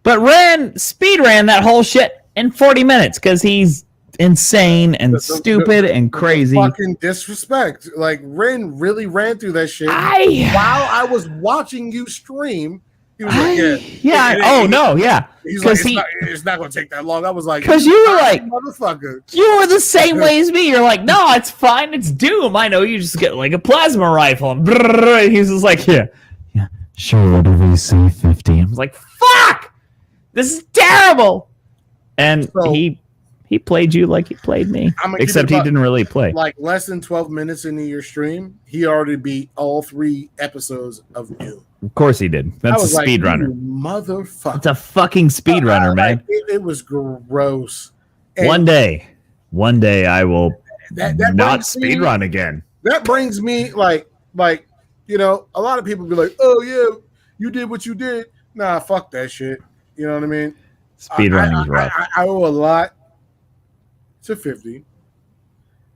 But speed ran that whole shit in 40 minutes because he's insane and stupid and crazy. Fucking disrespect. Like, Ren really ran through that shit. While I was watching you stream, he was like, He's like, it's not going to take that long. I was like, because you were like, motherfucker. You were the same way as me. You're like, no, it's fine. It's Doom. I know you just get like a plasma rifle. And he's just like, yeah, sure, whatever you say, 50. I was like, fuck! This is terrible. And So- he played you like he played me. Except he didn't really play. Like, less than 12 minutes into your stream, he already beat all 3 episodes of Doom. Of course he did. That's a speedrunner. Motherfucker. It's a fucking speedrunner, man. It was gross. And One day I will that not brings me- speedrun again. That brings me like you know, a lot of people be like, "Oh yeah, you did what you did." Nah, fuck that shit. You know what I mean? Speedrunning is rough. I owe a lot to 50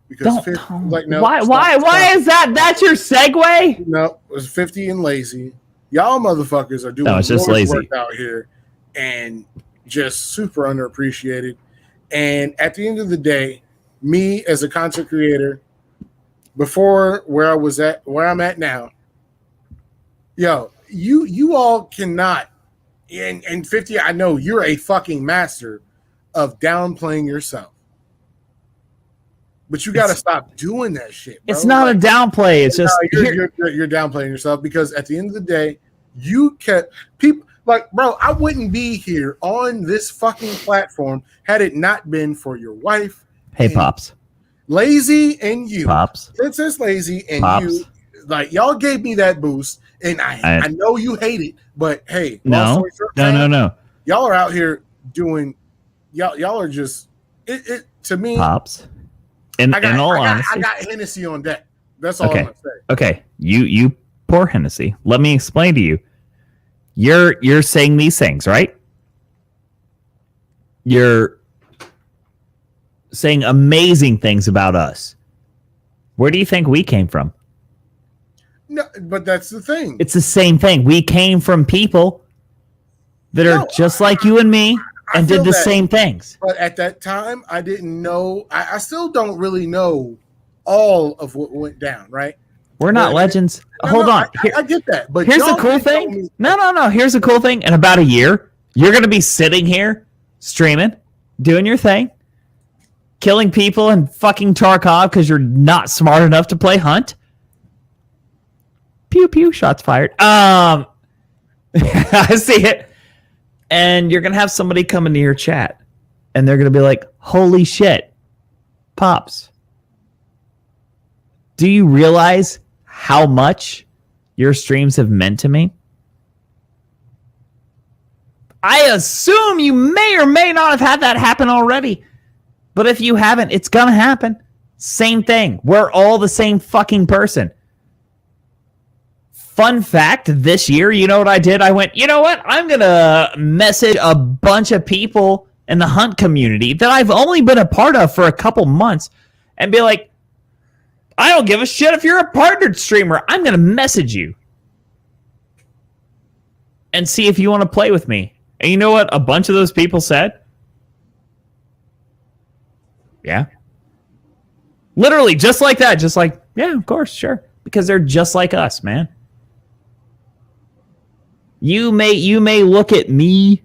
because 50, like, no, why is that? That's your segue? No, it was 50 and lazy. Y'all motherfuckers are doing No, it's just Lord's lazy. work out here and just super underappreciated. And at the end of the day, me as a content creator, before where I'm at now, yo, you all cannot, and 50, I know you're a fucking master of downplaying yourself. But you got to stop doing that shit, bro. It's not a downplay. It's just you're downplaying yourself because at the end of the day, you kept people like, bro, I wouldn't be here on this fucking platform had it not been for your wife. Hey, and Pops. Lazy and you. Pops. Princess Lazy and Pops. you. Like, y'all gave me that boost, and I know you hate it, but hey, long story short, man, No. y'all are out here doing y'all are just it to me. Pops. In all honesty, I got Hennessy on deck. That's all I'm gonna say. Okay, you pour Hennessy. Let me explain to you. You're saying these things, right? You're saying amazing things about us. Where do you think we came from? No, but that's the thing. It's the same thing. We came from people that are just like you and me and did the same things. But at that time, I didn't know. I still don't really know all of what went down, right? We're not legends. Hold on. I get that. But here's the y'all cool didn't tell thing. me- No. Here's the cool thing. In about a year, you're going to be sitting here streaming, doing your thing, killing people in fucking Tarkov because you're not smart enough to play Hunt. Pew pew, shots fired. I see it. And you're going to have somebody come into your chat and they're going to be like, holy shit, Pops. Do you realize how much your streams have meant to me? I assume you may or may not have had that happen already. But if you haven't, it's going to happen. Same thing. We're all the same fucking person. Fun fact, this year, you know what I did? I went, you know what? I'm going to message a bunch of people in the Hunt community that I've only been a part of for a couple months and be like, I don't give a shit if you're a partnered streamer. I'm going to message you and see if you want to play with me. And you know what a bunch of those people said? Yeah. Literally, just like that. Just like, yeah, of course, sure. Because they're just like us, man. You may look at me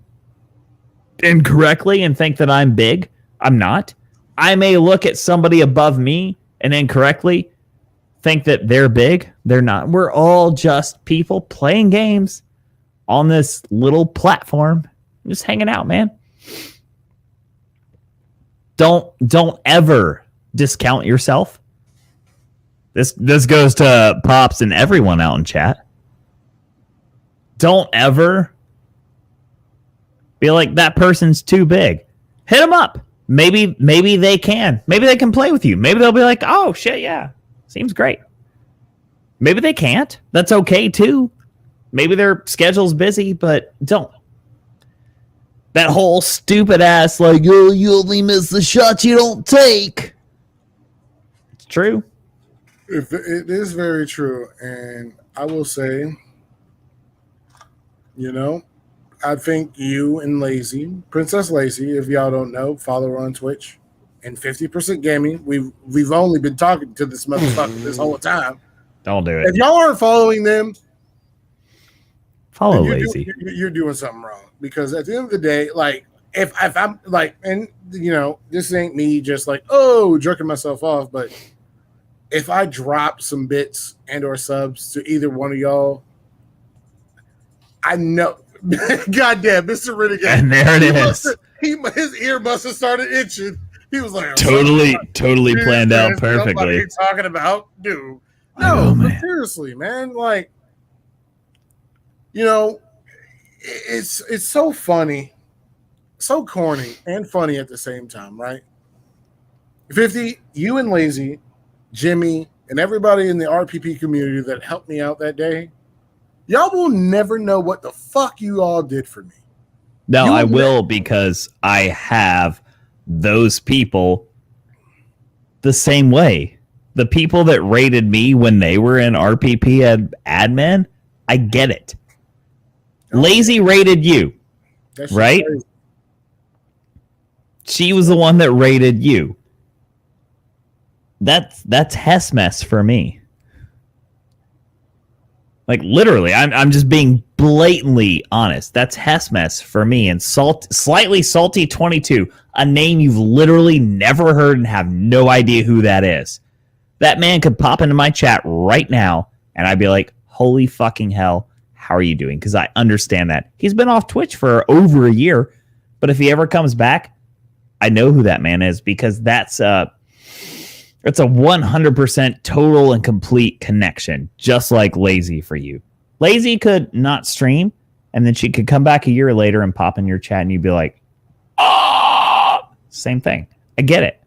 incorrectly and think that I'm big. I'm not. I may look at somebody above me and incorrectly think that they're big. They're not. We're all just people playing games on this little platform, just hanging out, man. Don't ever discount yourself. This goes to Pops and everyone out in chat. Don't ever be like, that person's too big. Hit them up. Maybe they can. Maybe they can play with you. Maybe they'll be like, oh, shit, yeah. Seems great. Maybe they can't. That's okay, too. Maybe their schedule's busy, but don't. That whole stupid ass, like, oh, you only miss the shots you don't take. It's true. It is very true. And I will say, you know, I think you and Lazy, Princess Lazy, if y'all don't know, follow her on Twitch. And 50% Gaming, we've only been talking to this motherfucker this whole time. Don't do If it. y'all aren't following them, Follow you're Lazy. you're doing something wrong. Because at the end of the day, like, if I'm like, and you know, this ain't me just like, oh, jerking myself off, but if I drop some bits and or subs to either one of y'all, I know, goddamn, Mr. Renegade, And there it is. his ear must have started itching. He was like, Totally "Dude, planned man, out perfectly. What are you talking about, dude?" Oh, No, but man. seriously, man, like, you know, it's so funny, so corny and funny at the same time, right? 50, you and Lazy, Jimmy, and everybody in the RPP community that helped me out that day, y'all will never know what the fuck you all did for me. No, You I will will, because I have those people the same way. The people that rated me when they were in RPP admin, I get it. Lazy rated you. That shit's Right? crazy. She was the one that rated you. That's Hess mess for me. Like, literally, I'm just being blatantly honest. That's Hess mess for me. And slightly salty 22, a name you've literally never heard and have no idea who that is. That man could pop into my chat right now, and I'd be like, "Holy fucking hell, how are you doing?" Because I understand that he's been off Twitch for over a year, but if he ever comes back, I know who that man is, because that's a 100% total and complete connection, just like Lazy for you. Lazy could not stream, and then she could come back a year later and pop in your chat, and you'd be like, "Oh, same thing." I get it.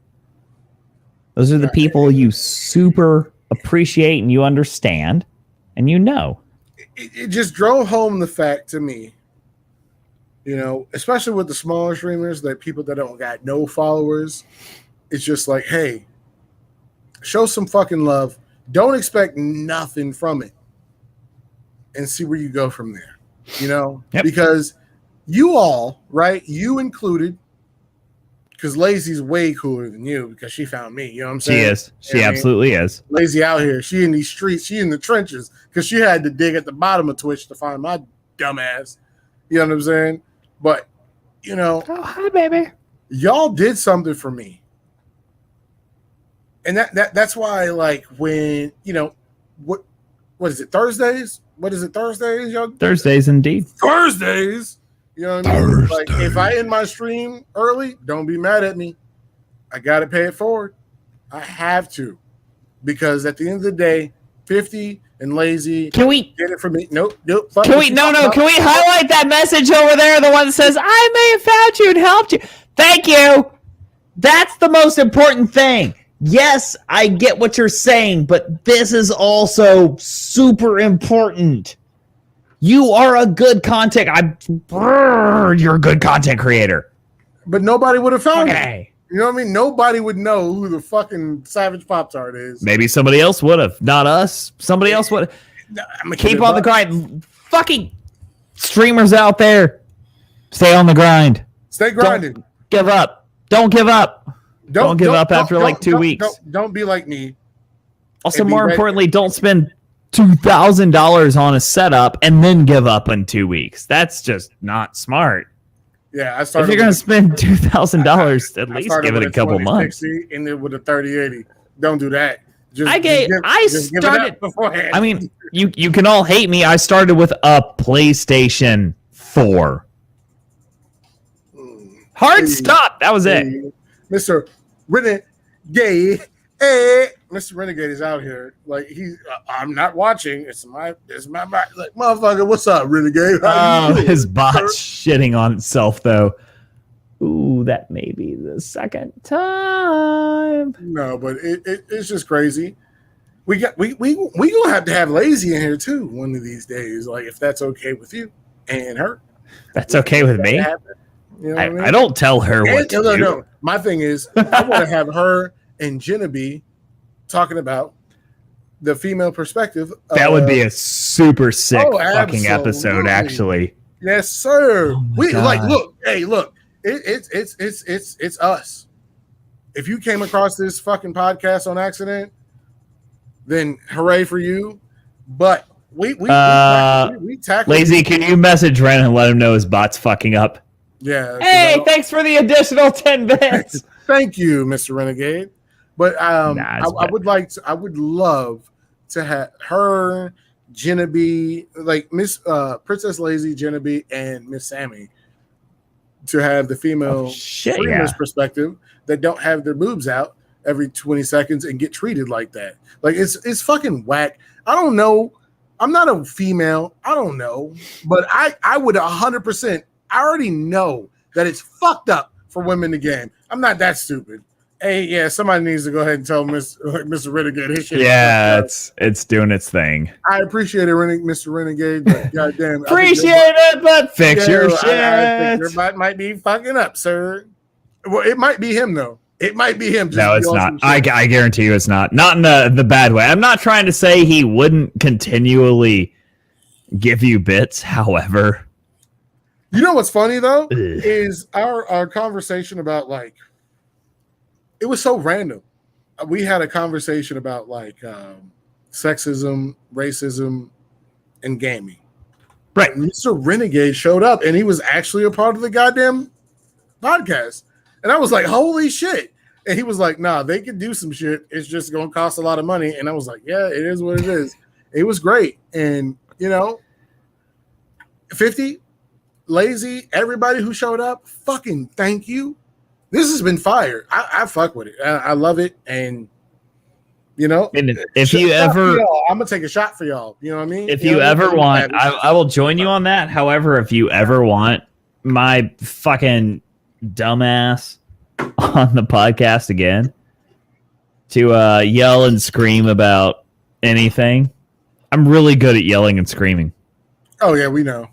Those are the people you super appreciate and you understand, and you know. It just drove home the fact to me, you know, especially with the smaller streamers, that people that don't got no followers, it's just like, hey, show some fucking love. Don't expect nothing from it, and see where you go from there, you know? Yep. Because you all, right, you included, because Lazy's way cooler than you because she found me, you know what I'm She saying? is. She Yeah, man. absolutely is. Lazy out here. She in these streets. She in the trenches because she had to dig at the bottom of Twitch to find my dumb ass. You know what I'm saying? But, you know, Oh, hi, baby. y'all did something for me. And that's why, like, when, you know, what is it, Thursdays? What is it, Thursdays, y'all? Thursdays, indeed. Thursdays. You know what I mean? Like, if I end my stream early, don't be mad at me. I got to pay it forward. I have to. Because at the end of the day, 50 and Lazy Can we did it for me. Nope. Can we highlight that message over there? The one that says, "I may have found you and helped you." Thank you. That's the most important thing. Yes, I get what you're saying, but this is also super important. You are a good you're a good content creator. But nobody would have found it. Okay. You know what I mean? Nobody would know who the fucking Savage Pop-Tart is. Maybe somebody else would have, not us. Somebody else would. I'm Keep on the grind. Fucking streamers out there, stay on the grind. Stay grinding. Give up. Don't give up. Don't give up after like 2 weeks. Don't be like me. Also, and be more ready. importantly, don't spend $2,000 on a setup and then give up in 2 weeks. That's just not smart. Yeah, I If started. you're going to spend $2,000, at I least started give it with a couple months. 2060 and then with a 3080. Don't do that. Just, I just give it started. up beforehand. I mean, you can all hate me. I started with a PlayStation 4. Hard Hey, stop. That was it. Hey, Mr. Renegade. Hey, Mr. Renegade is out here. Like I'm not watching. It's my like, motherfucker. What's up, Renegade? How you Oh, doing, his bot's sir? shitting on itself, though. Ooh, that may be the second time. No, but it's just crazy. We gonna have to have Lazy in here too one of these days. Like if that's okay with you and her. That's okay with me. That happen. You know what I mean? I don't tell her what to do. No. My thing is, I want to have her and Genevieve talking about the female perspective. That would be a super sick fucking absolutely. episode, actually. Yes, sir. Oh my We God. like look. Hey, look. It's us. If you came across this fucking podcast on accident, then hooray for you. But we tackle Lazy, can you message Ren and let him know his bot's fucking up? Yeah. Hey, thanks for the additional 10 bits. Thank you, Mr. Renegade. But Nah, it's I would love to have her, Genevieve, like Miss Princess Lazy, Genevieve, and Miss Sammy to have the female streamers perspective that don't have their boobs out every 20 seconds and get treated like that. Like it's fucking whack. I don't know. I'm not a female. I don't know. But I would 100%. I already know that it's fucked up for women to game. I'm not that stupid. Hey, yeah, somebody needs to go ahead and tell Mr. Renegade his shit. Yeah, it's doing its thing. I appreciate it, Mr. Renegade, but goddamn, Appreciate it, but fix your shit. I think your butt might be fucking up, sir. Well, it might be him though. It might be him. No, it's not. I guarantee you, it's not. Not in the bad way. I'm not trying to say he wouldn't continually give you bits. However, you know what's funny though is our conversation about like. It was so random. We had a conversation about like sexism, racism, and gaming. Right. Mr. Renegade showed up and he was actually a part of the goddamn podcast. And I was like, holy shit. And he was like, nah, they can do some shit. It's just going to cost a lot of money. And I was like, yeah, it is what it is. It was great. And, 50, Lazy, everybody who showed up, fucking thank you. This has been fire. I fuck with it. I love it. And, and if you ever, I'm going to take a shot for y'all. You know what I mean? If you ever want, I will join you on that. However, if you ever want my fucking dumbass on the podcast again to yell and scream about anything, I'm really good at yelling and screaming. Oh, yeah, we know.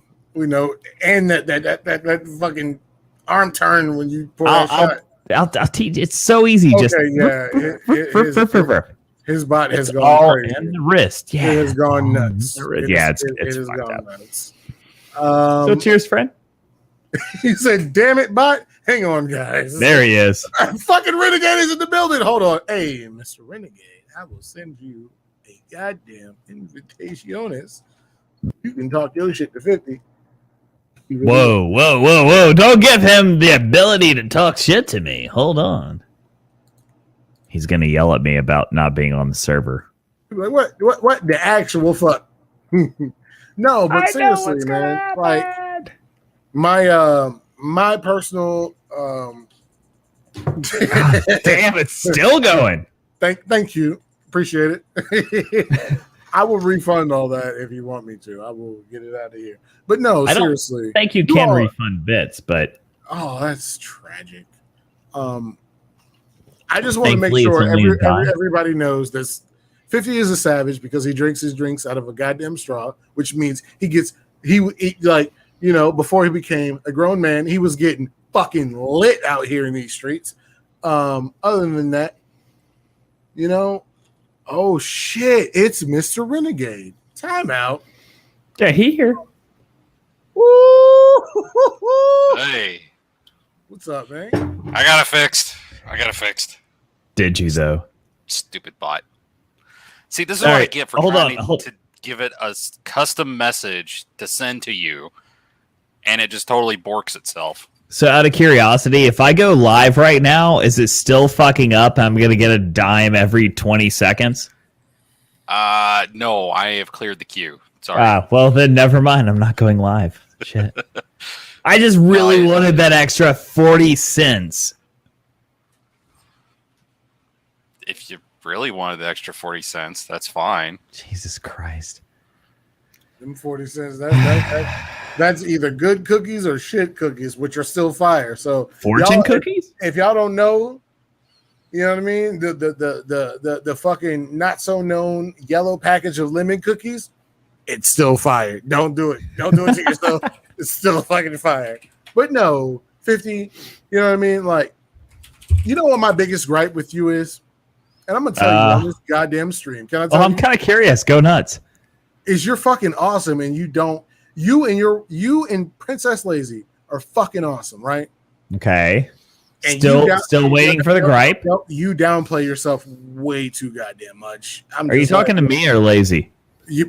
And that fucking arm turn when you pull that shot. I'll teach. It's so easy. Okay, just yeah. His body has it's gone all crazy. in the wrist. Yeah, It has gone nuts. It has gone fucked up. nuts. So cheers, friend. He said, "Damn it, bot! Hang on, guys. There he is. Fucking Renegade is in the building. Hold on. Hey, Mr. Renegade, I will send you a goddamn invitationes. You can talk your shit to 50. Whoa. Don't give him the ability to talk shit to me. Hold on. He's going to yell at me about not being on the server. Like, what the actual fuck? No, but seriously, man. Like, my personal damn, it's still going. Thank you. Appreciate it. I will refund all that if you want me to. I will get it out of here. But no, seriously. Thank you can refund bits, but that's tragic. I just want to make sure everybody knows this. 50 is a savage because he drinks his drinks out of a goddamn straw, which means before he became a grown man, he was getting fucking lit out here in these streets. Other than that, oh shit, it's Mr. Renegade. Time out. Yeah, he here. Woo! Hey. What's up, man? I got it fixed. Did you, though? Stupid bot. See, this is what I get for trying to give it a custom message to send to you, and it just totally borks itself. So out of curiosity, if I go live right now, is it still fucking up? I'm going to get a dime every 20 seconds? No, I have cleared the queue. Sorry. Well, then never mind. I'm not going live. Shit. I just really wanted that extra 40 cents. If you really wanted the extra 40 cents, that's fine. Jesus Christ. Them 40 cents, that's either good cookies or shit cookies, which are still fire. So fortune cookies? If y'all don't know, you know what I mean? The fucking not so known yellow package of lemon cookies, it's still fire. Don't do it. Don't do it to yourself. It's still fucking fire. But no, 50. You know what I mean? Like, you know what my biggest gripe with you is? And I'm gonna tell you on this goddamn stream. Can I tell you? I'm kind of curious. Go nuts. Is you're fucking awesome, and you and Princess Lazy are fucking awesome, right? Okay. And Still waiting for the gripe. You downplay yourself way too goddamn much. Are you talking to me or Lazy? You,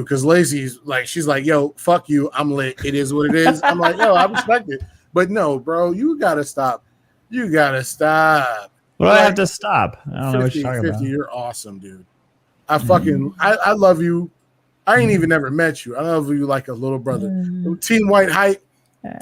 because Lazy's like, she's like, yo, fuck you, I'm lit. It is what it is. I'm like, yo, I respect it. But no, bro, you gotta stop. You gotta stop. What do I have to stop? I don't know what you're talking 50, about. you're awesome, dude. I love you. I ain't even never met you. I love you like a little brother. Team White Hype,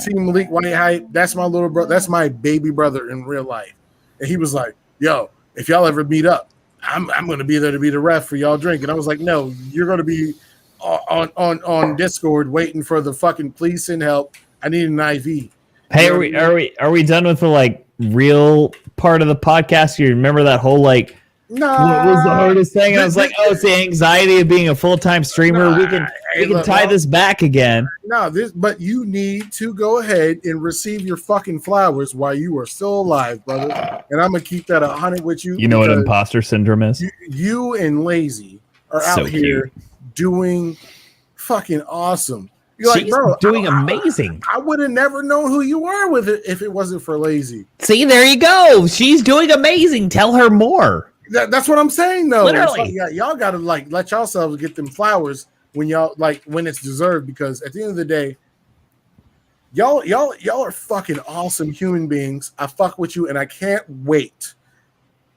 Team Malik White Hype. That's my little brother. That's my baby brother in real life. And he was like, yo, if y'all ever meet up, I'm gonna be there to be the ref for y'all drink. And I was like, no, you're gonna be on Discord waiting for the fucking please send help. I need an IV. Hey, are we done with the like real part of the podcast? You remember that whole like no, what was the hardest thing? And I was like, oh, it's the anxiety of being a full-time streamer. We can tie this back again. No, but you need to go ahead and receive your fucking flowers while you are still alive, brother. And I'm gonna keep that 100 with you. You know what imposter syndrome is? You and Lazy are out here doing fucking awesome. You're She's like, bro, doing amazing. I would have never known who you are with it if it wasn't for Lazy. See, there you go. She's doing amazing. Tell her more. That's what I'm saying, though. Literally, like, y'all gotta like let yourselves get them flowers when when it's deserved. Because at the end of the day, y'all are fucking awesome human beings. I fuck with you, and I can't wait.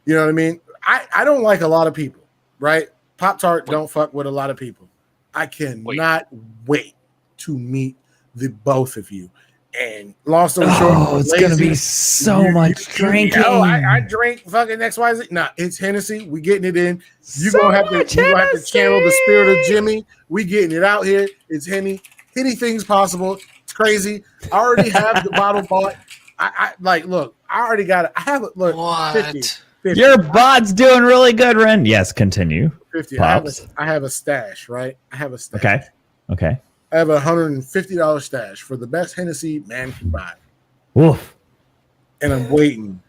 You know what I mean? I don't like a lot of people, right? Pop-Tart don't fuck with a lot of people. I cannot wait to meet the both of you. And long story short, it's gonna be so much drinking. I drink fucking XYZ. Nah, it's Hennessy. We getting it in. You're gonna have to channel the spirit of Jimmy. We getting it out here. It's Henny. Anything's possible. It's crazy. I already have the bottle bought. I like look, I already got it. I have it. Look, What? 50. Your bot's doing really good, Ren. Yes, continue. 50. Pops. I have a stash, right? I have a stash. Okay. I have a $150 stash for the best Hennessy man can buy. Oof. And I'm waiting.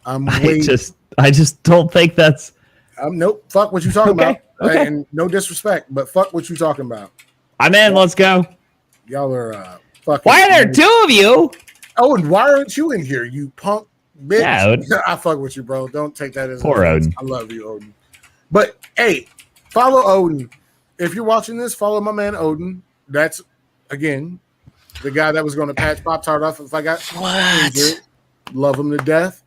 I just don't think that's. Nope. Fuck what you talking about. Okay. And no disrespect, but fuck what you talking about. I'm in. Let's go. Y'all are fucking. Why are there two of you? Oh, and why aren't you in here, you punk bitch? Yeah, I fuck with you, bro. Don't take that as poor Odin. I love you, Odin. But hey, follow Odin. If you're watching this, follow my man Odin. That's again the guy that was going to patch Pop-Tart off if I got injured. Love him to death.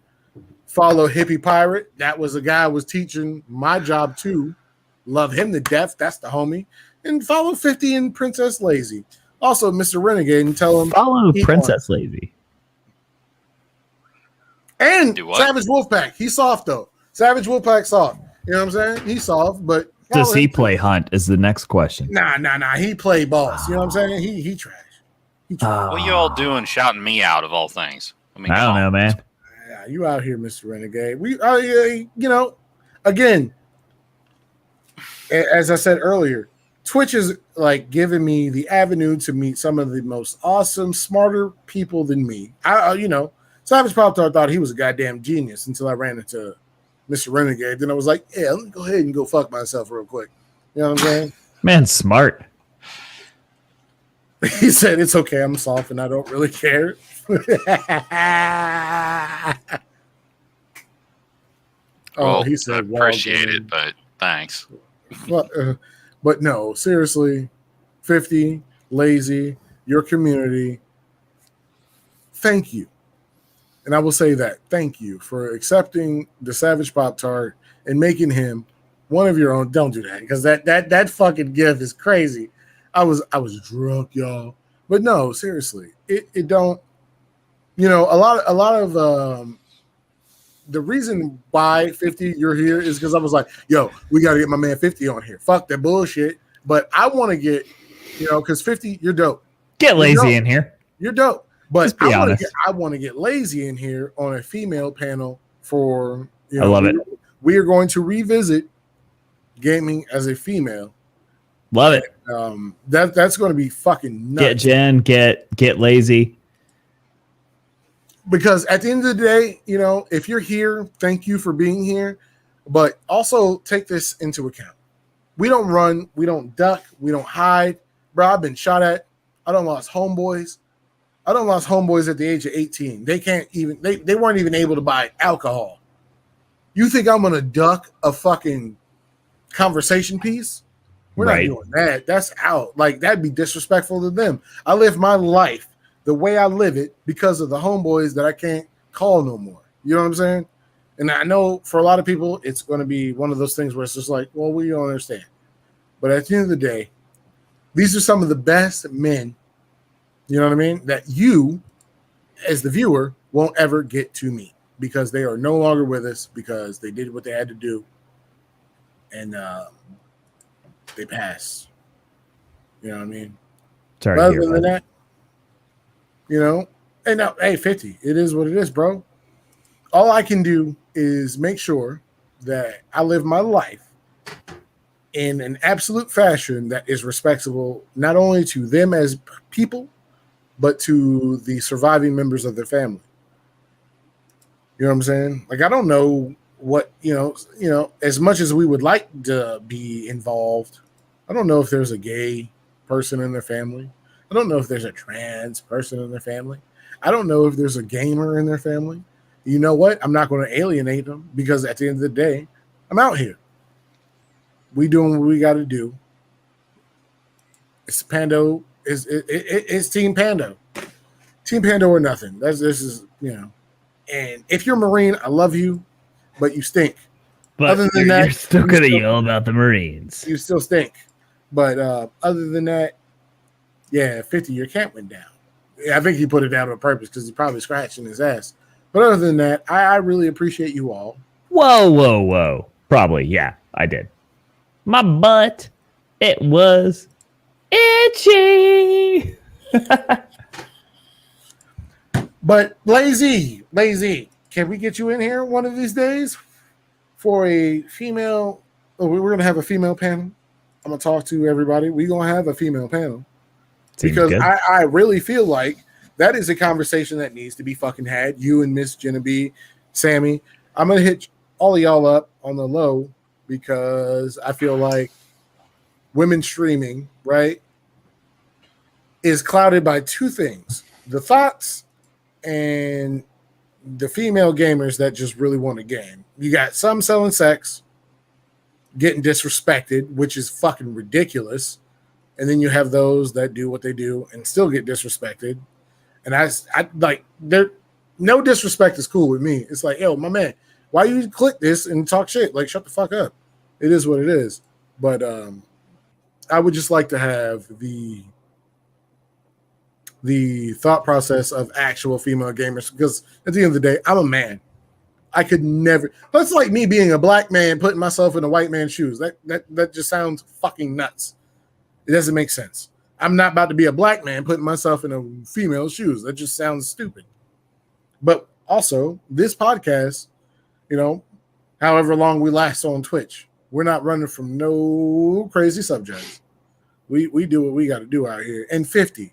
Follow Hippie Pirate. That was a guy I was teaching my job to. Love him to death. That's the homie. And follow 50 and Princess Lazy. Also, Mr. Renegade, and tell him follow Princess Lazy. And Savage Wolfpack. He's soft though. Savage Wolfpack soft. You know what I'm saying? He's soft, but does he play Hunt? Is the next question. Nah. He play boss. You know what I'm saying? He trash. What you all doing shouting me out of all things? I don't know, man. Yeah, you out here, Mr. Renegade. We are, you know, again, as I said earlier, Twitch is like giving me the avenue to meet some of the most awesome, smarter people than me. Savage Pop-Tart thought he was a goddamn genius until I ran into Mr. Renegade. Then I was like, yeah, let me go ahead and go fuck myself real quick. You know what I'm saying? Man, smart. He said, it's okay. I'm soft and I don't really care. He said, I appreciate it, but thanks. But no, seriously, 50, Lazy, your community, thank you. And I will say that. Thank you for accepting the Savage Pop-Tart and making him one of your own. Don't do that, because that fucking gift is crazy. I was drunk, y'all. But no, seriously, it don't. You know, a lot of the reason why 50 you're here is because I was like, yo, we got to get my man 50 on here. Fuck that bullshit. But I want to get, because 50, you're dope. Get Lazy in here. You're dope. But I want to get Lazy in here on a female panel for. I love it. We are going to revisit gaming as a female. Love it. That's going to be fucking nuts. Get Jen. Get Lazy. Because at the end of the day, you know, if you're here, thank you for being here. But also take this into account. We don't run, we don't duck, we don't hide. Bro, I've been shot at. I done lost homeboys. I done lost homeboys at the age of 18. They can't even, they weren't even able to buy alcohol. You think I'm gonna duck a fucking conversation piece? We're not doing that. That's out. Like, that'd be disrespectful to them. I live my life the way I live it because of the homeboys that I can't call no more. You know what I'm saying? And I know for a lot of people, it's going to be one of those things where it's just like, well, we don't understand. But at the end of the day, these are some of the best men, you know what I mean, that you, as the viewer, won't ever get to meet because they are no longer with us because they did what they had to do. And they passed. You know what I mean? Sorry. But other than that, you know, and now, hey, 50, it is what it is, bro. All I can do is make sure that I live my life in an absolute fashion that is respectable, not only to them as people, but to the surviving members of their family. You know what I'm saying? Like, I don't know what, you know, as much as we would like to be involved, I don't know if there's a gay person in their family. I don't know if there's a trans person in their family. I don't know if there's a gamer in their family. You know what? I'm not going to alienate them because at the end of the day, I'm out here. We doing what we got to do. It's Pando. It's Team Pando. Team Pando or nothing. This is, you know. And if you're Marine, I love you, but you stink. But other than that, you're still going to yell about the Marines. You still stink. But other than that, yeah, 50, your camp went down. Yeah, I think he put it down on purpose because he's probably scratching his ass. But other than that, I really appreciate you all. Whoa. Probably, yeah, I did. My butt, it was itchy. But Lazy, can we get you in here one of these days for a female? Oh, we're going to have a female panel. I'm going to talk to everybody. We're going to have a female panel. Seems because good. I really feel like that is a conversation that needs to be fucking had. You and Miss Genevieve, Sammy. I'm going to hit all of y'all up on the low because I feel like women streaming, right, is clouded by two things. The thoughts and the female gamers that just really want to game. You got some selling sex, getting disrespected, which is fucking ridiculous. And then you have those that do what they do and still get disrespected. And I like, there, no disrespect is cool with me. It's like, yo, my man, why you click this and talk shit? Like, shut the fuck up. It is what it is. But I would just like to have the thought process of actual female gamers because at the end of the day, I'm a man. I could never. That's like me being a black man putting myself in a white man's shoes. That just sounds fucking nuts. It doesn't make sense. I'm not about to be a black man putting myself in a female's shoes. That just sounds stupid. But also, this podcast, you know, however long we last on Twitch, we're not running from no crazy subjects. We do what we got to do out here. And 50.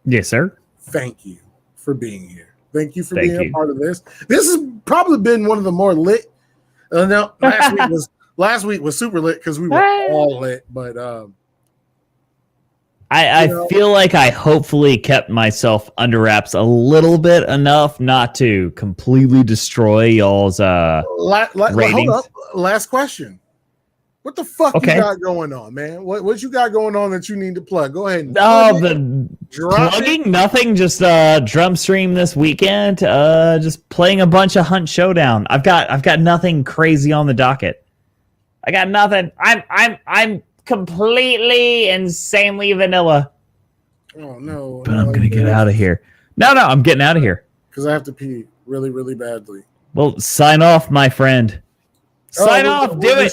Yes, sir. Thank you for being here. Thank you for being a part of this. This has probably been one of the more lit. No, last week was super lit because we were all lit. But I feel like I hopefully kept myself under wraps a little bit enough not to completely destroy y'all's ratings. Hold up. Last question. What the fuck you got going on, man? What you got going on that you need to plug? Go ahead. And plugging nothing. Just drum stream this weekend. Just playing a bunch of Hunt Showdown. I've got nothing crazy on the docket. I got nothing. I'm completely insanely vanilla. Oh no! But I'm gonna get out of here. No, I'm getting out of here because I have to pee really, really badly. Well, sign off, my friend. Sign off. Do it.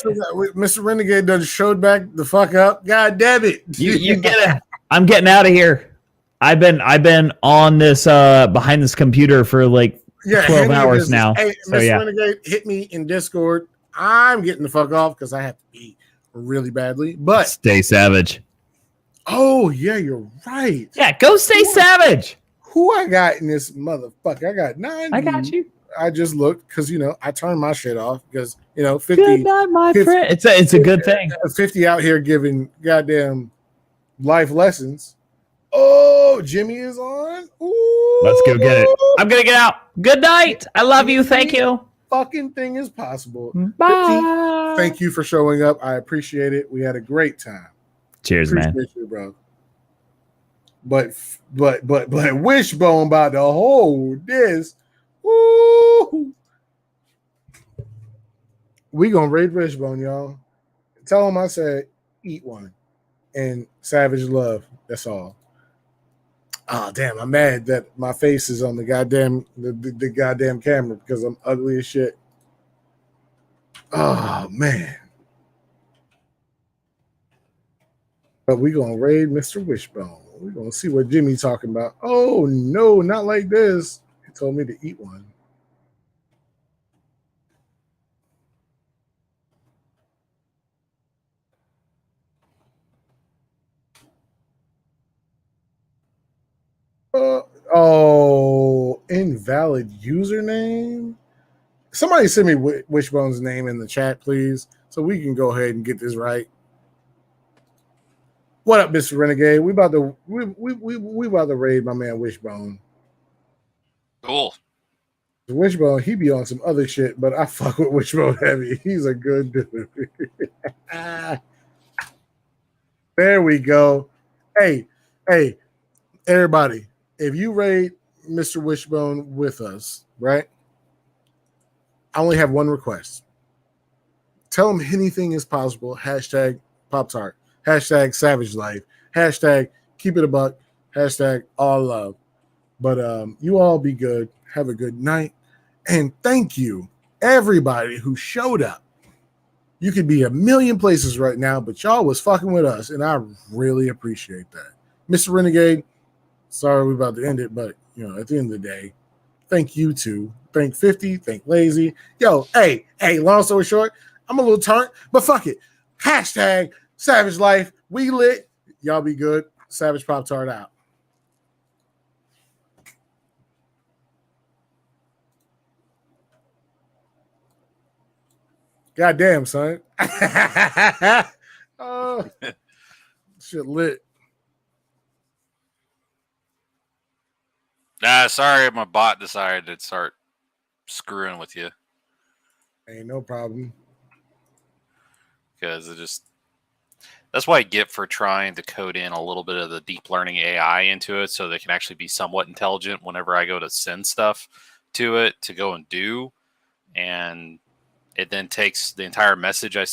Mr. Renegade done showed back the fuck up. God damn it! You get it. I'm getting out of here. I've been on this behind this computer for like 12 hours now. Hey, so, Mr. Renegade, hit me in Discord. I'm getting the fuck off because I have to pee really badly. But stay savage. Oh yeah, you're right. Yeah, go stay savage. who I got in this motherfucker? I got 9. I got you. I just looked because I turned my shit off because 50. Good night, my 50 friend. It's a good thing. 50 out here giving goddamn life lessons. Oh, Jimmy is on. Ooh. Let's go get it. I'm gonna get out. Good night. I love you. Thank you. Fucking thing is possible. Bye. 50, thank you for showing up. I appreciate it. We had a great time. Cheers, man. Appreciate you, bro. But Wishbone about to hold this. Woo! We gonna raid Wishbone, y'all. Tell him I said eat one and savage love. That's all. Oh damn! I'm mad that my face is on the goddamn the goddamn camera because I'm ugly as shit. Oh man! But we gonna raid Mr. Wishbone. We're gonna see what Jimmy's talking about. Oh no, not like this. He told me to eat one. Invalid username. Somebody send me Wishbone's name in the chat, please, so we can go ahead and get this right. What up, Mr. Renegade? We about to raid my man Wishbone. Cool. Wishbone, he be on some other shit, but I fuck with Wishbone heavy. He's a good dude. There we go. Hey, everybody, if you raid Mr. Wishbone with us, right? I only have one request. Tell him anything is possible. Hashtag Pop-Tart. Hashtag Savage Life. Hashtag Keep It a Buck. Hashtag All Love. But you all be good. Have a good night. And thank you, everybody who showed up. You could be a million places right now, but y'all was fucking with us, and I really appreciate that. Mr. Renegade, sorry we're about to end it, but at the end of the day, thank you too. Thank 50, thank Lazy. Yo, hey, long story short, I'm a little turned, but fuck it. Hashtag Savage Life. We lit. Y'all be good. Savage Pop-Tart out. Goddamn, son. Oh, shit lit. Nah, sorry, my bot decided to start screwing with you. Ain't no problem. Because that's what I get for trying to code in a little bit of the deep learning AI into it so they can actually be somewhat intelligent whenever I go to send stuff to it to go and do. And it then takes the entire message I